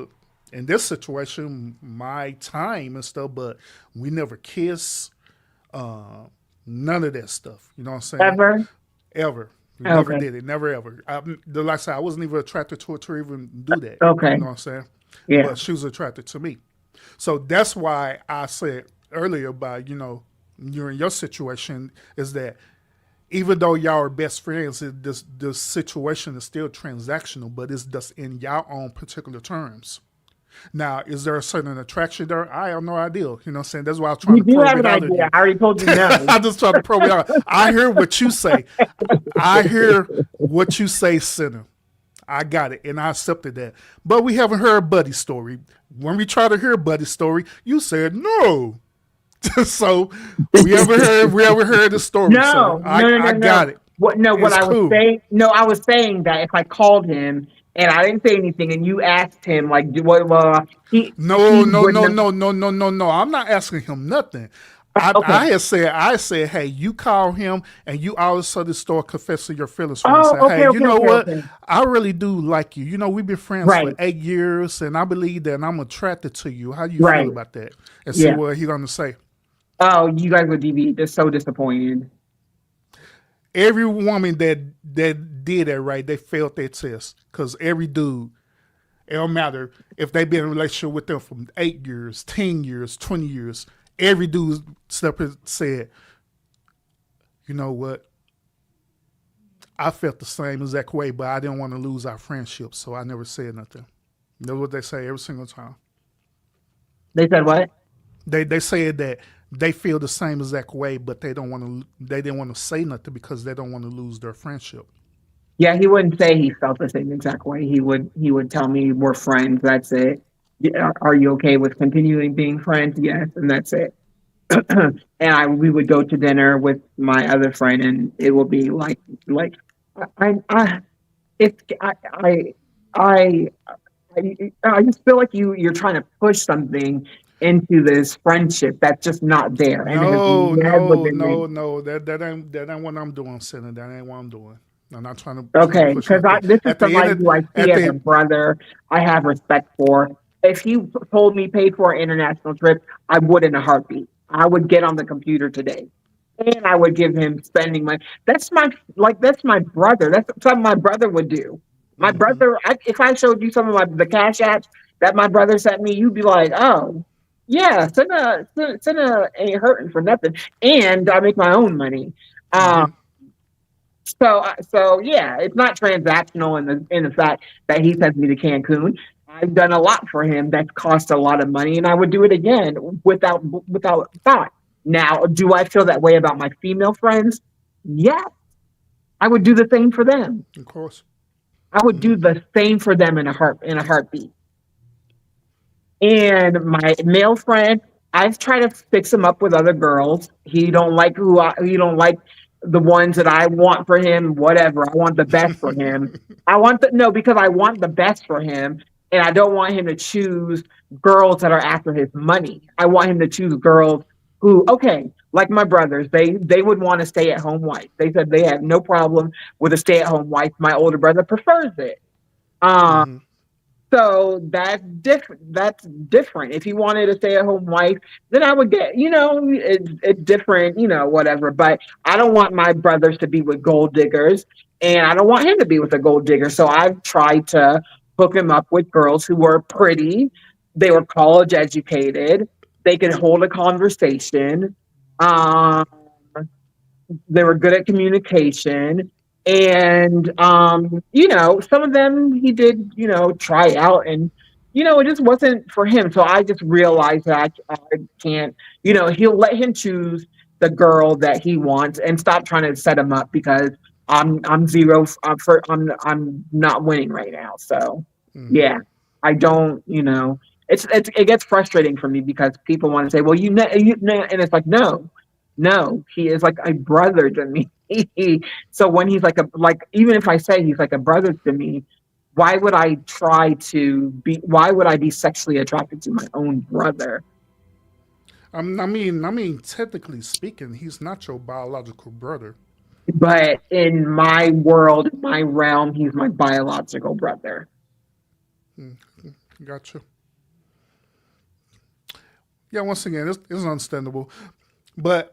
S2: in this situation, my time and stuff, but we never kiss, none of that stuff. You know what I'm saying?
S1: Ever?
S2: Ever. We never did it. Never ever. Like I said, I wasn't even attracted to her to even do that.
S1: Okay.
S2: You know what I'm saying?
S1: Yeah.
S2: But she was attracted to me. So that's why I said earlier about, you're in your situation is that even though y'all are best friends, the situation is still transactional, but it's just in y'all own particular terms. Now, is there a certain attraction there? I have no idea. You know what I'm saying? That's why I was trying to probe
S1: have
S2: it
S1: an
S2: out of
S1: idea.
S2: you.
S1: I already told you no.
S2: I just trying to probe it out. I hear what you say. I hear what you say, Cinna. I got it, and I accepted that. But we haven't heard Buddy's story. When we try to hear Buddy's story, you said no. So we ever heard the story.
S1: No,
S2: so I got it.
S1: What I was saying? No, I was saying that if I called him and I didn't say anything, and you asked him like, what?
S2: No. I'm not asking him nothing. I said, hey, you call him and you all of a sudden start confessing your feelings for me. Say, hey, you know what? I really do like you. We've been friends for 8 years, and I believe that I'm attracted to you. How do you feel about that? And see what he's gonna say.
S1: Oh, you guys would be just so disappointed.
S2: Every woman that did that right, they failed their test. Because every dude, it don't matter if they've been in a relationship with them for 8 years, 10 years, 20 years, every dude stepped and said, you know what? I felt the same exact way, but I didn't want to lose our friendship, so I never said nothing. That's what they say every single time.
S1: They said what?
S2: They said that they feel the same exact way, but they didn't want to say nothing because they don't want to lose their friendship.
S1: Yeah, he wouldn't say he felt the same exact way. He would tell me we're friends. That's it. Are you okay with continuing being friends? Yes, and that's it. And we would go to dinner with my other friend, and it will be like I just feel like you're trying to push something into this friendship that's just not there.
S2: No. That ain't what I'm doing, Cinna. That ain't what I'm doing. I'm not trying to.
S1: Okay, because this is somebody who I see as a brother. I have respect for. If he told me pay for an international trip, I would in a heartbeat. I would get on the computer today, and I would give him spending money. That's my brother. That's something my brother would do. My
S2: Mm-hmm.
S1: brother, if I showed you some of the cash apps that my brother sent me, you'd be like, oh. Yeah, Cinna ain't hurting for nothing, and I make my own money. Um,
S2: Mm-hmm.
S1: so yeah, it's not transactional in the fact that he sends me to Cancun. I've done a lot for him that's cost a lot of money, and I would do it again without thought. Now, do I feel that way about my female friends? Yeah, I would do the same for them.
S2: Of course.
S1: I would
S2: Mm-hmm.
S1: do the same for them in a heartbeat. And my male friend, I've tried to fix him up with other girls. He don't like the ones that I want for him, whatever. I want the best for him. No, because I want the best for him. And I don't want him to choose girls that are after his money. I want him to choose girls who, okay, like my brothers, they would want a stay at home wife. They said they have no problem with a stay at home wife. My older brother prefers it. Um,
S2: Mm-hmm.
S1: so that's different. That's different. If he wanted a stay-at-home wife, then I would get, it's different, whatever. But I don't want my brothers to be with gold diggers, and I don't want him to be with a gold digger. So I've tried to hook him up with girls who were pretty. They were college educated. They could hold a conversation. Um, they were good at communication. And some of them he did, try out, and it just wasn't for him. So I just realized that I can't, he'll let him choose the girl that he wants and stop trying to set him up, because I'm zero I'm not winning right now. So
S2: Mm-hmm.
S1: yeah, I don't, it gets frustrating for me, because people want to say, well, and it's like, no, he is like a brother to me. So when he's even if I say he's like a brother to me, why would why would I be sexually attracted to my own brother?
S2: I mean, technically speaking, he's not your biological brother.
S1: But in my world, my realm, he's my biological brother.
S2: Mm-hmm. Gotcha. Yeah, once again, it's understandable, but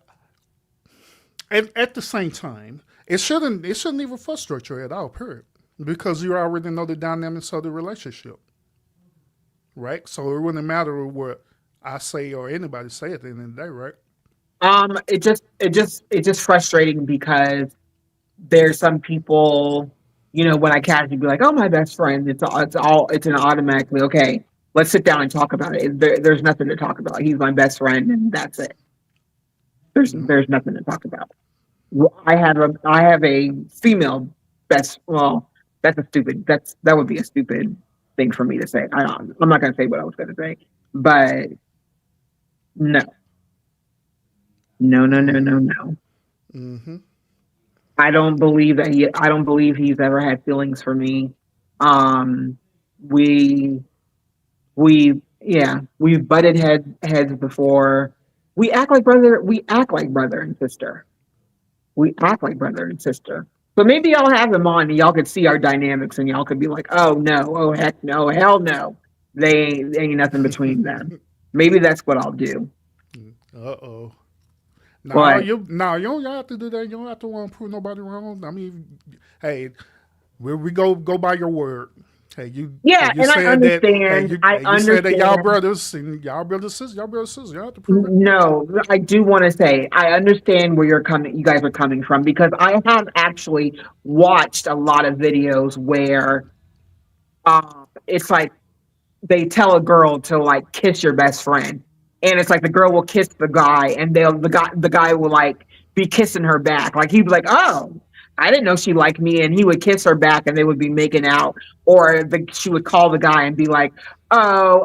S2: at the same time, it shouldn't even frustrate you at all. Period, because you already know the dynamics of the relationship, right? So it wouldn't matter what I say or anybody say at the end of the day, right?
S1: It's just frustrating, because there's some people, when I casually be like, "Oh, my best friend," it's an automatically, okay. Let's sit down and talk about it. There's nothing to talk about. He's my best friend, and that's it.
S2: Mm-hmm.
S1: There's nothing to talk about. I have a female best. Well, that would be a stupid thing for me to say. I'm not going to say what I was going to say, but no, no, no, no, no, no.
S2: Mm-hmm.
S1: I don't believe he's ever had feelings for me. Um, we we've butted heads before. We act like brother and sister. We act like brother and sister. So maybe y'all have them on, and y'all could see our dynamics, and y'all could be like, oh no, oh heck no, hell no. They ain't nothing between them. Maybe that's what I'll do.
S2: Uh-oh. No,
S1: But
S2: you don't have to do that. You don't have to want to prove nobody wrong. I mean, hey, we go by your word. Hey,
S1: yeah,
S2: you
S1: and I
S2: said that. Hey,
S1: understand. I
S2: you said that
S1: understand.
S2: y'all brothers sisters. You don't have to prove it.
S1: No, I do want to say I understand where you guys are coming from, because I have actually watched a lot of videos where it's like they tell a girl to like kiss your best friend, and it's like the girl will kiss the guy, and the guy will like be kissing her back, like he'd be like, oh, I didn't know she liked me, and he would kiss her back, and they would be making out, or she would call the guy and be like, oh,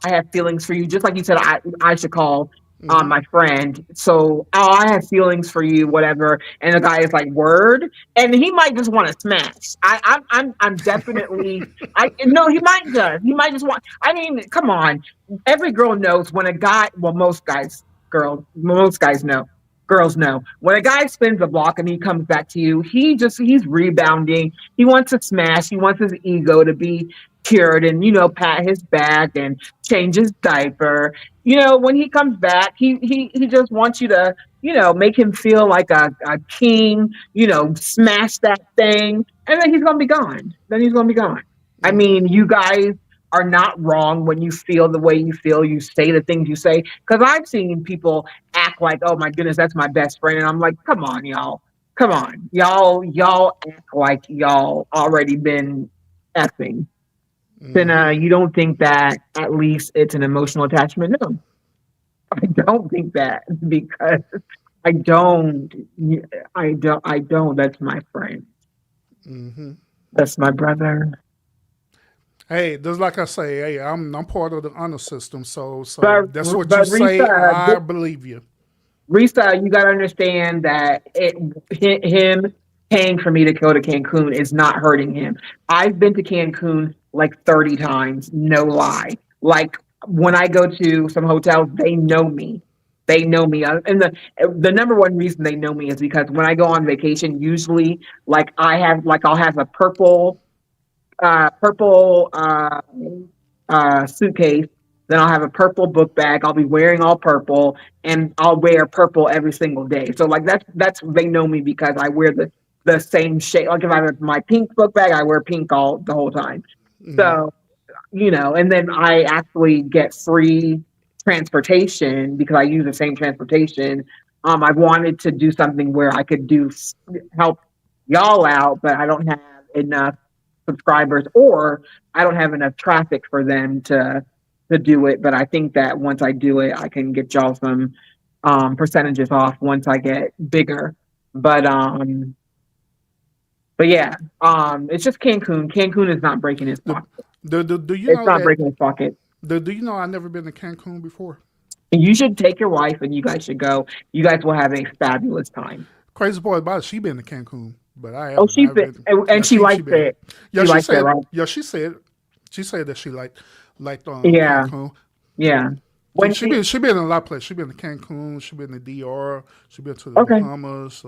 S1: I have feelings for you, just like you said, I should call
S2: Mm-hmm.
S1: my friend, so, oh, I have feelings for you, whatever, and the guy is like, word, and he might just want to smash. I'm definitely, I no, he might just want. I mean, come on, every girl knows when a guy. Well, most guys know. Girls know when a guy spins the block and he comes back to you. He's rebounding. He wants to smash. He wants his ego to be cured and, pat his back and change his diaper. When he comes back, he just wants you to, make him feel like a king, smash that thing, and then he's gonna be gone. Then he's gonna be gone. I mean, you guys are not wrong when you feel the way you feel. You say the things you say. Because I've seen people act like, oh my goodness, that's my best friend. And I'm like, come on, y'all. Come on. Y'all act like y'all already been effing. Then you don't think that at least it's an emotional attachment? No. I don't think that because I don't. That's my friend. That's my brother.
S2: Hey, just like I say, hey, I'm part of the honor system, so that's what
S1: but
S2: you say.
S1: Risa,
S2: I believe you.
S1: Risa, you got to understand that him paying for me to go to Cancun is not hurting him. I've been to Cancun like 30 times, no lie. Like when I go to some hotels, they know me. They know me, and the number one reason they know me is because when I go on vacation, usually I'll have a purple suitcase. Then I'll have a purple book bag. I'll be wearing all purple, and I'll wear purple every single day. So like that's they know me because I wear the same shade. Like if I have my pink book bag, I wear pink all the whole time. So and then I actually get free transportation because I use the same transportation. I wanted to do something where I could help y'all out, but I don't have enough subscribers or I don't have enough traffic for them to do it. But I think that once I do it, I can get y'all some percentages off once I get bigger. But yeah, it's just Cancun. Cancun is not breaking his pocket.
S2: Do you
S1: It's
S2: know
S1: not
S2: that?
S1: breaking his pocket.
S2: Do you know I've never been to Cancun before?
S1: And you should take your wife and you guys should go. You guys will have a fabulous time.
S2: Crazy part about it, she been to Cancun, but I
S1: Oh,
S2: haven't.
S1: she's been, and she likes it.
S2: Yeah,
S1: she likes it,
S2: said.
S1: right?
S2: Yeah, she said that she liked
S1: Yeah,
S2: Cancun.
S1: yeah. When
S2: She been in a lot of places. She been to Cancun. She been to DR. She been to the
S1: okay,
S2: Bahamas.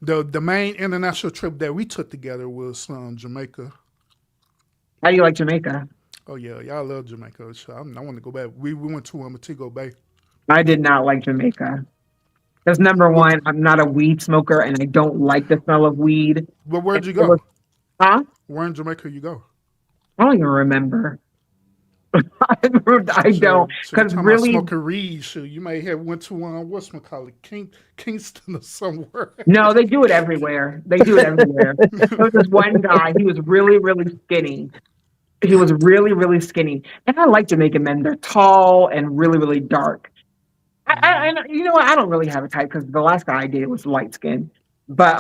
S2: The main international trip that we took together was Jamaica.
S1: how do you like Jamaica?
S2: Oh yeah, y'all love Jamaica. So I want to go back. We went to Montego Bay.
S1: I did not like Jamaica. Because number
S2: What?
S1: one, I'm not a weed smoker and I don't like the smell of weed.
S2: But where'd you
S1: It was,
S2: go?
S1: huh?
S2: Where in Jamaica you go?
S1: I don't even remember. I don't.
S2: So you
S1: Because
S2: talking about
S1: really,
S2: smoking weed? So you may have went to whatchamacallit, Kingston or somewhere.
S1: no, they do it everywhere. They do it everywhere. There was this one guy, he was really, really skinny. He was really, really skinny. And I like Jamaican men. They're tall and really, really dark. You know what? I don't really have a type because the last guy I dated was light skinned. But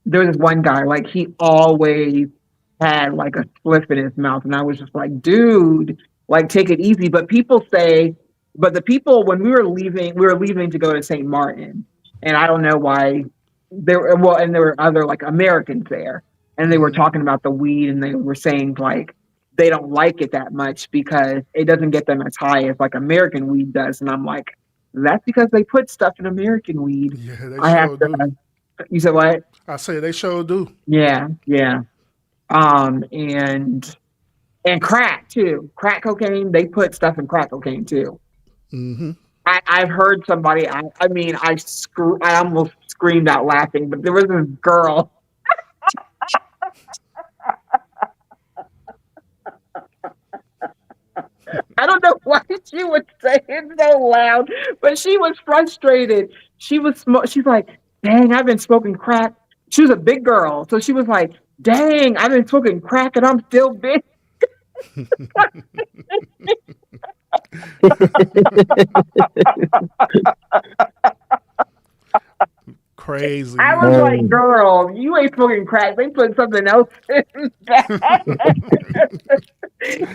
S1: there was this one guy, like he always had like a spliff in his mouth, and I was just like, dude, like take it easy. But the people when we were leaving to go to St. Martin, and I don't know why and there were other like Americans there, and they were talking about the weed, and they were saying like they don't like it that much because it doesn't get them as high as like American weed does, and I'm like, that's because they put stuff in American weed.
S2: Yeah, they
S1: I have
S2: sure do.
S1: You said what?
S2: I say they sure do.
S1: Yeah, yeah. And crack too. Crack cocaine. They put stuff in crack cocaine too.
S2: Mm-hmm.
S1: I've heard somebody. I almost screamed out laughing. But there was this girl. I don't know why she was saying so loud, but she was frustrated. She's like, dang, I've been smoking crack. She was a big girl, so she was like, dang, I've been smoking crack and I'm still big.
S2: Crazy.
S1: I was like, girl, you ain't smoking crack. They put something else in that.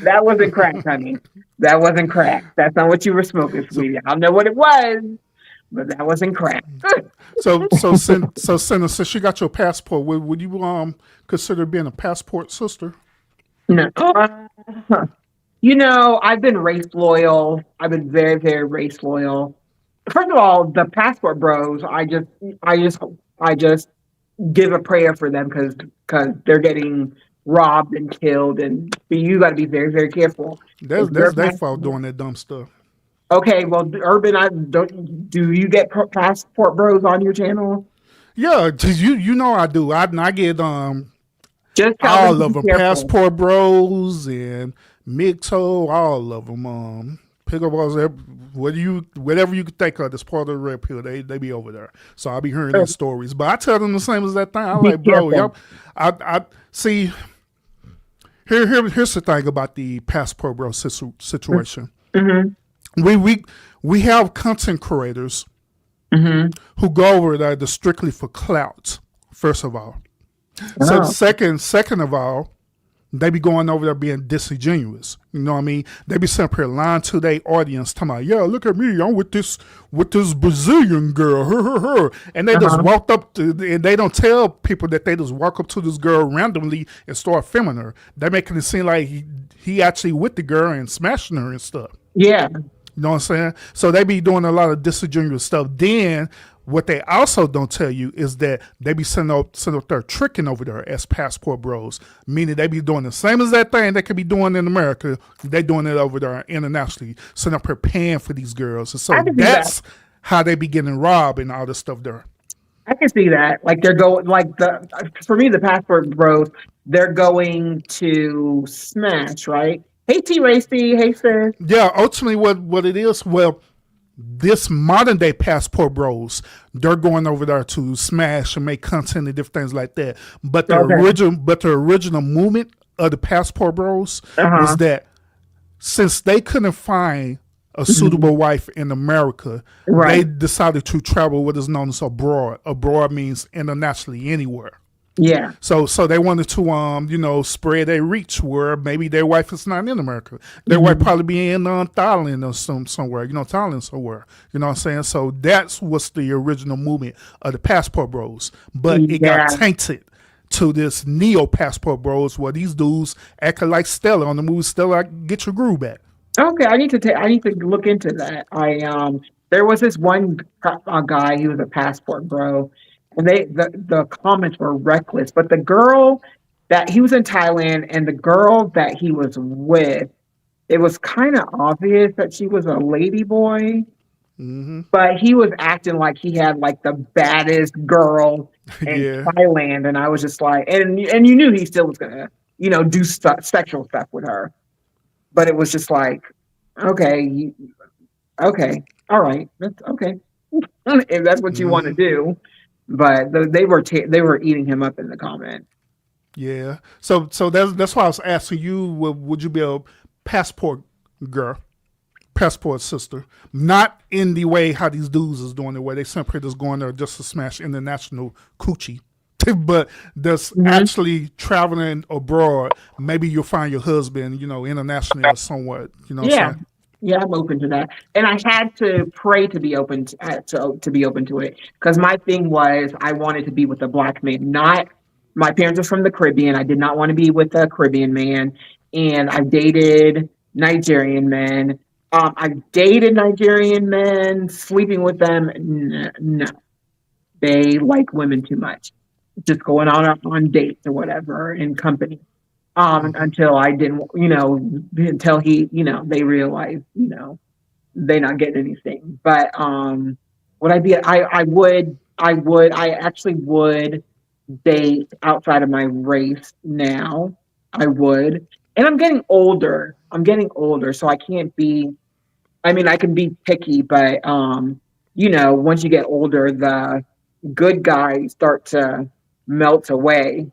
S1: That wasn't crack, honey. That wasn't crack. That's not what you were smoking, sweetie. I don't know what it was, but that wasn't crack.
S2: So Cinna, since you got your passport, would you consider being a passport sister?
S1: No. I've been race loyal. I've been very, very race loyal. First of all, the passport bros, I just give a prayer for them because they're getting robbed and killed, and you got to be very, very careful. If you're
S2: That's their fault doing that dumb stuff.
S1: okay, well, Urban, I don't. Do you get passport bros on your channel?
S2: Yeah, 'cause you know I do. I get
S1: Just tell
S2: all
S1: them
S2: of
S1: to
S2: them,
S1: be careful.
S2: passport bros and Migto, all of them. Pickup bros, whatever you could think of that's part of the red pill, they be over there. So I'll be hearing their stories, but I tell them the same as that thing. I'm
S1: Be
S2: like, bro,
S1: careful.
S2: I see. Here's the thing about the passport bro situation.
S1: Mm-hmm.
S2: We have content creators who go over there to strictly for clout. First of all, so second of all, they be going over there being disingenuous. You know what I mean? They be sitting up here lying to their audience, talking about, yeah, look at me, I'm with this Brazilian girl, her. And they just walked up to, and they don't tell people that they just walk up to this girl randomly and start filming her. They making it seem like he actually with the girl and smashing her and stuff.
S1: Yeah.
S2: You know what I'm saying? So they be doing a lot of disingenuous stuff. Then what they also don't tell you is that they be sitting up there tricking over there as passport bros, meaning they be doing the same as that thing they could be doing in America. They doing it over there internationally, sitting up here paying for these girls. And so that's how they be getting robbed and all this stuff there.
S1: I can see that. Like they're going, for me, the passport bros, they're going to smash, right? Hey, T Racy. Hey, sis.
S2: Yeah, ultimately what it is, well, this modern day passport bros, they're going over there to smash and make content and different things like that. But the original movement of the passport bros was that since they couldn't find a suitable wife in America, they decided to travel what is known as abroad. Abroad means internationally, anywhere.
S1: Yeah.
S2: So they wanted to spread their reach where maybe their wife is not in America. Their wife probably be in Thailand or somewhere, Thailand somewhere. You know what I'm saying? So that's what's the original movement of the passport bros. But it got tainted to this neo passport bros where these dudes acting like Stella on the movie Stella, Get Your Groove Back.
S1: Okay, I need to look into that. There was this one guy, he was a passport bro, and the comments were reckless. But the girl that he was in Thailand and the girl that he was with, it was kind of obvious that she was a lady boy. But he was acting like he had like the baddest girl in Thailand, and I was just like, and you knew he still was gonna, do sexual stuff with her. But it was just like, okay, all right, that's okay, if that's what you want to do. But they were eating him up in the comment.
S2: Yeah, so that's why I was asking you, would you be a passport girl, passport sister? Not in the way how these dudes is doing it, where they simply just going there just to smash international coochie. But that's actually traveling abroad. Maybe you'll find your husband, internationally or somewhat. You know what I'm saying?
S1: Yeah, I'm open to that. And I had to pray to be open to be open to it, because my thing was I wanted to be with a black man. Not, my parents are from the Caribbean. I did not want to be with a Caribbean man. And I've dated Nigerian men. I've dated Nigerian men, sleeping with them. No, they like women too much. Just going on dates or whatever in company. Until I didn't, until he, they realized, they not getting anything. But would I be? I actually would date outside of my race now. I would, and I'm getting older. So I can't be. I mean, I can be picky, but once you get older, the good guys start to melt away.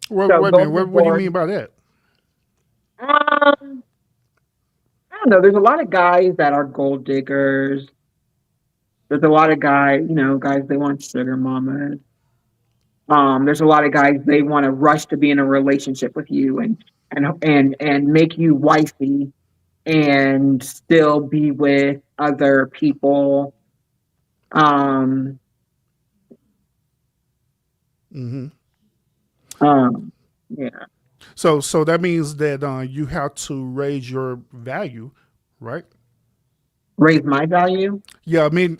S2: What do you mean by that?
S1: I don't know. There's a lot of guys that are gold diggers. There's a lot of guys, guys, they want sugar mamas. There's a lot of guys, they want to rush to be in a relationship with you and make you wifey and still be with other people. Yeah.
S2: So that means that you have to raise your value, right?
S1: Raise my value?
S2: Yeah, I mean,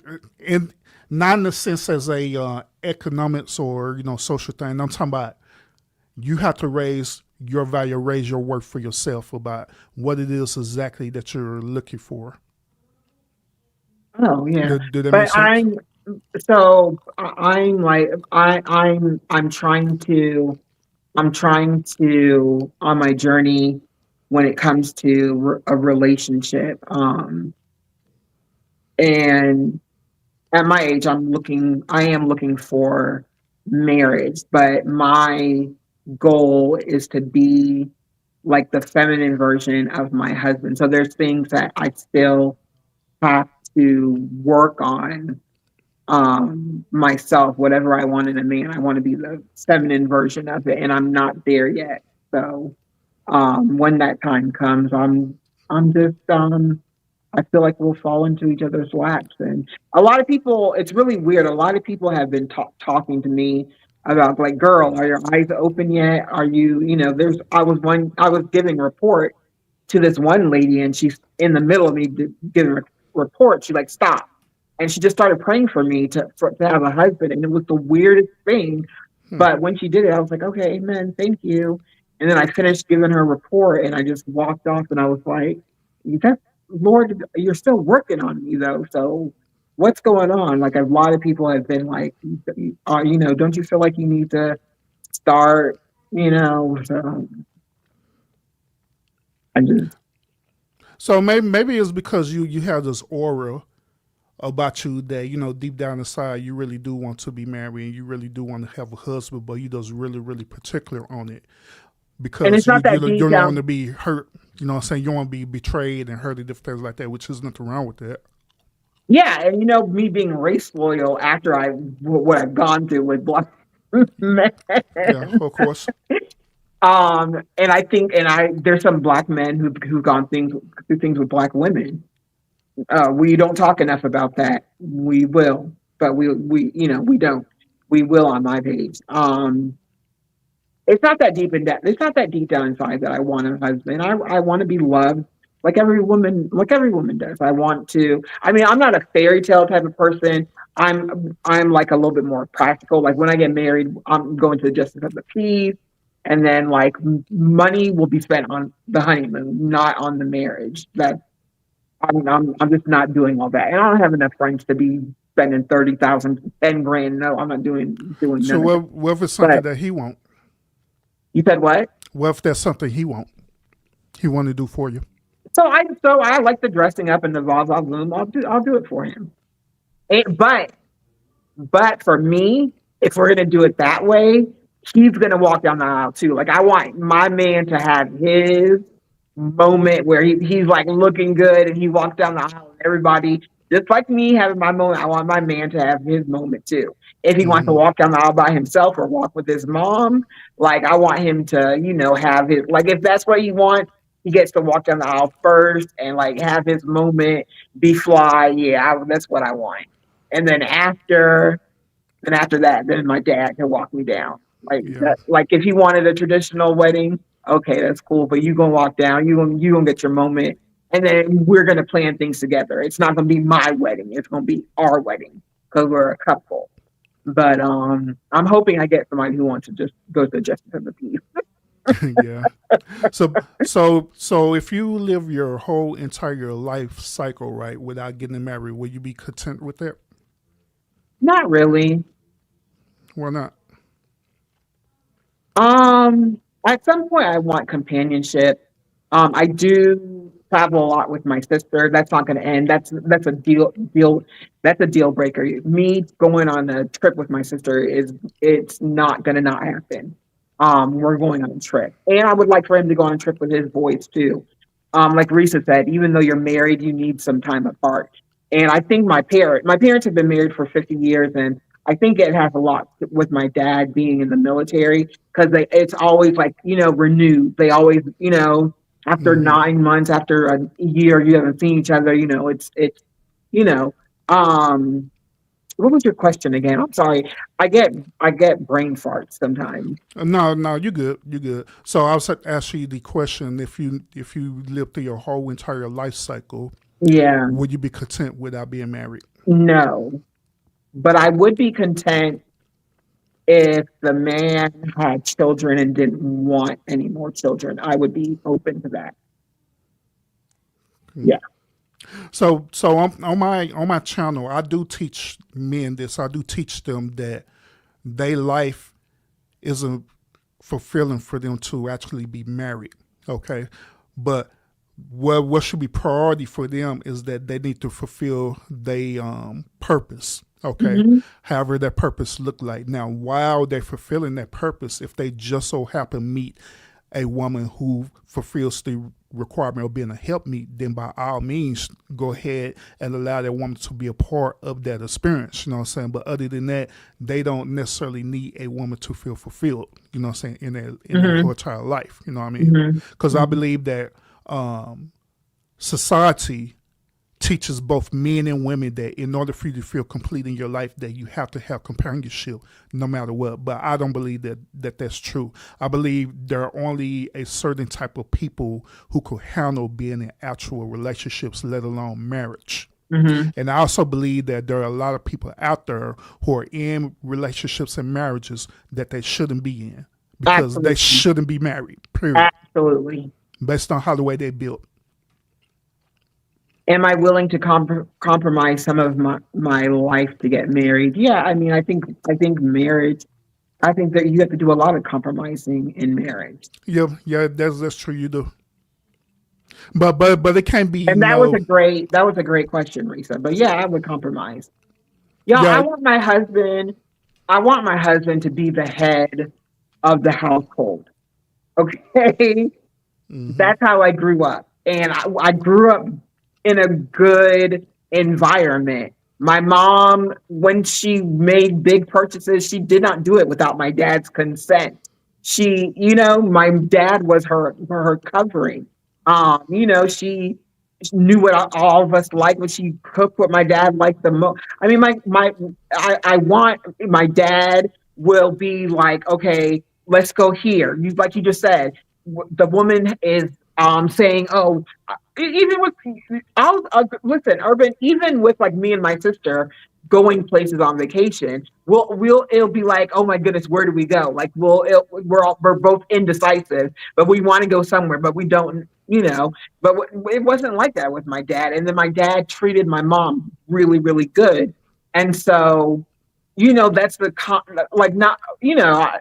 S2: not in the sense as a economics or social thing. I'm talking about you have to raise your value, raise your worth for yourself about what it is exactly that you're looking for.
S1: Oh yeah,
S2: Did that make
S1: but
S2: sense?
S1: I'm like I'm trying to on my journey when it comes to a relationship. And at my age, I am looking for marriage, but my goal is to be like the feminine version of my husband. So there's things that I still have to work on myself. Whatever I want in a man, I want to be the feminine version of it, and I'm not there yet. So when that time comes, I'm just I feel like we'll fall into each other's laps. And a lot of people, it's really weird. A lot of people have been talking to me about like, girl, are your eyes open yet? Are you, I was giving a report to this one lady, and she's in the middle of me giving a report. She like stopped, and she just started praying for me to have a husband, and it was the weirdest thing. But when she did it, I was like, okay, amen, thank you. And then I finished giving her a report, and I just walked off, and I was like, that's Lord, you're still working on me though. So what's going on? Like a lot of people have been like, don't you feel like you need to start, so I just,
S2: So maybe it's because you have this aura about you that deep down inside you really do want to be married and you really do want to have a husband, but you just really particular on it
S1: and
S2: because
S1: it's not that
S2: you
S1: deep
S2: don't want
S1: down.
S2: to be hurt. You know what I'm saying? You don't want to be betrayed and hurt and different things like that, which is nothing wrong with that.
S1: Yeah. And me being race loyal after what I've gone through with black men.
S2: Yeah, of course.
S1: And I think, there's some black men who've gone through things with black women. We don't talk enough about that. We will, but we don't. We will on my page. It's not that deep in depth. It's not that deep down inside that I want a husband. I want to be loved like every woman does. I want to. I mean, I'm not a fairy tale type of person. I'm like a little bit more practical. Like when I get married, I'm going to the justice of the peace, and then like money will be spent on the honeymoon, not on the marriage. I'm just not doing all that, and I don't have enough friends to be spending 30,000, 10 grand. No, I'm not doing
S2: So
S1: none of that.
S2: what if it's something
S1: But
S2: that he won't?
S1: you said what?
S2: What if that's something he won't? He want to do for you?
S1: So I like the dressing up and the Zoom. I'll do it for him. But for me, if we're gonna do it that way, he's gonna walk down the aisle too. Like I want my man to have his moment where he's like looking good and he walks down the aisle and everybody just like me having my moment. I want my man to have his moment too. If he wants to walk down the aisle by himself or walk with his mom, like I want him to, have his like if that's what he wants, he gets to walk down the aisle first and like have his moment, be fly. Yeah, that's what I want. And then after that, then my dad can walk me down. Like
S2: Yeah.
S1: that, like if he wanted a traditional wedding, okay, that's cool. But you gonna walk down, you gonna get your moment, and then we're gonna plan things together. It's not gonna be my wedding. It's gonna be our wedding because we're a couple. But I'm hoping I get somebody who wants to just go to the justice of the peace.
S2: Yeah. So if you live your whole entire life cycle right without getting married, will you be content with that?
S1: Not really.
S2: Why not?
S1: At some point, I want companionship. I do travel a lot with my sister. That's not going to end. That's a deal. That's a deal breaker. Me going on a trip with my sister it's not going to not happen. We're going on a trip, and I would like for him to go on a trip with his boys too. Like Risa said, even though you're married, you need some time apart. And I think my parents have been married for 50 years, and I think it has a lot with my dad being in the military because it's always like renewed. They always after 9 months, after a year, you haven't seen each other. It's you know. Um, what was your question again? I'm sorry. I get brain farts sometimes.
S2: No, you good. You good. So I was asking you the question: if you live through your whole entire life cycle,
S1: Yeah,
S2: would you be content without being married?
S1: no, but I would be content if the man had children and didn't want any more children, I would be open to that. Yeah.
S2: So on my channel, I do teach men this. I do teach them that their life isn't fulfilling for them to actually be married. Okay, but what should be priority for them is that they need to fulfill their purpose. Okay,
S1: Mhm.
S2: however that purpose look like. Now, while they're fulfilling that purpose, if they just so happen meet a woman who fulfills the requirement of being a helpmeet, then by all means go ahead and allow that woman to be a part of that experience. You know what I'm saying? But other than that, they don't necessarily need a woman to feel fulfilled. You know what I'm saying? In their whole entire life. You know what I mean? Because I believe that society teaches both men and women that in order for you to feel complete in your life, that you have to have companionship no matter what. But I don't believe that's true. I believe there are only a certain type of people who could handle being in actual relationships, let alone marriage. And I also believe that there are a lot of people out there who are in relationships and marriages that they shouldn't be in because
S1: Absolutely.
S2: they shouldn't be married, period,
S1: Absolutely.
S2: based on how the way they built.
S1: Am I willing to compromise some of my life to get married? Yeah, I mean, I think marriage. I think that you have to do a lot of compromising in marriage,
S2: Yeah, that's true. You do, but it can't be.
S1: and that was a great question, Risa. But yeah, I would compromise. Yeah,
S2: Yeah.
S1: I want my husband to be the head of the household. Okay, that's how I grew up, and I grew up in a good environment. My mom, when she made big purchases, she did not do it without my dad's consent. My dad was her covering. She knew what all of us liked when she cooked what my dad liked the most. I mean, I want my dad will be like, okay, let's go here. Like you just said, the woman is saying, oh, even with listen, Urban, even with like me and my sister going places on vacation, it'll be like, oh my goodness, where do we go? Like we're both indecisive, but we want to go somewhere, but we don't, but it wasn't like that with my dad. And then my dad treated my mom really, really good. And so, that's like, not,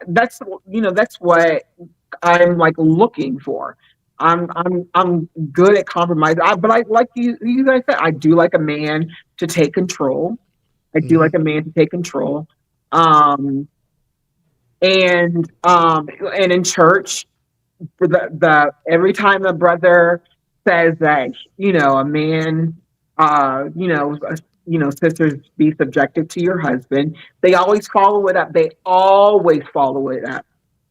S1: that's what I'm like looking for. I'm good at compromise. But I like you guys said, I do like a man to take control. I do like a man to take control. Um and in church, for the every time a brother says that, a man sisters, be subjected to your husband, they always follow it up. They always follow it up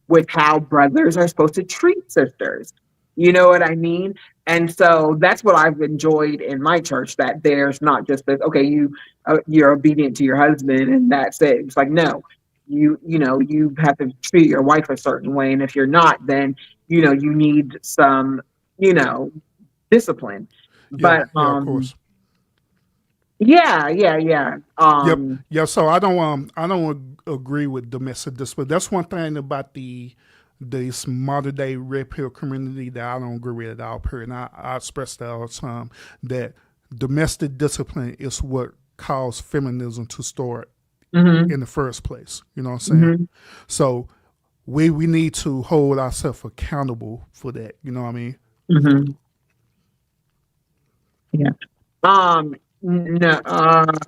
S1: with how brothers are supposed to treat sisters. You know what I mean? And so that's what I've enjoyed in my church, that there's not just this, okay, you're obedient to your husband and that's it. It's like, no, you have to treat your wife a certain way. And if you're not, then, you need some, discipline.
S2: Yeah,
S1: But,
S2: of course.
S1: yeah.
S2: Yeah. So I don't agree with domestic discipline. That's one thing about this modern day red pill community that I don't agree with at all. Period. And I express that all the time, that domestic discipline is what caused feminism to start in the first place. You know what I'm saying? So we need to hold ourselves accountable for that. You know what I mean?
S1: Yeah. No,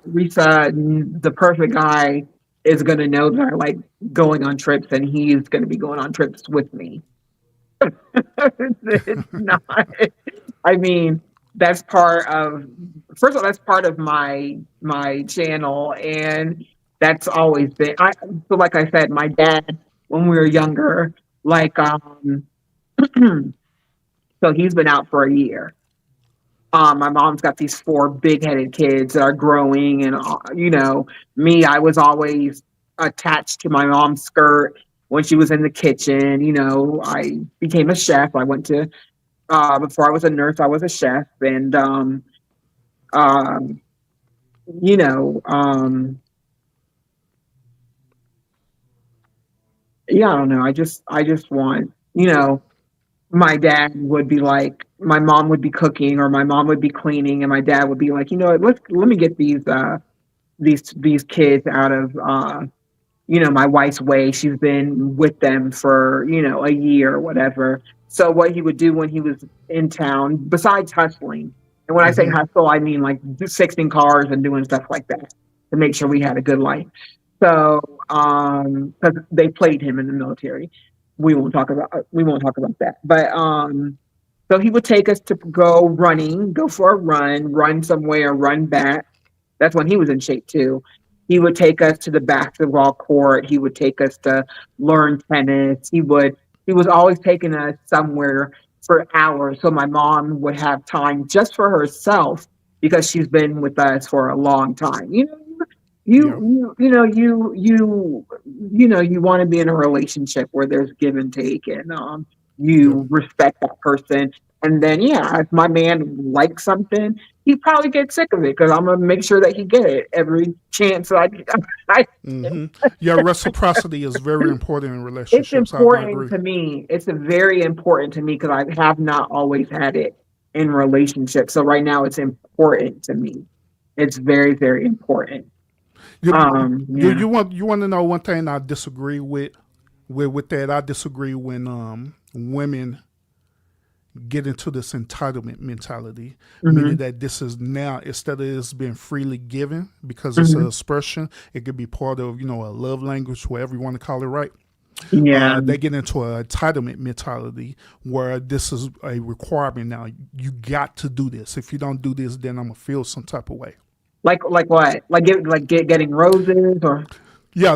S1: Risa, the perfect guy is going to know that I like going on trips, and he's going to be going on trips with me. It's not, I mean, that's part of, first of all, that's part of my channel, and that's always been, so like I said, my dad, when we were younger, like, so he's been out for a year. My mom's got these 4 big-headed kids that are growing, and me, I was always attached to my mom's skirt when she was in the kitchen. I became a chef. I went to before I was a nurse, I was a chef, and um, you know, um, Yeah, I don't know. I just want, my dad would be like, my mom would be cooking or my mom would be cleaning, and my dad would be like, let me get these kids out of my wife's way. She's been with them for, a year or whatever. So what he would do when he was in town, besides hustling, and when I say
S2: Hmm.
S1: hustle, I mean like fixing cars and doing stuff like that to make sure we had a good life. So, because they played him in the military, we won't talk about that. But so he would take us to go for a run somewhere, run back. That's when he was in shape too. He would take us to the basketball court. He would take us to learn tennis. He was always taking us somewhere for hours. So my mom would have time just for herself because she's been with us for a long time.
S2: Yeah.
S1: You want to be in a relationship where there's give and take, and
S2: Yep.
S1: you respect that person. And then, yeah, if my man likes something, he probably gets sick of it because I'm gonna make sure that he get it every chance I
S2: Hmm. Yeah. Reciprocity is very important in
S1: it's
S2: relationships. I do
S1: important
S2: agree.
S1: to me. It's a very important to me because I have not always had it in relationships. So right now it's important to me. It's very, very important.
S2: You,
S1: Yeah.
S2: you want to know one thing I disagree with that. I disagree when women get into this entitlement mentality, meaning
S1: Hmm.
S2: that this is now, instead of this being freely given because it's an
S1: Hmm.
S2: expression, it could be part of a love language, whatever you want to call it, right?
S1: Yeah.
S2: They get into an entitlement mentality where this is a requirement now. You got to do this. If you don't do this, then I'm gonna feel some type of way.
S1: Like what? Getting roses or
S2: Yeah,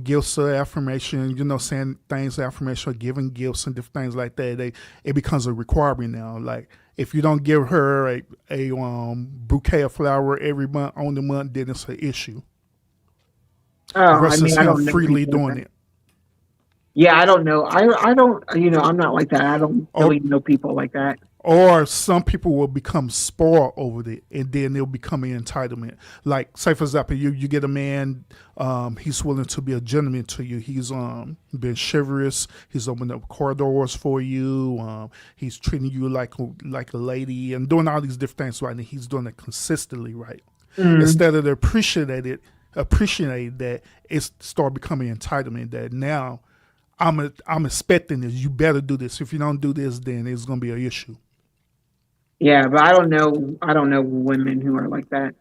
S2: gifts of affirmation, saying things of affirmation, or giving gifts and different things like that. It becomes a requirement now. Like if you don't give her a bouquet of flower every month on the month, then it's an issue.
S1: oh, I
S2: Versus
S1: mean, I
S2: him
S1: don't know
S2: freely
S1: people like
S2: doing
S1: that.
S2: it.
S1: Yeah, I don't know. I don't. I'm not like that. I don't
S2: Or
S1: really know people like that.
S2: or some people will become spoiled over it, and then they'll become an entitlement. Like, say for example, you get a man, he's willing to be a gentleman to you. He's been chivalrous. He's opened up corridors for you. He's treating you like a lady and doing all these different things right. And he's doing it consistently right.
S1: Mm,
S2: Instead of appreciate that, it start becoming entitlement. That now I'm expecting this. You better do this. If you don't do this, then it's gonna be an issue.
S1: yeah, but I don't know. I don't know women who are like that.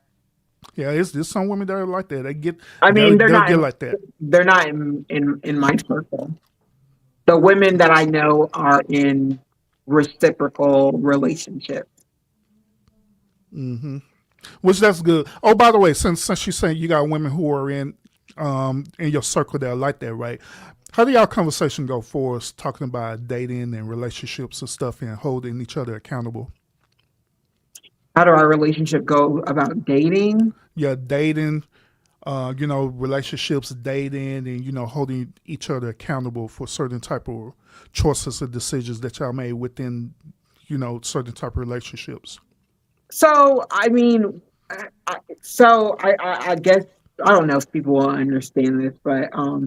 S2: Yeah, it's some women that are like that.
S1: I mean,
S2: They'll get like that.
S1: they're not in my circle. The women that I know are in reciprocal relationships.
S2: Hmm. Which that's good. Oh, by the way, since you're saying you got women who are in your circle that are like that, right? How do y'all conversation go for us talking about dating and relationships and stuff and holding each other accountable?
S1: How do our relationship go about dating?
S2: Yeah, dating, relationships, dating, and holding each other accountable for certain type of choices and decisions that y'all made within certain type of relationships.
S1: So, I mean, I guess I don't know if people will understand this, but I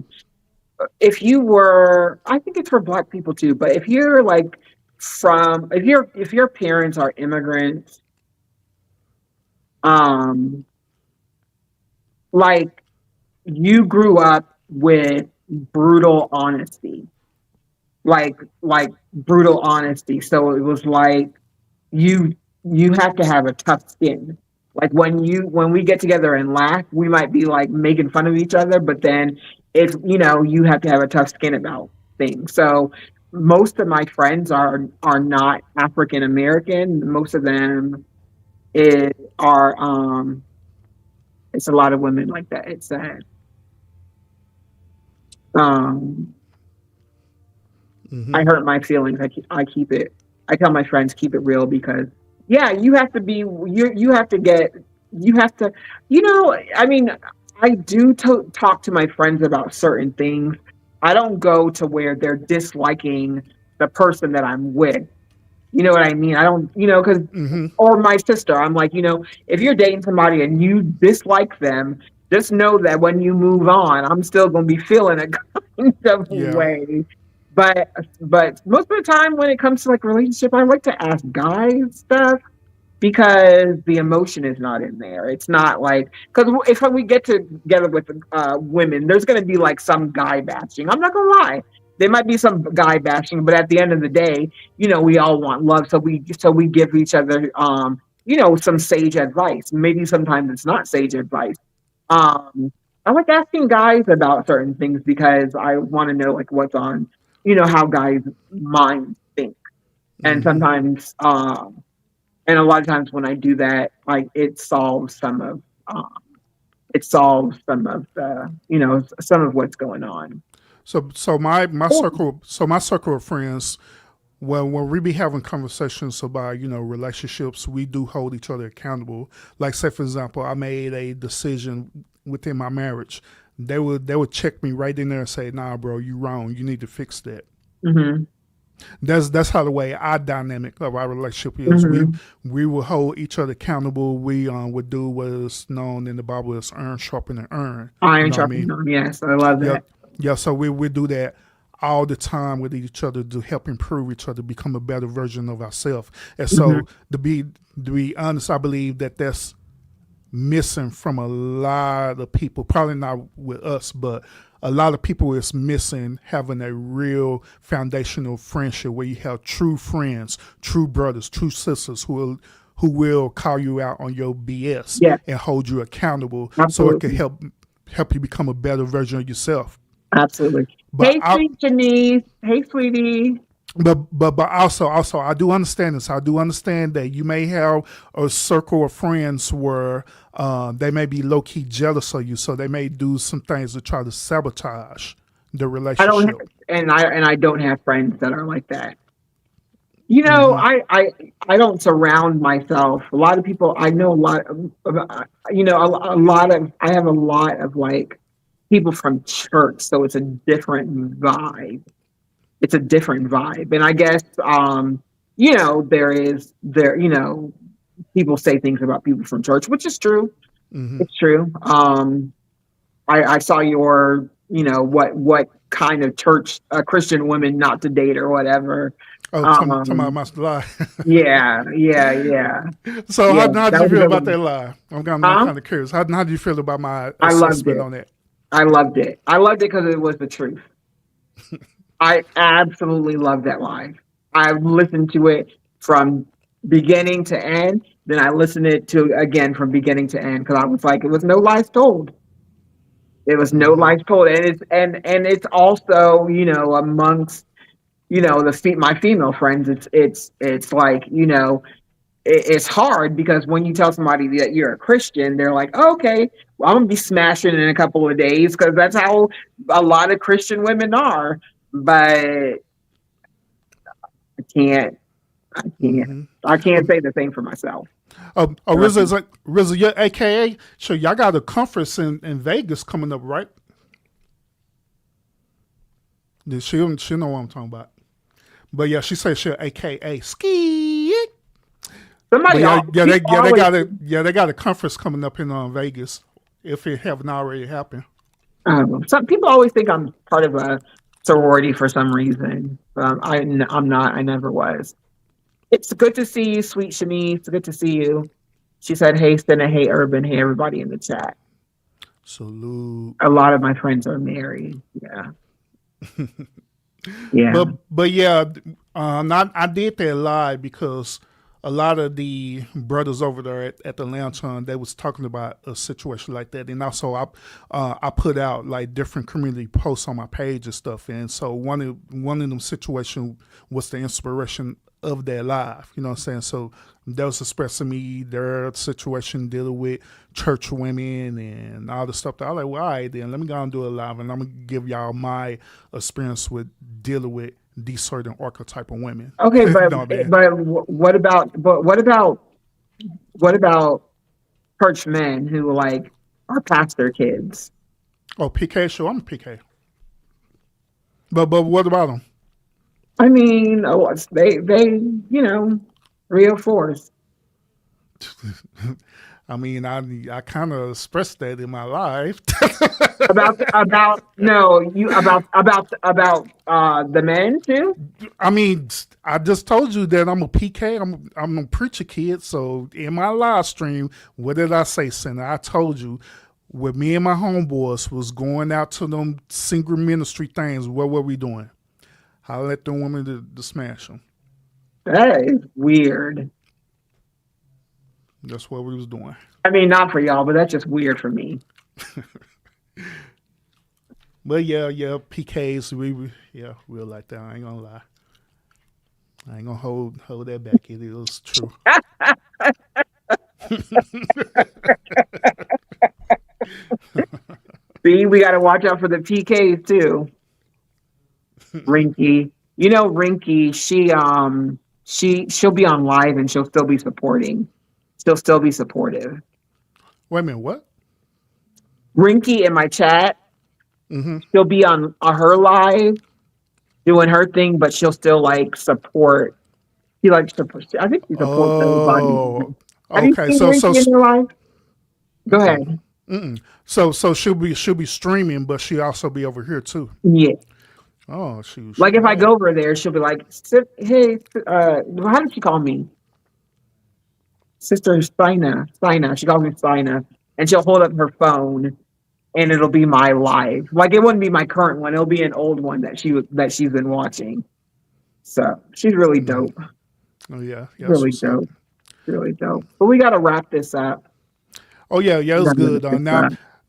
S1: think it's for Black people too. But if you're like if your parents are immigrants, um, like you grew up with brutal honesty, like brutal honesty. So it was like you you have to have a tough skin. Like when we get together and laugh, we might be like making fun of each other, but then it's you have to have a tough skin about things. So most of my friends are not African American. Most of them are it's a lot of women like that. It's sad. Um
S2: Hmm.
S1: I hurt my feelings. I keep it. I tell my friends keep it real because yeah, you have to be. You have to get. You have to. I mean, I do talk to my friends about certain things. I don't go to where they're disliking the person that I'm with. You know what I mean? I don't. Because
S2: Hmm.
S1: or my sister. I'm like, if you're dating somebody and you dislike them, just know that when you move on, I'm still going to be feeling a kind of
S2: Yeah.
S1: way. But most of the time when it comes to like relationship, I like to ask guys stuff because the emotion is not in there. It's not like, because if we get together with women, there's going to be like some guy bashing. I'm not going to lie. There might be some guy bashing, but at the end of the day, we all want love. So we give each other, some sage advice. Maybe sometimes it's not sage advice. I like asking guys about certain things because I want to know like what's on, how guys' minds think. And
S2: Mm-hmm.
S1: sometimes, and a lot of times when I do that, like it solves some of the, some of what's going on.
S2: So my circle of friends, well, when we be having conversations about, relationships, we do hold each other accountable. Like, say, for example, I made a decision within my marriage. They would check me right in there and say, "Nah, bro, you wrong. You need to fix that."
S1: Mm-hmm.
S2: That's how the way our dynamic of our relationship is.
S1: Mm-hmm.
S2: We will hold each other accountable. We would do what is known in the Bible as iron sharpening iron.
S1: Iron sharpening iron. Yes, I love that.
S2: Yeah. So we do that all the time with each other to help improve each other, become a better version of ourselves. And so to be honest, I believe that's missing from a lot of people. Probably not with us, but a lot of people is missing having a real foundational friendship where you have true friends, true brothers, true sisters who will call you out on your BS and hold you accountable.
S1: Absolutely.
S2: So it can help you become a better version of yourself.
S1: Absolutely.
S2: But
S1: hey, sweet Janice. Hey, sweetie.
S2: But also I do understand this. I do understand that you may have a circle of friends where they may be low key jealous of you, so they may do some things to try to sabotage the relationship.
S1: I don't have friends that are like that. I don't surround myself. A lot of people I know. I have a lot of like people from church, so it's a different vibe. It's a different vibe. And I guess, people say things about people from church, which is true.
S2: Mm-hmm.
S1: It's true. I saw your, what kind of church, Christian women not to date or whatever.
S2: Oh, talking about my lie.
S1: Yeah.
S2: So
S1: Yeah,
S2: how did you feel about that lie? I'm kind of curious. How did you feel about my assessment on that?
S1: I loved it. I loved it because it was the truth. I absolutely love that lie. I listened to it from beginning to end. Then I listened to again from beginning to end because I was like, it was no lies told. It was no lies told, and it's also amongst my female friends. It's like it's hard because when you tell somebody that you're a Christian, they're like, oh, okay, well, I'm gonna be smashing in a couple of days because that's how a lot of Christian women are. But I can't say the same for myself.
S2: RZA is like RZA, your AKA. So y'all got a conference in Vegas coming up, right? She know what I'm talking about. But yeah, she said she'll AKA ski.
S1: Somebody,
S2: they got a conference coming up in Vegas. If it haven't already happened.
S1: Some people always think I'm part of a sorority for some reason. I'm not. I never was. It's good to see you, sweet Shanice. It's good to see you. She said, hey, Cinna, hey, Urban, hey, everybody in the chat.
S2: Salute.
S1: A lot of my friends are married. Yeah. Yeah.
S2: But yeah, I did that live because a lot of the brothers over there at the lounge, they was talking about a situation like that, and also I put out like different community posts on my page and stuff, and so one of them situations was the inspiration of that live. You know what I'm saying? So that was expressing me their situation dealing with church women and all the stuff. That I was like, well, all right, then let me go and do it live, and I'm gonna give y'all my experience with dealing with these certain archetype of women.
S1: Okay, but what about church men who like are pastor kids?
S2: Oh, PK, sure, I'm a PK. But what about them?
S1: I mean, they real force.
S2: I mean, I kind of expressed that in my life.
S1: about the men too.
S2: I mean, I just told you that I'm a PK. I'm a preacher kid. So in my live stream, what did I say, Cinna? I told you, with me and my homeboys was going out to them single ministry things. What were we doing? I let the women to smash them.
S1: That is weird.
S2: That's what we was doing.
S1: I mean, not for y'all, but that's just weird for me.
S2: But yeah, PKs. We're like that. I ain't gonna lie. I ain't gonna hold that back. It is true.
S1: See, we got to watch out for the PKs too. Rinky, Rinky, she'll be on live and she'll still be supporting. She'll still be supportive.
S2: Wait a minute, what?
S1: Rinky in my chat, she'll be on her live doing her thing, but she'll still like support. She likes to push. I think she supports everybody. Have you seen Rinky in your life? Go ahead.
S2: So she'll be streaming, but she also be over here too.
S1: Yeah.
S2: Oh, she
S1: like if I go over there, she'll be like, "Hey, how did she call me? Sister Cyna." She calls me Cyna, and she'll hold up her phone, and it'll be my live. Like it wouldn't be my current one; it'll be an old one that she's been watching. So she's really dope.
S2: Oh yeah,
S1: really dope. Really dope. But we got to wrap this up.
S2: Oh yeah, it was good.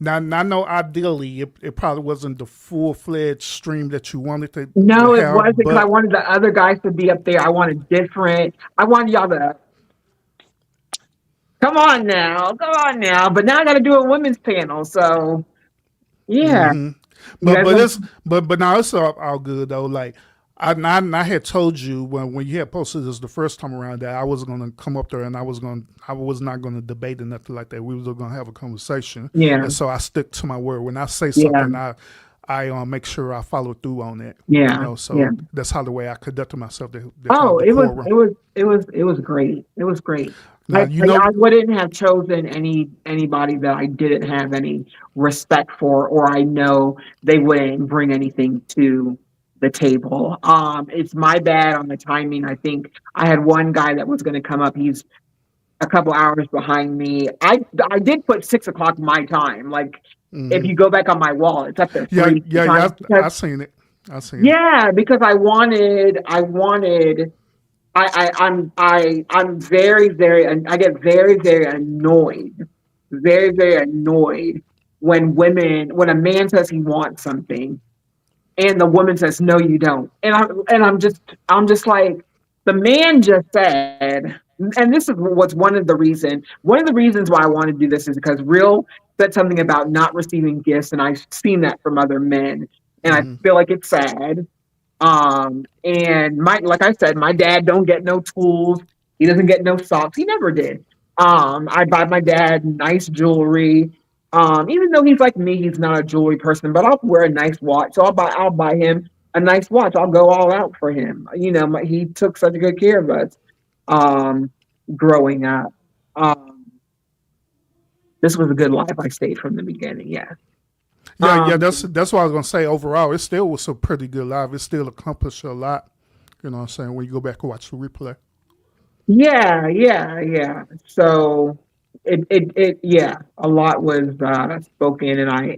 S2: Now, I know ideally it probably wasn't the full-fledged stream that you wanted to.
S1: No,
S2: to
S1: it wasn't because I wanted the other guys to be up there. I wanted different. I wanted y'all to come on now. But now I got to do a women's panel. So yeah.
S2: But now it's all good though. Like I had told you when you had posted this the first time around that I was going to come up there and I was not going to debate or nothing like that. We was going to have a conversation.
S1: Yeah.
S2: And so I stick to my word. When I say something, I make sure I follow through on it.
S1: Yeah.
S2: So that's how the way I conducted myself.
S1: It was great. It was great.
S2: Now,
S1: I wouldn't have chosen anybody that I didn't have any respect for, or I know they wouldn't bring anything to the table. It's my bad on the timing. I think I had one guy that was going to come up. He's a couple hours behind me. I did put 6 o'clock my time. Like if you go back on my wall, it's up there.
S2: I've seen it.
S1: Yeah, because I'm very, I get very, very annoyed, when a man says he wants something and the woman says, no, you don't. And I'm just like, the man just said, and this is what's one of the reasons why I want to do this is because Real said something about not receiving gifts. And I've seen that from other men. And I feel like it's sad. And like I said, my dad don't get no tools. He doesn't get no socks. He never did. I buy my dad nice jewelry. Even though he's like me, he's not a jewelry person, but I'll wear a nice watch. So I'll buy him a nice watch. I'll go all out for him. He took such good care of us, growing up. This was a good life I stayed from the beginning. Yeah.
S2: That's what I was gonna say. Overall, it still was a pretty good live. It still accomplished a lot. You know what I'm saying? When you go back and watch the replay.
S1: Yeah. So a lot was spoken, and I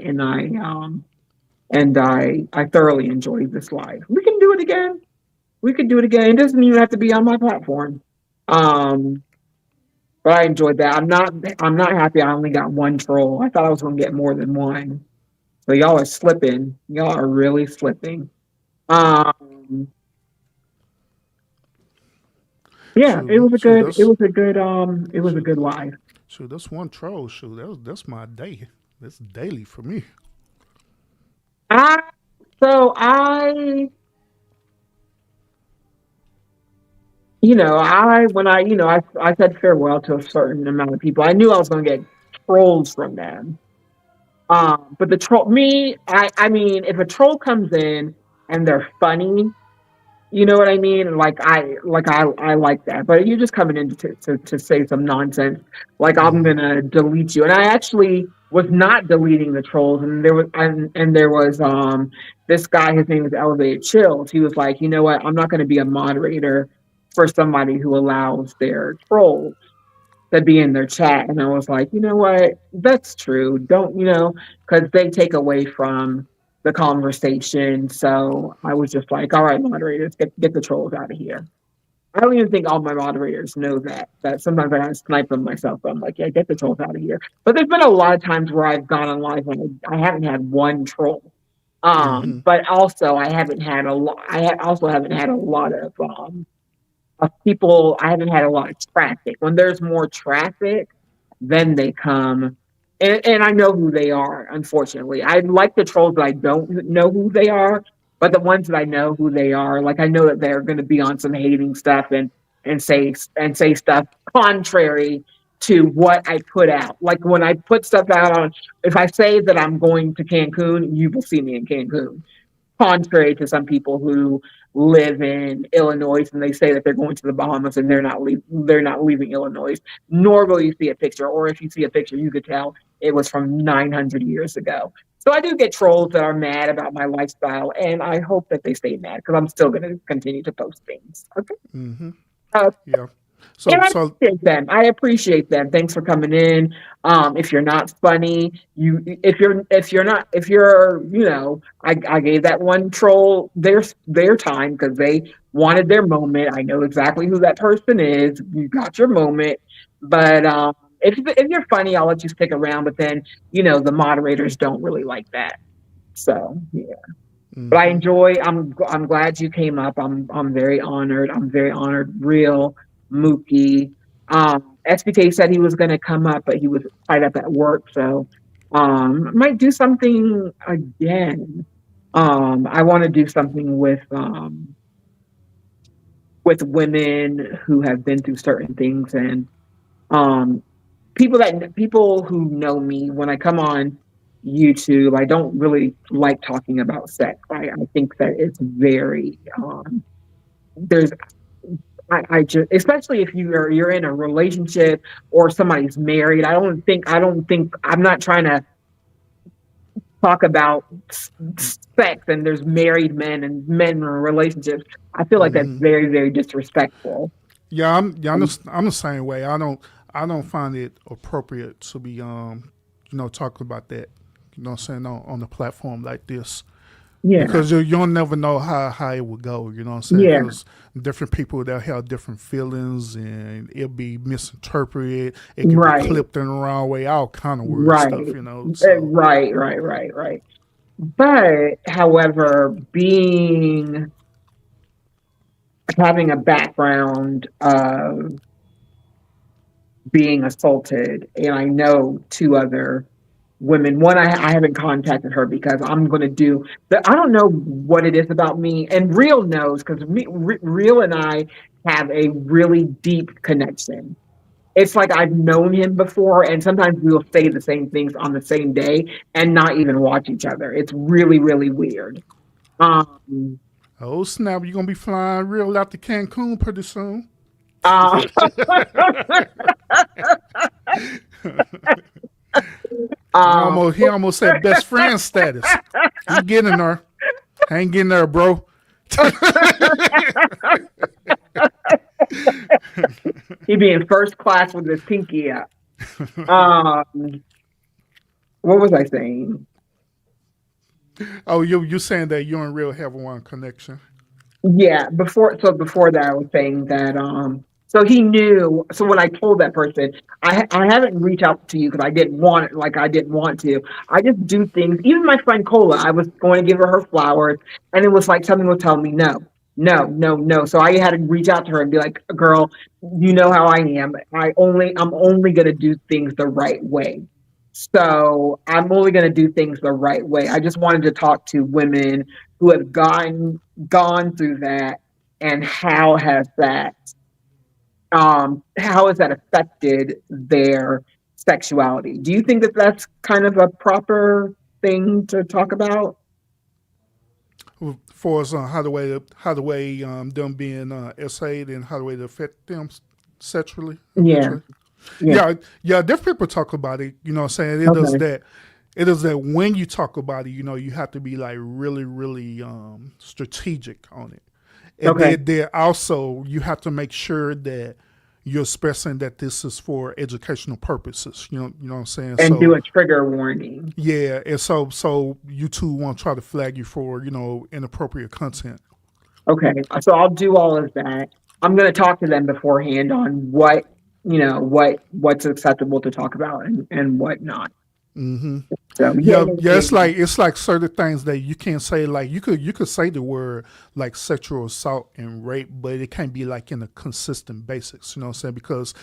S1: thoroughly enjoyed this live. We can do it again. It doesn't even have to be on my platform. But I enjoyed that. I'm not happy I only got one troll. I thought I was gonna get more than one. So y'all are slipping. Y'all are really slipping. It was a good live.
S2: Shoot, that's one troll. Shoot, that's my day. That's daily for me.
S1: I said farewell to a certain amount of people. I knew I was going to get trolls from them. But the troll, I mean, if a troll comes in and they're funny, You know what I mean? I like that. But you're just coming in to say some nonsense. Like I'm
S2: Hmm.
S1: gonna delete you. And I actually was not deleting the trolls. And there was this guy, his name was Elevated Chills. He was like, you know what, I'm not gonna be a moderator for somebody who allows their trolls to be in their chat. And I was like, you know what? That's true. Don't, because they take away from the conversation. So I was just like, all right, moderators, get the trolls out of here. I don't even think all my moderators know that sometimes I gotta snipe them myself. But I'm like, yeah, get the trolls out of here. But there's been a lot of times where I've gone on live and I haven't had one troll.
S2: Hmm.
S1: But also I haven't had a lot. Also haven't had a lot of people. I haven't had a lot of traffic. When there's more traffic, then they come. And I know who they are, unfortunately. I like the trolls that I don't know who they are, but the ones that I know who they are, like I know that they're gonna be on some hating stuff and say stuff contrary to what I put out. Like when I put stuff out on, if I say that I'm going to Cancun, you will see me in Cancun, contrary to some people who live in Illinois and they say that they're going to the Bahamas and they're not leaving Illinois. Nor will you see a picture, or if you see a picture, you could tell it was from 900 years ago. So I do get trolls that are mad about my lifestyle, and I hope that they stay mad because I'm still going to continue to post things. Okay.
S2: Hmm.
S1: Uh,
S2: Yeah.
S1: and
S2: So
S1: I
S2: so
S1: appreciate them. I appreciate them. Thanks for coming in. If you're not funny, if you're, I gave that one troll their time because they wanted their moment. I know exactly who that person is. You got your moment, but if you're funny, I'll let you stick around. But then, the moderators don't really like that. So yeah. But I
S2: hmm.
S1: enjoy. I'm glad you came up. I'm very honored. I'm very honored. Real Mookie. SBK said he was going to come up, but he was tied up at work, so might do something again. I want to do something with women who have been through certain things and um people who know me when I come on YouTube. I don't really like talking about sex. I think that it's very there's I just, especially if you're in a relationship or somebody's married. I don't think I'm not trying to talk about sex and there's married men and men in relationships. I feel like that's
S2: Hmm.
S1: very, very disrespectful.
S2: I'm the same way. I don't find it appropriate to be talking about that. You know what I'm saying on the platform like this.
S1: Yeah,
S2: Because you don't never know how it would go, you know what I'm saying?
S1: yeah,
S2: Because different people that have different feelings and it'll be misinterpreted. It could be
S1: right.
S2: clipped in the wrong way, all kind of weird stuff,
S1: Right.
S2: you know. So,
S1: Right. But however, having a background of being assaulted, and I know two other women. One, I haven't contacted her because I'm going to do the. I don't know what it is about me, and Real knows because Real and I have a really deep connection. It's like I've known him before, and sometimes we'll say the same things on the same day and not even watch each other. It's really, really weird. Um,
S2: oh snap, you're going to be flying real out to Cancun pretty soon.
S1: uh, um,
S2: He almost said best friend status. He getting there. Hang in there, bro.
S1: he'd be in first class with his pinky up. Um, what was I saying?
S2: Oh, you saying that you and Real have one connection?
S1: Yeah, before that I was saying that so he knew. So when I told that person, I haven't reached out to you because I didn't want to. I just do things. Even my friend Cola, I was going to give her flowers, and it was like something was telling me no, no, no, no. So I had to reach out to her and be like, girl, you know how I am. I'm only gonna do things the right way. So I'm only gonna do things the right way. I just wanted to talk to women who have gone through that, and how has that affected their sexuality? Do you think that that's kind of a proper thing to talk about?
S2: for us on how the way them being essayed and how the way to affect them sexually.
S1: Yeah.
S2: Yeah. Different people talk about it. You know what I'm saying? It is that when you talk about it, you have to be like really, really strategic on it. And then also you have to make sure that you're expressing that this is for educational purposes. You know what I'm saying?
S1: And do a trigger warning.
S2: Yeah, and so YouTube won't try to flag you for inappropriate content.
S1: Okay, so I'll do all of that. I'm going to talk to them beforehand on what's acceptable to talk about and what not.
S2: Mm-hmm.
S1: So,
S2: it's like certain things that you can't say. Like you could say the word like sexual assault and rape, but it can't be like in a consistent basis. You know what I'm saying? Because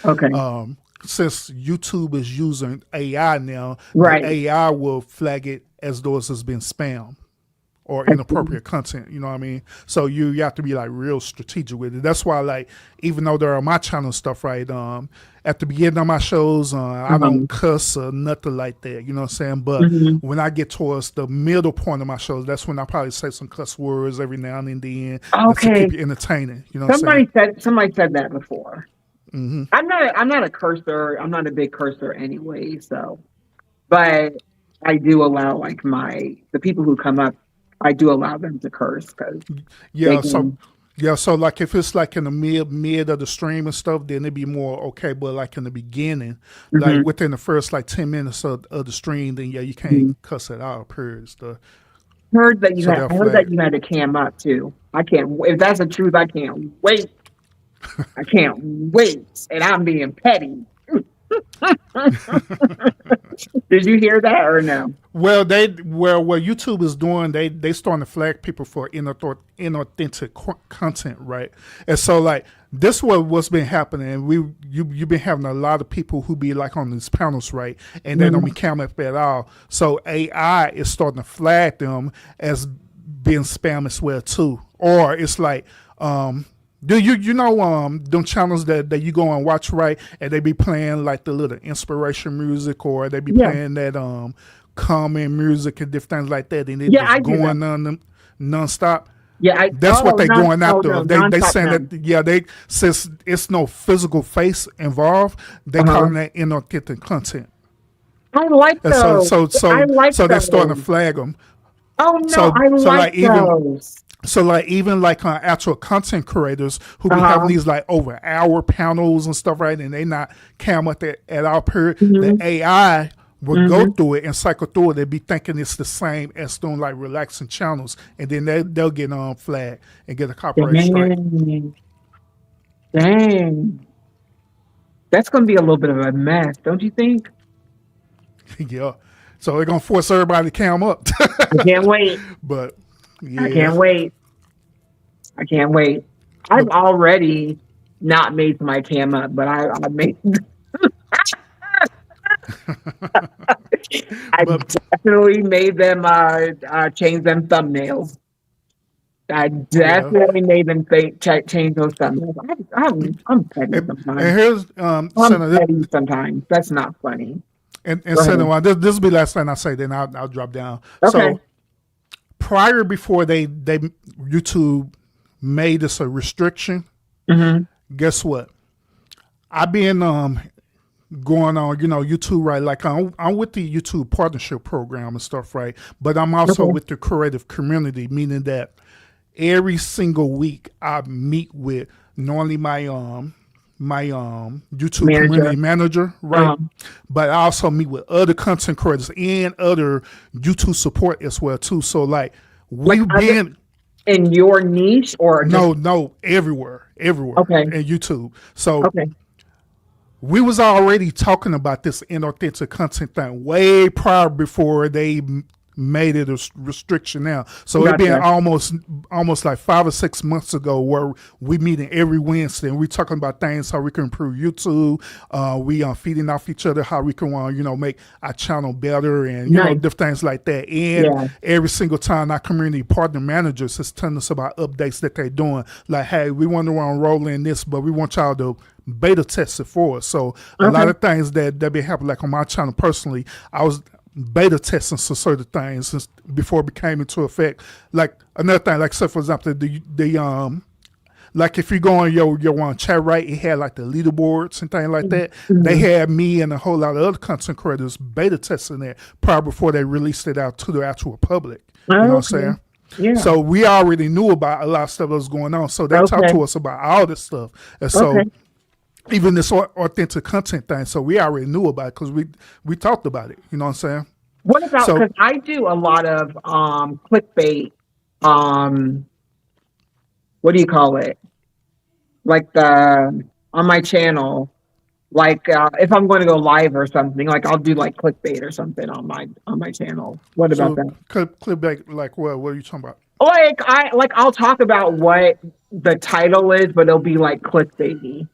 S2: since YouTube is using AI now,
S1: right,
S2: the AI will flag it as though it's been spam or inappropriate content, you know what I mean? So you have to be like real strategic with it. That's why, like, even though there are my channel stuff, right? At the beginning of my shows, I don't cuss or nothing like that, you know what I'm saying? But when I get towards the middle point of my shows, that's when I probably say some cuss words every now and then to keep it entertaining. You know what I'm saying?
S1: Somebody said that before.
S2: Mm-hmm.
S1: I'm not a cursor. I'm not a big cursor anyway. So, but I do allow like the people who come up, I do allow them to curse because
S2: so like if it's like in the mid of the stream and stuff, then it'd be more okay. But like in the beginning, like within the first like 10 minutes of the stream, then you can't cuss it out. Period.
S1: I heard that you had to cam up too. I can't. If that's the truth, I can't wait. I can't wait, and I'm being petty. Did you hear that or no?
S2: Well, what YouTube is doing, they starting to flag people for inauthentic content, right? And so like this what's been happening. You've been having a lot of people who be like on these panels, right? And they don't be cam up at all. So AI is starting to flag them as being spam as well too. Or it's like do you know them channels that you go and watch, right? And they be playing like the little inspiration music, or they be playing that calming music and different things like that, and they just going on them nonstop.
S1: Yeah,
S2: that's what they're going after. They saying
S1: now.
S2: that since it's no physical face involved, they calling that inauthentic content.
S1: I like those.
S2: So they're starting to flag them.
S1: Oh no, I like those.
S2: So like even like actual content creators who be having these like over hour panels and stuff, right? And they not cam up at our period. The AI will go through it and cycle through it. They be thinking it's the same as doing like relaxing channels, and then they'll get on flag and get a copyright strike.
S1: Dang, that's gonna be a little bit of a mess, don't you think?
S2: Yeah. So they're gonna force everybody to cam up.
S1: I can't wait.
S2: But. Yeah.
S1: I can't wait. I've already not made my cam up, but I made. I definitely made them change them thumbnails. I definitely made them change those thumbnails. I'm petty sometimes.
S2: And here's
S1: I'm petty sometimes. That's not funny.
S2: And Senna, this will be the last thing I say. Then I'll drop down.
S1: Okay.
S2: So, before they YouTube made this a restriction, guess what? I've been going on, YouTube, right? Like I'm with the YouTube partnership program and stuff, right? But I'm also with the creative community, meaning that every single week I meet with normally my YouTube community manager, right? But I also meet with other content creators and other YouTube support as well too. So like we've been
S1: in your niche or
S2: no, everywhere.
S1: Okay.
S2: In YouTube. So we was already talking about this inauthentic content thing way prior before they made it a restriction now. So it's been almost like 5 or 6 months ago where we meeting every Wednesday and we talking about things, how we can improve YouTube. We feeding off each other, how we can make our channel better and different things like that. And every single time our community partner managers is telling us about updates that they're doing. Like, hey, we want to roll in this, but we want y'all to beta test it for us. So a lot of things that been happening, like on my channel personally, beta testing some certain things before it became into effect. Like another thing, like say for example, the like if you go on your chat right, it had like the leaderboards and things like that. They had me and a whole lot of other content creators beta testing that prior before they released it out to the actual public. You know what I'm saying?
S1: Yeah.
S2: So we already knew about a lot of stuff that was going on. So they talked to us about all this stuff. And so even this authentic content thing, so we already knew about it because we talked about it. You know what I'm saying?
S1: What about, because I do a lot of clickbait, what do you call it? Like on my channel, like if I'm going to go live or something, like I'll do like clickbait or something on my channel. What about that?
S2: Clickbait, like what are you talking about?
S1: Like I'll talk about what the title is, but it'll be like clickbaity.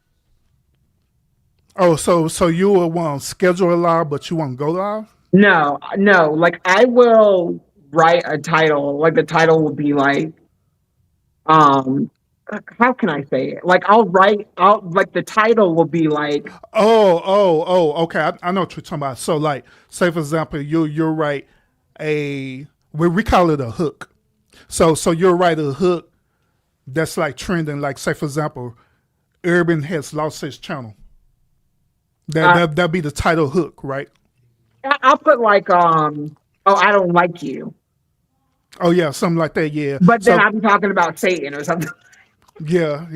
S2: Oh, so you will want to schedule a live, but you won't go live?
S1: No, like I will write a title, like the title will be like, how can I say it? Like like the title will be like,
S2: okay. I know what you're talking about. So like, say for example, you'll write we call it a hook. So you'll write a hook that's like trending, like say for example, Urban has lost his channel. That'd be the title hook, right?
S1: I'll put like, oh, I don't like you.
S2: Oh yeah, something like that. Yeah.
S1: But then I'm talking about Satan or something.
S2: Yeah.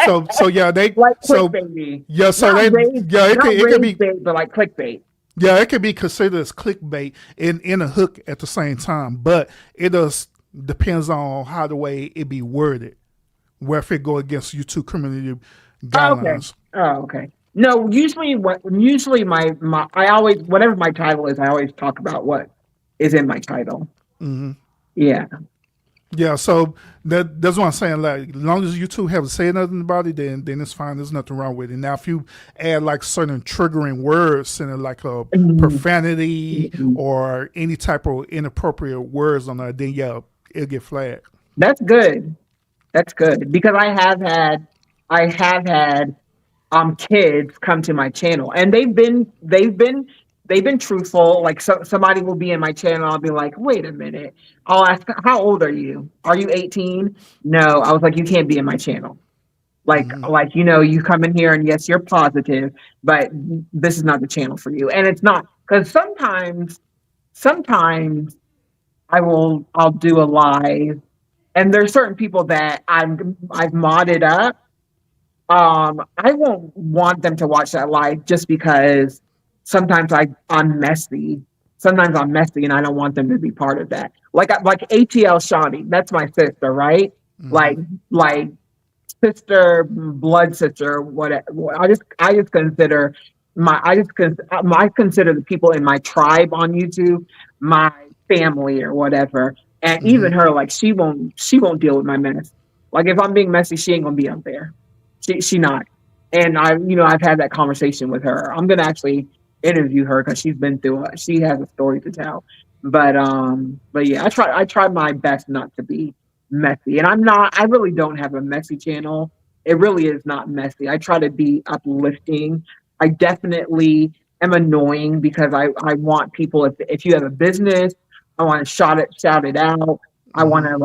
S2: So yeah, they
S1: like
S2: clickbait. Yeah, so
S1: not
S2: it could be,
S1: but like clickbait.
S2: Yeah, it could be considered as clickbait in a hook at the same time, but it does depends on how the way it be worded, where if it go against YouTube community guidelines.
S1: Okay. No, usually my I always, whatever my title is, I always talk about what is in my title.
S2: Mm-hmm.
S1: Yeah.
S2: Yeah, so that's what I'm saying. Like, as long as YouTube haven't said nothing about it, then it's fine. There's nothing wrong with it. Now, if you add like certain triggering words and like a profanity or any type of inappropriate words on there, then yeah, it'll get flagged.
S1: That's good. Because I have had kids come to my channel, and they've been truthful. Like somebody will be in my channel, I'll be like, wait a minute. I'll ask, how old are you? Are you 18? No. I was like, you can't be in my channel. Like, you come in here and yes, you're positive, but this is not the channel for you. And it's not, because sometimes I'll do a live, and there's certain people that I've modded up. I won't want them to watch that live just because sometimes I'm messy. Sometimes I'm messy and I don't want them to be part of that. Like ATL Shawnee, that's my sister, right? Like sister, blood sister, whatever. I just consider I consider the people in my tribe on YouTube my family or whatever. And even her, like she won't deal with my mess. Like if I'm being messy, she ain't gonna be up there. She not. And I've had that conversation with her. I'm gonna actually interview her because she's been through it. She has a story to tell. But yeah, I try my best not to be messy. And I really don't have a messy channel. It really is not messy. I try to be uplifting. I definitely am annoying because I want people, if you have a business, I want to shout it out. I want to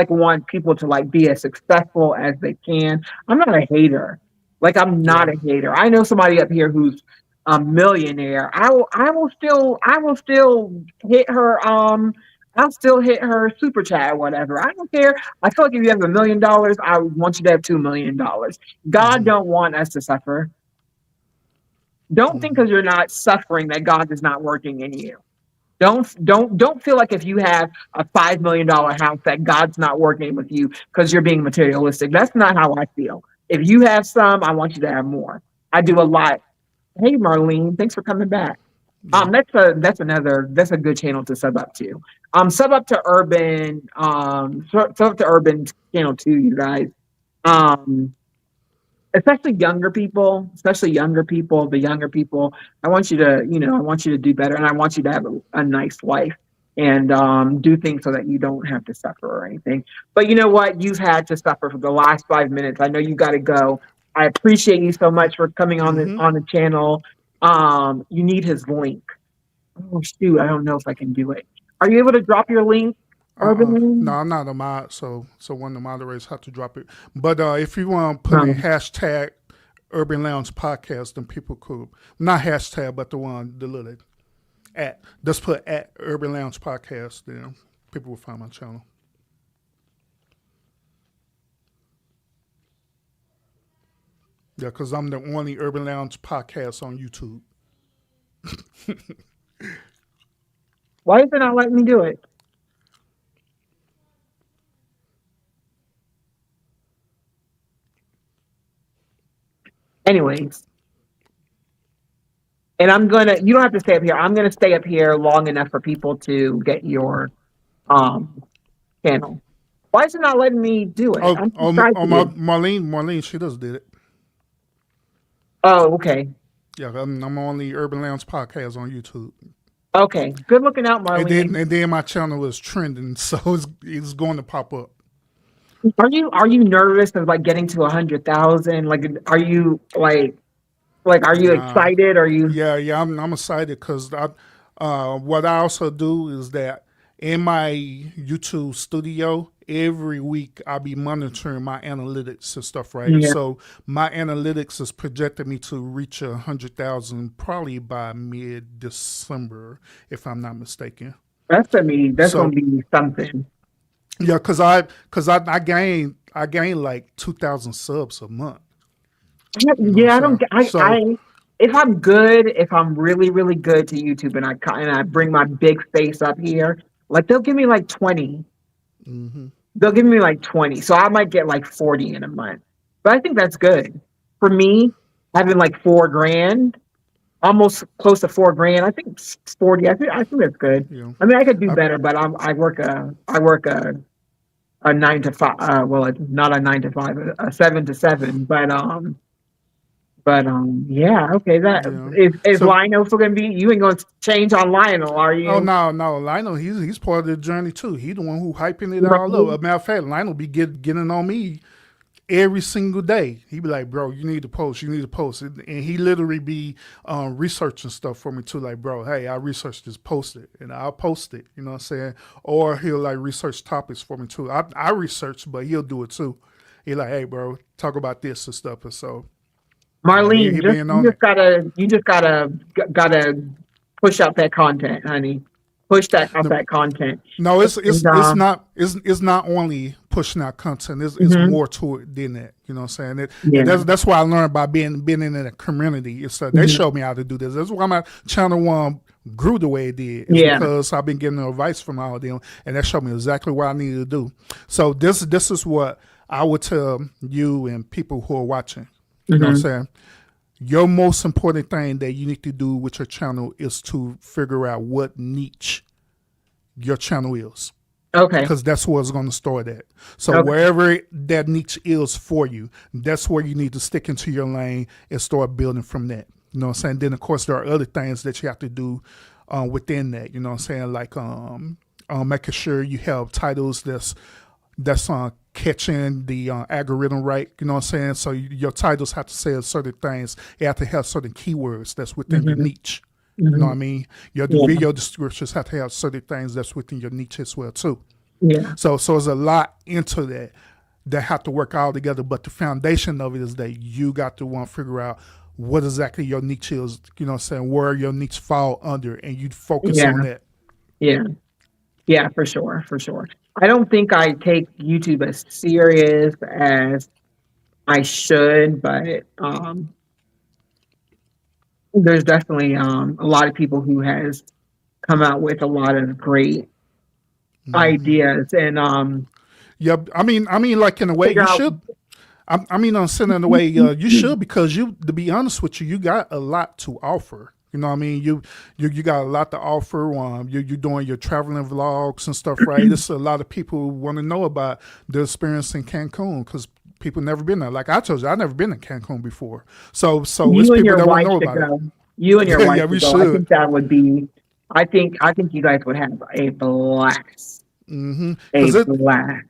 S1: want people to like be as successful as they can. I'm not a hater. Like I'm not a hater. I know somebody up here who's a millionaire. I will still hit her. I'll still hit her super chat or whatever. I don't care. I feel like if you have $1 million, I want you to have $2 million. God don't want us to suffer. Don't think because you're not suffering that God is not working in you. Don't feel like if you have a $5 million house that God's not working with you because you're being materialistic. That's not how I feel. If you have some, I want you to have more. I do a lot. Hey Marlene, thanks for coming back. That's a good channel to sub up to. Sub up to Urban, sub up to Urban channel too, you guys. Especially younger people, the younger people. I want you to do better, and I want you to have a nice life and do things so that you don't have to suffer or anything. But you know what? You've had to suffer for the last 5 minutes. I know you got to go. I appreciate you so much for coming on the channel. You need his link. Oh shoot, I don't know if I can do it. Are you able to drop your link,
S2: No,
S1: Urban?
S2: I'm not a mod, so one of the moderators have to drop it. But if you want to put in
S1: No.
S2: hashtag Urban Lounge Podcast, then people could not hashtag, but the little at. Just put at Urban Lounge Podcast, then people will find my channel. Yeah, because I'm the only Urban Lounge podcast on YouTube.
S1: Why is it not letting me do it? Anyways. And you don't have to stay up here. I'm gonna stay up here long enough for people to get your channel. Why is it not letting me do it? I'm subscribed to you.
S2: Marlene, she just did it.
S1: Oh, okay.
S2: Yeah, I'm on the Urban Lounge Podcast on YouTube.
S1: Okay. Good looking out, Marlene.
S2: And then my channel is trending, so it's going to pop up.
S1: Are you nervous of like getting to 100,000? Like, are you are you excited? Are you?
S2: Yeah, I'm excited because what I also do is that in my YouTube studio, every week I'll be monitoring my analytics and stuff, right?
S1: Yeah.
S2: So my analytics is projecting me to reach 100,000 probably by mid-December, if I'm not mistaken.
S1: That's gonna be something.
S2: Yeah, because I gain like 2,000 subs a month.
S1: Yeah, if I'm good, if I'm really, really good to YouTube and I bring my big face up here, like they'll give me like 20.
S2: Mm-hmm.
S1: They'll give me like 20. So I might get like 40 in a month. But I think that's good. For me, having like $4,000, almost close to $4,000, I think 40. I think that's good.
S2: Yeah.
S1: I mean, I could do better, but I work a 9 to 5. Well, it's not a 9 to 5, a 7 to 7. But yeah, okay. Is Lionel still gonna be? You ain't gonna change on Lionel, are you?
S2: Oh no, Lionel, he's part of the journey too. He's the one who hyping it all up. As a matter of fact, Lionel be getting on me every single day. He be like, bro, you need to post, and he literally be researching stuff for me too. Like, bro, hey, I researched this, post it, and I'll post it. You know what I'm saying? Or he'll like research topics for me too. I research, but he'll do it too. He like, hey, bro, talk about this and stuff, and so.
S1: Marlene, you just gotta push out that content, honey. Push that out that content.
S2: No, it's not only pushing out content. It's more to it than that. You know what I'm saying? That's why I learned by being in a community. It's they showed me how to do this. That's why my channel one grew the way it did. Because I've been getting advice from all of them, and that showed me exactly what I needed to do. So this is what I would tell you and people who are watching. You know what I'm saying? Your most important thing that you need to do with your channel is to figure out what niche your channel is.
S1: Okay.
S2: Because that's where it's going to start at. So wherever that niche is for you, that's where you need to stick into your lane and start building from that. You know what I'm saying? Then, of course, there are other things that you have to do within that. You know what I'm saying? Like making sure you have titles that's catching the algorithm right, you know what I'm saying? So your titles have to say certain things. You have to have certain keywords that's within your niche. You know what I mean? Your video descriptions have to have certain things that's within your niche as well too.
S1: Yeah.
S2: So there's a lot into that have to work all together. But the foundation of it is that you got to want to figure out what exactly your niche is. You know what I'm saying? Where your niche fall under, and you focus on that.
S1: Yeah. Yeah, for sure. I don't think I take YouTube as serious as I should, but there's definitely a lot of people who has come out with a lot of great ideas, and
S2: yeah, I mean, like in a way you should. I mean, on in a way you should, because to be honest with you got a lot to offer. You know what I mean? You got a lot to offer. You're doing your traveling vlogs and stuff, right? There's a lot of people who want to know about the experience in Cancun, because people never been there. Like I told you, I've never been in Cancun before. So it's people that want to know about it.
S1: You and your wife
S2: yeah, we
S1: should
S2: should.
S1: go. I think that would be. I think you guys would have a blast.
S2: Mm-hmm.
S1: A blast.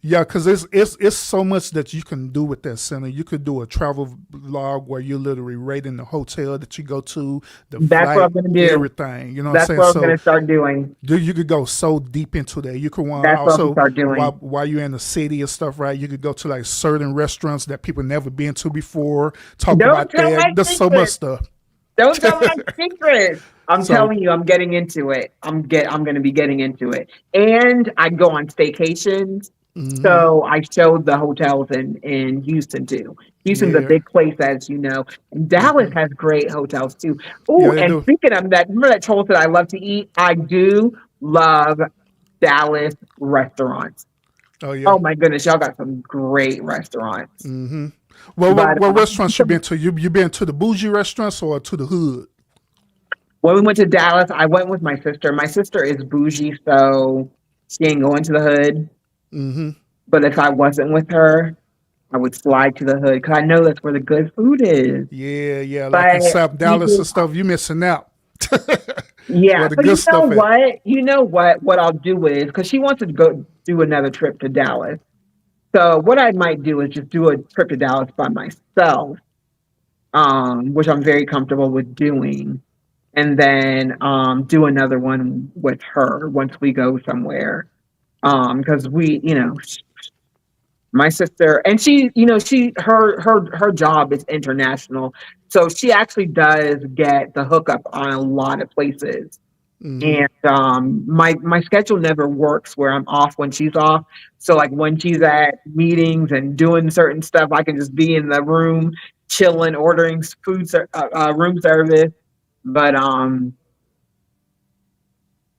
S2: Yeah, because it's so much that you can do with that center. You could do a travel vlog where you're literally rating the hotel that you go to, the
S1: That's what
S2: flight,
S1: I'm going to do.
S2: everything. You know what
S1: That's
S2: I'm
S1: what I'm
S2: saying?
S1: going to start doing.
S2: You could go so deep into that. You could want
S1: That's what I'm
S2: also
S1: start doing.
S2: while you're in the city and stuff, right? You could go to like certain restaurants that people never been to before. Talk
S1: Don't
S2: about
S1: tell my
S2: that. There's so much
S1: secrets.
S2: stuff.
S1: Don't tell my secrets. I'm
S2: So-
S1: telling you, I'm getting into it. I'm going to be getting into it. And I go on staycations.
S2: Mhm.
S1: So I showed the hotels in Houston too. Houston's a
S2: Yeah.
S1: big place, as you know. And Dallas has great hotels too. Oh,
S2: Yeah, they
S1: and
S2: do.
S1: speaking of that, remember that told that I love to eat? I do love Dallas restaurants.
S2: Oh yeah.
S1: Oh my goodness, y'all got some great restaurants.
S2: Mm-hmm. Well,
S1: But,
S2: what restaurants you been to? You been to the bougie restaurants or to the hood?
S1: when we went to Dallas, I went with my sister. My sister is bougie, so she ain't going to the hood.
S2: Mm-hmm.
S1: But if I wasn't with her, I would slide to the hood because I know that's where the good food is.
S2: Yeah. Like in
S1: But
S2: South Dallas
S1: people-
S2: and stuff, you missing out.
S1: Yeah,
S2: Where the
S1: but
S2: good stuff at.
S1: what? You know what? What I'll do is because she wants to go do another trip to Dallas. So what I might do is just do a trip to Dallas by myself, which I'm very comfortable with doing, and then do another one with her once we go somewhere. Because my sister and she, her job is international, so she actually does get the hookup on a lot of places.
S2: Mhm.
S1: And my schedule never works where I'm off when she's off. So like when she's at meetings and doing certain stuff, I can just be in the room chilling, ordering room service. But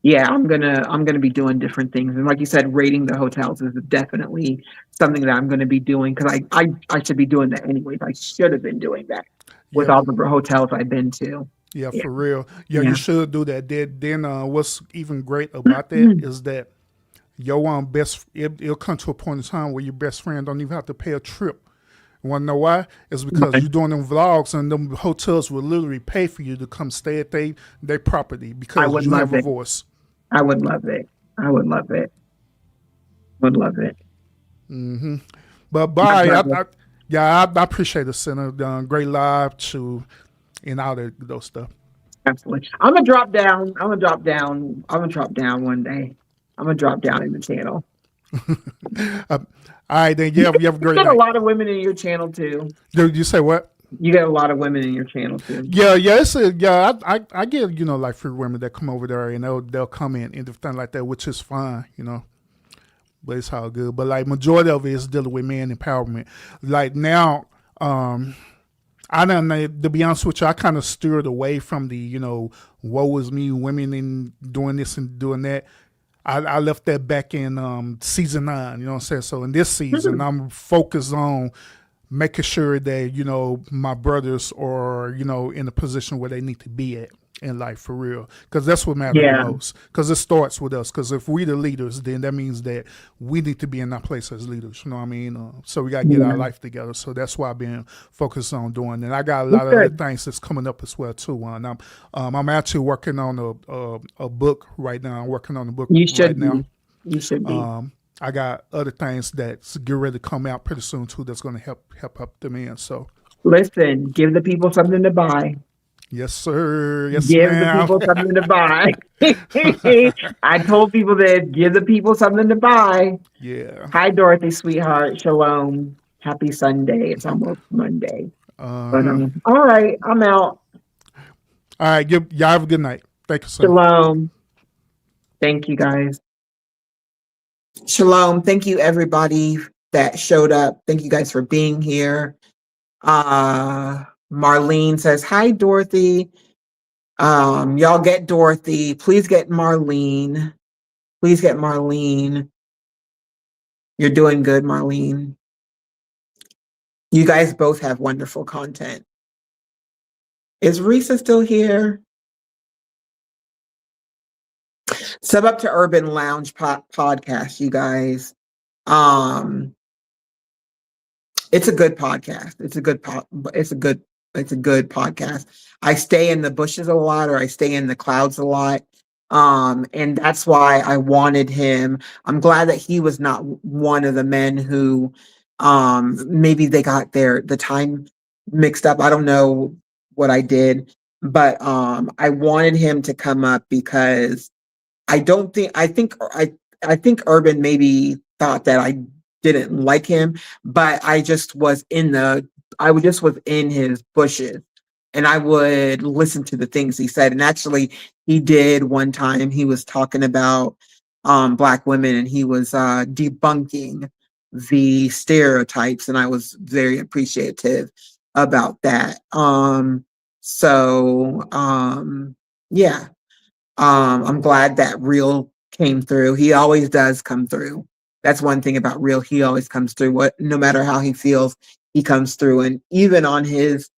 S1: yeah, I'm gonna be doing different things. And like you said, rating the hotels is definitely something that I'm gonna be doing because I should be doing that anyways. I should have been doing that with
S2: Yeah.
S1: all the hotels I've been to.
S2: Yeah,
S1: Yeah.
S2: for real. Yeah,
S1: Yeah.
S2: you should do that. Then what's even great about that is that your it'll come to a point in time where your best friend don't even have to pay a trip. You wanna know why? It's because
S1: Right.
S2: you're doing them vlogs and them hotels will literally pay for you to come stay at their property because
S1: would
S2: you have
S1: love
S2: a
S1: it.
S2: voice.
S1: I would love it. I would love it. Would love it.
S2: Mm-hmm. But bye.
S1: love
S2: I appreciate the center. Great live to and all that those stuff.
S1: Absolutely. I'm gonna drop down. I'm gonna drop down one day. I'm gonna drop down in the channel.
S2: All right, then you have a
S1: You
S2: great
S1: get a
S2: night.
S1: lot of women in your channel too.
S2: You say what?
S1: You get a lot of women in your channel too.
S2: Yeah. I get like free women that come over there and they'll come in and everything like that, which is fine, But it's all good. But like majority of it is dealing with man empowerment. Like now, I don't know, to be honest with you, I kind of steered away from the woe is me, women in doing this and doing that. I left that back in season 9. You know what I'm saying? So in this season, I'm focused on making sure that my brothers are in a position where they need to be at in life for real, because that's what matters
S1: Yeah.
S2: the most, because it starts with us, because if we the leaders, then that means that we need to be in our place as leaders, you know what I mean? So we got to get our life together. So that's why I've been focused on doing, and I got a lot of other things that's coming up as well too. And I'm actually working on a book right now. I'm working on a book
S1: You
S2: right
S1: should
S2: now.
S1: be. You should be.
S2: I got other things that's get ready to come out pretty soon too. That's going to help them in. So
S1: Listen, give the people something to buy.
S2: yes, sir. Yes,
S1: Give
S2: ma'am.
S1: the people something to buy. I told people that give the people something to buy.
S2: Yeah.
S1: Hi, Dorothy, sweetheart. Shalom. Happy Sunday. It's almost Monday. But, all right, I'm out.
S2: All right. Y'all have a good night. Thank you, sir.
S1: Shalom. Thank you, guys. Shalom. Thank you, everybody that showed up. Thank you guys for being here. Marlene says, hi, Dorothy. Y'all get Dorothy. Please get Marlene. Please get Marlene. You're doing good, Marlene. You guys both have wonderful content. Is Risa still here? Sub up to Urban Lounge podcast, you guys. It's a good podcast. It's a good podcast. I stay in the bushes a lot, or I stay in the clouds a lot. And that's why I wanted him. I'm glad that he was not one of the men who, maybe they got the time mixed up. I don't know what I did, but I wanted him to come up because I think Urban maybe thought that I didn't like him, but I just was in his bushes, and I would listen to the things he said. And actually, he did one time. He was talking about Black women, and he was debunking the stereotypes, and I was very appreciative about that. Yeah. I'm glad that Real came through. He always does come through. That's one thing about Real. He always comes through. No matter how he feels, he comes through. And even on his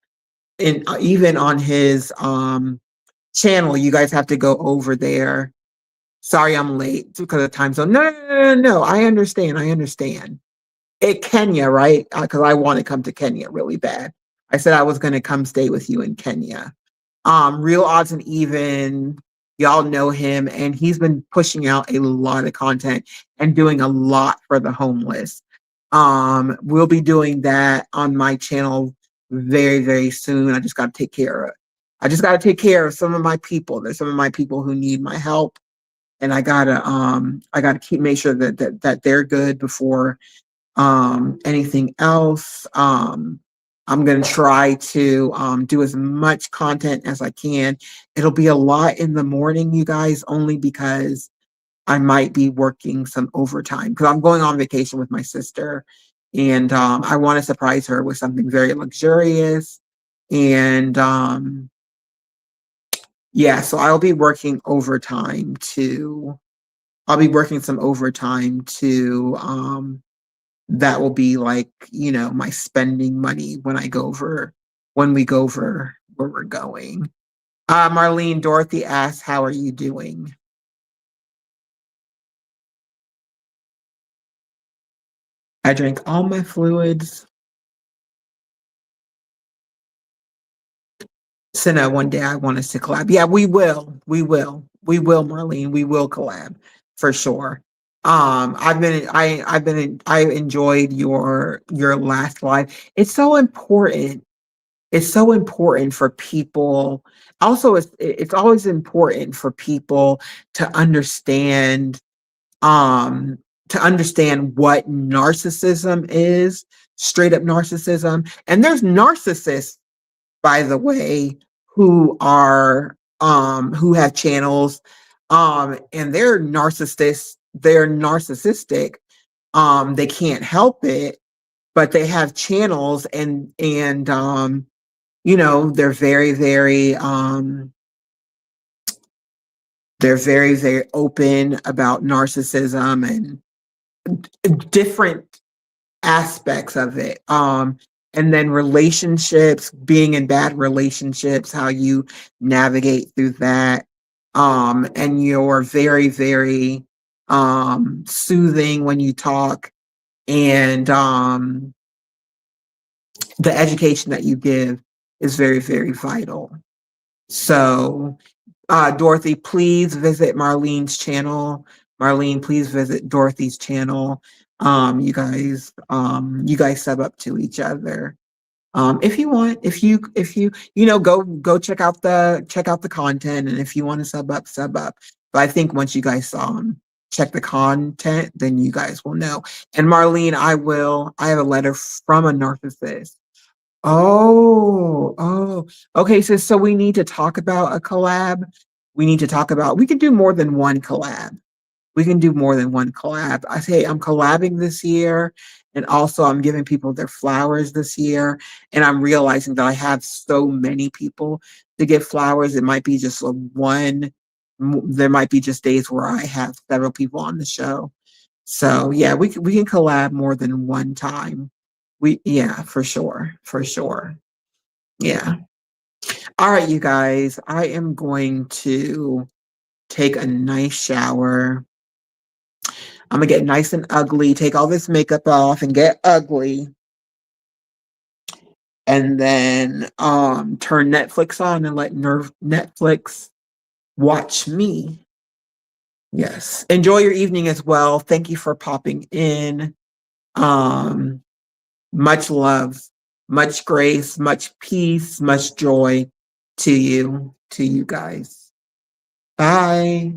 S1: channel, you guys have to go over there. Sorry, I'm late because of time zone. No. I understand. Kenya, right? Because I want to come to Kenya really bad. I said I was going to come stay with you in Kenya. Real Odds and Even, y'all know him, and he's been pushing out a lot of content and doing a lot for the homeless. We'll be doing that on my channel very, very soon. I just got to take care of some of my people. There's some of my people who need my help, and I gotta make sure that they're good before anything else. I'm going to try to do as much content as I can. It'll be a lot in the morning, you guys, only because I might be working some overtime because I'm going on vacation with my sister, and I want to surprise her with something very luxurious. And yeah, so I'll be working some overtime to that will be like, my spending money when we go over where we're going. Marlene, Dorothy asks, how are you doing? I drank all my fluids. Cinna, one day I want us to collab. Yeah, we will, Marlene. We will collab for sure. I enjoyed your last live. It's so important. It's so important for people. Also, it's always important for people to understand what narcissism is, straight up narcissism. And there's narcissists, by the way, who have channels, and they're narcissistic. They can't help it, but they have channels, and they're very, very very open about narcissism and different aspects of it. And then relationships, being in bad relationships, how you navigate through that. And you're very, very soothing when you talk, and the education that you give is very, very vital. So, Dorothy, please visit Marlene's channel. Marlene, please visit Dorothy's channel. You guys sub up to each other. If you want, if you go check out the content, and if you want to sub up. But I think once you guys check the content, then you guys will know. And Marlene, I have a letter from a narcissist. Okay. So we need to talk about a collab. We can do more than one collab. I say I'm collabing this year, and also I'm giving people their flowers this year. And I'm realizing that I have so many people to give flowers. It might be just there might be just days where I have several people on the show. So yeah, we can collab more than one time. Yeah, for sure. Yeah. All right, you guys, I am going to take a nice shower. I'm gonna get nice and ugly, take all this makeup off and get ugly. And then turn Netflix on and let Netflix watch me. Yes. Enjoy your evening as well. Thank you for popping in. Much love, much grace, much peace, much joy to you guys. Bye.